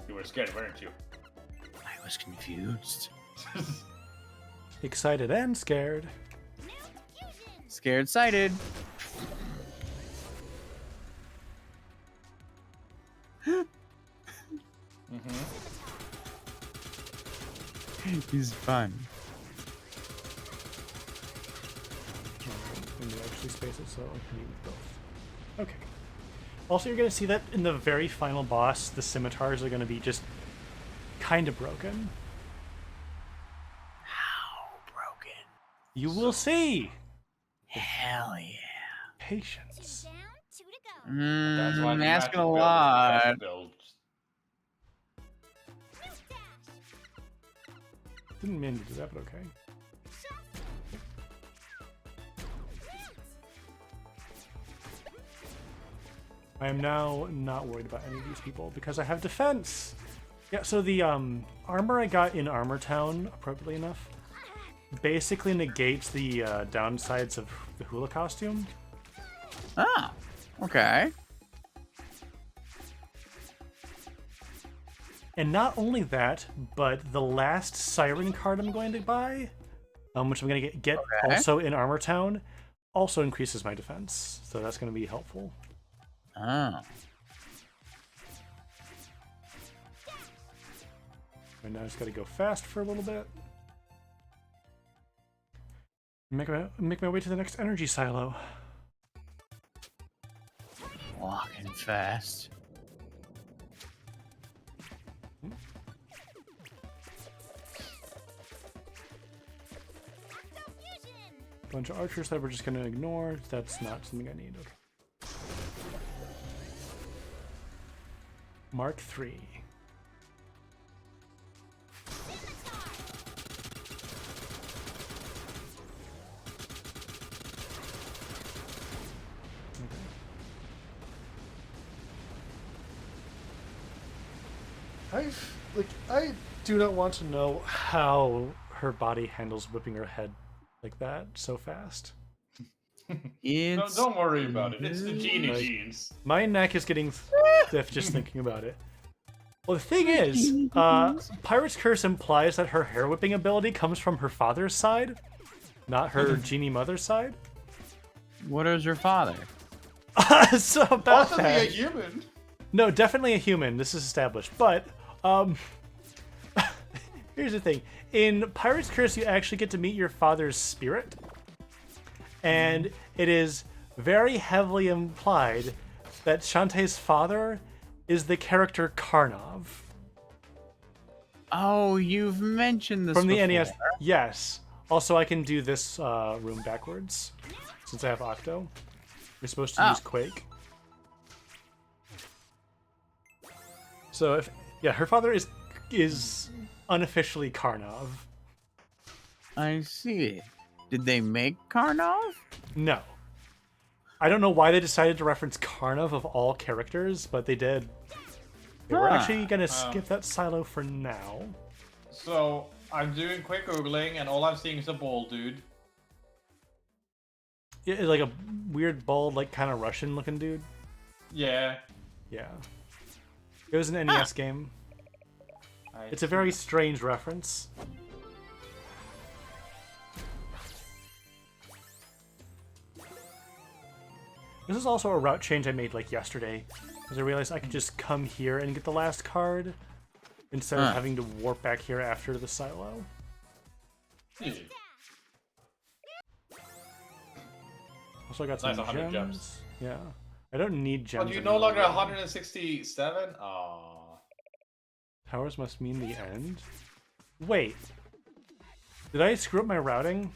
Speaker 2: You were scared, weren't you?
Speaker 3: I was confused.
Speaker 1: Excited and scared.
Speaker 3: Scared sighted. He's fun.
Speaker 1: Let me actually space it so I can use both. Okay. Also, you're gonna see that in the very final boss, the scimitars are gonna be just kind of broken.
Speaker 3: How broken?
Speaker 1: You will see.
Speaker 3: Hell yeah.
Speaker 1: Patience.
Speaker 2: That's why the
Speaker 3: Asking
Speaker 2: magic
Speaker 3: a
Speaker 2: build is the
Speaker 3: lot.
Speaker 2: best build.
Speaker 1: Didn't mean to do that, but okay. I am now not worried about any of these people because I have defense. Yeah, so the armor I got in Armor Town, appropriately enough, basically negates the downsides of the hula costume.
Speaker 3: Oh, okay.
Speaker 1: And not only that, but the last Siren card I'm going to buy, which I'm going to get
Speaker 3: Okay.
Speaker 1: also in Armor Town, also increases my defense. So that's going to be helpful.
Speaker 3: Oh.
Speaker 1: And now I just got to go fast for a little bit. Make my way to the next energy silo.
Speaker 3: Walking fast.
Speaker 1: Bunch of archers that we're just going to ignore. That's not something I need. Okay. Mark 3. I do not want to know how her body handles whipping her head like that so fast.
Speaker 2: Don't worry about it. It's the genie
Speaker 1: Like,
Speaker 2: genes.
Speaker 1: My neck is getting stiff just thinking about it. Well, the thing is, Pirate's Curse implies that her hair whipping ability comes from her father's side, not her genie mother's side.
Speaker 3: What is your father?
Speaker 1: So about
Speaker 2: Possibly
Speaker 1: that.
Speaker 2: a human.
Speaker 1: No, definitely a human. This is established. But here's the thing: in Pirate's Curse, you actually get to meet your father's spirit, and it is very heavily implied that Shantae's father is the character Karnov
Speaker 3: Oh, you've mentioned this
Speaker 1: from the
Speaker 3: before.
Speaker 1: NES. Yes. Also, I can do this room backwards since I have Octo. You're supposed to use Quake. So if her father is unofficially Karnov.
Speaker 3: I see. Did they make Karnov?
Speaker 1: No. I don't know why they decided to reference Karnov of all characters, but they did. Okay, we're actually gonna skip that silo for now.
Speaker 2: So I'm doing quick googling, and all I'm seeing is a bald dude.
Speaker 1: Yeah, like a weird, bald, like kind of Russian-looking dude.
Speaker 2: Yeah.
Speaker 1: Yeah. It was an NES game. It's a very strange reference. This is also a route change I made like yesterday, because I realized I could just come here and get the last card instead of having to warp back here after the silo.
Speaker 2: Yeah.
Speaker 1: Also, I got some
Speaker 2: Nice, 100
Speaker 1: gems.
Speaker 2: gems.
Speaker 1: Yeah, I don't need gems.
Speaker 2: But you're no
Speaker 1: anymore.
Speaker 2: longer 167? Aww.
Speaker 1: Towers must mean the end. Wait, did I screw up my routing?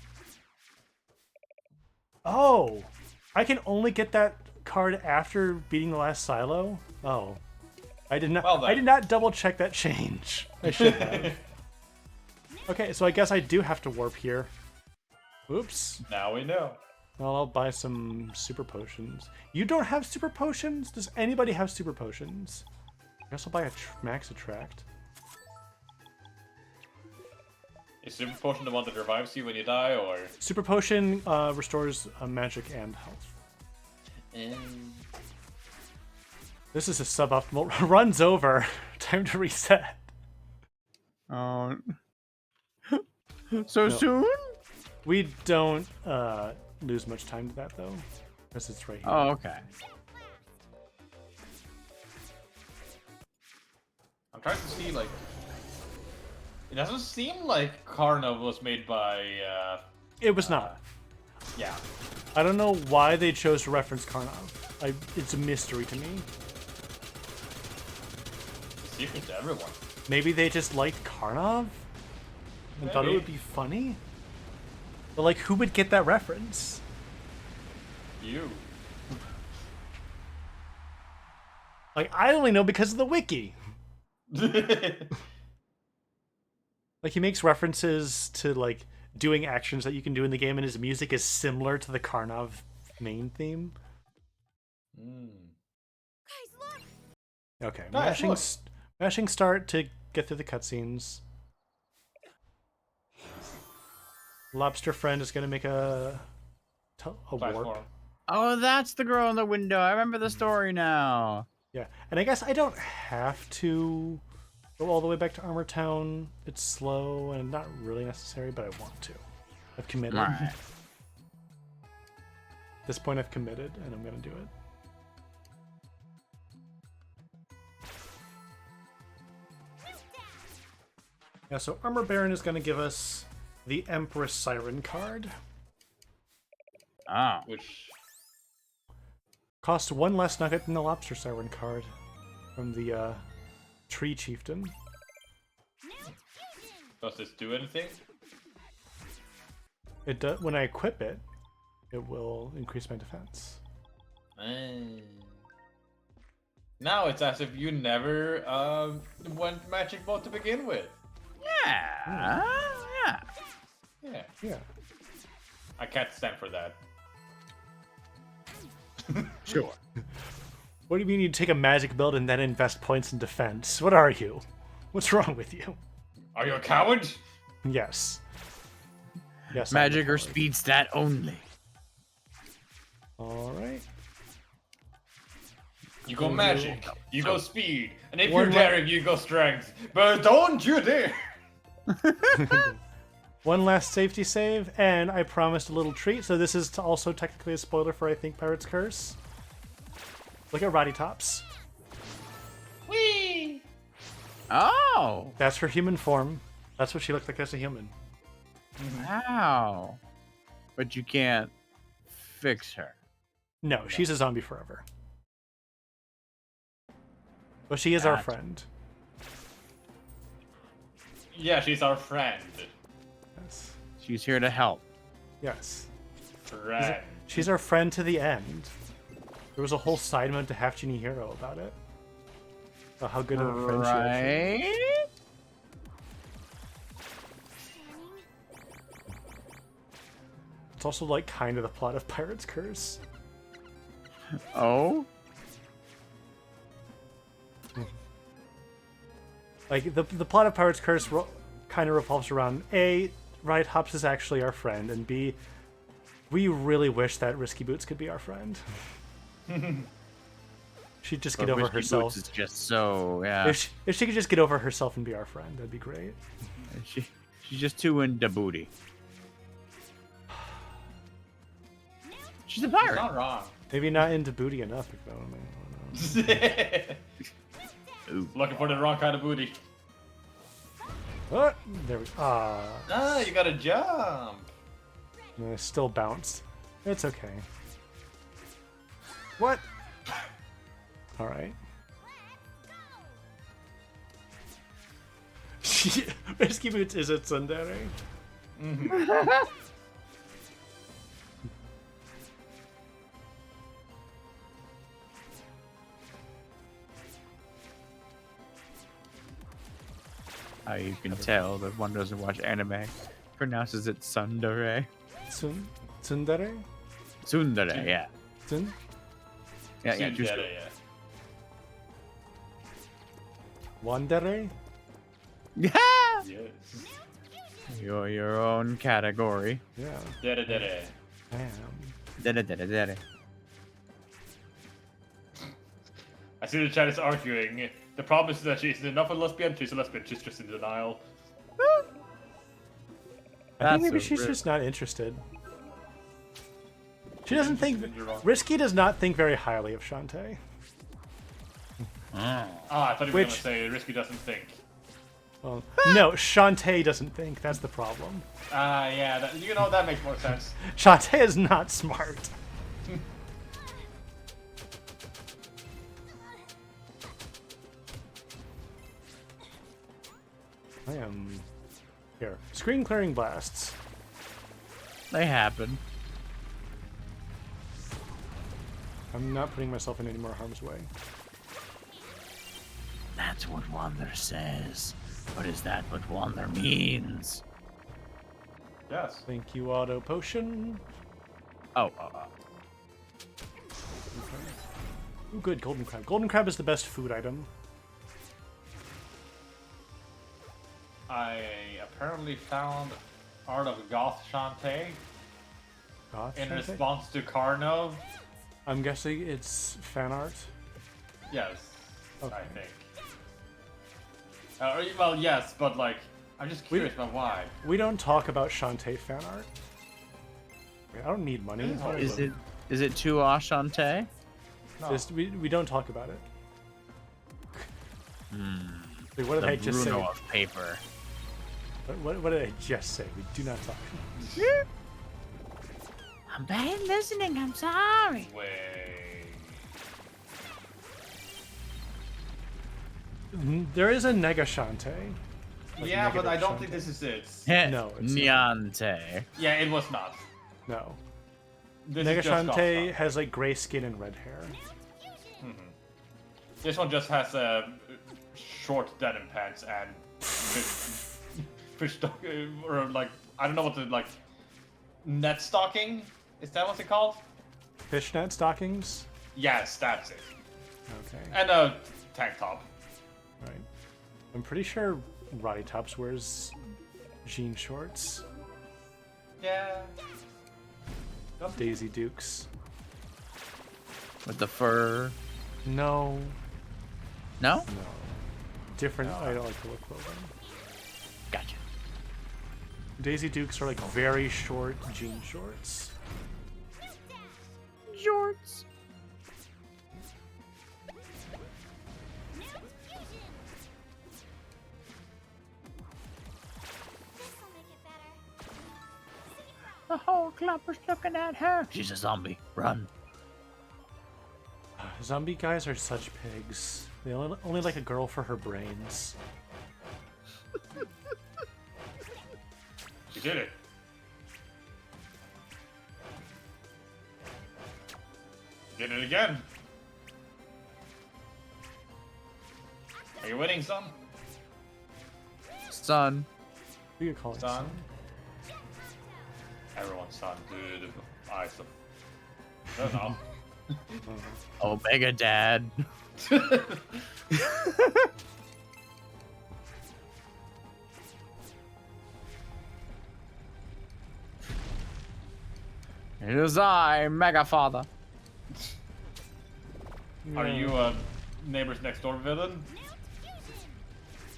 Speaker 1: Oh, I can only get that card after beating the last silo. Oh, I did not.
Speaker 2: Well then.
Speaker 1: I did not double check that change. I should have. Okay, so I guess I do have to warp here. Oops.
Speaker 2: Now we know.
Speaker 1: Well, I'll buy some super potions. You don't have super potions? Does anybody have super potions? I guess I'll buy a max attract.
Speaker 2: Is Super Potion the one that revives you when you die, or?
Speaker 1: Super potion restores magic and health. This is a suboptimal. Runs over. Time to reset.
Speaker 3: Oh. So
Speaker 1: No.
Speaker 3: soon?
Speaker 1: We don't lose much time to that though, because it's right here.
Speaker 3: Oh, okay.
Speaker 2: I'm trying to see, like... It doesn't seem like Karnov was made by,
Speaker 1: It was not.
Speaker 2: yeah.
Speaker 1: I don't know why they chose to reference Karnov. It's a mystery to me.
Speaker 2: Secret to everyone.
Speaker 1: Maybe they just liked Karnov and thought it
Speaker 2: Maybe.
Speaker 1: would be funny. But like, who would get that reference?
Speaker 2: You.
Speaker 1: Like, I only know because of the wiki. Like, he makes references to like doing actions that you can do in the game, and his music is similar to the Karnov main theme. Okay,
Speaker 2: Guys, look.
Speaker 1: mashing start to get through the cutscenes. Lobster friend is gonna make a warp.
Speaker 2: Platform.
Speaker 3: Oh, that's the girl in the window. I remember the story now.
Speaker 1: Yeah, and I guess I don't have to go all the way back to Armor Town. It's slow and not really necessary, but I want to. I've committed.
Speaker 3: All right.
Speaker 1: At this point, I've committed, and I'm gonna do it. Yeah, so Armor Baron is gonna give us the Empress Siren card.
Speaker 3: Oh.
Speaker 2: Which
Speaker 1: Costs 1 less nugget than the Lobster Siren card from the Tree Chieftain.
Speaker 2: does this do anything?
Speaker 1: It does, when I equip it, it will increase my defense.
Speaker 2: Now it's as if you never went magic mode to begin with.
Speaker 3: Yeah. Yeah.
Speaker 2: Yeah,
Speaker 1: Yeah.
Speaker 2: I can't stand for that.
Speaker 3: Sure.
Speaker 1: What do you mean you take a magic build and then invest points in defense? What are you? What's wrong with you?
Speaker 2: Are you a coward?
Speaker 1: Yes. Yes. I'm
Speaker 3: Magic
Speaker 1: a
Speaker 3: or
Speaker 1: coward.
Speaker 3: speed stat only.
Speaker 1: All right.
Speaker 2: You go magic, you go speed, and if
Speaker 1: One
Speaker 2: you're
Speaker 1: la-
Speaker 2: daring, you go strength. But don't you dare!
Speaker 1: One last safety save, and I promised a little treat. So this is also technically a spoiler for, I think, Pirate's Curse. Look at Roddy Tops.
Speaker 2: Whee!
Speaker 3: Oh.
Speaker 1: That's her human form. That's what she looked like as a human.
Speaker 3: Wow. But you can't fix her.
Speaker 1: No, she's a zombie forever. But she is our
Speaker 3: Gotcha.
Speaker 1: friend.
Speaker 2: Yeah, she's our friend.
Speaker 1: Yes.
Speaker 3: She's here to help.
Speaker 1: Yes.
Speaker 2: Friend.
Speaker 1: She's our friend to the end. There was a whole side mode to Half Genie Hero about it. About how good of a friend she actually is.
Speaker 3: Right?
Speaker 1: It's also like kind of the plot of Pirate's Curse.
Speaker 3: Oh?
Speaker 1: Like the plot of Pirate's Curse kind of revolves around A, Riot Hops is actually our friend, and B, we really wish that Risky Boots could be our friend. She'd just get
Speaker 3: But
Speaker 1: over
Speaker 3: Whiskey
Speaker 1: herself.
Speaker 3: Boots is just so, yeah.
Speaker 1: If she could just get over herself and be our friend, that'd be great.
Speaker 3: She's just too into booty. She's a
Speaker 2: It's
Speaker 3: pirate.
Speaker 2: not wrong.
Speaker 1: Maybe not into booty enough, if that would make
Speaker 3: Ooh.
Speaker 2: Looking for the wrong kind of booty.
Speaker 1: Oh, there we
Speaker 2: Ah, you gotta jump.
Speaker 1: I still bounced. It's okay. What? Alright. Risky Boots is it Tsundere?
Speaker 3: How you can tell that one doesn't watch anime. Pronounces it Tsundere.
Speaker 1: Tsundere?
Speaker 3: Tsundere, yeah.
Speaker 1: Tsun?
Speaker 3: Yeah, just
Speaker 2: Yeah.
Speaker 1: Wandere?
Speaker 3: yeah.
Speaker 2: Yes.
Speaker 3: You're your own category.
Speaker 1: Yeah.
Speaker 2: Dere.
Speaker 1: Damn.
Speaker 3: Da-da-da-da-da.
Speaker 2: I see the chat is arguing. The problem is that she isn't enough of a lesbian. She's a lesbian. She's just in denial.
Speaker 1: I think
Speaker 3: That's
Speaker 1: maybe
Speaker 3: a
Speaker 1: she's
Speaker 3: rip.
Speaker 1: just not interested. She doesn't think.
Speaker 2: You're wrong.
Speaker 1: Risky does not think very highly of Shantae.
Speaker 2: Ah, I thought you were
Speaker 1: Which-
Speaker 2: gonna say Risky doesn't think.
Speaker 1: Well, no, Shantae doesn't think. That's the problem.
Speaker 2: Ah, yeah. That makes more sense.
Speaker 1: Shantae is not smart. I am here. Screen clearing blasts.
Speaker 3: They happen.
Speaker 1: I'm not putting myself in any more harm's way.
Speaker 3: That's what Wander says. But is that what Wander means?
Speaker 2: Yes.
Speaker 1: Thank you, Auto Potion.
Speaker 3: Oh,
Speaker 1: Ooh, good, Golden Crab. Golden Crab is the best food item.
Speaker 2: I apparently found Art of Goth Shantae.
Speaker 1: Goth
Speaker 2: in
Speaker 1: Shantae?
Speaker 2: response to Carno.
Speaker 1: I'm guessing it's fan art.
Speaker 2: Yes,
Speaker 1: Okay.
Speaker 2: I think. Well, yes, but like, I'm just curious about why.
Speaker 1: We don't talk about Shantae fan art. I don't need money.
Speaker 3: Is it too Shantae?
Speaker 2: No.
Speaker 1: Just, we don't talk about it. Wait, what did
Speaker 3: The
Speaker 1: I just say?
Speaker 3: Bruno of paper.
Speaker 1: What did I just say? We do not talk.
Speaker 4: I'm bad listening. I'm sorry.
Speaker 2: Way.
Speaker 1: There is a Nega Shantae. Like
Speaker 2: Yeah, but
Speaker 1: negative
Speaker 2: I don't
Speaker 1: Shantae.
Speaker 2: think this is it.
Speaker 1: No, it's not.
Speaker 3: Niante.
Speaker 2: Yeah, it was not.
Speaker 1: No.
Speaker 2: This
Speaker 1: Nega
Speaker 2: is just
Speaker 1: Shantae
Speaker 2: Goth.
Speaker 1: has like gray skin and red hair.
Speaker 2: This one just has short denim pants and fish stock, or like, I don't know what the, like, net stocking? Is that what they called?
Speaker 1: Fishnet stockings.
Speaker 2: Yes, that's it.
Speaker 1: Okay.
Speaker 2: And a tank top.
Speaker 1: Right. I'm pretty sure Roddy Tops wears jean shorts.
Speaker 2: Yeah.
Speaker 1: Daisy Dukes.
Speaker 3: With the fur.
Speaker 1: No.
Speaker 3: No?
Speaker 1: No. Different. I don't like to look clothing.
Speaker 3: Gotcha.
Speaker 1: Daisy Dukes are like very short jean shorts.
Speaker 3: Shorts. The whole club was looking at her. She's a zombie. Run.
Speaker 1: Zombie guys are such pigs. They only like a girl for her brains.
Speaker 2: You did it. Did it again. Are you winning, son?
Speaker 3: Son.
Speaker 1: We could call it
Speaker 2: Son.
Speaker 1: son.
Speaker 2: Everyone's son, dude. I don't know.
Speaker 3: Omega Dad. It is I, Mega Father.
Speaker 2: Are you a neighbors next door villain?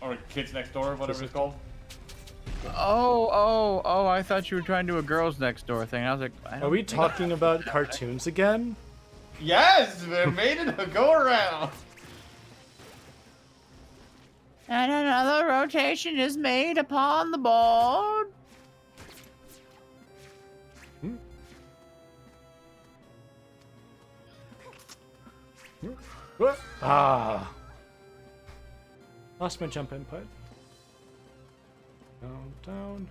Speaker 2: Or kids next door, whatever it's called?
Speaker 3: Oh, I thought you were trying to do a girls next door thing. I was like, I
Speaker 1: Are
Speaker 3: don't
Speaker 1: we
Speaker 3: think-
Speaker 1: talking about cartoons again?
Speaker 2: Yes! We made it a go around!
Speaker 4: And another rotation is made upon the board.
Speaker 1: Ah. Lost my jump input. Down.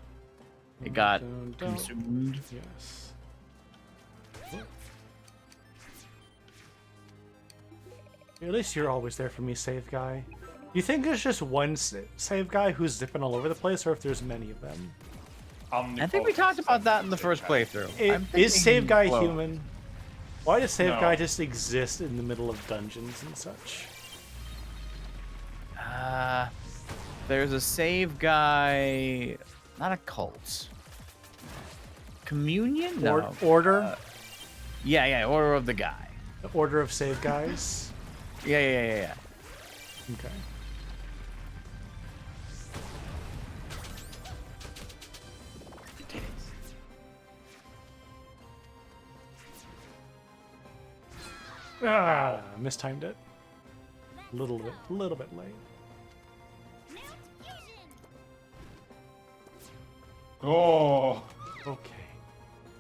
Speaker 3: It got
Speaker 1: down.
Speaker 3: consumed.
Speaker 1: Yes. At least you're always there for me, save guy. You think there's just one save guy who's zipping all over the place, or if there's many of them?
Speaker 3: I think we talked about that in the first playthrough. I'm
Speaker 1: Is
Speaker 3: thinking
Speaker 1: save guy
Speaker 3: float.
Speaker 1: human? Why does save
Speaker 2: No.
Speaker 1: guy just exist in the middle of dungeons and such?
Speaker 3: There's a save guy, not a cult. Communion? No.
Speaker 1: Order?
Speaker 3: Yeah, Order of the Guy.
Speaker 1: The order of save guys?
Speaker 3: Yeah.
Speaker 1: Okay. Ah, mistimed it. A little bit late.
Speaker 2: Oh!
Speaker 1: Okay,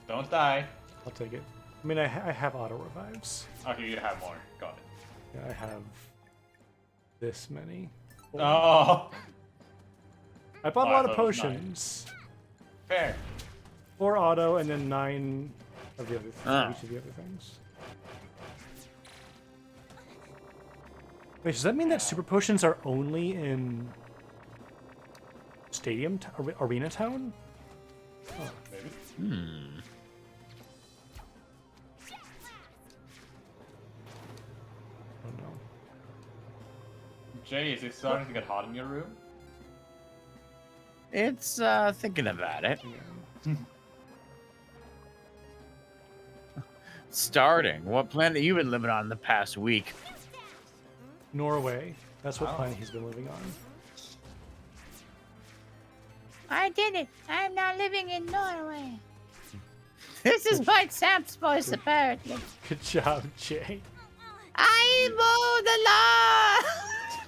Speaker 2: Don't die.
Speaker 1: I'll take it. I mean, I have auto revives.
Speaker 2: Okay, you have more. Got it.
Speaker 1: Yeah, I have this many.
Speaker 2: Oh!
Speaker 1: I bought a
Speaker 2: Oh, I
Speaker 1: lot of
Speaker 2: thought it was
Speaker 1: potions.
Speaker 2: Fair.
Speaker 1: 4 auto and then 9 of the other
Speaker 3: Ah.
Speaker 1: each of the other things. Wait, does that mean that super potions are only in Arena Town? Oh,
Speaker 2: Maybe.
Speaker 1: oh no.
Speaker 2: Jay, is it starting to get hot in your room?
Speaker 3: It's thinking about it.
Speaker 1: Yeah.
Speaker 3: Starting. What planet you been living on the past week?
Speaker 1: Norway. That's what planet he's been living on.
Speaker 4: I did it. I'm now living in Norway. This is Mike Samp's voice, apparently.
Speaker 1: Good job, Jay.
Speaker 4: I mow the lawn.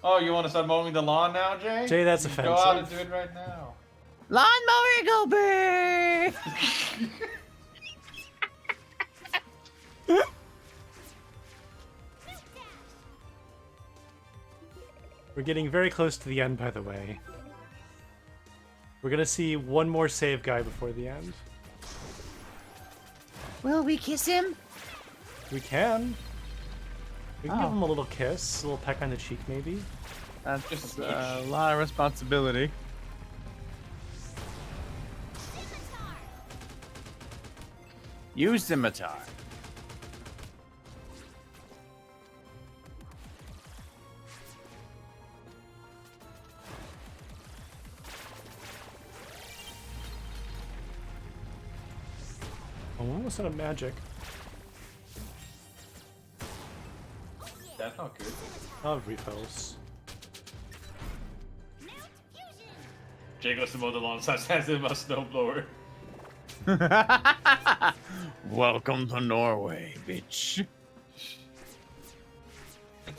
Speaker 2: Oh, you want to start mowing the lawn now, Jay?
Speaker 1: Jay, that's
Speaker 2: Go
Speaker 1: offensive.
Speaker 2: out and do it right now.
Speaker 4: Lawnmower go brrr.
Speaker 1: We're getting very close to the end, by the way. We're gonna see one more save guy before the end.
Speaker 4: Will we kiss him?
Speaker 1: We can. We can give him a little kiss, a little peck on the cheek, maybe.
Speaker 3: That's
Speaker 2: Just
Speaker 3: a lot of responsibility. Use scimitar.
Speaker 1: I'm almost out of magic.
Speaker 2: That's not good.
Speaker 1: I'll have refills.
Speaker 2: Jay goes to mow the lawn, so I hands him a snowblower.
Speaker 3: Welcome to Norway, bitch.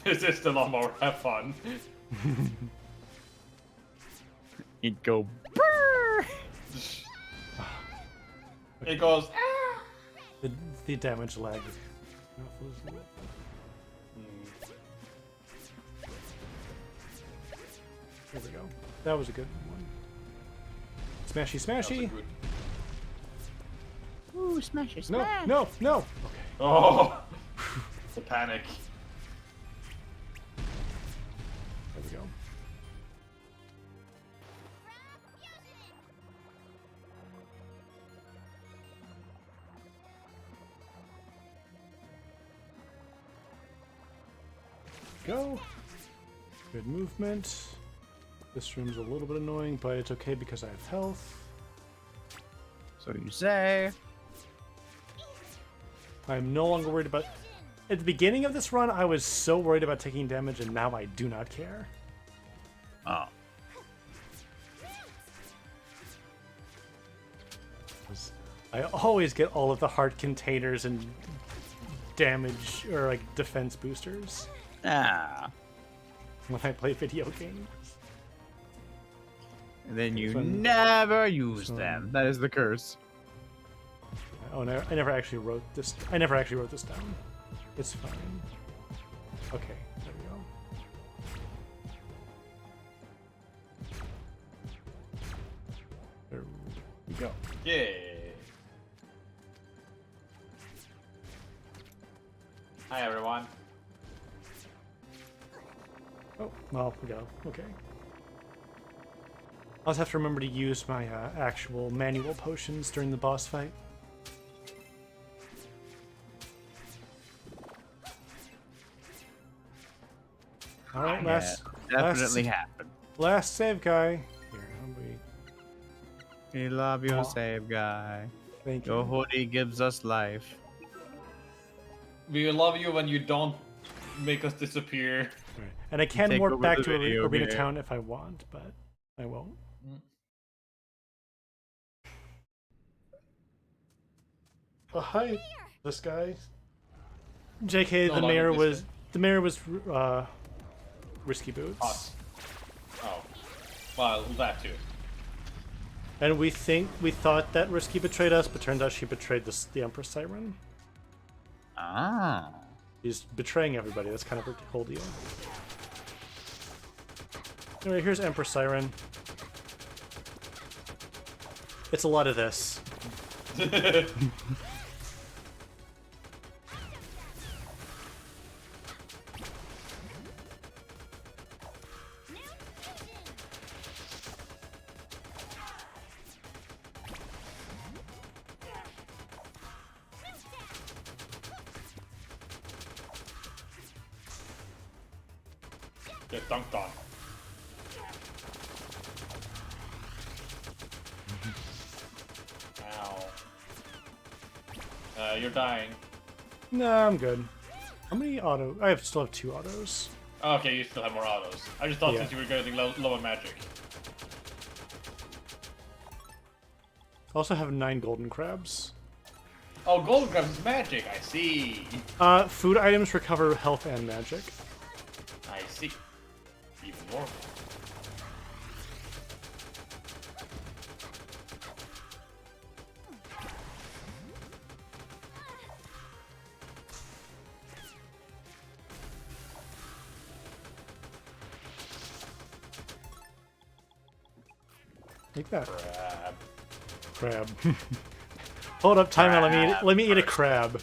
Speaker 2: This is the lawnmower. Have fun.
Speaker 3: He'd go brrr.
Speaker 2: It goes.
Speaker 1: The damage lag. There we go. That was a good one. Smashy, smashy.
Speaker 4: Ooh, smash your
Speaker 1: No,
Speaker 4: smash.
Speaker 1: no, no. Okay.
Speaker 2: Oh, the panic.
Speaker 1: There we go. Go. Good movement. This room's a little bit annoying, but it's okay because I have health.
Speaker 3: So you say.
Speaker 1: I'm no longer worried about... At the beginning of this run, I was so worried about taking damage, and now I do not care.
Speaker 3: Oh.
Speaker 1: 'Cause I always get all of the heart containers and damage, or like defense boosters
Speaker 3: Ah.
Speaker 1: when I play video games.
Speaker 3: And then you
Speaker 1: So-
Speaker 3: never use
Speaker 1: so-
Speaker 3: them. That is the curse.
Speaker 1: Oh, no, I never actually wrote this. I never actually wrote this down. It's fine. Okay, there we go. There we go.
Speaker 2: Yeah. Hi everyone.
Speaker 1: Oh, well, we go. Okay. I'll just have to remember to use my actual manual potions during the boss fight. All right,
Speaker 3: Definitely happened.
Speaker 1: last save guy. Here, how we?
Speaker 3: We love your
Speaker 1: Aw.
Speaker 3: save guy.
Speaker 1: Thank
Speaker 3: Your
Speaker 1: you.
Speaker 3: hoodie gives us life.
Speaker 2: We love you when you don't make us disappear.
Speaker 1: Right. And I can
Speaker 3: Take
Speaker 1: warp
Speaker 3: over
Speaker 1: back
Speaker 3: the
Speaker 1: to
Speaker 3: video
Speaker 1: Arena
Speaker 3: game.
Speaker 1: Town if I want, but I won't. Oh, hi, this guy. JK,
Speaker 2: No
Speaker 1: the
Speaker 2: longer
Speaker 1: mayor
Speaker 2: this
Speaker 1: was
Speaker 2: guy.
Speaker 1: the mayor was Risky Boots,
Speaker 2: Us. Oh. Well, that too.
Speaker 1: and we thought that Risky betrayed us, but turned out she betrayed the Empress Siren.
Speaker 3: Ah.
Speaker 1: He's betraying everybody. That's kind of her whole deal. Anyway, here's Empress Siren. It's a lot of this.
Speaker 2: Get dunked on. Ow. You're dying.
Speaker 1: No, I'm good. How many auto? I still have 2 autos.
Speaker 2: Okay, you still have more autos. I just thought
Speaker 1: Yeah.
Speaker 2: since you were getting low on magic.
Speaker 1: I also have 9 golden crabs.
Speaker 2: Oh, golden crabs is magic. I see.
Speaker 1: Food items recover health and magic.
Speaker 2: I see. Even more.
Speaker 1: Take that.
Speaker 2: Crab.
Speaker 1: Crab. Hold up, time out. Let me eat a crab.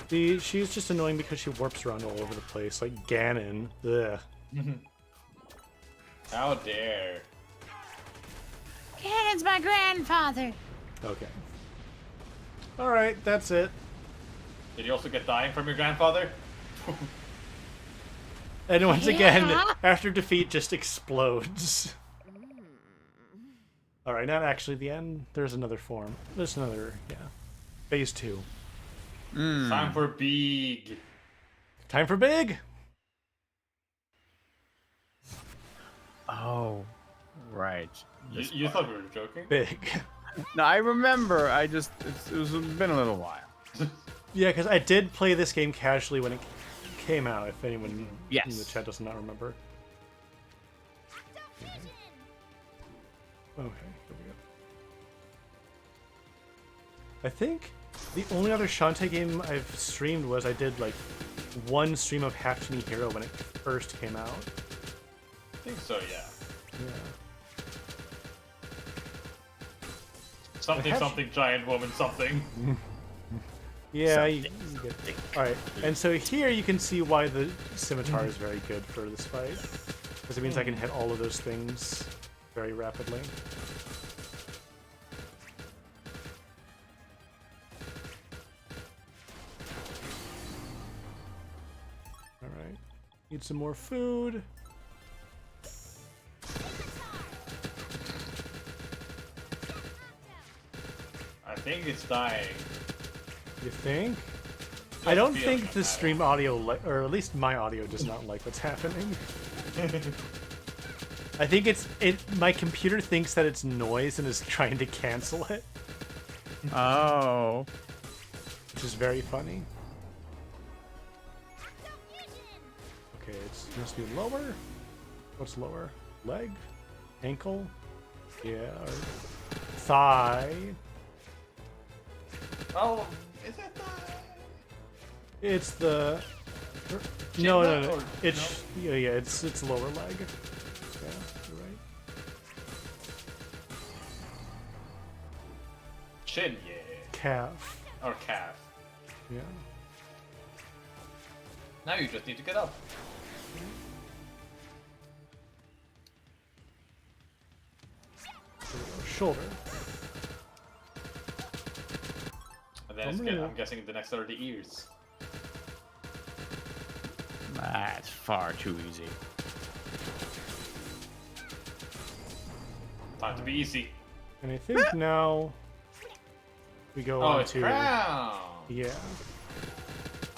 Speaker 1: She's just annoying because she warps around all over the place, like Ganon. Ugh.
Speaker 2: How dare.
Speaker 4: Ganon's my grandfather.
Speaker 1: Okay. Alright, that's it.
Speaker 2: Did you also get dying from your grandfather?
Speaker 1: And once again,
Speaker 4: Yeah.
Speaker 1: after defeat, just explodes. Alright, not actually the end. There's another form. There's another, yeah. Phase 2.
Speaker 2: Time for big.
Speaker 1: Time for big!
Speaker 3: Oh, right.
Speaker 2: You thought we were joking?
Speaker 1: Big.
Speaker 3: No, I remember. It was been a little while.
Speaker 1: Yeah, because I did play this game casually when it came out, if anyone in the
Speaker 3: Yes.
Speaker 1: chat does not remember. Okay, here we go. I think the only other Shantae game I've streamed was I did like one stream of Half Genie Hero when it first came out.
Speaker 2: I think so, yeah.
Speaker 1: Yeah.
Speaker 2: Something,
Speaker 1: Have-
Speaker 2: something, giant woman, something.
Speaker 1: Yeah, you get Alright, and so here you can see why the scimitar is very good for this fight. Because it means I can hit all of those things very rapidly. Alright. Need some more food.
Speaker 2: I think it's dying.
Speaker 1: You think? I don't
Speaker 2: feel
Speaker 1: think
Speaker 2: like
Speaker 1: the
Speaker 2: that.
Speaker 1: stream audio, or at least my audio, does not like what's happening. I think my computer thinks that it's noise and is trying to cancel it,
Speaker 3: Oh.
Speaker 1: which is very funny. Okay, it must be lower. What's lower? Leg? Ankle? Yeah, or thigh.
Speaker 2: Oh, is that the...
Speaker 1: It's the... No.
Speaker 2: or-
Speaker 1: It's yeah, it's lower leg. Yeah, you're right.
Speaker 2: Chin, yeah.
Speaker 1: Calf.
Speaker 2: Or calf.
Speaker 1: Yeah.
Speaker 2: Now you just need to get up.
Speaker 1: There we go. Shoulder.
Speaker 2: And then I'm guessing the next are the ears.
Speaker 3: That's far too easy.
Speaker 2: Time to be easy.
Speaker 1: And I think now we go
Speaker 2: Oh,
Speaker 1: on
Speaker 2: it's
Speaker 1: to
Speaker 2: crown.
Speaker 1: yeah.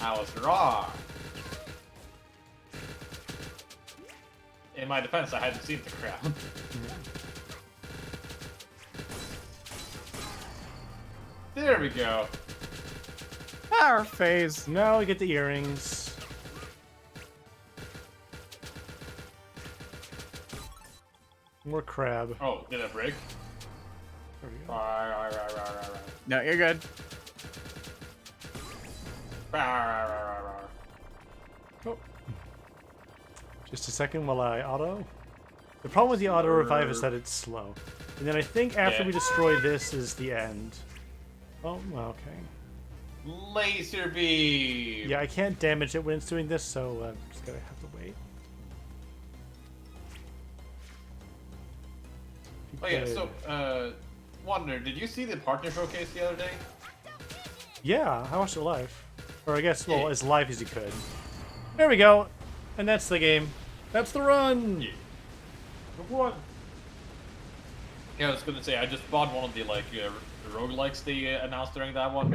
Speaker 2: I was wrong. In my defense, I hadn't seen the crown. There we go.
Speaker 3: Power phase.
Speaker 1: Now we get the earrings. More crab.
Speaker 2: Oh, did I break?
Speaker 1: There we go.
Speaker 3: No, you're good.
Speaker 1: Oh. Just a second while I auto. The problem with the auto revive is that it's slow. And then I think after
Speaker 2: Yeah.
Speaker 1: we destroy this is the end. Oh, well, okay.
Speaker 2: Laser beam.
Speaker 1: Yeah, I can't damage it when it's doing this, so I'm just gonna have to wait.
Speaker 2: Oh yeah. So, Wonder, did you see the partner showcase the other day?
Speaker 1: Yeah, I watched it live. Or I guess, well,
Speaker 2: Yeah.
Speaker 1: as live as you could. There we go. And that's the game. That's the run.
Speaker 2: Yeah. What? Yeah, I was gonna say I just bought one of the roguelikes they announced during that one.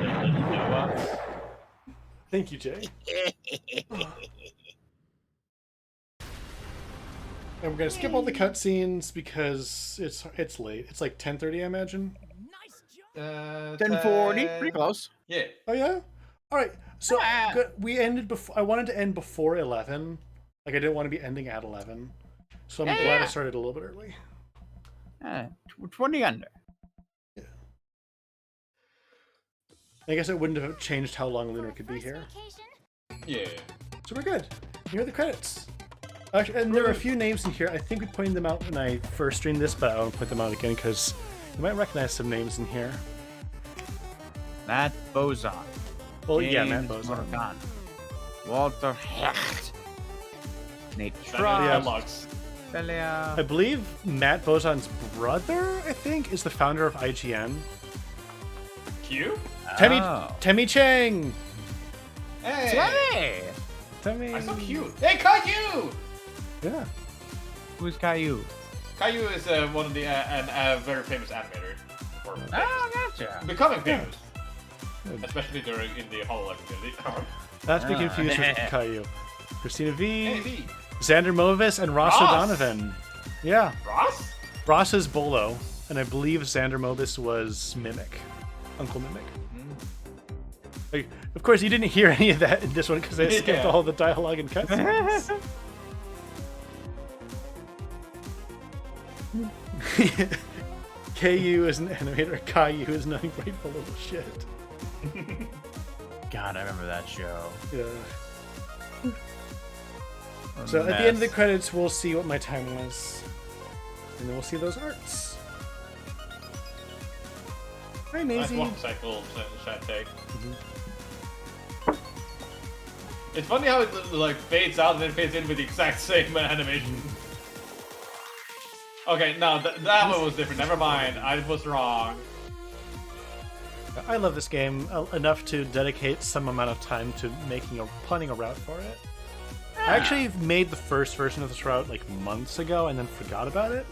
Speaker 1: Thank you, Jay. And we're gonna skip all the cutscenes because it's late. It's like 10:30, I imagine.
Speaker 3: 10:40, pretty close.
Speaker 2: Yeah.
Speaker 1: Oh yeah. All right. So
Speaker 3: Ah.
Speaker 1: good. We ended before. I wanted to end before 11. Like I didn't want to be ending at 11. So I'm glad I started a little bit early.
Speaker 3: 20 under.
Speaker 1: I guess it wouldn't have changed how long Lunar could be here.
Speaker 2: Yeah.
Speaker 1: So we're good. Here are the credits. Actually, and there are a few names in here. I think we pointed them out when I first streamed this, but I won't point them out again because you might recognize some names in here.
Speaker 3: Matt Bozon.
Speaker 1: Well, yeah,
Speaker 3: James
Speaker 1: Matt Bozon.
Speaker 3: Morgan, Walter Hecht. Nate
Speaker 1: Yeah.
Speaker 3: Schrock.
Speaker 1: I believe Matt Bozon's brother, I think, is the founder of IGN.
Speaker 2: Q?
Speaker 1: Temmie Chang!
Speaker 2: Hey!
Speaker 1: Temmie.
Speaker 2: I'm so cute. Hey, Caillou!
Speaker 1: Yeah.
Speaker 3: Who's Caillou?
Speaker 2: Caillou is one of the very famous animator. Or
Speaker 3: Oh, gotcha.
Speaker 2: becoming famous. Especially in the HoloLens community.
Speaker 1: Not to be confused with Caillou. Christina V,
Speaker 2: Hey, V.
Speaker 1: Xander Movis, and Ross O'Donovan. Yeah.
Speaker 2: Ross?
Speaker 1: Ross is Bolo, and I believe Xander Movis was Mimic. Uncle Mimic. Like, of course, you didn't hear any of that in this one because I skipped all the dialogue and cutscenes. KU is an animator, Caillou is nothing but a little shit.
Speaker 3: God, I remember that show.
Speaker 1: Yeah. So at the end of the credits, we'll see what my time was. And then we'll see those arts. Hi,
Speaker 2: Nice
Speaker 1: Maisie.
Speaker 2: walk cycle, Shantae. It's funny how it like fades out and then fades in with the exact same animation. Okay, no, that one was different. Never mind, I was wrong.
Speaker 1: I love this game enough to dedicate some amount of time to planning a route for it. I actually made the first version of this route like months ago and then forgot about it.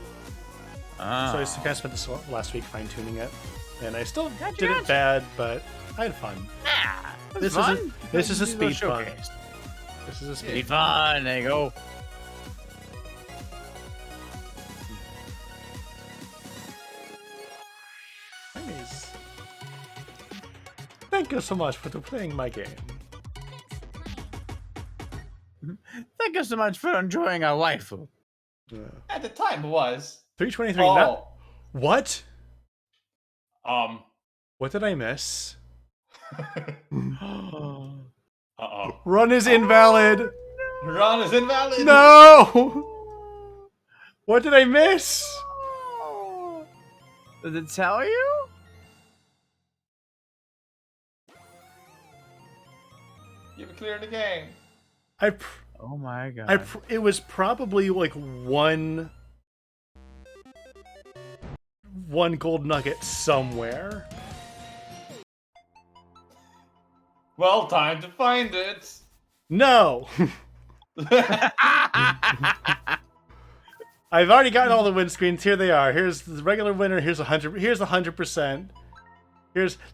Speaker 1: So I just kind of spent this last week fine-tuning it. And I still did it bad, but I had fun. This is a speed fun. This is a speed
Speaker 3: fun. There you go.
Speaker 1: Nice. Thank you so much for playing my game.
Speaker 3: Thank you so much for enjoying our waifu.
Speaker 2: At the time, it was
Speaker 1: 323.
Speaker 2: Oh.
Speaker 1: What?
Speaker 2: Um.
Speaker 1: What did I miss?
Speaker 2: Uh-oh.
Speaker 1: Run is invalid.
Speaker 2: Run is invalid.
Speaker 1: No. What did I miss?
Speaker 3: Did it tell you?
Speaker 2: You have cleared the game.
Speaker 3: Oh my god.
Speaker 1: It was probably like one gold nugget somewhere.
Speaker 2: Well, time to find it.
Speaker 1: No. I've already gotten all the windscreens. Here they are. Here's the regular winner. Here's 100. Here's 100%.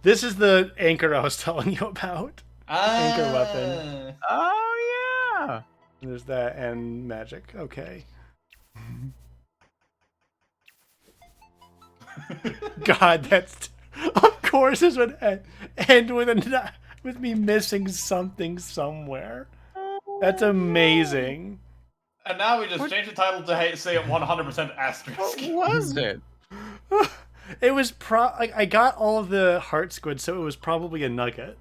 Speaker 1: This is the anchor I was telling you about. Anchor weapon.
Speaker 3: Oh yeah.
Speaker 1: There's that and magic. Okay. God, that's of course this would end with me missing something somewhere. That's amazing.
Speaker 2: And now we just change the title to say 100% asterisk.
Speaker 3: What was it?
Speaker 1: It was I got all of the heart squid, so it was probably a nugget.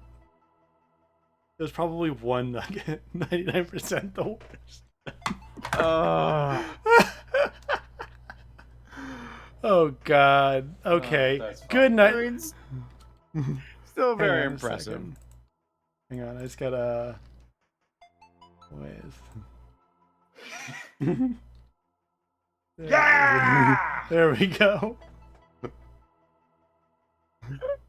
Speaker 1: It was probably one nugget. 99% the worst. Oh god. Okay. Good night.
Speaker 3: Still very
Speaker 1: Hang on a
Speaker 3: impressive.
Speaker 1: second. Hang on, I just gotta.
Speaker 2: Yeah!
Speaker 1: There we go.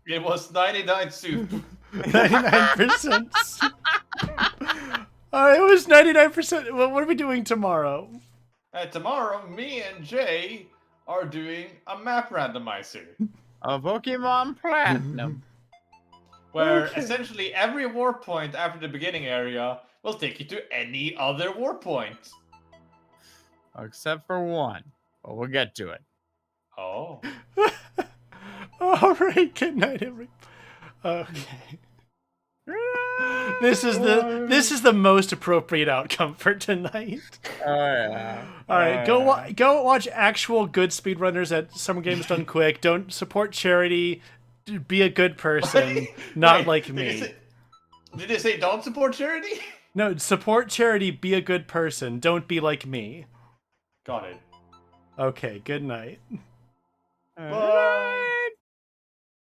Speaker 2: It was 99 soup.
Speaker 1: 99%. It was 99%. Well, what are we doing tomorrow?
Speaker 2: Tomorrow, me and Jay are doing a map randomizer.
Speaker 3: A Pokemon Platinum.
Speaker 2: Where essentially every warp point after the beginning area will take you to any other warp point.
Speaker 3: Except for one. But we'll get to it.
Speaker 2: Oh.
Speaker 1: All right. Good night, everyone. Okay. This is the most appropriate outcome for tonight.
Speaker 3: Oh yeah.
Speaker 1: All right, go watch actual good speedrunners at Summer Games Done Quick. Don't support charity. Be a good person, not like me.
Speaker 2: Did it say don't support charity?
Speaker 1: No, support charity. Be a good person. Don't be like me.
Speaker 2: Got it.
Speaker 1: Okay. Good night.
Speaker 2: Bye.